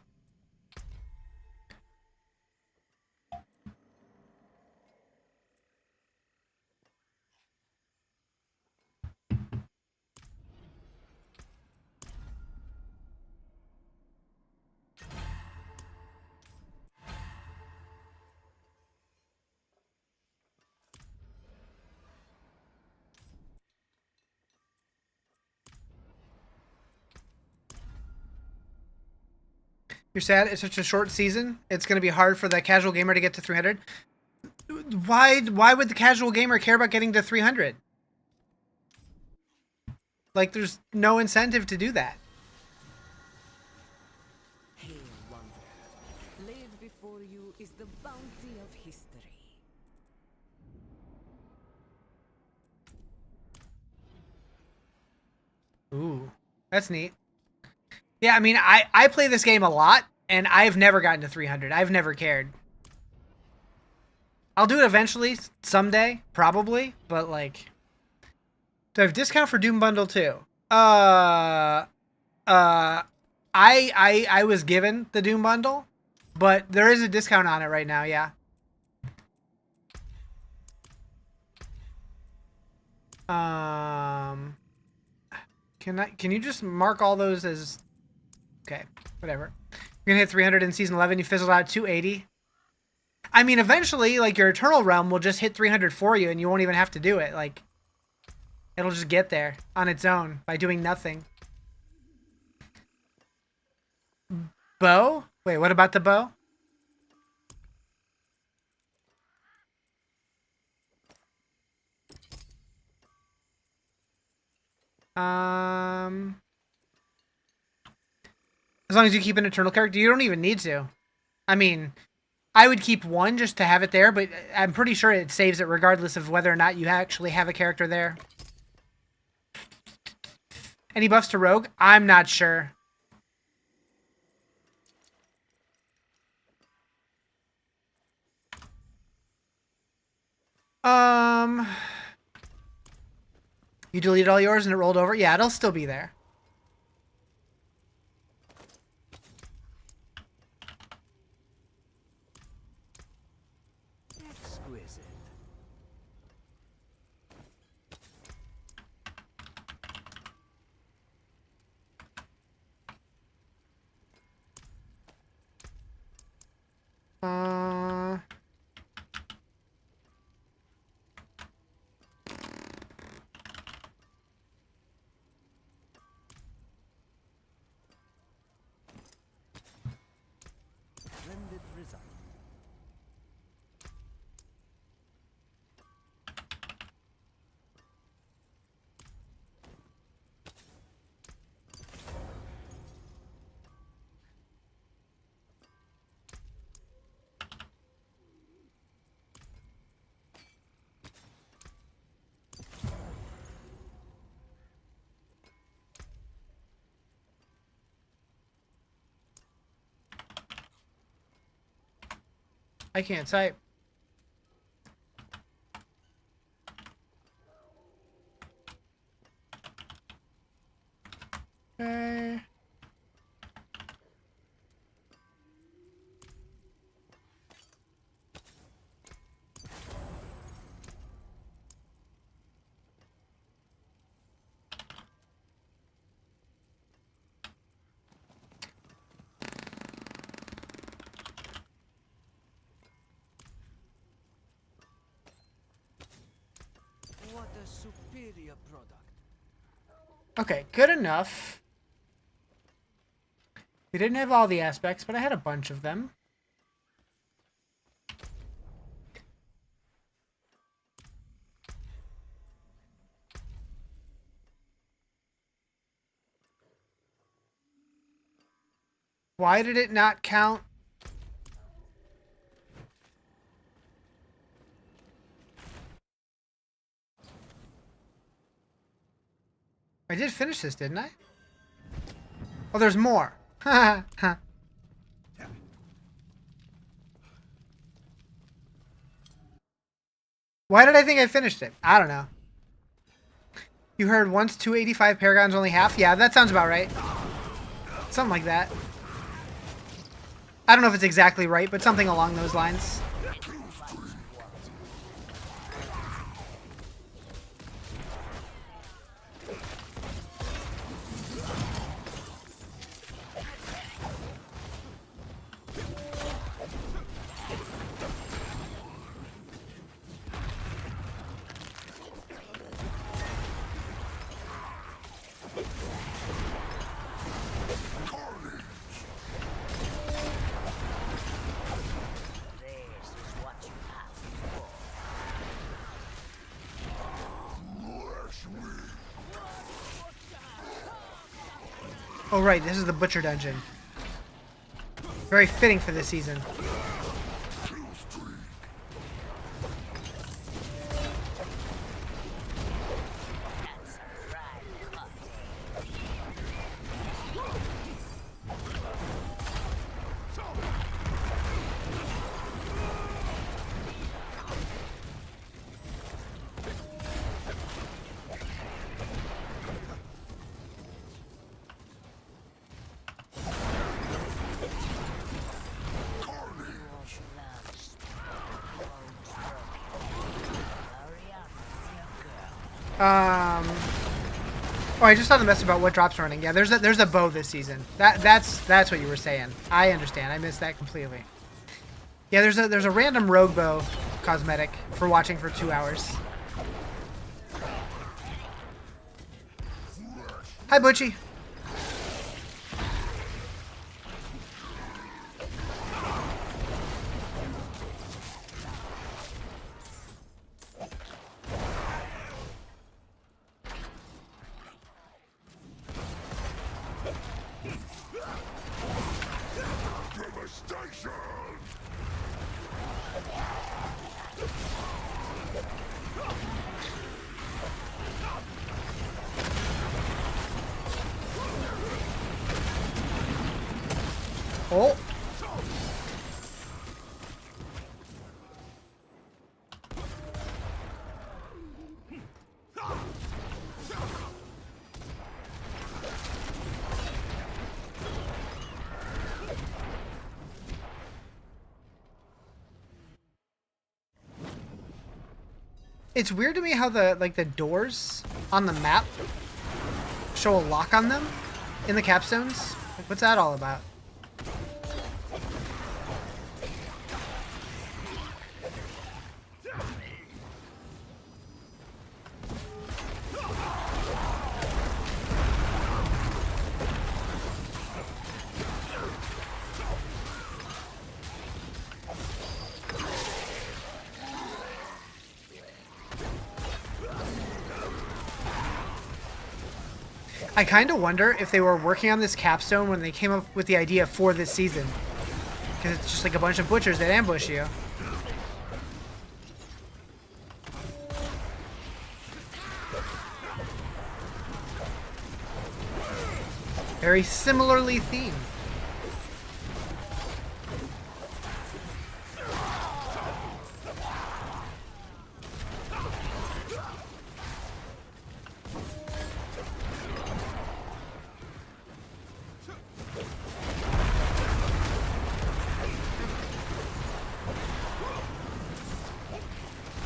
You're sad it's such a short season? It's going to be hard for the casual gamer to get to 300? Why would the casual gamer care about getting to 300? Like, there's no incentive to do that. the bounty of history. Ooh, that's neat. Yeah, I mean, I play this game a lot, and I've never gotten to 300. I've never cared. I'll do it eventually, someday, probably, but like... Do I have discount for Doom Bundle too? I was given the Doom Bundle, but there is a discount on it right now, yeah. Can you just mark all those as... Okay, whatever. You're gonna hit 300 in Season 11, you fizzled out at 280. I mean, eventually, like, your Eternal Realm will just hit 300 for you, and you won't even have to do it. Like, it'll just get there on its own by doing nothing. Bow? Wait, what about the bow? As long as you keep an Eternal character, you don't even need to. I mean, I would keep one just to have it there, but I'm pretty sure it saves it regardless of whether or not you actually have a character there. Any buffs to Rogue? I'm not sure. You deleted all yours and it rolled over? Yeah, it'll still be there. Exquisite. Splendid result. I can't type. Okay. What a superior product. Okay, good enough. We didn't have all the aspects, but I had a bunch of them. Why did it not count? I did finish this, didn't I? Oh, there's more. Why did I think I finished it? I don't know. You heard once 285 Paragons only half? Yeah, that sounds about right. Something like that. I don't know if it's exactly right, but something along those lines. This is what you asked for. Oh, right, this is the Butcher Dungeon. Very fitting for this season. Oh, I just saw the message about what drops are running. Yeah, there's a bow this season. That's what you were saying. I understand. I missed that completely. Yeah, there's a random rogue bow cosmetic for watching for 2 hours. Hi, Butchie. Oh. It's weird to me how the doors on the map show a lock on them in the capstones. Like, what's that all about? I kind of wonder if they were working on this capstone when they came up with the idea for this season. Because it's just like a bunch of butchers that ambush you. Very similarly themed.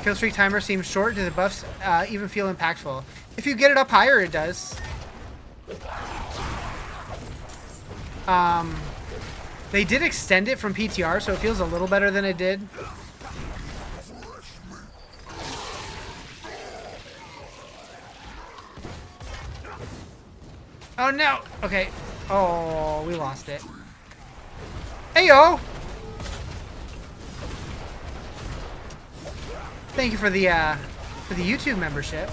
Killstreak timer seems short. Do the buffs even feel impactful? If you get it up higher, it does. They did extend it from PTR, so it feels a little better than it did. Oh no! Okay. Oh, we lost it. Hey yo! Thank you for the YouTube membership.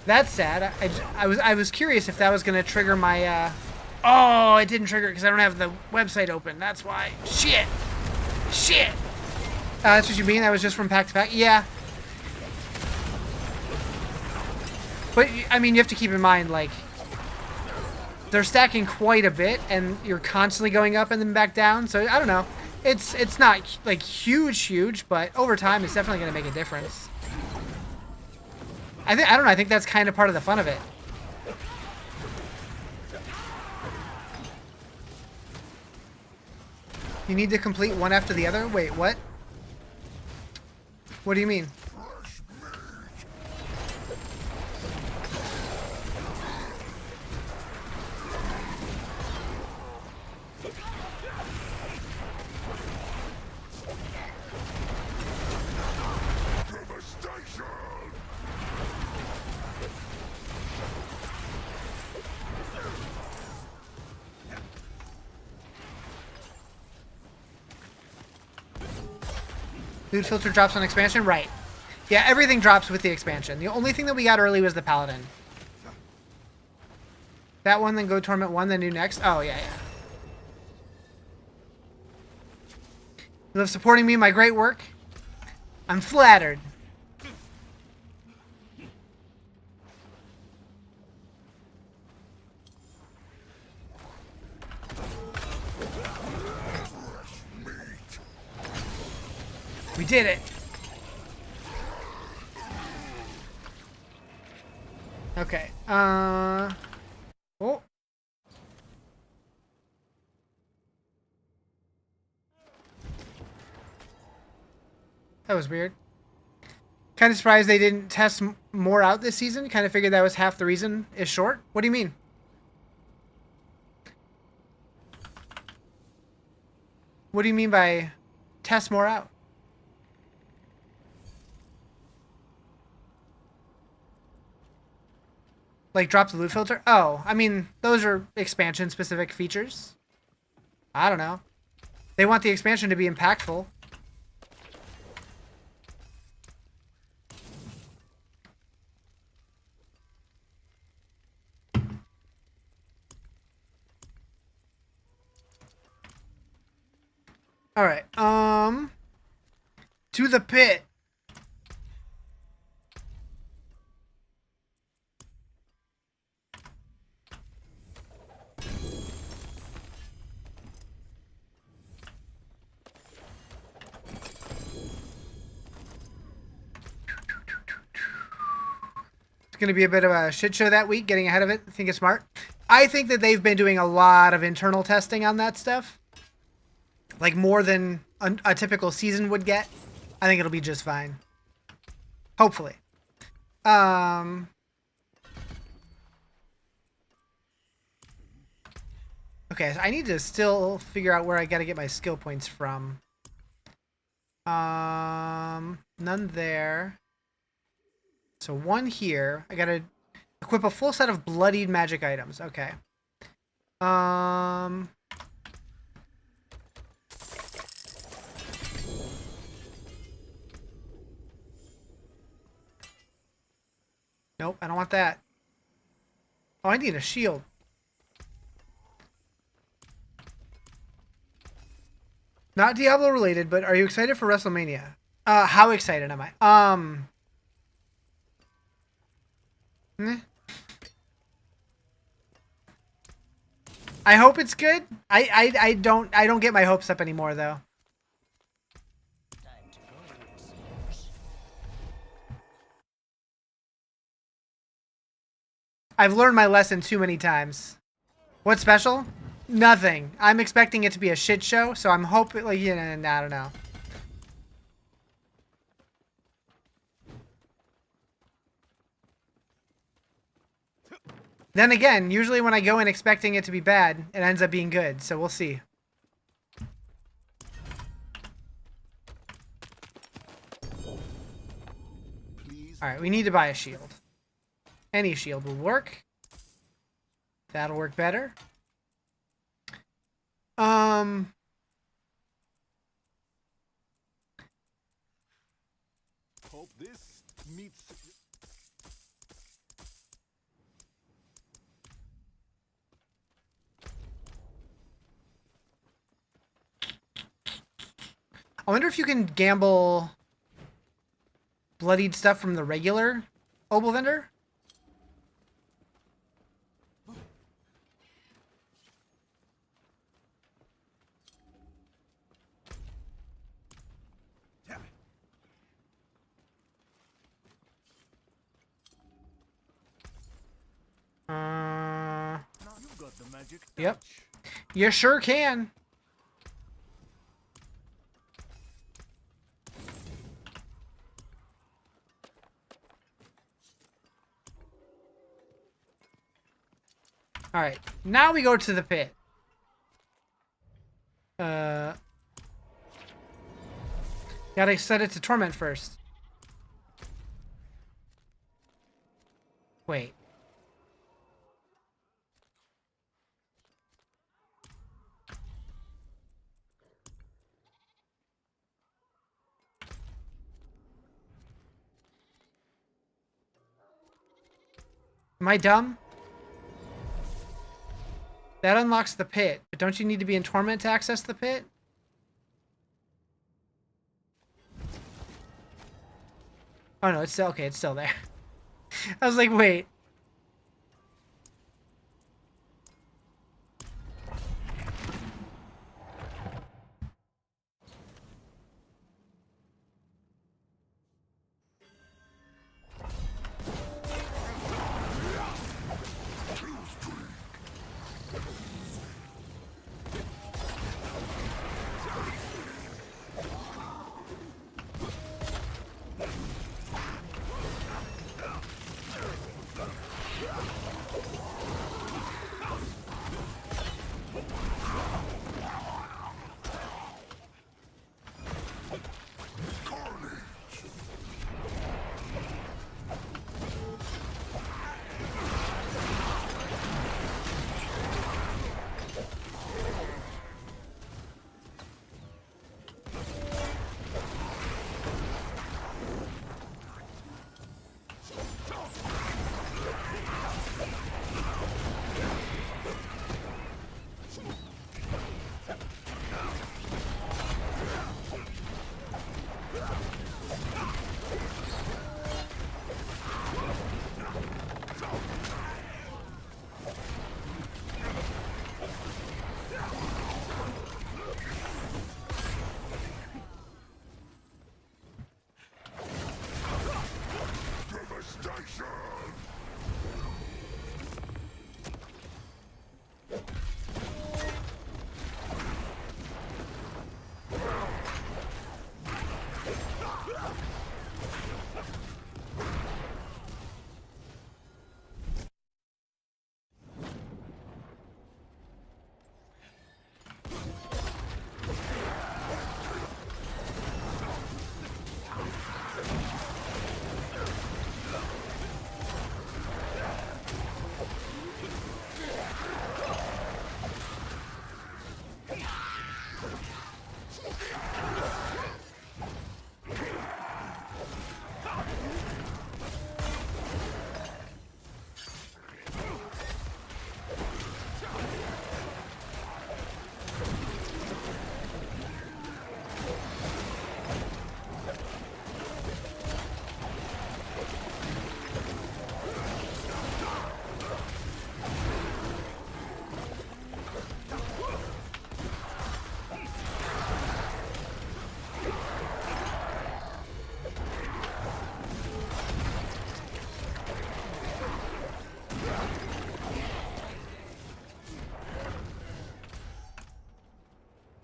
That's sad. I was curious if that was gonna trigger my. Oh, it didn't trigger it because I don't have the website open. That's why. Shit. Shit. That's what you mean? That was just from pack to pack. Yeah. But I mean, you have to keep in mind, like, they're stacking quite a bit, and you're constantly going up and then back down. So I don't know. It's not like huge, but over time it's definitely gonna make a difference. I don't know. I think that's kind of part of the fun of it. You need to complete one after the other? Wait, what? What do you mean? Loot filter drops on expansion? Right. Yeah, everything drops with the expansion. The only thing that we got early was the Paladin. That one, then go Torment 1, then do next? Oh, yeah. You love supporting me in my great work? I'm flattered. We did it. Okay. Oh. That was weird. Kind of surprised they didn't test more out this season. Kind of figured that was half the reason is short. What do you mean? What do you mean by test more out? Like drop the loot filter? Oh, I mean, those are expansion specific features. I don't know. They want the expansion to be impactful. All right. To the pit. It's going to be a bit of a shit show that week, getting ahead of it. I think it's smart. I think that they've been doing a lot of internal testing on that stuff. Like more than a typical season would get. I think it'll be just fine. Hopefully. Okay, so I need to still figure out where I gotta get my skill points from. None there. So one here. I gotta equip a full set of bloodied magic items. Okay. Nope, I don't want that. Oh, I need a shield. Not Diablo related, but are you excited for WrestleMania? How excited am I? I hope it's good. I don't get my hopes up anymore though. I've learned my lesson too many times. What's special? Nothing. I'm expecting it to be a shit show, so I'm hoping, like, you know, I don't know. Then again, usually when I go in expecting it to be bad, it ends up being good, so we'll see. Alright, we need to buy a shield. Any shield will work. That'll work better. Hope this meets. I wonder if you can gamble bloodied stuff from the regular Obel vendor? You've got the magic touch. Yep. You sure can. Alright, now we go to the pit. Gotta set it to torment first. Wait. Am I dumb? That unlocks the pit, but don't you need to be in torment to access the pit? Oh no, it's still okay, it's still there. I was like, wait.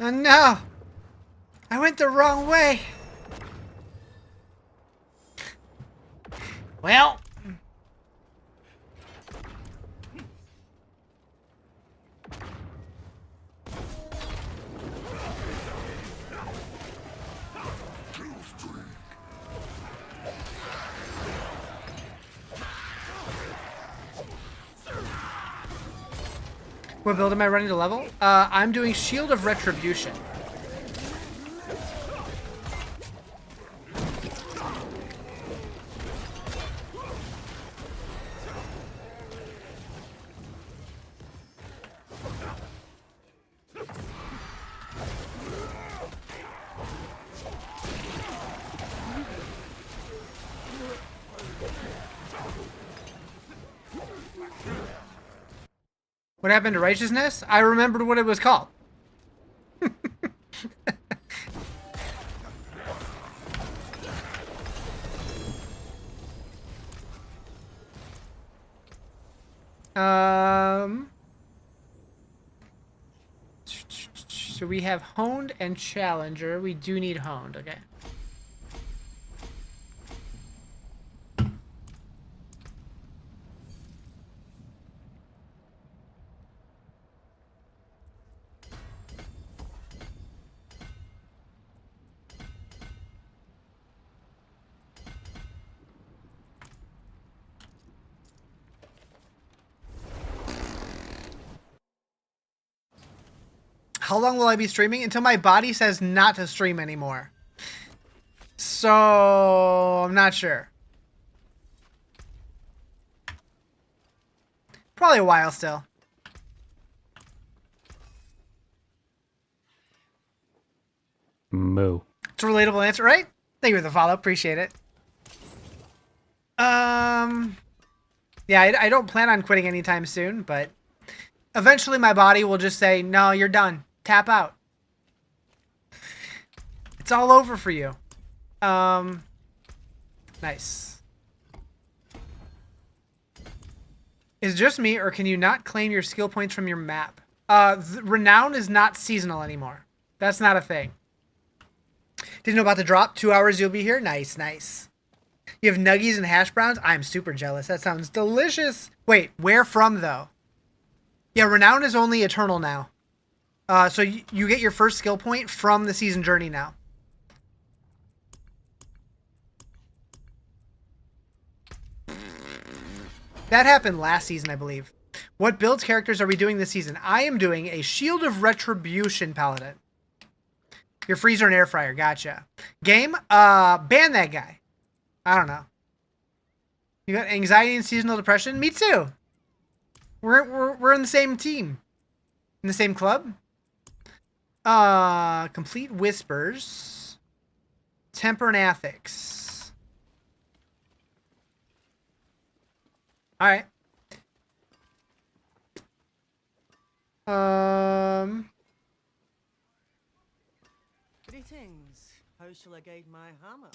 Oh no! I went the wrong way! Well... What build am I running to level? I'm doing Shield of Retribution. What happened to righteousness? I remembered what it was called. So we have honed and challenger. We do need honed, okay. How long will I be streaming? Until my body says not to stream anymore. So, I'm not sure. Probably a while still. Moo. It's a relatable answer, right? Thank you for the follow. Appreciate it. Yeah, I don't plan on quitting anytime soon, but eventually my body will just say, no, you're done. Tap out. It's all over for you. Nice. Is it just me, or can you not claim your skill points from your map? Renown is not seasonal anymore. That's not a thing. Didn't know about the drop. 2 hours you'll be here? Nice, nice. You have nuggies and hash browns? I'm super jealous. That sounds delicious. Wait, where from, though? Yeah, Renown is only eternal now. So you get your first skill point from the season journey now. That happened last season, I believe. What builds characters are we doing this season? I am doing a Shield of Retribution Paladin. Your freezer and air fryer, gotcha. Game, ban that guy. I don't know. You got anxiety and seasonal depression? Me too. We're in the same team. In the same club? Complete Whispers. Temper and Ethics. Alright. Greetings. How shall I guide my hammer?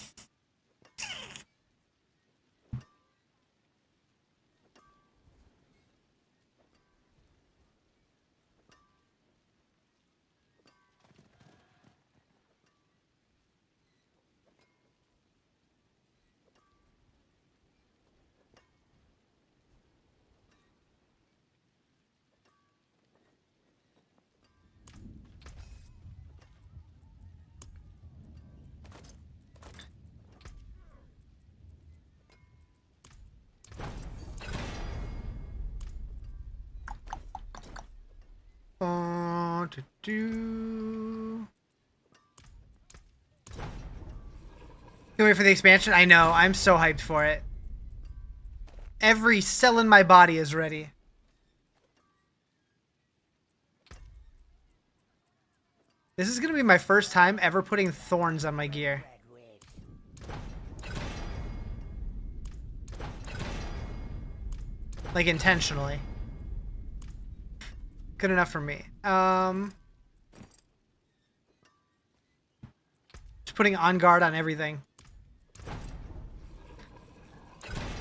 Can't wait for the expansion. I know. I'm so hyped for it. Every cell in my body is ready. This is going to be my first time ever putting thorns on my gear. Like, intentionally. Good enough for me. Just putting on guard on everything.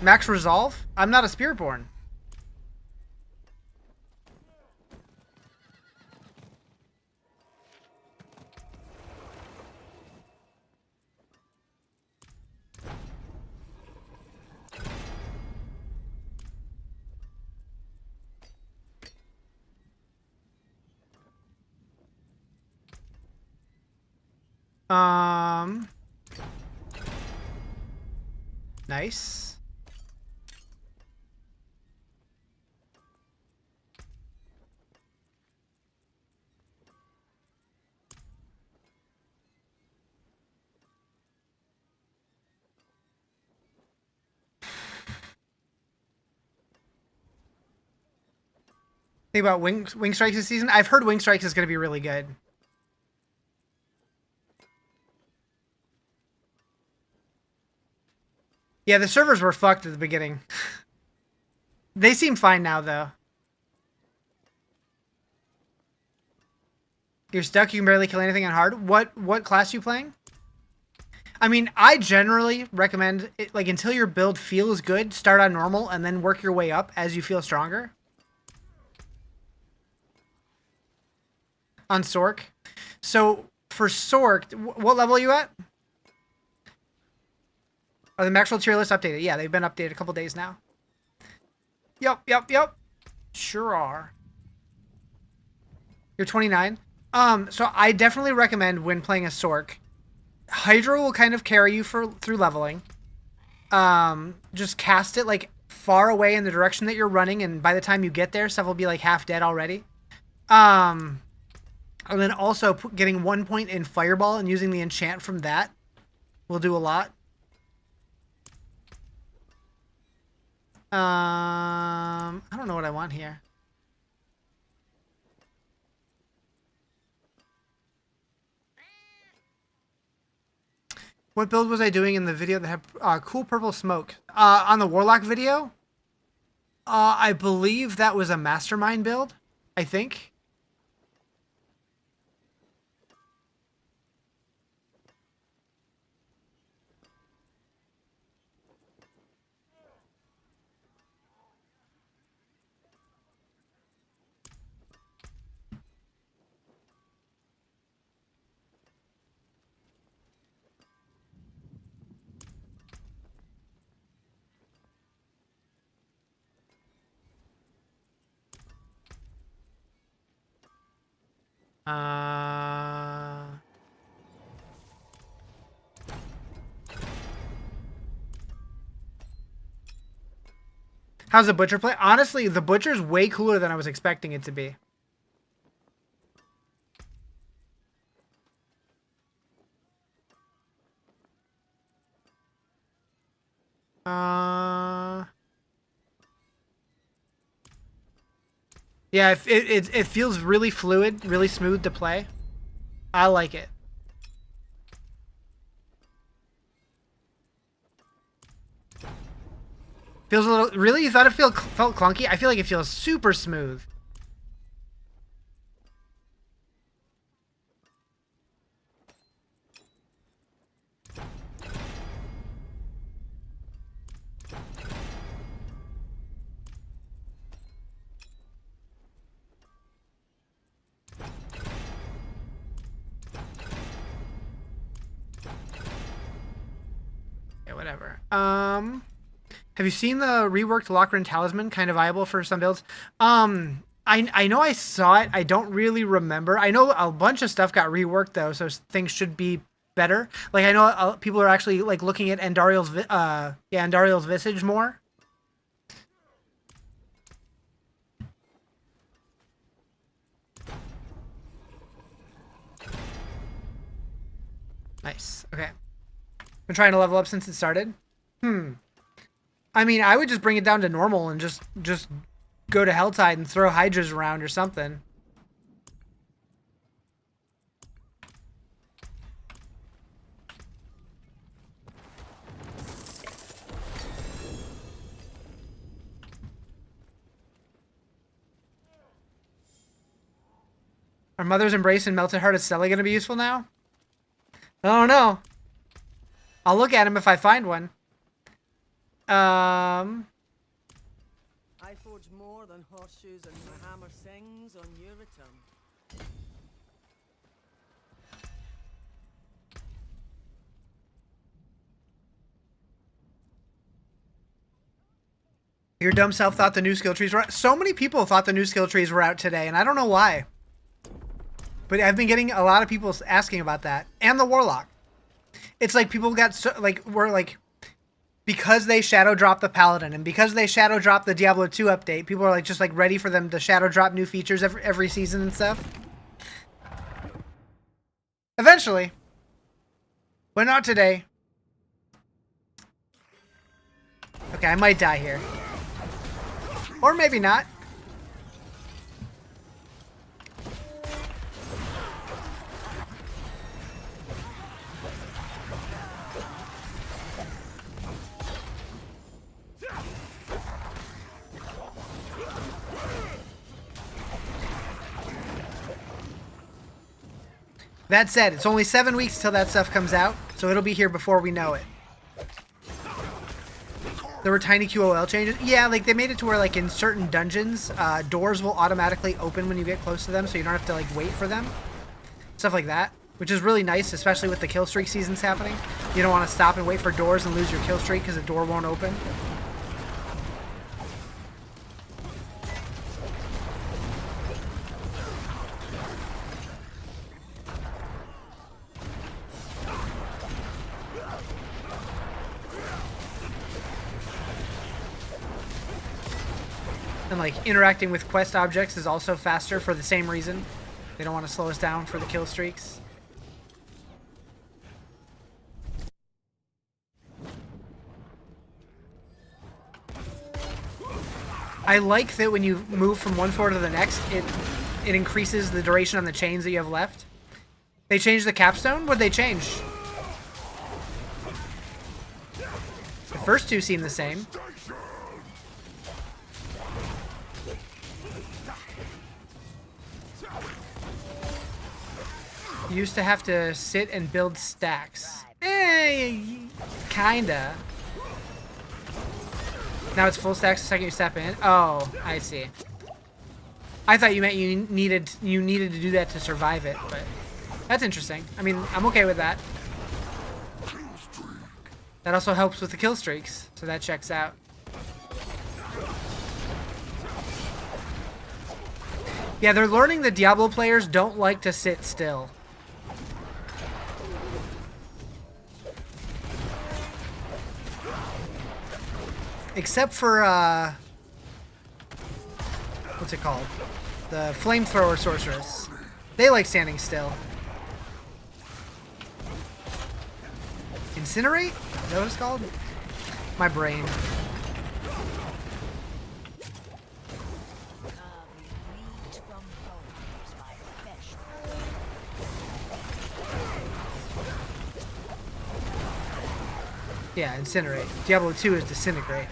Max Resolve? I'm not a Spiritborn. Nice. Think about Wing Strikes this season. I've heard Wing Strikes is going to be really good. Yeah, the servers were fucked at the beginning. They seem fine now, though. You're stuck. You can barely kill anything on hard. What class are you playing? I mean, I generally recommend it, like, until your build feels good, start on normal and then work your way up as you feel stronger. On Sork. So for Sork, what level are you at? Are the maximum tier lists updated? Yeah, they've been updated a couple days now. Yep. Sure are. You're 29. So I definitely recommend when playing a Sork, Hydra will kind of carry you through leveling. Just cast it like far away in the direction that you're running, and by the time you get there, stuff will be like half dead already. And then also getting 1 point in Fireball and using the enchant from that will do a lot. I don't know what I want here. What build was I doing in the video that had cool purple smoke? On the Warlock video? I believe that was a Mastermind build, I think. How's the Butcher play? Honestly, the Butcher's way cooler than I was expecting it to be. Yeah, it feels really fluid, really smooth to play. I like it. Feels a little... Really? You thought it felt clunky? I feel like it feels super smooth. Yeah, whatever. Have you seen the reworked Lochran Talisman? Kind of viable for some builds. I know I saw it. I don't really remember. I know a bunch of stuff got reworked though, so things should be better. Like I know people are actually like looking at Andariel's visage more. Nice. Okay. Been trying to level up since it started. I mean, I would just bring it down to normal and just go to Helltide and throw Hydras around or something. Are Mother's Embrace and Melted Heart of Stella going to be useful now? I don't know. I'll look at them if I find one. I forge more than horseshoes and my hammer sings on your return. Your dumb self thought the new skill trees were out. So many people thought the new skill trees were out today, and I don't know why. but I've been getting a lot of people asking about that and the Warlock. It's like people got so, like were like because they shadow dropped the Paladin and because they shadow dropped the Diablo 2 update, people are like just like ready for them to shadow drop new features every season and stuff. Eventually, but not today. Okay, I might die here. Or maybe not. That said, it's only 7 weeks till that stuff comes out, so it'll be here before we know it. There were tiny QOL changes. Yeah, like they made it to where like in certain dungeons, doors will automatically open when you get close to them, so you don't have to like wait for them. Stuff like that, which is really nice, especially with the kill streak seasons happening. You don't want to stop and wait for doors and lose your kill streak because the door won't open. And like interacting with quest objects is also faster for the same reason. They don't want to slow us down for the kill streaks. I like that when you move from one floor to the next, it increases the duration on the chains that you have left. They changed the capstone? What'd they change? The first two seem the same. You used to have to sit and build stacks. Kinda. Now it's full stacks the second you step in. Oh, I see. I thought you meant you needed to do that to survive it, but that's interesting. I mean, I'm okay with that. That also helps with the kill streaks, so that checks out. Yeah, they're learning that Diablo players don't like to sit still. Except for, what's it called? The flamethrower sorceress. They like standing still. Incinerate? Is that what it's called? My brain. Yeah, incinerate. Diablo 2 is disintegrate.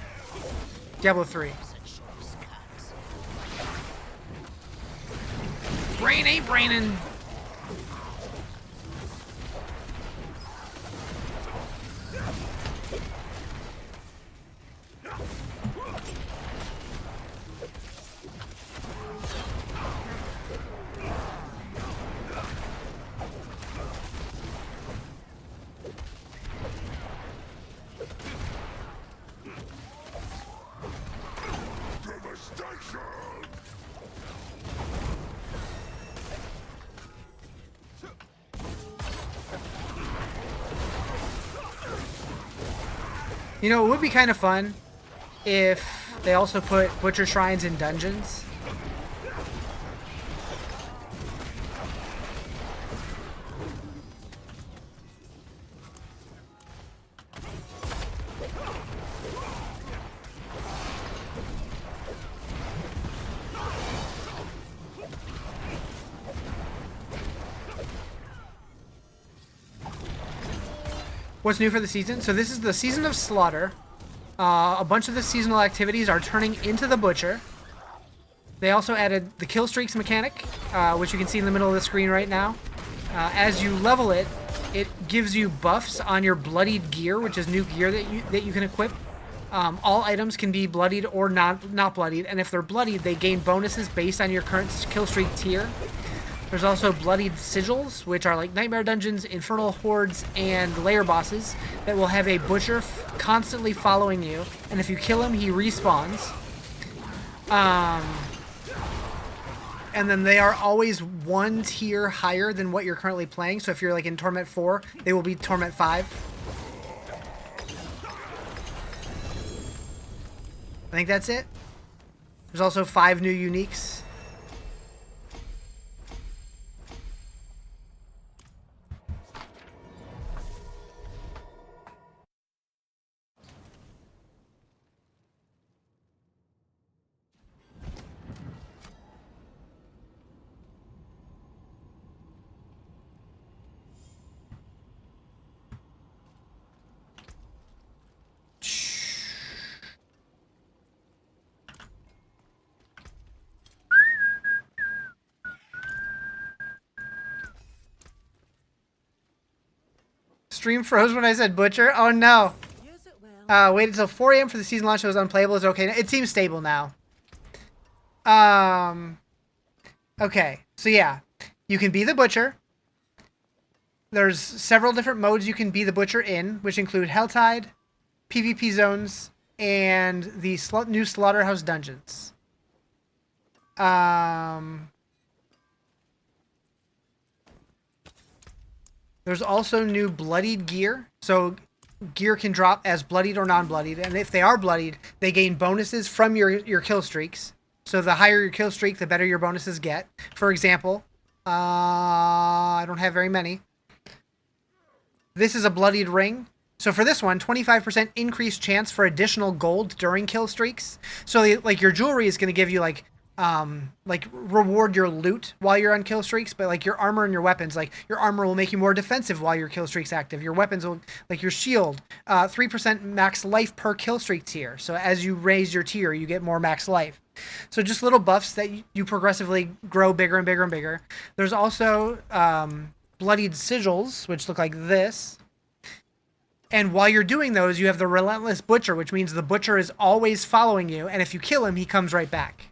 Diablo 3. Brain ain't braining. You know, it would be kind of fun if they also put butcher shrines in dungeons. What's new for the season? So this is the season of slaughter. A bunch of the seasonal activities are turning into the butcher. They also added the kill streaks mechanic, which you can see in the middle of the screen right now. As you level it, it gives you buffs on your bloodied gear, which is new gear that you can equip. All items can be bloodied or not bloodied, and if they're bloodied, they gain bonuses based on your current kill streak tier. There's also bloodied sigils, which are like nightmare dungeons, infernal hordes, and lair bosses that will have a butcher constantly following you, and if you kill him, he respawns. and then they are always one tier higher than what you're currently playing. So if you're like in Torment 4, they will be Torment 5. I think that's it. There's also 5 new uniques. Stream froze when I said butcher. Oh no. Wait until 4 a.m. for the season launch. It was unplayable. It's okay. It seems stable now. Okay. So yeah, you can be the butcher. There's several different modes you can be the butcher in, which include Helltide, PvP zones, and the new Slaughterhouse dungeons. There's also new bloodied gear. So gear can drop as bloodied or non-bloodied. And if they are bloodied, they gain bonuses from your kill streaks. So the higher your kill streak, the better your bonuses get. For example, I don't have very many. This is a bloodied ring. So for this one, 25% increased chance for additional gold during kill streaks. So like your jewelry is going to give you like reward your loot while you're on kill streaks, but like your armor and your weapons, like your armor will make you more defensive while your kill streak's active. Your weapons will, like your shield, 3% max life per kill streak tier. So as you raise your tier, you get more max life. So just little buffs that you progressively grow bigger and bigger and bigger. There's also bloodied sigils, which look like this. And while you're doing those, you have the Relentless Butcher, which means the butcher is always following you, and if you kill him, he comes right back.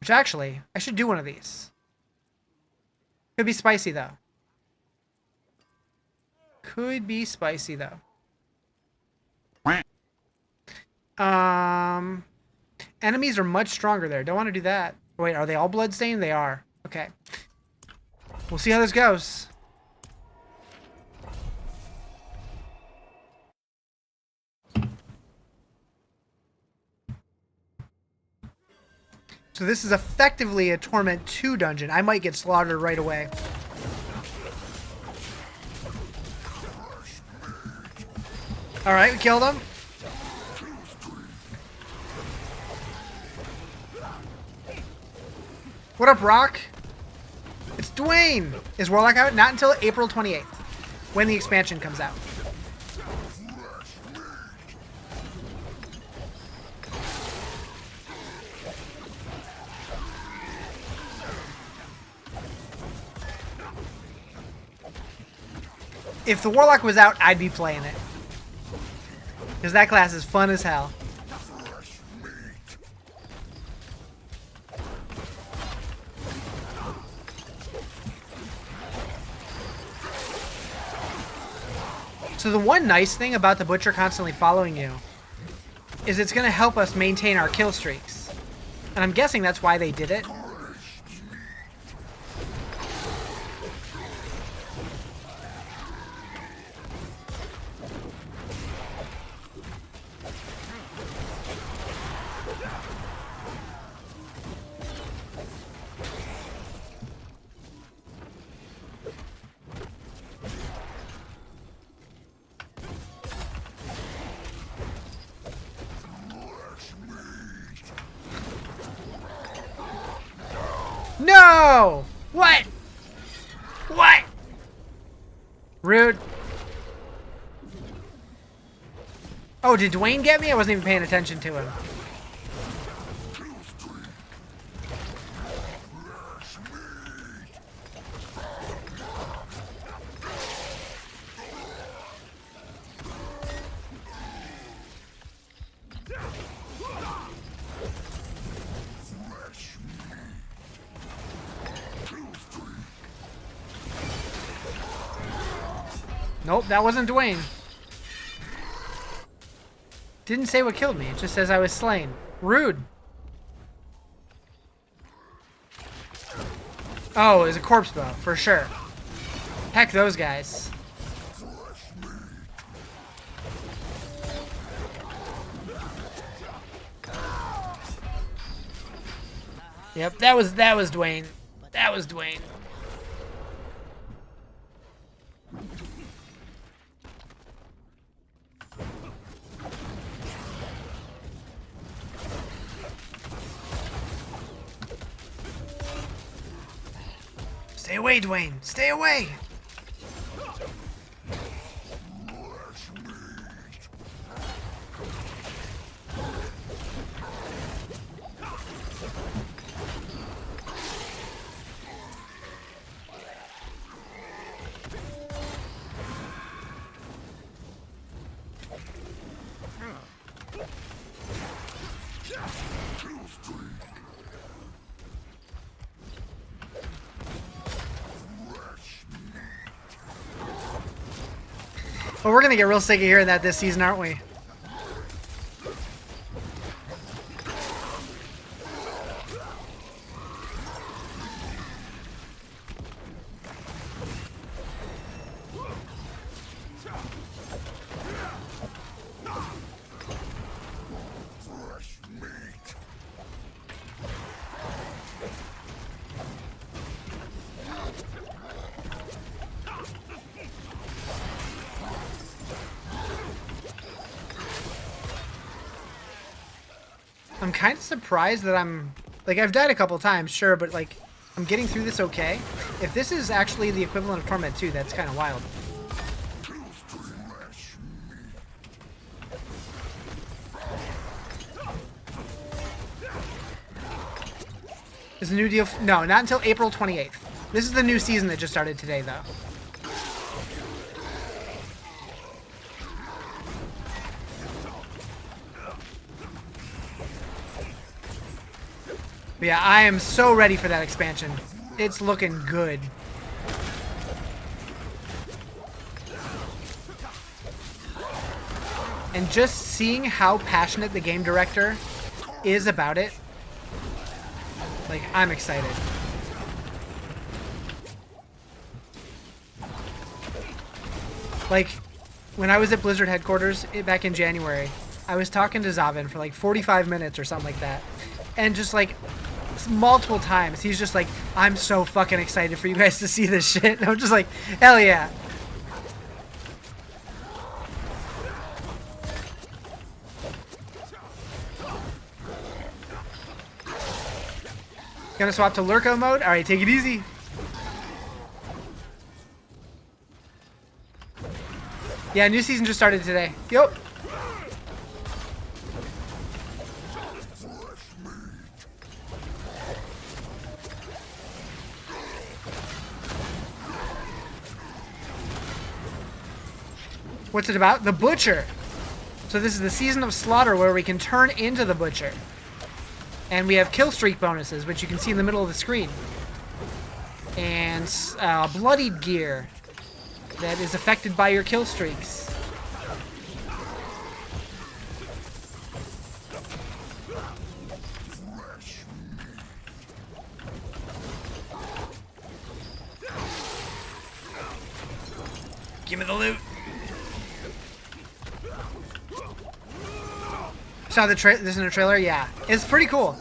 Which actually, I should do one of these. Could be spicy, though. Could be spicy, though. Enemies are much stronger there. Don't want to do that. Wait, are they all bloodstained? They are. Okay. We'll see how this goes. So this is effectively a Torment 2 dungeon. I might get slaughtered right away. Alright, we killed him. What up, Rock? It's Dwayne! Is Warlock out? Not until April 28th, when the expansion comes out. If the Warlock was out, I'd be playing it. Because that class is fun as hell. So the one nice thing about the Butcher constantly following you is it's going to help us maintain our kill streaks. And I'm guessing that's why they did it. No! What? What? Rude. Oh, did Dwayne get me? I wasn't even paying attention to him. Nope, that wasn't Dwayne. Didn't say what killed me. It just says I was slain. Rude. Oh, it's a corpse bow, for sure. Heck those guys. Yep, that was Dwayne. That was Dwayne. Stay away, Dwayne. Stay away. Well, we're gonna get real sick of hearing that this season, aren't we? I'm kind of surprised that I've died a couple times, sure, but like, I'm getting through this okay. If this is actually the equivalent of Torment 2, that's kind of wild. Is the new deal? No, not until April 28th. This is the new season that just started today, though. But yeah, I am so ready for that expansion. It's looking good. And just seeing how passionate the game director is about it, like, I'm excited. Like, when I was at Blizzard headquarters back in January, I was talking to Zavin for like 45 minutes or something like that. And just like, multiple times, he's just like, I'm so fucking excited for you guys to see this shit. And I'm just like, hell yeah. Gonna swap to Lurko mode? Alright, take it easy. Yeah, new season just started today. Yup. What's it about? The Butcher. So this is the season of Slaughter where we can turn into the Butcher. And we have kill streak bonuses, which you can see in the middle of the screen. And bloodied gear that is affected by your kill streaks. Give me the loot. Saw the this in the trailer? Yeah. It's pretty cool.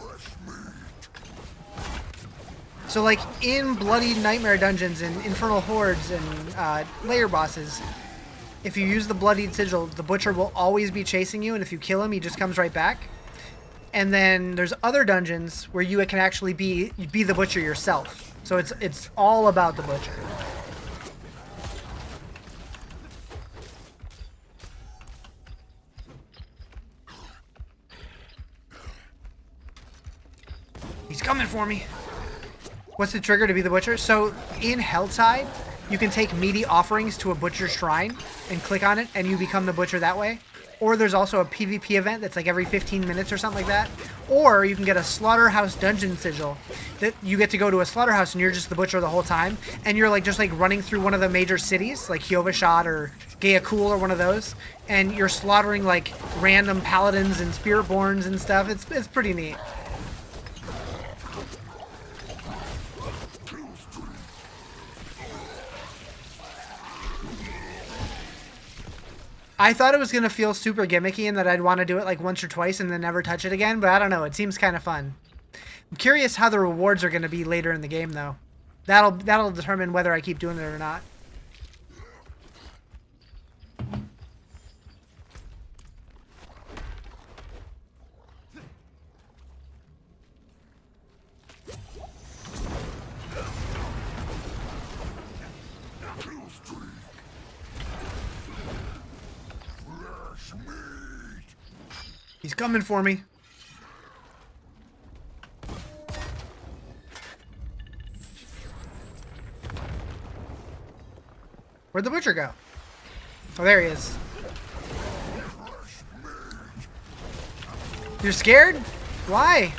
So like in Bloody Nightmare dungeons and Infernal Hordes and layer bosses, if you use the Bloodied Sigil, the Butcher will always be chasing you, and if you kill him, he just comes right back. And then there's other dungeons where you can actually be the Butcher yourself. So it's all about the Butcher. He's coming for me. What's the trigger to be the Butcher? So in Helltide, you can take meaty offerings to a Butcher shrine and click on it, and you become the Butcher that way. Or there's also a PvP event that's like every 15 minutes or something like that. Or you can get a Slaughterhouse Dungeon Sigil that you get to go to a slaughterhouse and you're just the Butcher the whole time. And you're like just like running through one of the major cities, like Hyovashad or Gayakul or one of those. And you're slaughtering like random paladins and spiritborns and stuff. It's pretty neat. I thought it was going to feel super gimmicky and that I'd want to do it like once or twice and then never touch it again, but I don't know. It seems kind of fun. I'm curious how the rewards are going to be later in the game, though. That'll determine whether I keep doing it or not. He's coming for me. Where'd the butcher go? Oh, there he is. You're scared? Why?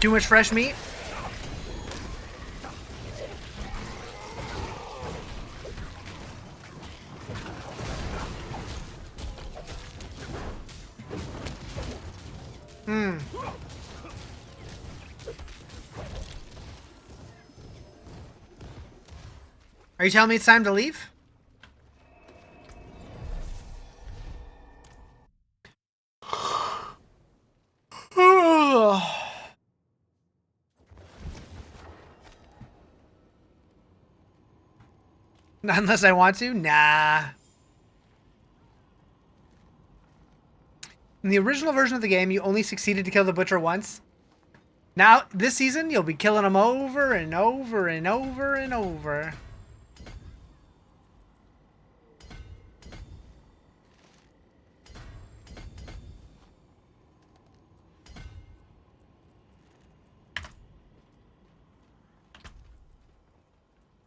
Too much fresh meat? Are you telling me it's time to leave? Not unless I want to? Nah. In the original version of the game, you only succeeded to kill the butcher once. Now, this season, you'll be killing him over and over and over and over.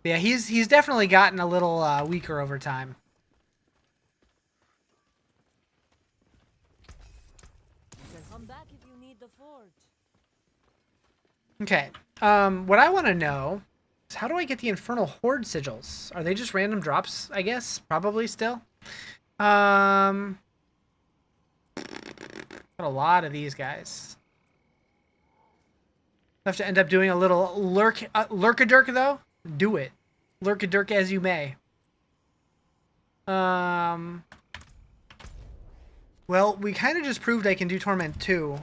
Yeah, he's definitely gotten a little weaker over time. Come back if you need the forge. Okay. What I want to know is how do I get the Infernal Horde sigils? Are they just random drops, I guess? Probably still. Got a lot of these guys. I have to end up doing a little lurk-a-dirk, though. Do it. Lurk-a-dirk as you may. Well, we kind of just proved I can do Torment 2.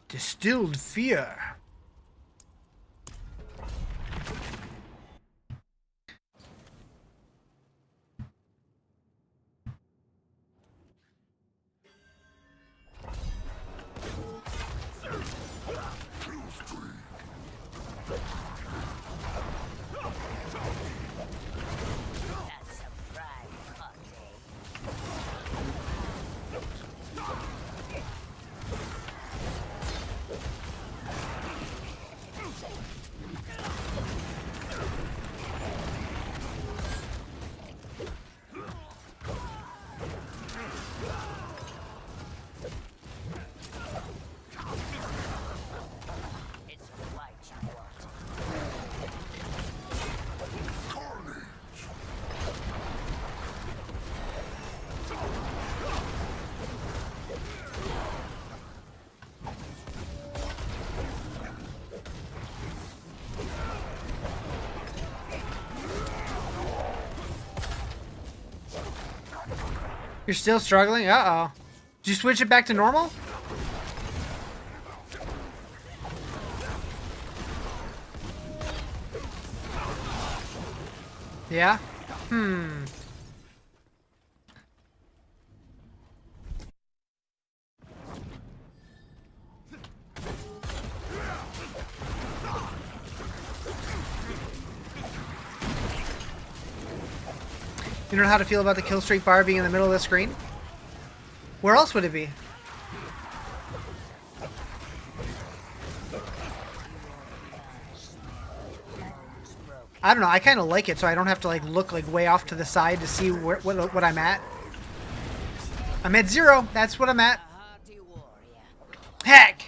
Distilled fear. That's a prime cocktail. It's quite worth You're still struggling? Uh-oh. Did you switch it back to normal? Yeah? You know how to feel about the kill streak bar being in the middle of the screen? Where else would it be? I don't know. I kind of like it, so I don't have to like look like way off to the side to see what I'm at. I'm at 0. That's what I'm at. A hardy warrior. Heck!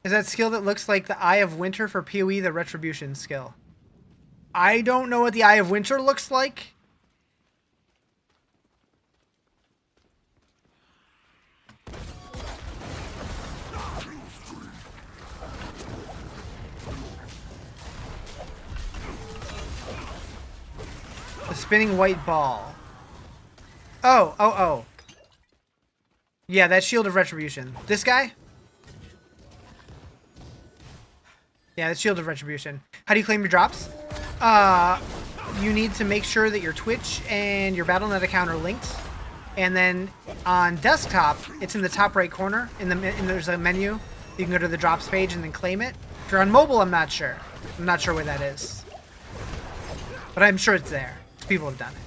Is that skill that looks like the Eye of Winter for PoE the Retribution skill? I don't know what the Eye of Winter looks like. The spinning white ball. Oh. Yeah, that Shield of Retribution. This guy? Yeah, that's Shield of Retribution. How do you claim your drops? You need to make sure that your Twitch and your Battle.net account are linked. And then on desktop, it's in the top right corner. There's a menu. You can go to the drops page and then claim it. If you're on mobile, I'm not sure. I'm not sure where that is. But I'm sure it's there. People have done it.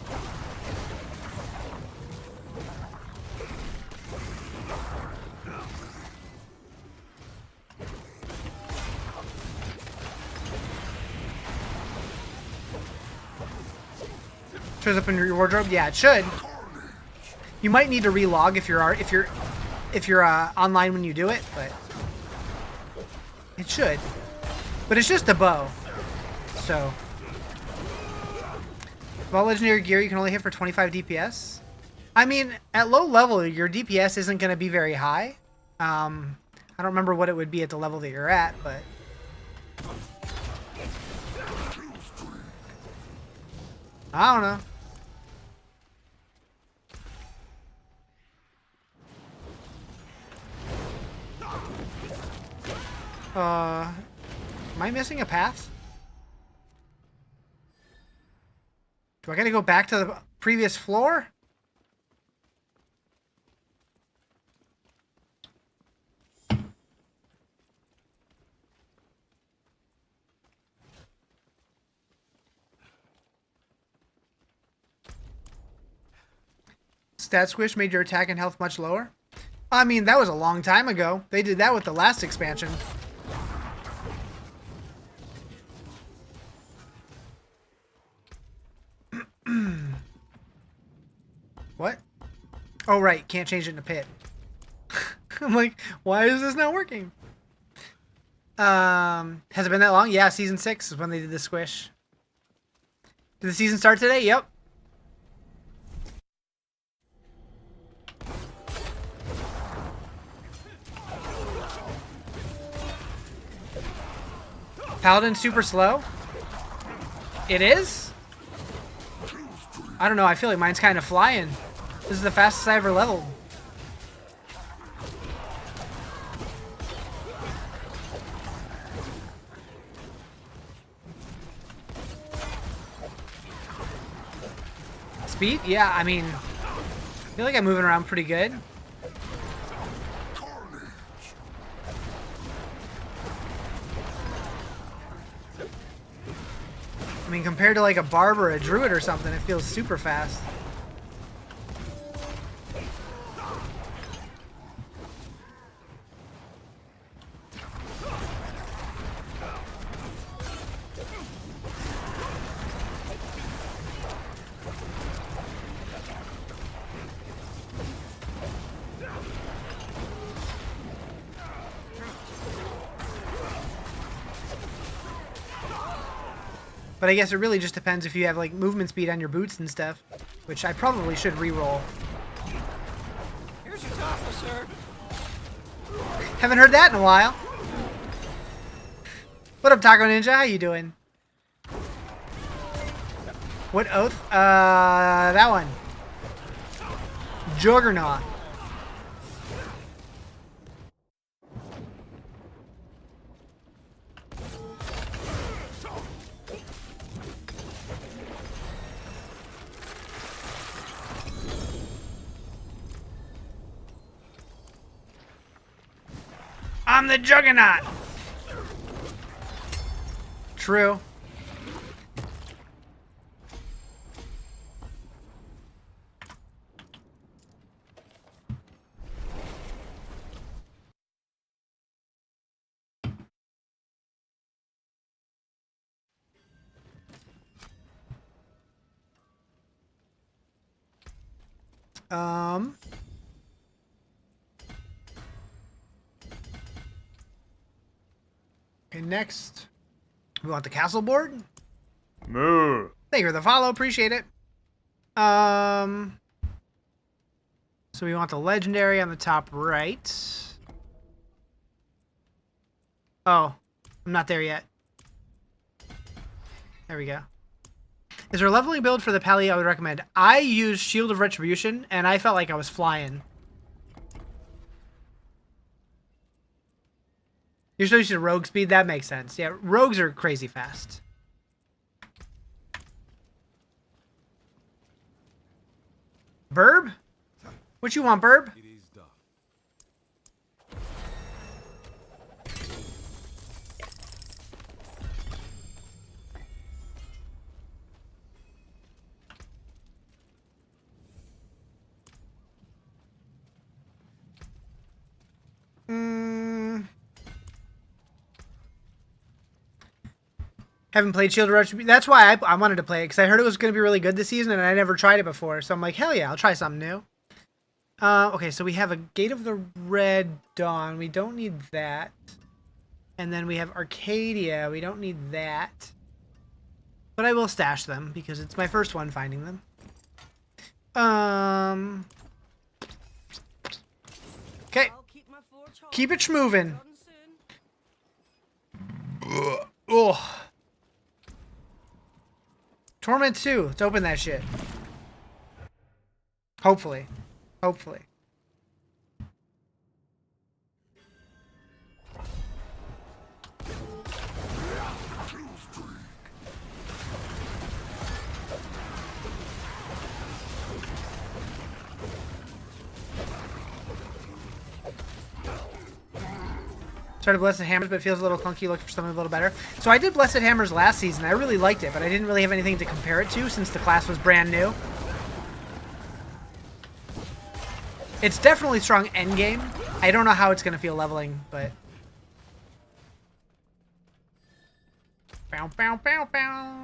Shows up in your wardrobe? Yeah, it should. You might need to relog if you're online when you do it, but it should. But it's just a bow, so. All legendary gear you can only hit for 25 DPS. I mean, at low level, your DPS isn't going to be very high. I don't remember what it would be at the level that you're at, but. I don't know. Am I missing a path? Do I gotta go back to the previous floor? Stat squish made your attack and health much lower? I mean, that was a long time ago. They did that with the last expansion. What? Oh, right. Can't change it in a pit. I'm like, why is this not working? Has it been that long? Yeah, season 6 is when they did the squish. Did the season start today? Yep. Paladin super slow? It is? I don't know. I feel like mine's kind of flying. This is the fastest I ever leveled. Speed? Yeah, I mean, I feel like I'm moving around pretty good. I mean, compared to like a barb or a druid or something, it feels super fast. But I guess it really just depends if you have like movement speed on your boots and stuff, which I probably should re-roll. Here's your taco, sir. Haven't heard that in a while. What up, Taco Ninja? How you doing? What oath? That one. Juggernaut. I'm the Juggernaut! True. Okay, next. We want the castle board. Moo. Thank you for the follow. Appreciate it. So we want the legendary on the top right. Oh, I'm not there yet. There we go. Is there a leveling build for the Pally I would recommend? I used Shield of Retribution, and I felt like I was flying. You're so used to rogue speed? That makes sense. Yeah, rogues are crazy fast. Burb? What you want, Burb? It is done. Haven't played Shield of Retribution. That's why I wanted to play it, because I heard it was going to be really good this season, and I never tried it before. So I'm like, hell yeah, I'll try something new. Okay, so we have a Gate of the Red Dawn. We don't need that. And then we have Arcadia. We don't need that. But I will stash them, because it's my first one finding them. Okay. Keep it schmoving. Ugh. Torment 2. Let's open that shit. Hopefully. Hopefully. Started Blessed Hammers, but it feels a little clunky. Looking for something a little better. So I did Blessed Hammers last season. I really liked it, but I didn't really have anything to compare it to since the class was brand new. It's definitely strong endgame. I don't know how it's going to feel leveling, but... Bow, bow, bow, bow.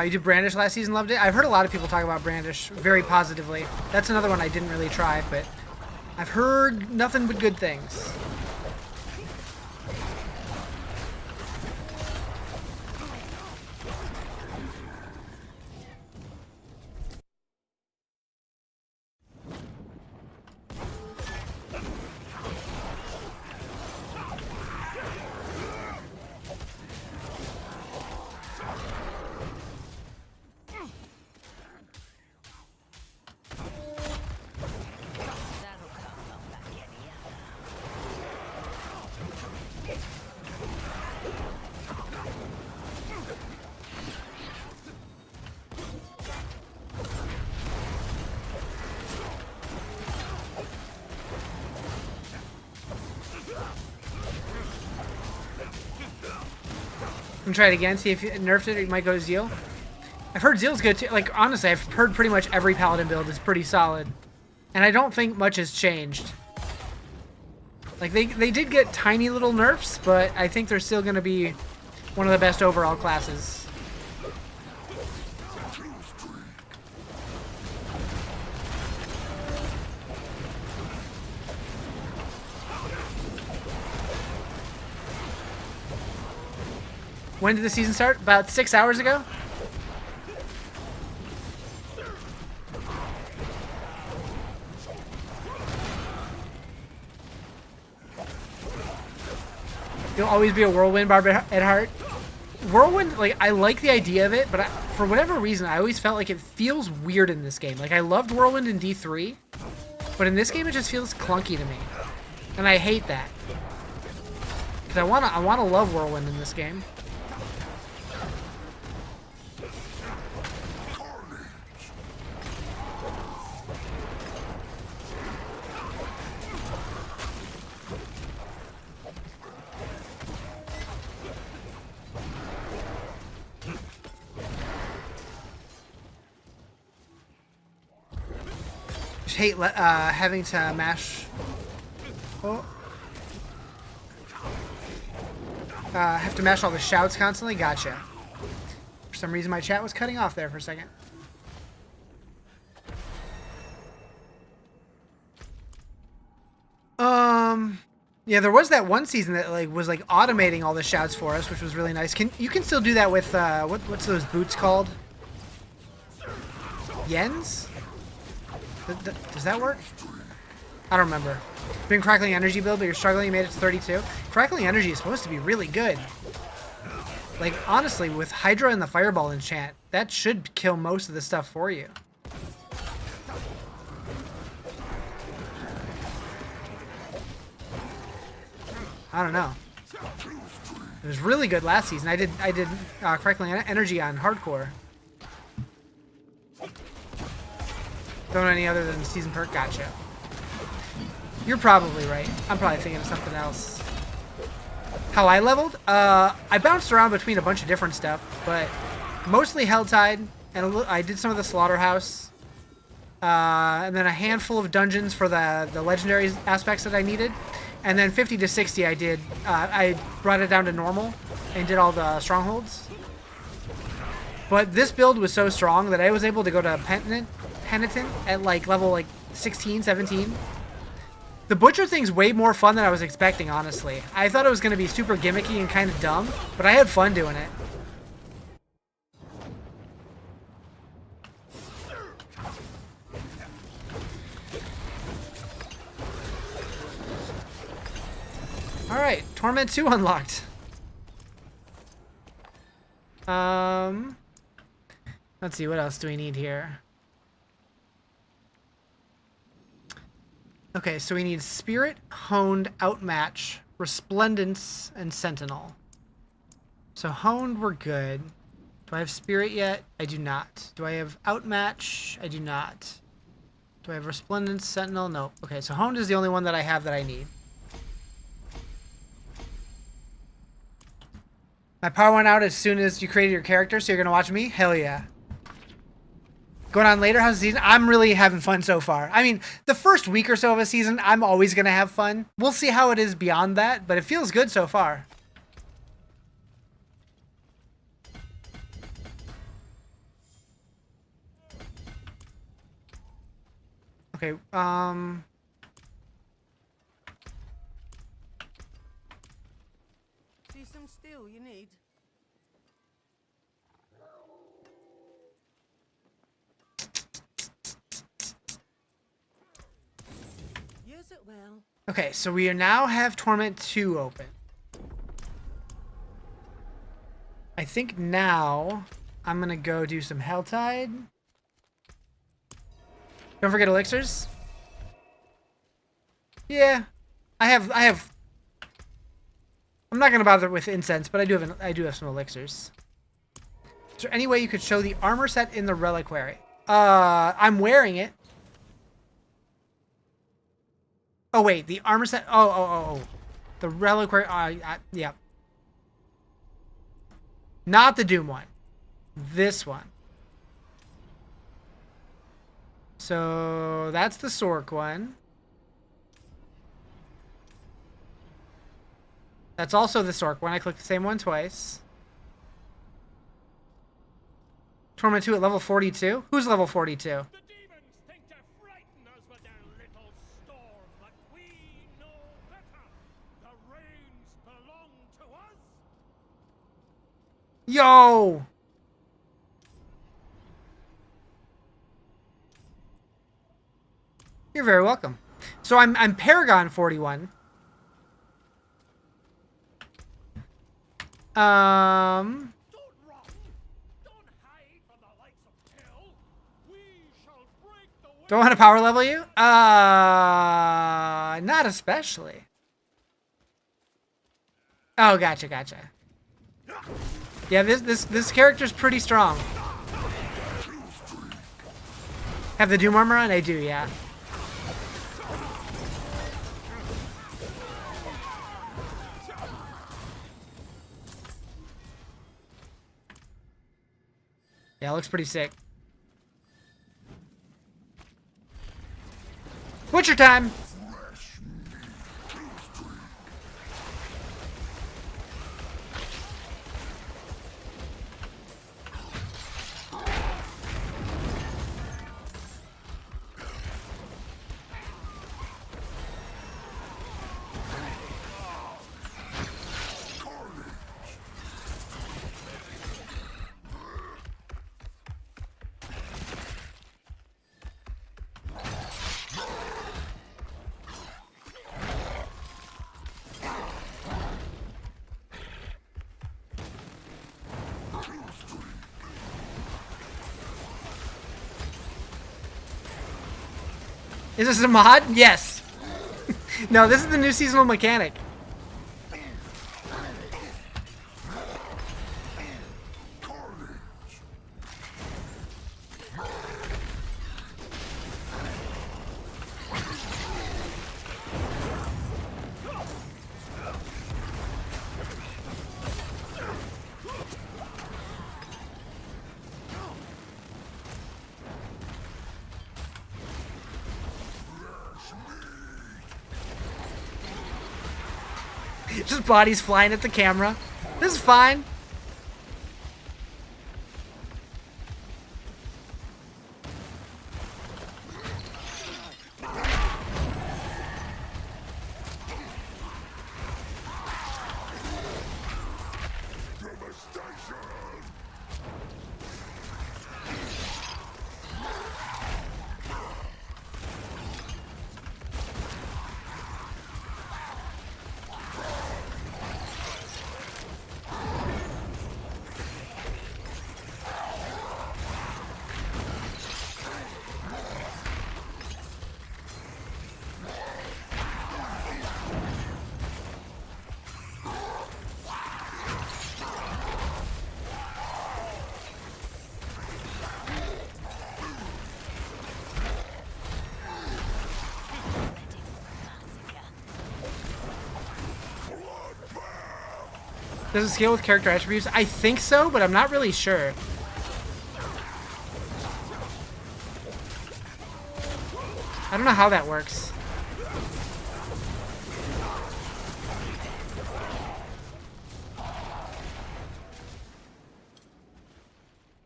You did Brandish last season, loved it? I've heard a lot of people talk about Brandish very positively. That's another one I didn't really try, but I've heard nothing but good things. I'm gonna try it again, see if it nerfed it, or you might go to Zeal. I've heard Zeal's good too. Like, honestly, I've heard pretty much every Paladin build is pretty solid. And I don't think much has changed. Like, they did get tiny little nerfs, but I think they're still gonna be one of the best overall classes. When did the season start? About 6 hours ago? You'll always be a Whirlwind Barb at heart. Whirlwind, like, I like the idea of it, but for whatever reason, I always felt like it feels weird in this game. Like, I loved Whirlwind in D3, but in this game it just feels clunky to me. And I hate that. Because I wanna love Whirlwind in this game. hate having to mash. Oh. Have to mash all the shouts constantly. Gotcha. For some reason, my chat was cutting off there for a second. Yeah, there was that one season that was automating all the shouts for us, which was really nice. You can still do that with what's those boots called? Yens? Does that work? I don't remember. Been Crackling Energy build, but you're struggling. You made it to 32. Crackling Energy is supposed to be really good. Like, honestly, with Hydra and the Fireball enchant, that should kill most of the stuff for you. I don't know. It was really good last season. I did Crackling Energy on hardcore. Don't know any other than season perk. Gotcha. You're probably right. I'm probably thinking of something else. How I leveled? I bounced around between a bunch of different stuff, but mostly Helltide, and I did some of the Slaughterhouse, and then a handful of dungeons for the legendary aspects that I needed, and then 50 to 60 I did. I brought it down to normal and did all the strongholds. But this build was so strong that I was able to go to Penitent at level 16, 17. The Butcher thing's way more fun than I was expecting, honestly. I thought it was going to be super gimmicky and kind of dumb, but I had fun doing it. Alright, Torment 2 unlocked. Let's see, what else do we need here? Okay, so we need Spirit, Honed, Outmatch, Resplendence, and Sentinel. So Honed, we're good. Do I have Spirit yet? I do not. Do I have Outmatch? I do not. Do I have Resplendence, Sentinel? No. Okay, so Honed is the only one that I have that I need. My power went out as soon as you created your character, so you're going to watch me? Hell yeah. Going on later, how's the season? I'm really having fun so far. I mean, the first week or so of a season, I'm always going to have fun. We'll see how it is beyond that, but it feels good so far. Okay, See some steel you need? Use it well. Okay, so we now have Torment 2 open. I think now I'm going to go do some Helltide. Don't forget elixirs. Yeah, I have. I'm not going to bother with incense, but I do have some elixirs. Is there any way you could show the armor set in the reliquary? I'm wearing it. Oh wait, the armor set. Oh. The reliquary. Yeah. Not the Doom one. This one. So that's the Sork one. That's also the Sork one. I clicked the same one twice. Torment 2 at level 42. Who's level 42? The demons think to frighten us with their little storm, but we know better. The reins belong to us. Yo! You're very welcome. So I'm Paragon 41. Don't run. Don't hide from the likes of hell. We shall break the way. Do I want to power level you? Not especially. Oh, gotcha. Yeah, this character's pretty strong. Have the Doom armor on? I do, yeah. Yeah, it looks pretty sick. Butcher time! Is this a mod? Yes. No, this is the new seasonal mechanic. Just bodies flying at the camera. This is fine. Does it scale with character attributes? I think so, but I'm not really sure. I don't know how that works.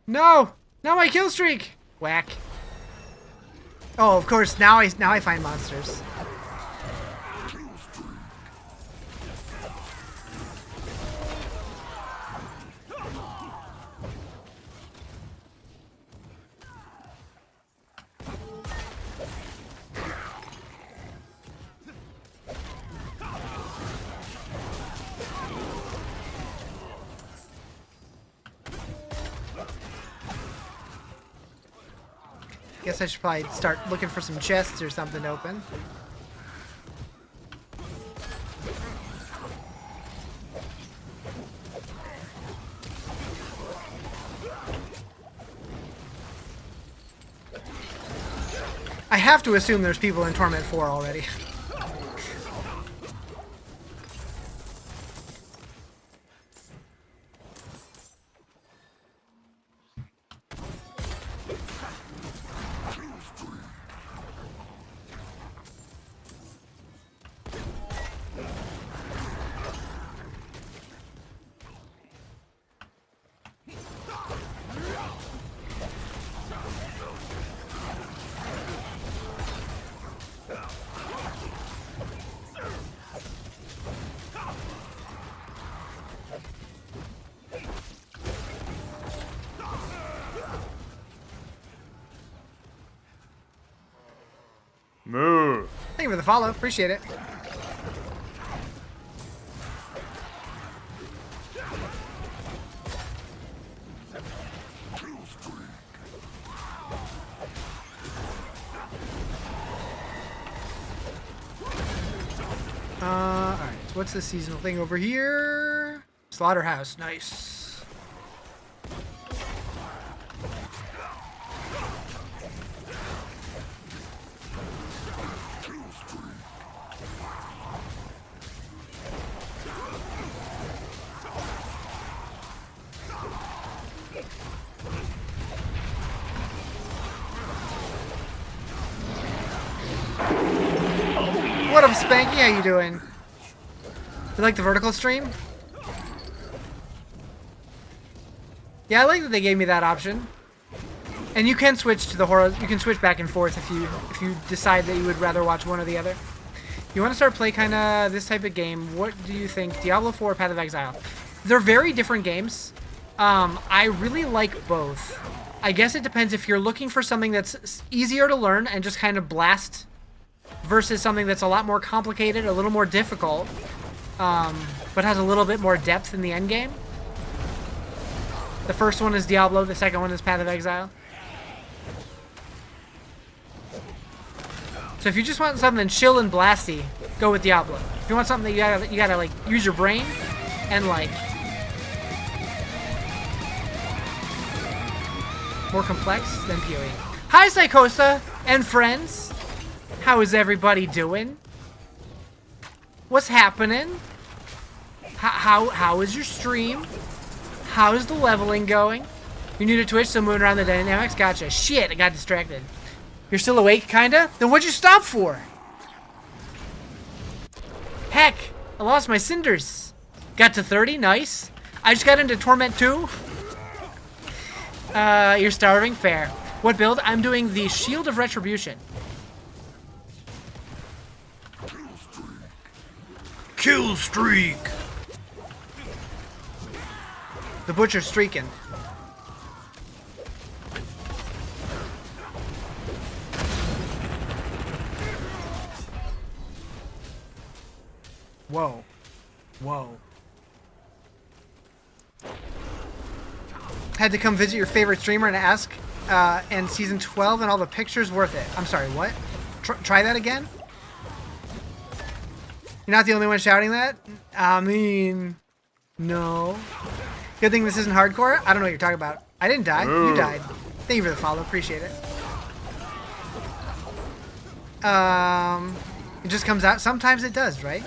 No! Not my kill streak! Whack. Oh, of course, now I find monsters. Guess I should probably start looking for some chests or something to open. I have to assume there's people in Torment 4 already. Move. Thank you for the follow. Appreciate it. Alright, so what's the seasonal thing over here? Slaughterhouse, nice. up, Spanky? How you doing? You like the vertical stream? Yeah, I like that they gave me that option. And you can switch to the horror. You can switch back and forth if you decide that you would rather watch one or the other. You want to start play kind of this type of game? What do you think, Diablo 4 or Path of Exile? They're very different games. I really like both. I guess it depends if you're looking for something that's easier to learn and just kind of blast, versus something that's a lot more complicated, a little more difficult, but has a little bit more depth in the end game. The first one is Diablo. The second one is Path of Exile. So if you just want something chill and blasty, go with Diablo. If you want something that you gotta like use your brain and like more complex, then PoE. Hi Psychosa and friends. How is everybody doing? What's happening? How is your stream? How is the leveling going? You're new to Twitch, so moving around the dynamics. Gotcha. Shit, I got distracted. You're still awake, kinda? Then what'd you stop for? Heck, I lost my cinders. Got to 30, nice. I just got into Torment 2. You're starving, fair. What build? I'm doing the Shield of Retribution. Kill streak. The Butcher's streaking. Whoa. Whoa. Had to come visit your favorite streamer and ask, and season 12 and all the pictures worth it. I'm sorry, what? Try that again? You're not the only one shouting that? I mean, no. Good thing this isn't hardcore? I don't know what you're talking about. I didn't die. You died. Thank you for the follow. Appreciate it. It just comes out. Sometimes it does, right?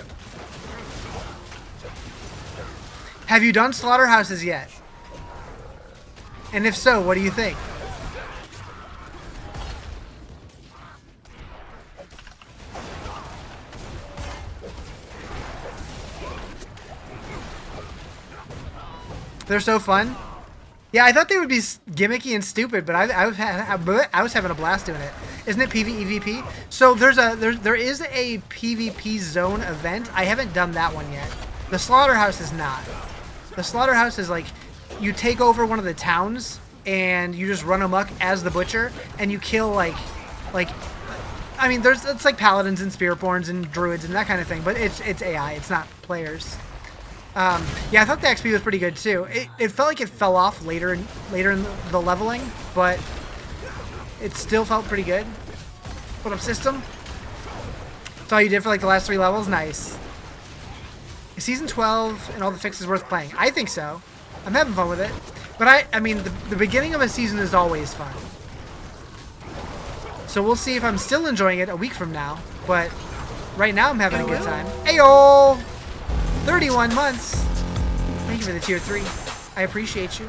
Have you done Slaughterhouses yet? And if so, what do you think? They're so fun. Yeah, I thought they would be gimmicky and stupid, but I was having a blast doing it. Isn't it PvEVP? So there is a PvP zone event. I haven't done that one yet. The Slaughterhouse is not. The Slaughterhouse is like you take over one of the towns and you just run amok as the Butcher and you kill like I mean it's like paladins and spearborns and druids and that kind of thing, but it's AI. It's not players. Yeah, I thought the XP was pretty good too. It felt like it fell off later in the leveling, but it still felt pretty good. What up, system? That's all you did for like the last 3 levels? Nice. Is season 12 and all the fixes worth playing? I think so. I'm having fun with it. But I mean, the beginning of a season is always fun. So we'll see if I'm still enjoying it a week from now. But right now I'm having a good time. Ayo! 31 months. Thank you for the tier 3. I appreciate you.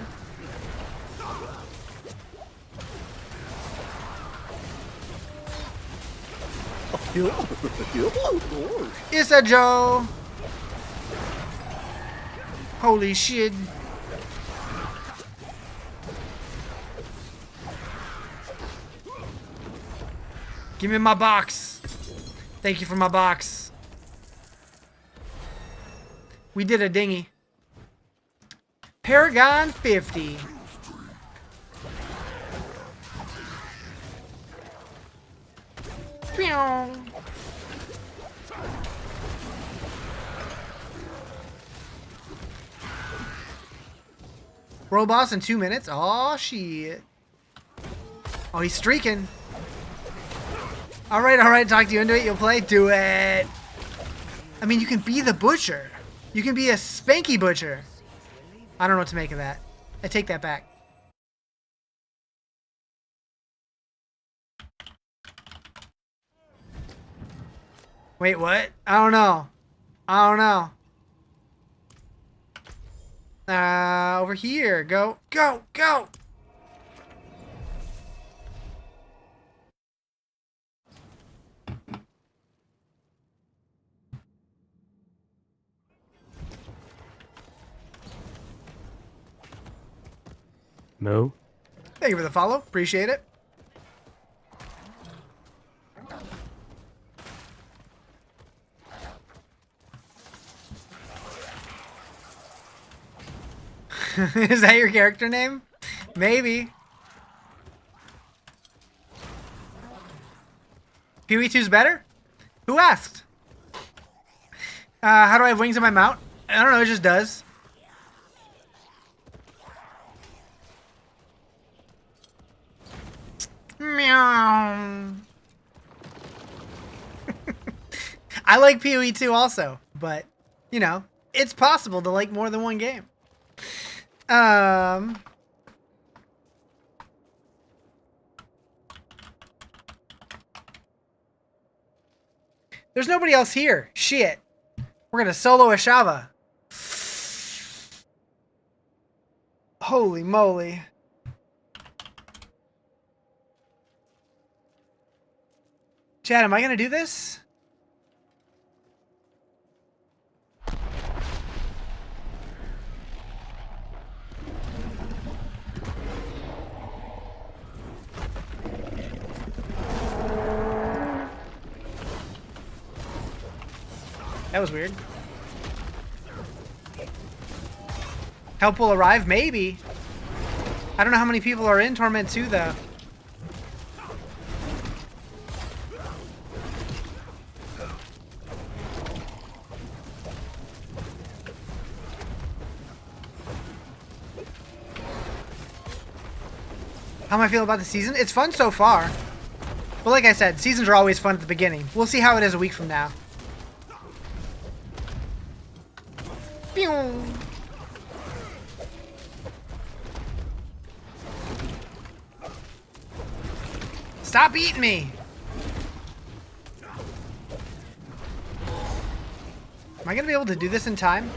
It's a Joe. Holy shit. Give me my box. Thank you for my box. We did a dinghy. Paragon 50. Pew. World boss in 2 minutes? Oh shit. Oh, he's streaking. Alright, talk to you into it. You'll play? Do it. I mean, you can be the Butcher. You can be a Spanky Butcher. I don't know what to make of that. I take that back. Wait, what? I don't know. Over here. Go. Moo. Thank you for the follow. Appreciate it. Is that your character name? Maybe. PoE2's better? Who asked? How do I have wings on my mount? I don't know, it just does. Meow. I like PoE2 also, but, you know, it's possible to like more than one game. There's nobody else here. Shit. We're gonna solo a Shava. Holy moly. Chad, am I gonna do this? That was weird. Help will arrive? Maybe. I don't know how many people are in Torment 2, though. How am I feeling about the season? It's fun so far. But like I said, seasons are always fun at the beginning. We'll see how it is a week from now. Pew! Stop eating me! Am I gonna be able to do this in time?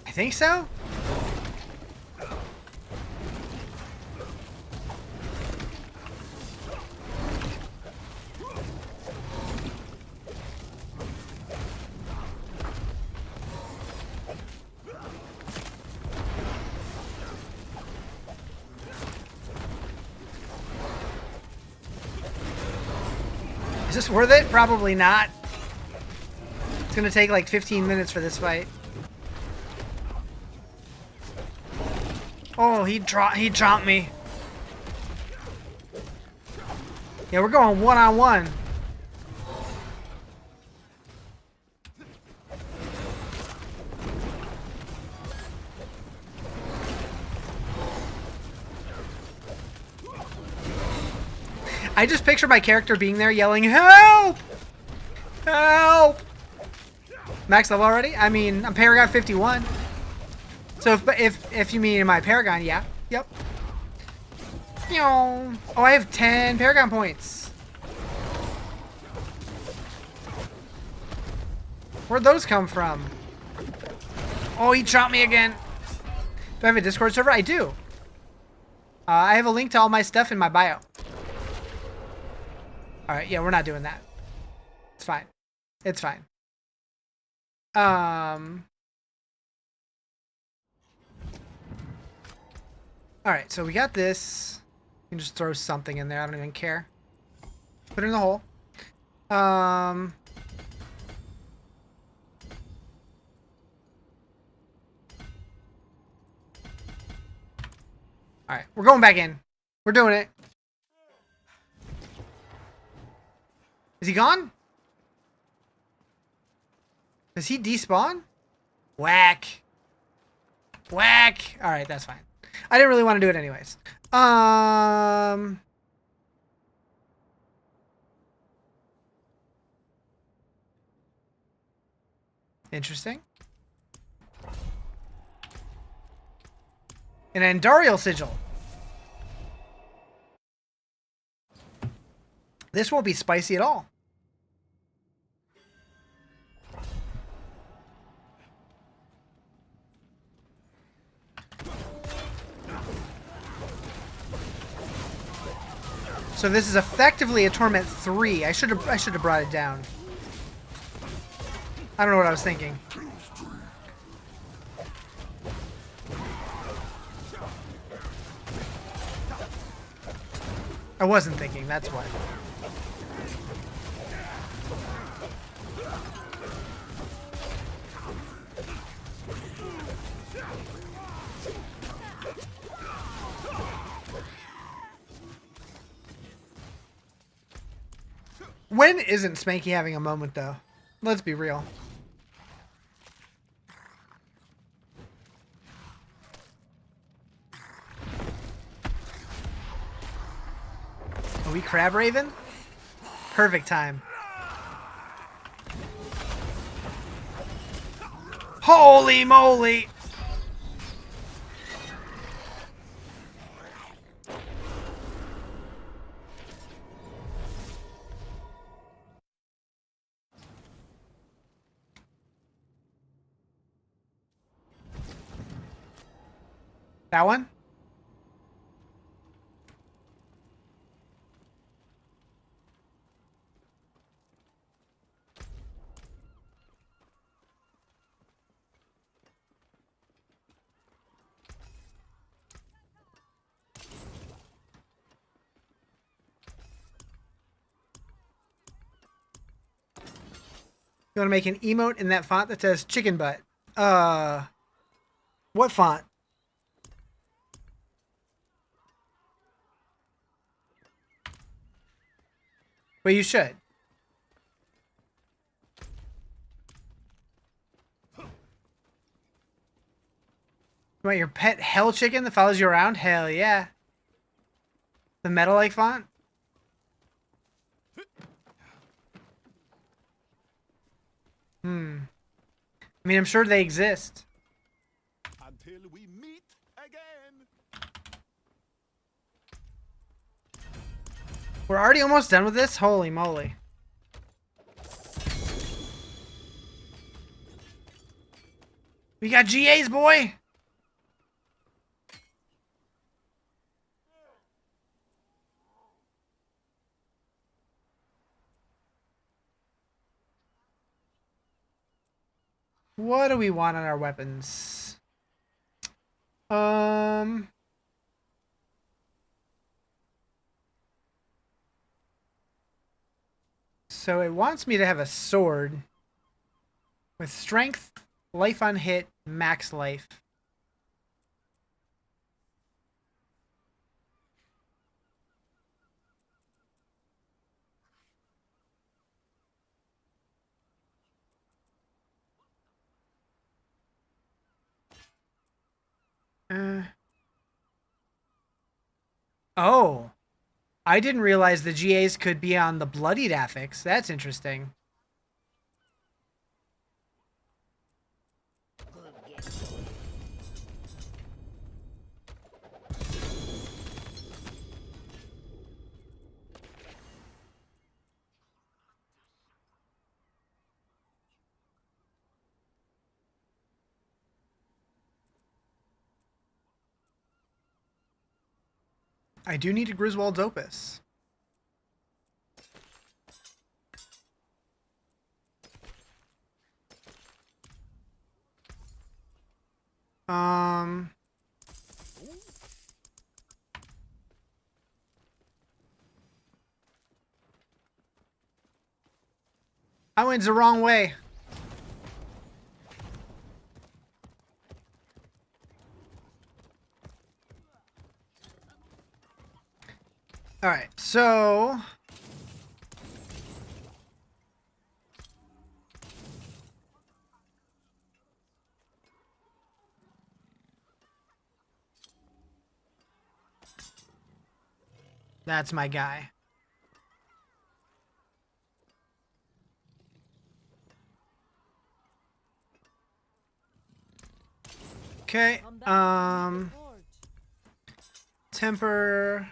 I think so? Is this worth it? Probably not. It's gonna take like 15 minutes for this fight. Oh, he chomped me. Yeah, we're going one-on-one. I just picture my character being there yelling, "Help! Help!" Max level already? I mean, I'm Paragon 51. So if you mean my Paragon, yeah. Yep. Oh, I have 10 Paragon points. Where'd those come from? Oh, he chopped me again. Do I have a Discord server? I do. I have a link to all my stuff in my bio. Alright, yeah, we're not doing that. It's fine. It's fine. Alright, so we got this. You can just throw something in there. I don't even care. Put it in the hole. Alright, we're going back in. We're doing it. Is he gone? Does he despawn? Whack. Whack. Alright, that's fine. I didn't really want to do it anyways. Interesting. An Andariel sigil. This won't be spicy at all. So this is effectively a Torment 3. I should have brought it down. I don't know what I was thinking. I wasn't thinking, that's why. When isn't Spanky having a moment, though? Let's be real. Are we Crab Raven? Perfect time. Holy moly! That one? You want to make an emote in that font that says chicken butt? What font? Well, you should. You want your pet hell chicken that follows you around? Hell yeah. The metal-like font? I mean, I'm sure they exist. Until we meet again. We're already almost done with this? Holy moly. We got GAs, boy! What do we want on our weapons? So it wants me to have a sword with strength, life on hit, max life. Oh. I didn't realize the GAs could be on the bloodied affix. That's interesting. I do need a Griswold's Opus. I went the wrong way. All right, so that's my guy. Okay, temper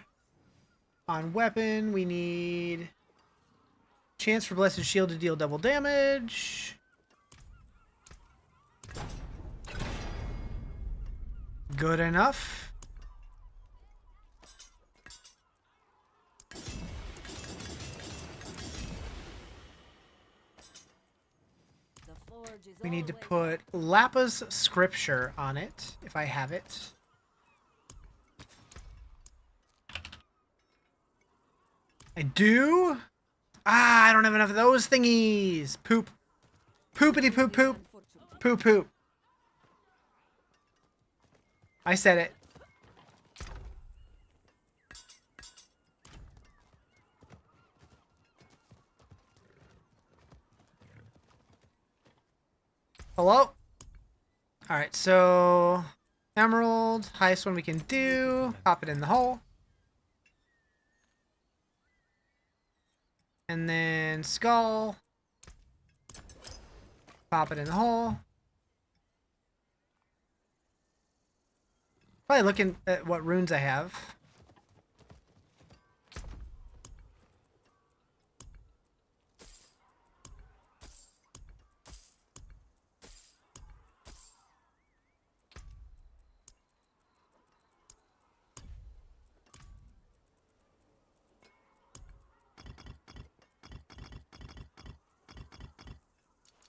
on weapon, we need chance for Blessed Shield to deal double damage. Good enough. forge is We need to always put Lapis Scripture on it, if I have it. I do? Ah, I don't have enough of those thingies. Poop. Poopity poop poop. unfortunate. Poop poop. I said it. Hello? Alright, so emerald, highest one we can do. Pop it in the hole. And then skull. Pop it in the hole. Probably looking at what runes I have.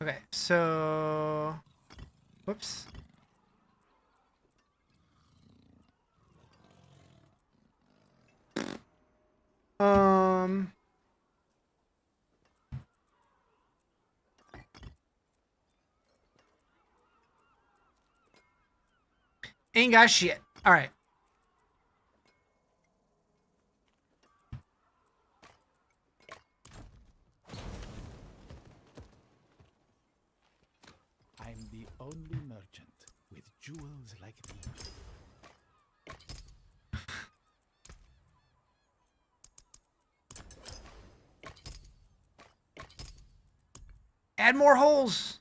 Okay, so... Whoops. Um... Ain't got shit. Alright. I'm the only merchant with jewels like these. Add more holes!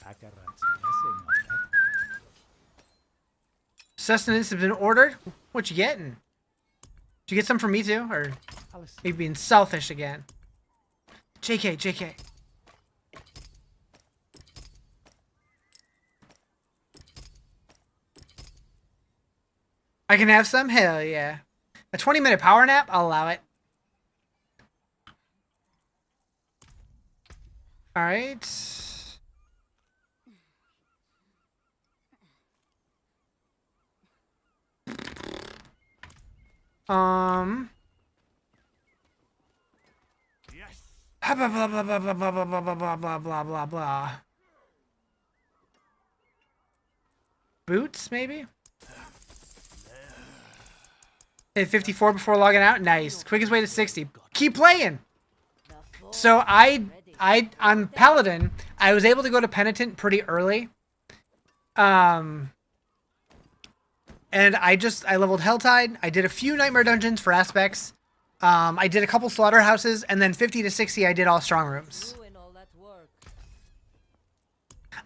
Akarat's messing on that. Sustenance has been ordered? What you getting? Did you get some for me too? Or I'll see. are you being selfish again? JK, JK. I can have some? Hell yeah. A 20-minute power nap? I'll allow it. Alright. Yes. Blah blah blah blah blah blah blah blah blah blah blah blah blah blah. Boots, maybe? Hit 54 before logging out. Nice. Quickest way to 60. Keep playing. So on Paladin, I was able to go to Penitent pretty early. And I leveled Helltide. I did a few Nightmare Dungeons for aspects. I did a couple Slaughterhouses, and then 50 to 60, I did all Strong Rooms. doing all that work.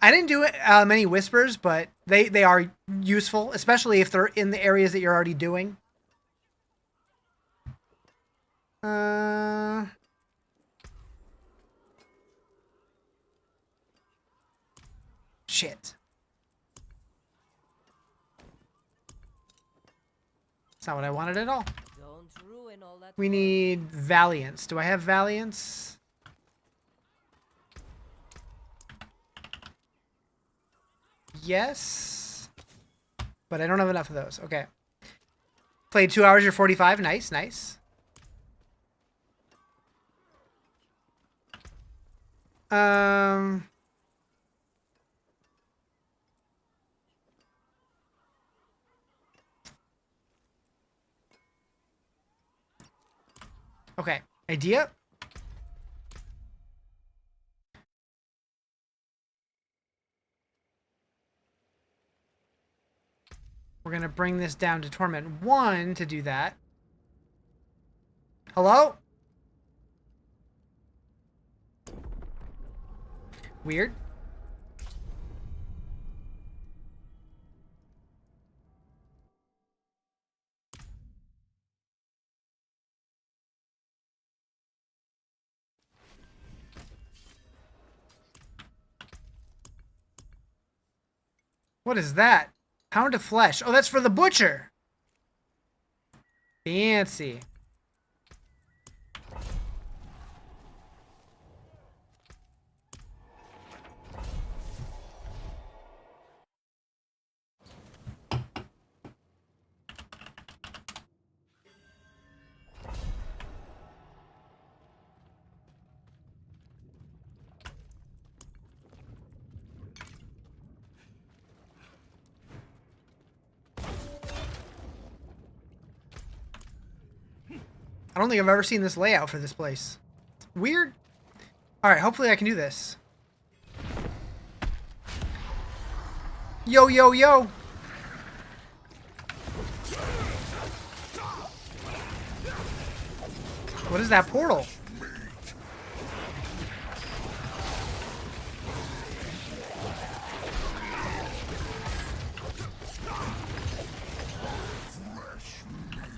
I didn't do many Whispers, but they are useful, especially if they're in the areas that you're already doing. Shit. That's not what I wanted at all. Don't ruin all that We work. need Valiance. Do I have Valiance? Yes. But I don't have enough of those. Okay. Played 2 hours, you're 45. Nice, nice. Okay. Idea? We're going to bring this down to Torment 1 to do that. Hello? Weird. What is that? Pound of flesh. Oh, that's for the butcher. Fancy. I don't think I've ever seen this layout for this place. Weird. Alright, hopefully I can do this. Yo, yo, yo! What is that portal?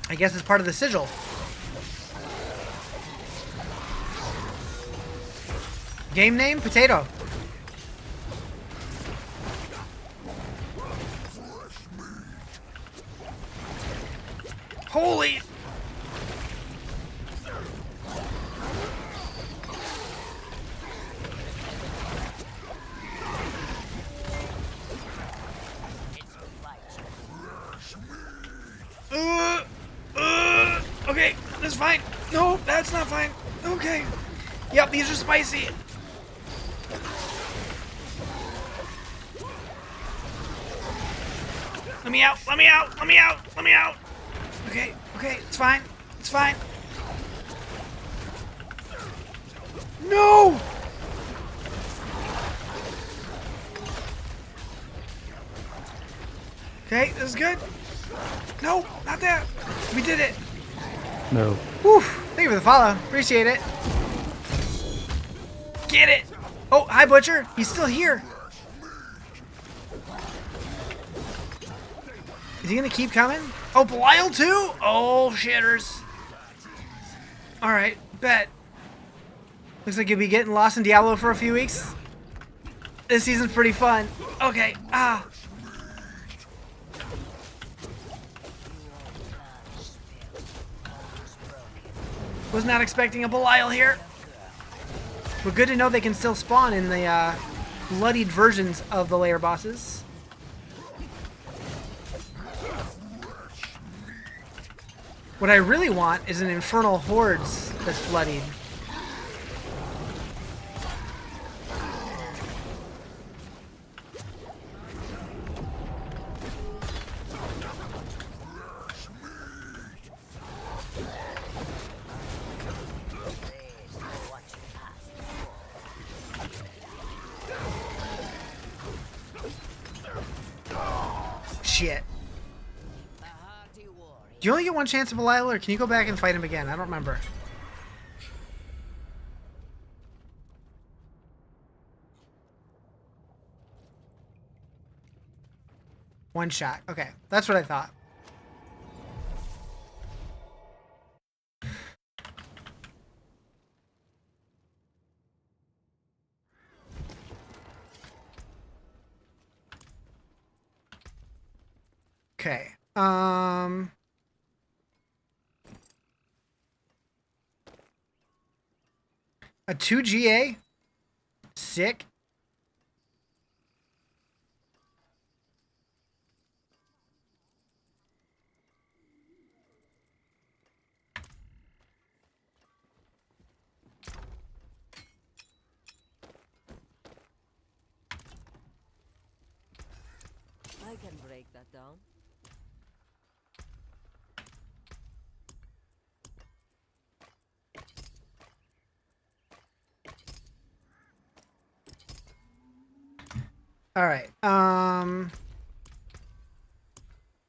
I guess it's part of the sigil. Game name? Potato. Holy! Okay, that's fine. No, that's not fine. Okay. Yep, these are spicy. Let me out, let me out, let me out, let me out. Okay, okay, it's fine. It's fine. No! Okay, this is good. No, not that. We did it. No. Whew. Thank you for the follow. Appreciate it. Get it. Oh, hi, Butcher. He's still here. Is he going to keep coming? Oh, Belial too? Oh, shitters. All right, bet. Looks like you'll be getting lost in Diablo for a few weeks. This season's pretty fun. Okay, Was not expecting a Belial here. But good to know they can still spawn in the bloodied versions of the layer bosses. What I really want is an Infernal Hordes that's bloodied. Shit. Do you only get one chance of Belial, or can you go back and fight him again? I don't remember. One shot. Okay, that's what I thought. Okay. A 2 GA? Sick. I can break that down. All right. I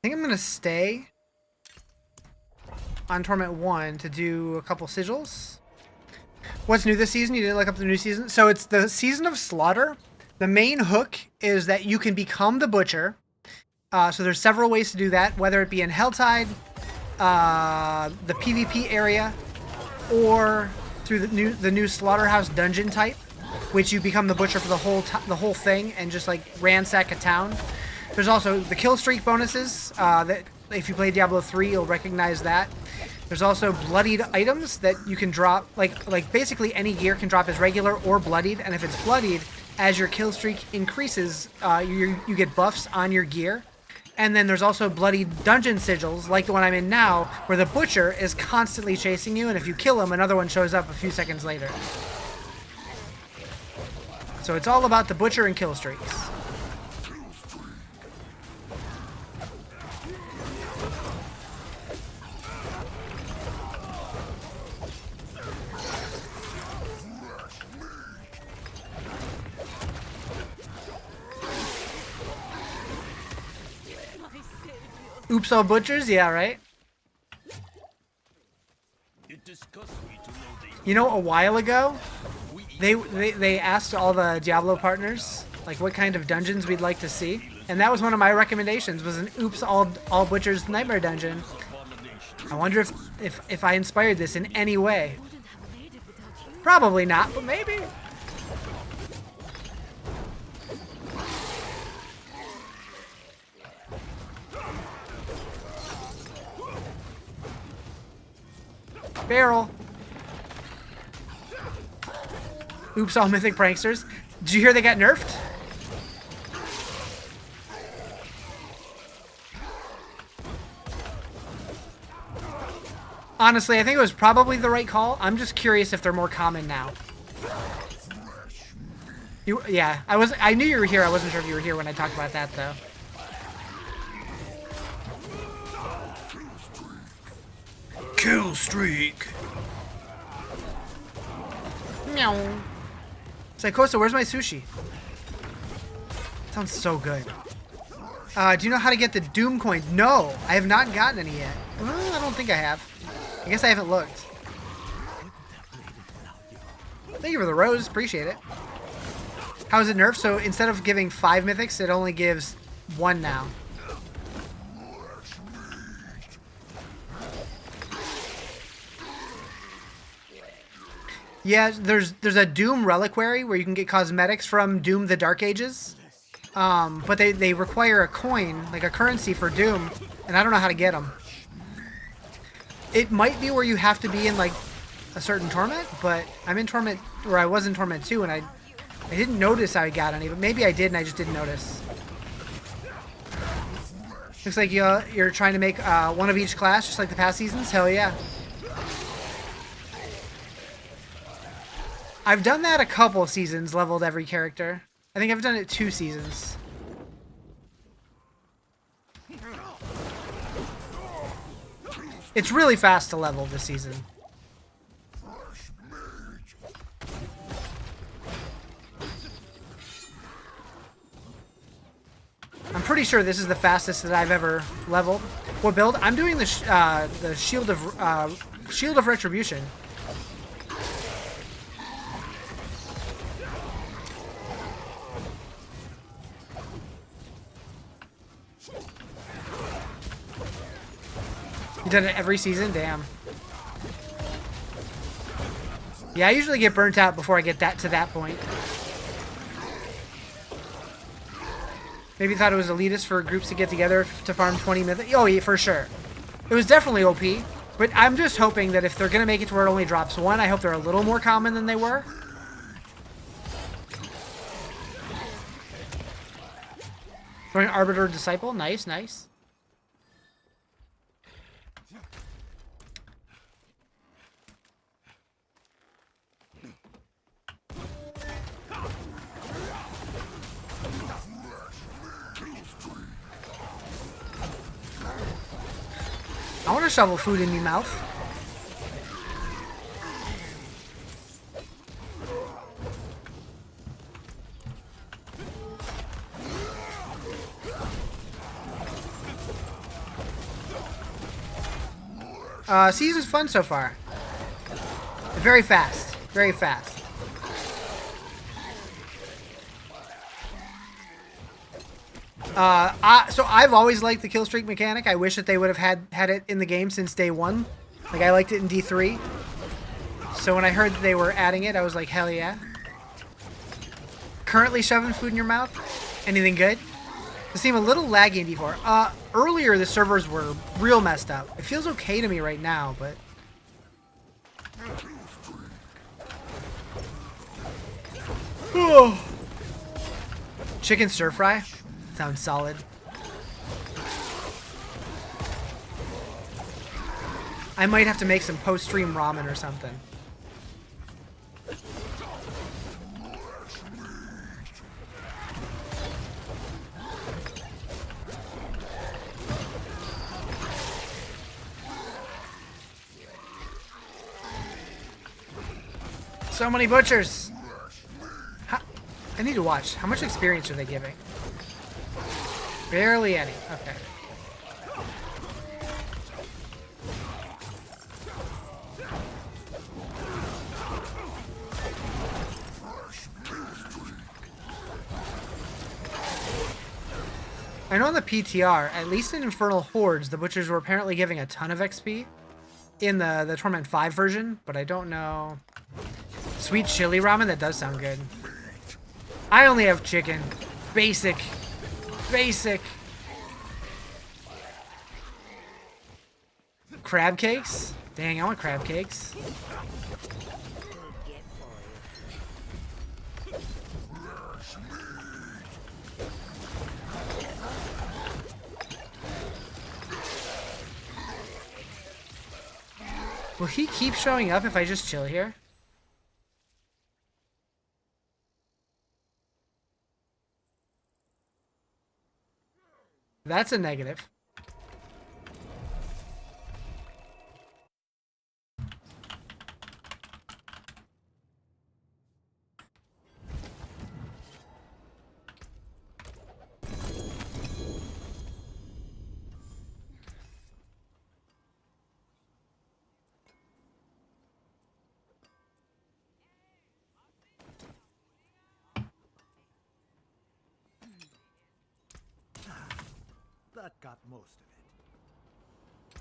think I'm gonna stay on Torment 1 to do a couple sigils. What's new this season? You didn't look up the new season? So it's the Season of Slaughter. The main hook is that you can become the Butcher. So there's several ways to do that, whether it be in Helltide, the PvP area, or through the new Slaughterhouse dungeon type, which you become the Butcher for the whole thing and just like ransack a town. There's also the kill streak bonuses that if you play Diablo 3, you'll recognize that. There's also bloodied items that you can drop, like basically any gear can drop as regular or bloodied, and if it's bloodied, as your kill streak increases, you get buffs on your gear. And then there's also bloodied dungeon sigils, like the one I'm in now, where the Butcher is constantly chasing you, and if you kill him, another one shows up a few seconds later. So it's all about the Butcher and kill streaks. Oops all butchers? Yeah, right? It disgusts me to know they You know, a while ago, they asked all the Diablo partners like what kind of dungeons we'd like to see, and that was one of my recommendations. Was an Oops all butchers nightmare dungeon. I wonder if I inspired this in any way. Probably not, but maybe. Barrel. Oops, all mythic pranksters. Did you hear they got nerfed? Honestly, I think it was probably the right call. I'm just curious if they're more common now. Yeah, I knew you were here. I wasn't sure if you were here when I talked about that, though. Kill streak. Meow. Psychosa, where's my sushi? Sounds so good. Do you know how to get the Doom coins? No, I have not gotten any yet. Well, I don't think I have. I guess I haven't looked. Thank you for the rose. Appreciate it. How is it nerfed? So instead of giving 5 mythics, it only gives 1 now. Yeah, there's a Doom reliquary where you can get cosmetics from Doom the Dark Ages. But they require a coin, like a currency for Doom, and I don't know how to get them. It might be where you have to be in like a certain torment, but I'm in torment, or I was in torment 2, and I didn't notice I got any, but maybe I did and I just didn't notice. Looks like you're trying to make one of each class, just like the past seasons. Hell yeah. I've done that a couple seasons, leveled every character. I think I've done it 2 seasons. It's really fast to level this season. I'm pretty sure this is the fastest that I've ever leveled. What build? I'm doing the Shield of Retribution. You done it every season? Damn. Yeah, I usually get burnt out before I get to that point. Maybe thought it was elitist for groups to get together to farm 20 mythic. Oh, yeah, for sure. It was definitely OP, but I'm just hoping that if they're going to make it to where it only drops 1, I hope they're a little more common than they were. Throwing Arbiter Disciple. Nice, nice. I want to shovel food in your mouth. Season's fun so far. Very fast. Very fast. So I've always liked the kill streak mechanic. I wish that they would have had it in the game since day 1. Like, I liked it in D3. So when I heard that they were adding it, I was like, hell yeah. Currently shoving food in your mouth? Anything good? They seem a little laggy in D4. Earlier the servers were real messed up. It feels okay to me right now, but... Chicken stir fry? Sounds solid. I might have to make some post-stream ramen or something. So many butchers. I need to watch. How much experience are they giving? Barely any. Okay. I know on the PTR, at least in Infernal Hordes, the butchers were apparently giving a ton of XP in the Torment 5 version, but I don't know. Sweet chili ramen, that does sound good. I only have chicken. Basic. Basic. Crab cakes? Dang, I want crab cakes. Will he keep showing up if I just chill here? That's a negative. That got most of it.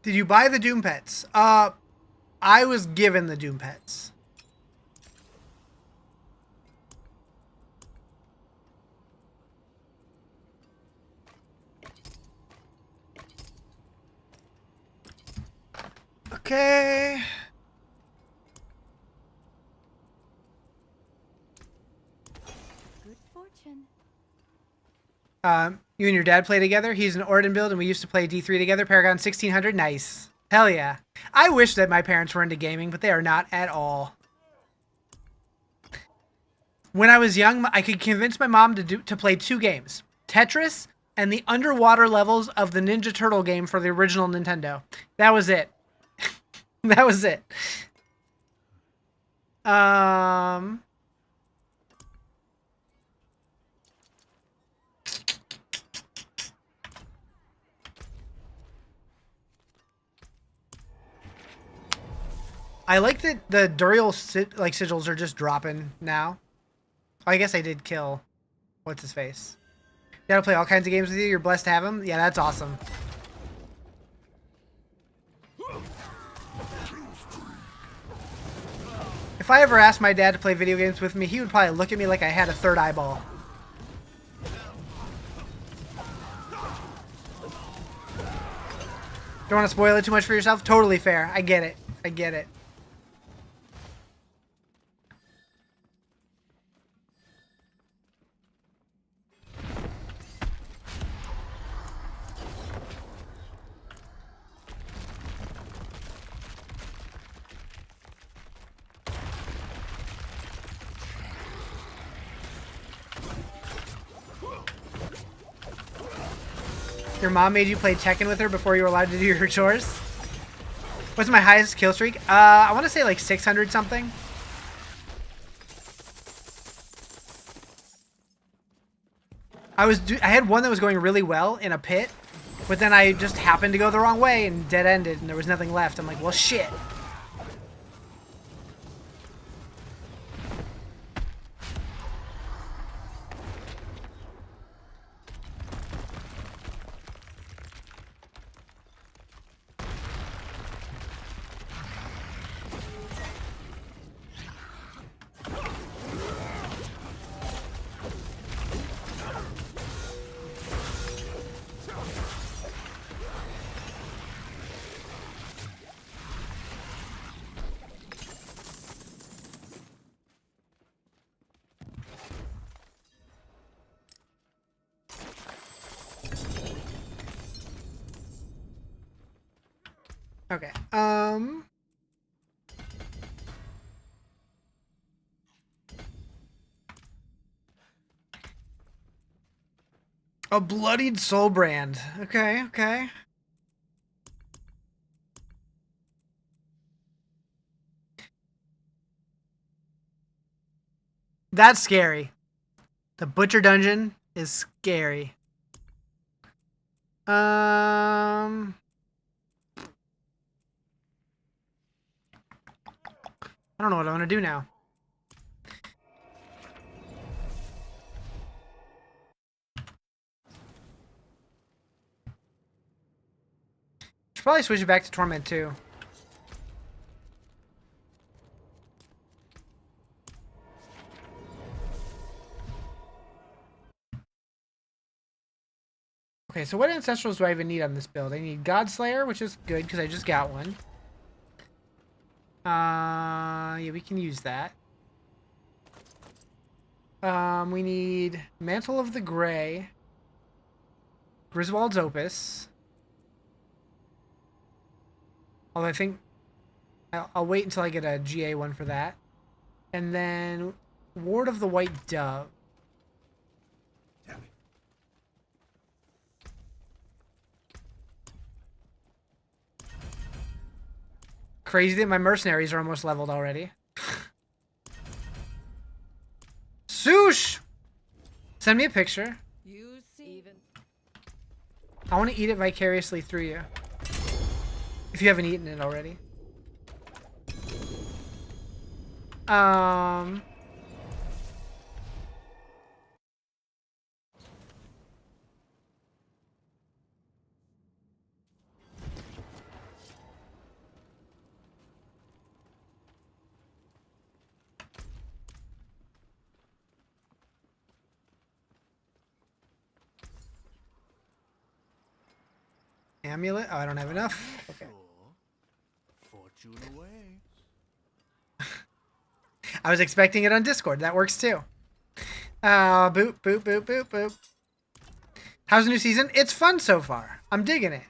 Did you buy the Doom Pets? I was given the Doom Pets. Okay. Good fortune. You and your dad play together? He's an Orden build and we used to play D3 together. Paragon 1600, nice. Hell yeah. I wish that my parents were into gaming, but they are not at all. When I was young, I could convince my mom to play 2 games. Tetris and the underwater levels of the Ninja Turtle game for the original Nintendo. That was it. That was it. I like that the Duriel sigils are just dropping now. I guess I did kill what's his face. You gotta play all kinds of games with you. You're blessed to have him. Yeah, that's awesome. If I ever asked my dad to play video games with me, he would probably look at me like I had a third eyeball. Don't want to spoil it too much for yourself? Totally fair. I get it. I get it. Your mom made you play Tekken with her before you were allowed to do your chores? What's my highest kill streak? I want to say like 600 something. I had one that was going really well in a pit, but then I just happened to go the wrong way and dead-ended and there was nothing left. I'm like, well, shit. Okay. A bloodied soul brand. Okay, okay. That's scary. The butcher dungeon is scary. I don't know what I want to do now. probably switch it back to Torment too. Okay, so what ancestrals do I even need on this build? I need Godslayer, which is good because I just got one. Yeah, we can use that. We need Mantle of the Grey, Griswold's Opus. Although I think I'll wait until I get a GA one for that. And then Ward of the White Dove. Crazy that my mercenaries are almost leveled already. Sush! Send me a picture. You see, even I want to eat it vicariously through you. If you haven't eaten it already. Amulet? Oh, I don't have enough. Okay. Fortune awaits. I was expecting it on Discord. That works too. Boop, boop, boop, boop, boop. How's the new season? It's fun so far. I'm digging it.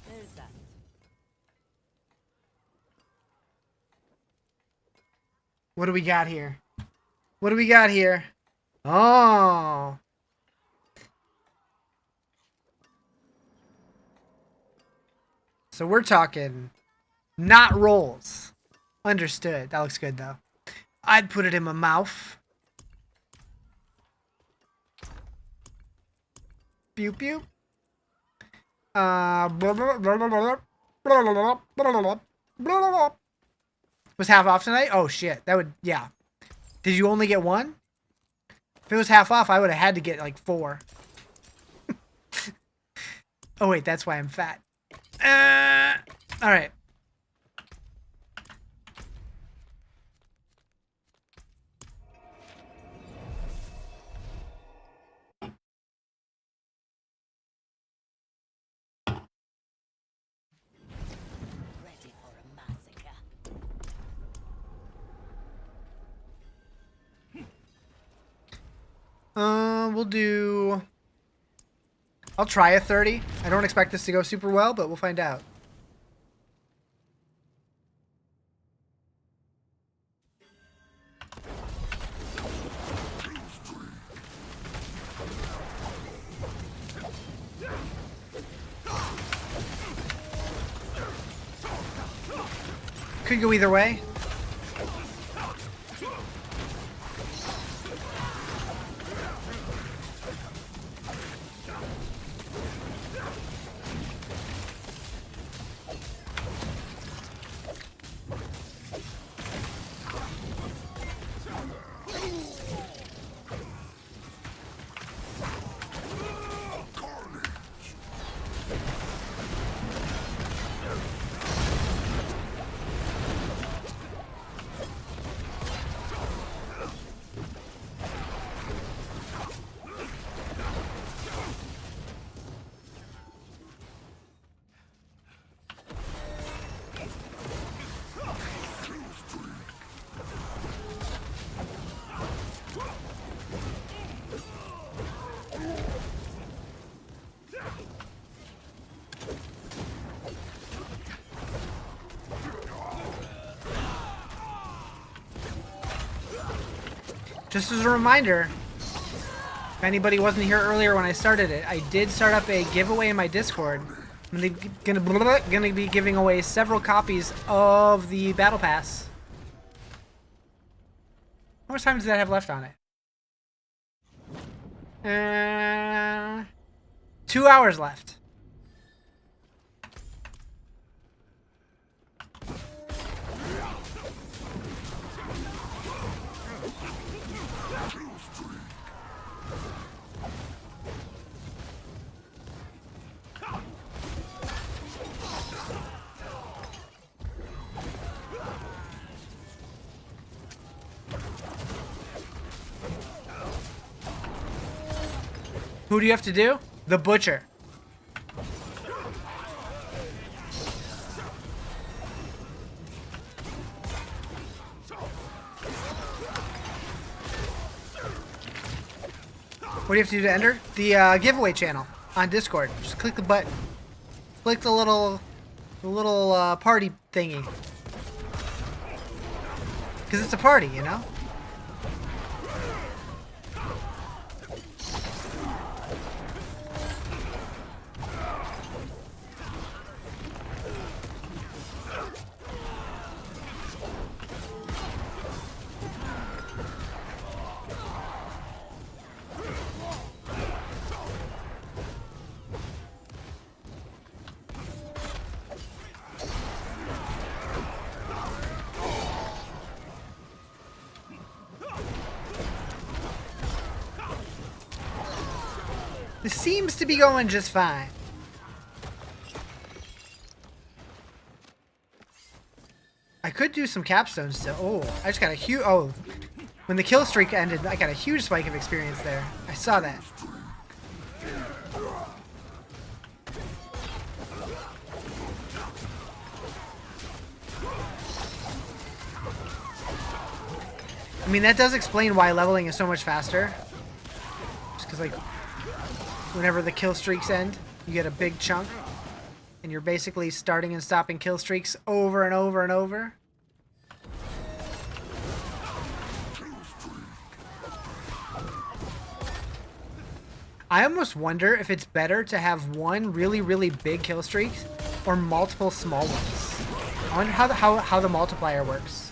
there's that. What do we got here? What do we got here? Oh. So we're talking not rolls. Understood. That looks good though. I'd put it in my mouth. Pew pew. Was half off tonight? Oh shit. That would, yeah. Did you only get one? If it was half off, I would have had to get like 4. Oh wait, that's why I'm fat. All right. Ready for a massacre. We'll do... I'll try a 30. I don't expect this to go super well, but we'll find out. Could go either way. Just as a reminder, if anybody wasn't here earlier when I started it, I did start up a giveaway in my Discord. I'm gonna be giving away several copies of the Battle Pass. How much time does that have left on it? 2 hours left. Who do you have to do? The butcher. What do you have to do to enter? The giveaway channel on Discord. Just click the button. Click the little party thingy. Because it's a party, you know? This seems to be going just fine. I could do some capstones still. Oh, I just got a huge... Oh, when the kill streak ended, I got a huge spike of experience there. I saw that. I mean, that does explain why leveling is so much faster. Just because, like... Whenever the kill streaks end, you get a big chunk. And you're basically starting and stopping kill streaks over and over and over. I almost wonder if it's better to have one really, really big kill streak or multiple small ones. I wonder how the multiplier works.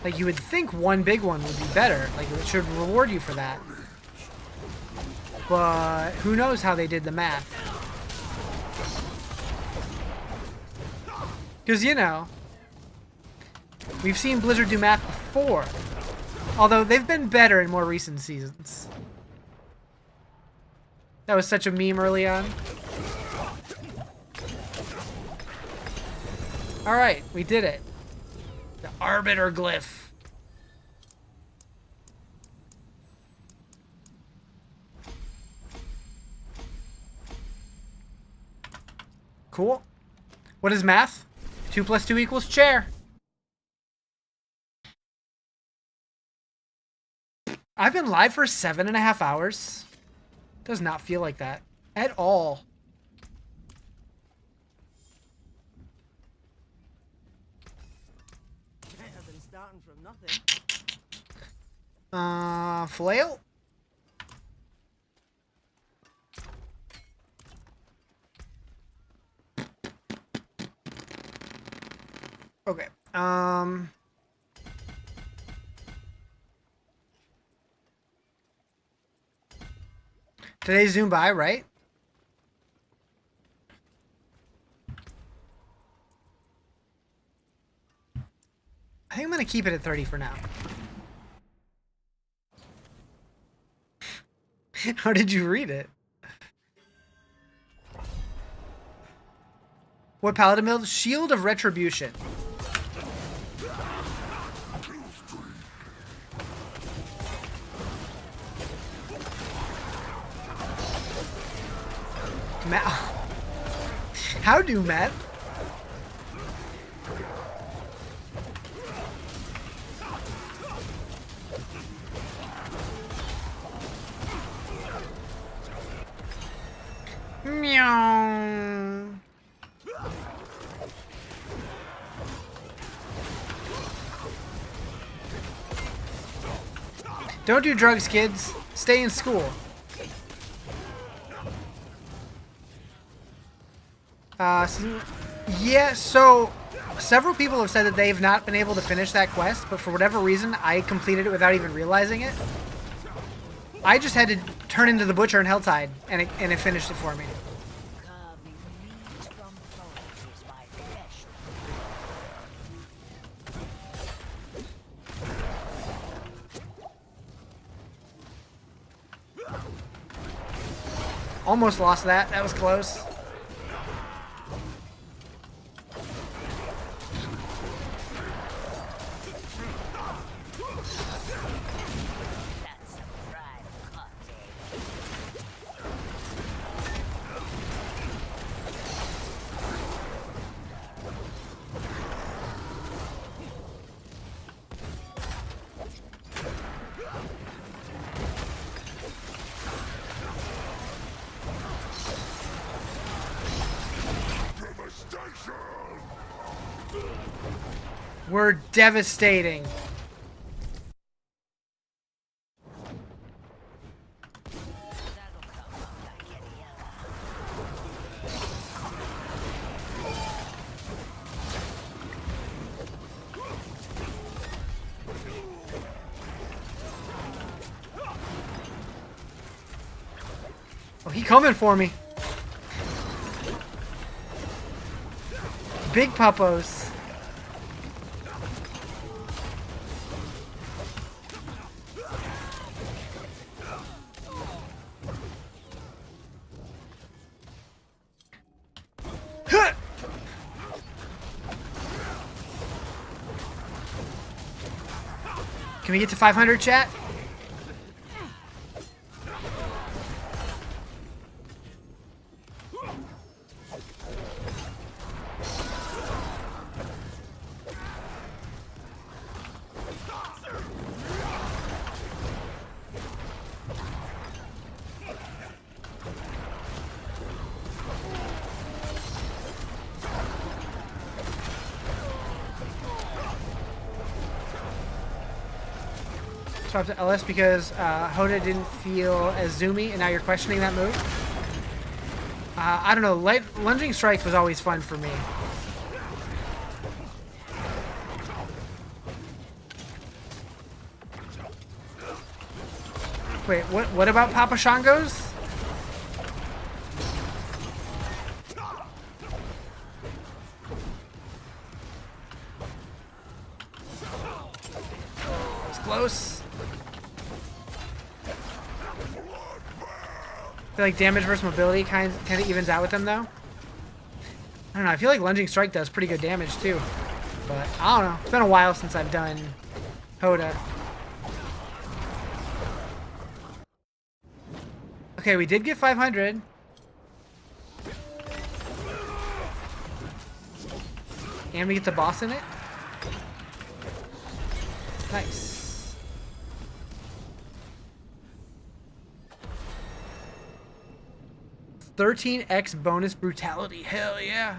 Like, you would think one big one would be better. Like, it should reward you for that. But who knows how they did the math. Because, you know, we've seen Blizzard do math before. Although, they've been better in more recent seasons. That was such a meme early on. Alright, we did it. The Arbiter Glyph. Cool. What is math? 2 + 2 = chair. I've been live for 7.5 hours. Does not feel like that at all. From nothing. Flail? Okay. Today's Zoom by, right? I think I'm going to keep it at 30 for now. How did you read it? What Paladin build? Shield of Retribution. Matt. How do, Matt? Meow. Don't do drugs, kids. Stay in school. Yeah, so several people have said that they've not been able to finish that quest, but for whatever reason, I completed it without even realizing it. I just had to turn into the Butcher and Helltide, and it finished it for me. Almost lost that. That was close. were devastating. Oh, he coming for me. Big puppos. Huh. Can we get to 500, chat? Swap to LS because Hoda didn't feel as zoomy, and now you're questioning that move. I don't know. Lunging strike was always fun for me. Wait, what about Papa Shango's? It's close. I feel like damage versus mobility kind of evens out with them, though. I don't know. I feel like lunging strike does pretty good damage, too. But, I don't know. It's been a while since I've done Hoda. Okay, we did get 500. And we get the boss in it. Nice. 13x bonus brutality. Hell yeah.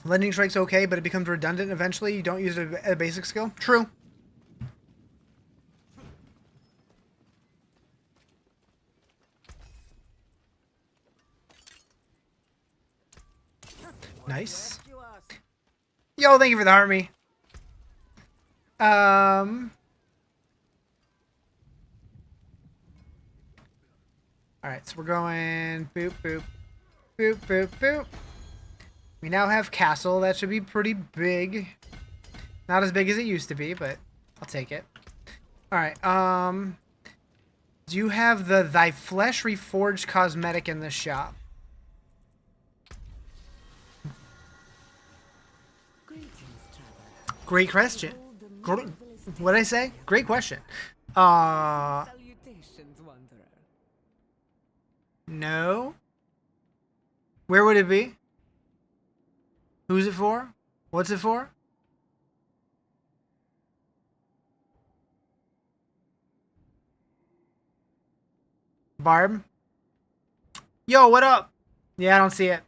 Lending strike's okay, but it becomes redundant eventually. You don't use it as a basic skill. True. Nice. Yo, thank you for the army. Alright, so we're going boop, boop, boop, boop, boop. We now have castle. That should be pretty big. Not as big as it used to be, but I'll take it. Alright, do you have the Thy Flesh Reforged cosmetic in the shop? Great question. What'd I say? Great question. Salutations, wanderer. No. Where would it be? Who's it for? What's it for? Barb? Yo, what up? Yeah, I don't see it.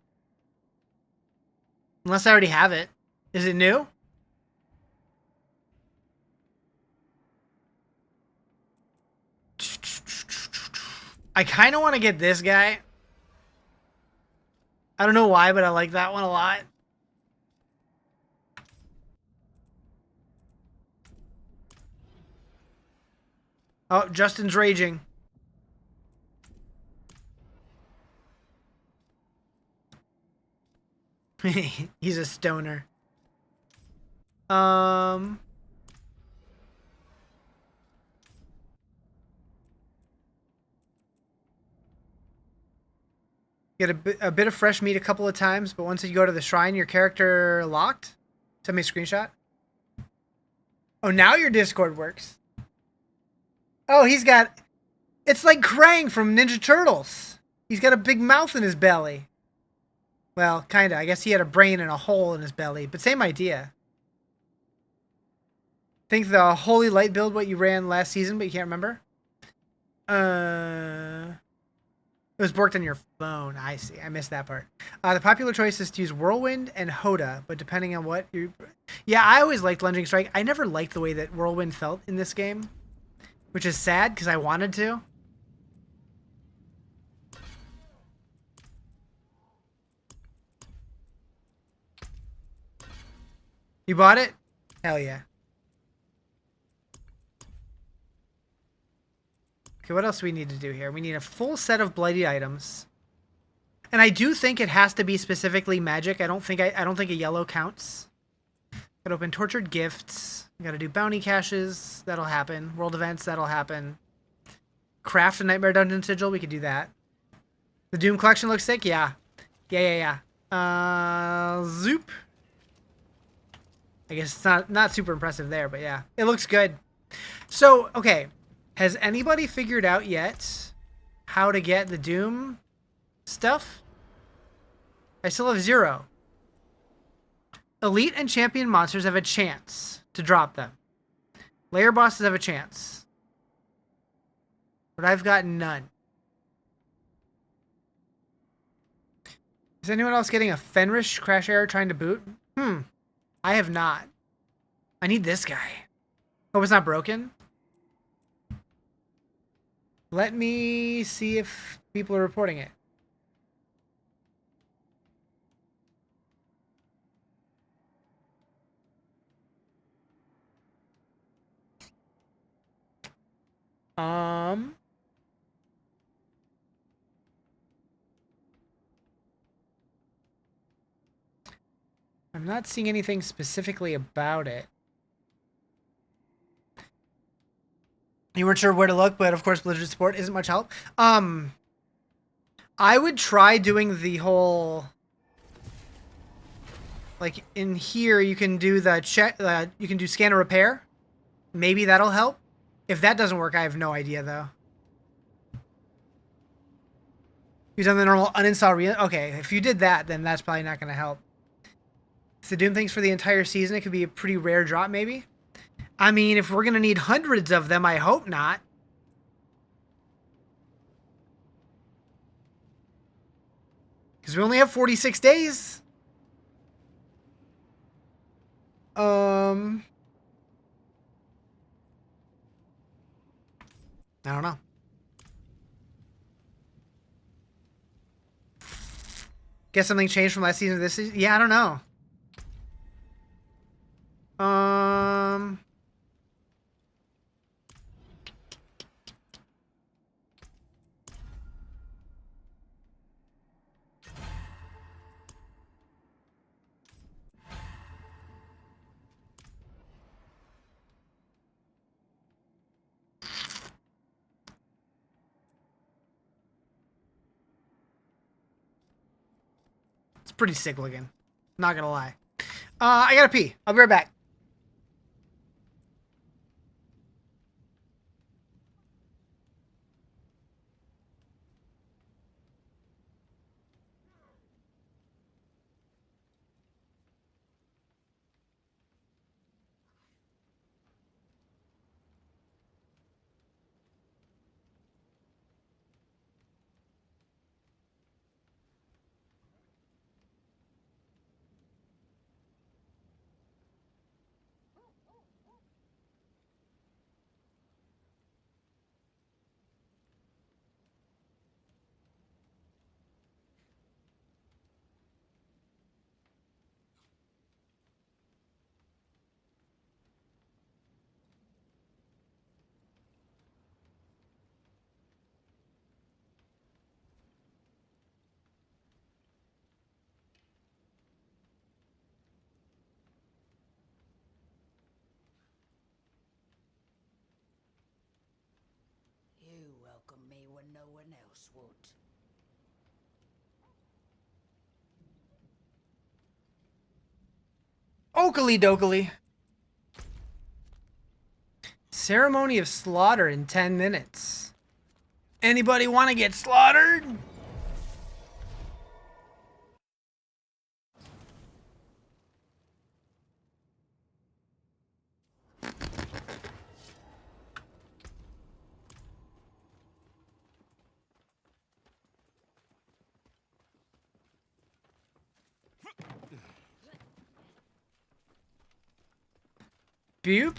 Unless I already have it. Is it new? I kind of want to get this guy. I don't know why, but I like that one a lot. Oh, Justin's raging. He's a stoner. Get a bit of fresh meat a couple of times, but once you go to the shrine, your character locked? Send me a screenshot. Oh, now your Discord works. Oh, he's got... It's like Krang from Ninja Turtles. He's got a big mouth in his belly. Well, kinda. I guess he had a brain and a hole in his belly, but same idea. Think the Holy Light build what you ran last season, but you can't remember? It was borked on your phone. I see. I missed that part. The popular choice is to use Whirlwind and Hoda, but depending on what you... Yeah, I always liked Lunging Strike. I never liked the way that Whirlwind felt in this game, which is sad because I wanted to. You bought it? Hell yeah. Okay, what else do we need to do here? We need a full set of blighty items. And I do think it has to be specifically magic. I don't think a yellow counts. Gotta open tortured gifts. Gotta do bounty caches. That'll happen. World events. That'll happen. Craft a Nightmare Dungeon sigil. We could do that. The Doom collection looks sick. Yeah. Yeah. Zoop. I guess it's not super impressive there, but yeah, it looks good. So okay, has anybody figured out yet how to get the Doom stuff? I still have 0. Elite and champion monsters have a chance to drop them. Layer bosses have a chance. But I've got none. Is anyone else getting a Fenris crash error trying to boot? I have not. I need this guy. Oh, it's not broken? Let me see if people are reporting it. I'm not seeing anything specifically about it. You weren't sure where to look, but of course Blizzard support isn't much help. I would try doing the whole... Like, in here, you can do the check... you can do scanner repair. Maybe that'll help. If that doesn't work, I have no idea, though. You've done the normal uninstall... Okay, if you did that, then that's probably not going to help. If the Doom things for the entire season, it could be a pretty rare drop, maybe. I mean, if we're going to need hundreds of them, I hope not. Because we only have 46 days. I don't know. Guess something changed from last season to this season? Yeah, I don't know. It's pretty sick looking. Not gonna lie. I gotta pee. I'll be right back. You welcome me when no one else would. Oakley dokley. Ceremony of slaughter in 10 minutes. Anybody want to get slaughtered? Boop.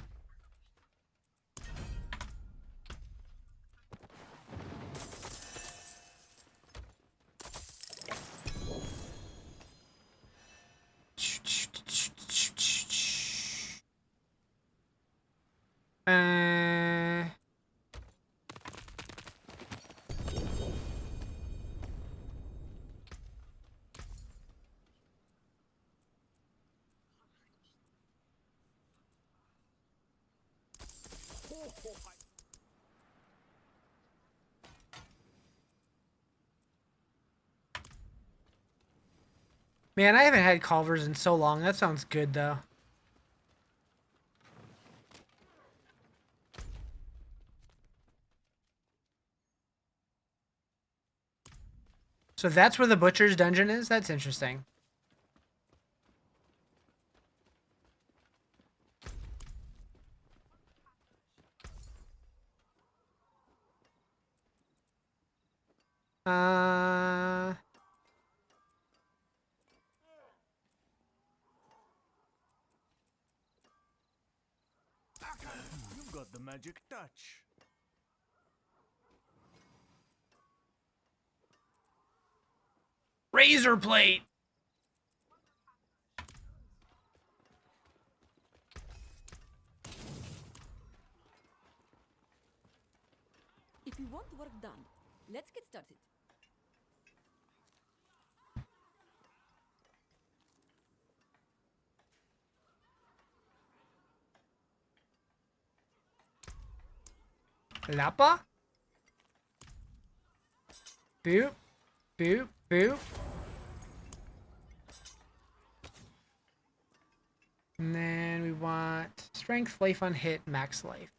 Uh, Man, I haven't had Culvers in so long. That sounds good, though. So that's where the Butcher's Dungeon is? That's interesting. You've got the magic touch. Razor plate. If you want work done, let's get started. Lapa. Boop. Boop. Boop. And then we want strength, life on hit, max life.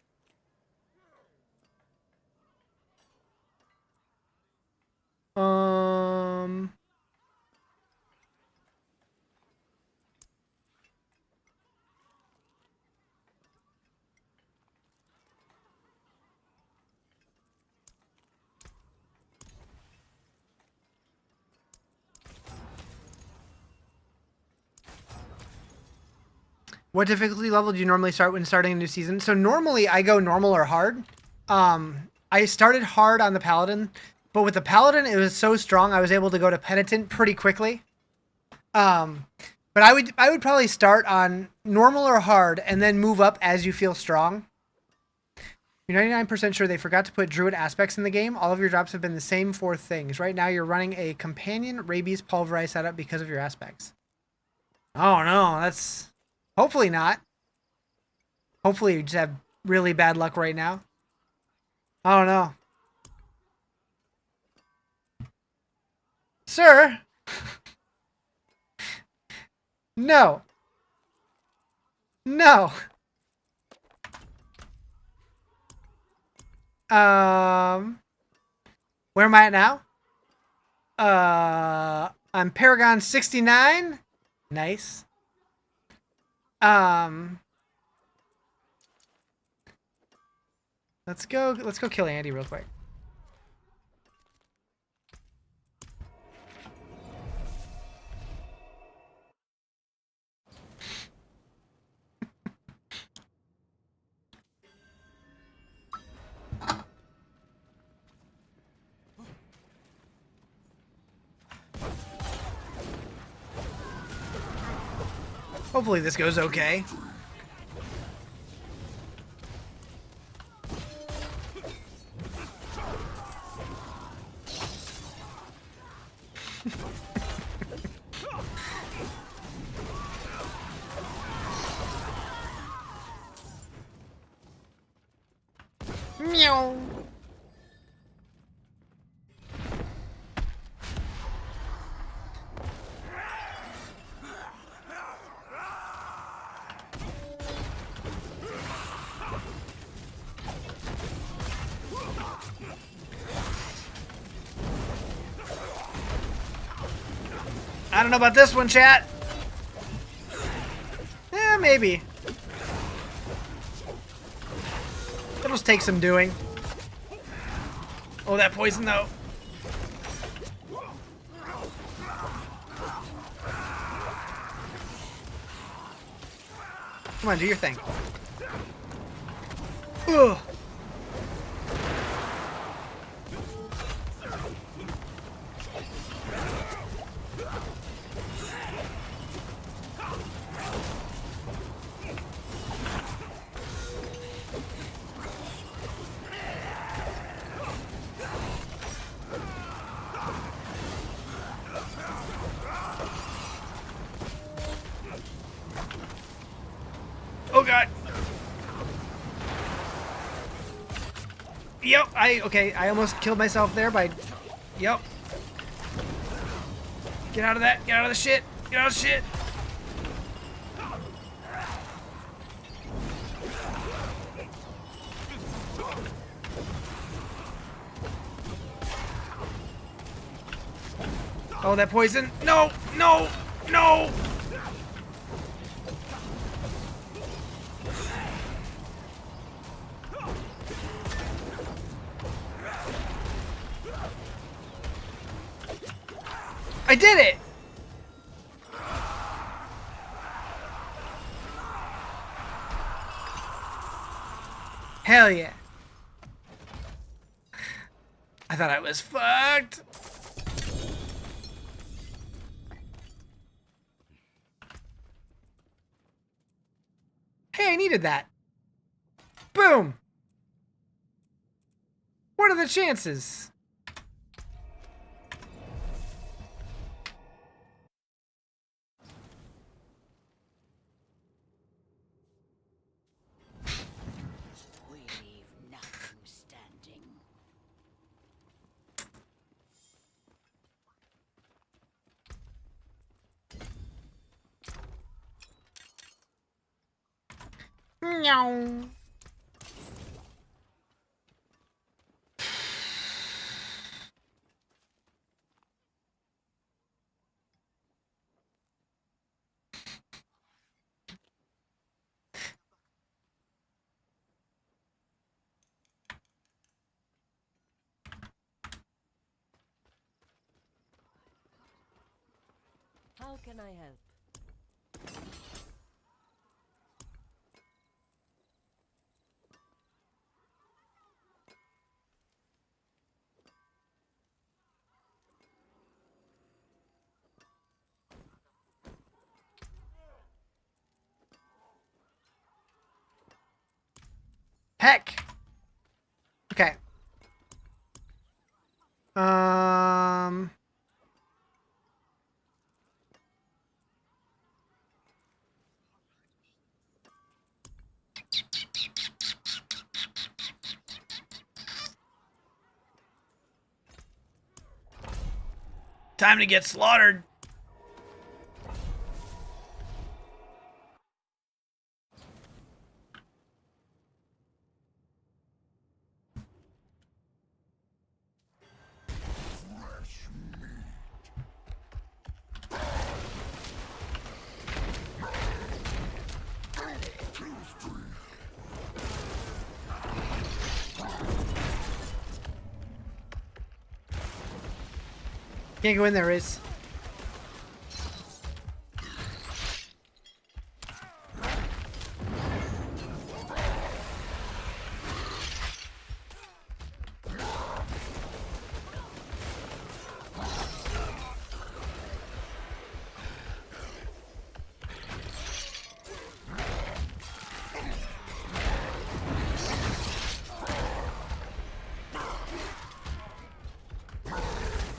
What difficulty level do you normally start when starting a new season? So normally I go normal or hard. I started hard on the Paladin, but with the Paladin it was so strong I was able to go to Penitent pretty quickly. But I would probably start on normal or hard and then move up as you feel strong. You're 99% sure they forgot to put druid aspects in the game. All of your drops have been the same 4 things. Right now you're running a companion rabies pulverized setup because of your aspects. Oh no, that's... Hopefully not. Hopefully you just have really bad luck right now. I don't know. Sir? No. No. Where am I at now? I'm Paragon 69. Nice. Let's go kill Andy real quick. Hopefully this goes okay. Meow. I don't know about this one, chat. Yeah, maybe. It'll just take some doing. Oh, that poison, though. Come on, do your thing. Ugh. Oh god. Yep, I almost killed myself there by, yep. Get out of that, get out of the shit, get out of the shit. Oh, that poison, no, no, no. I did it! Hell yeah. I thought I was fucked. Hey, I needed that. Boom! What are the chances? We leave nothing standing. Meow. How can I help? Heck. Okay. Um. Time to get slaughtered. Can't go in there, Riz.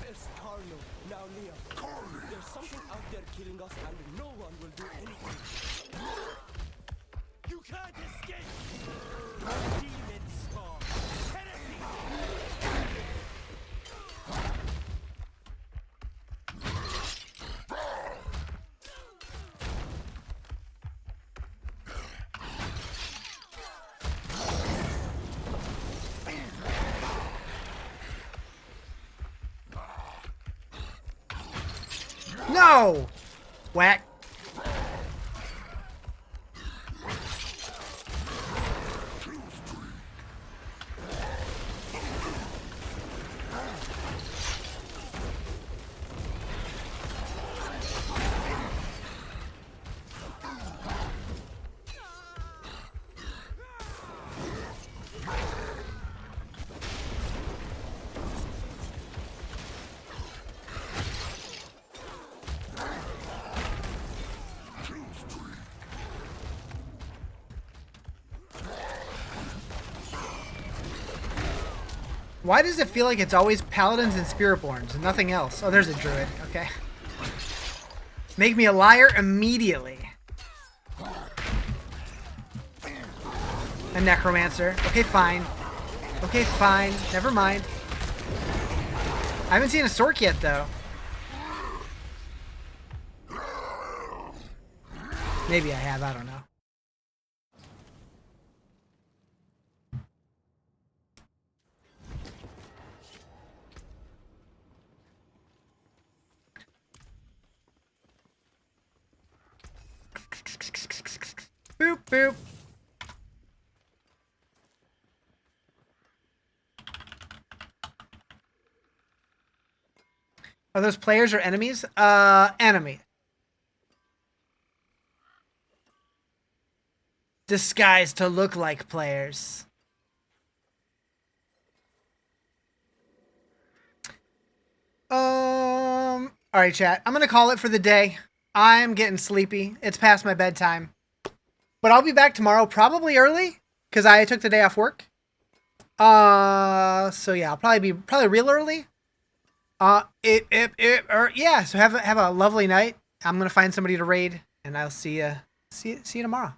It's Carlo, now Liam. There's something out there killing us and no one will do anything. You can't escape! Demon spawn! Heresy! No! Whack. Why does it feel like it's always paladins and spiritborns and nothing else? Oh, there's a druid. Okay. Make me a liar immediately. A necromancer. Okay, fine. Okay, fine. Never mind. I haven't seen a Sork yet, though. Maybe I have. I don't know. Boop, boop. Are those players or enemies? Enemy. Disguised to look like players. Alright, chat. I'm gonna call it for the day. I'm getting sleepy. It's past my bedtime. But I'll be back tomorrow, probably early, because I took the day off work. So yeah, I'll probably be real early. Yeah, so have a lovely night. I'm gonna find somebody to raid, and I'll see you tomorrow.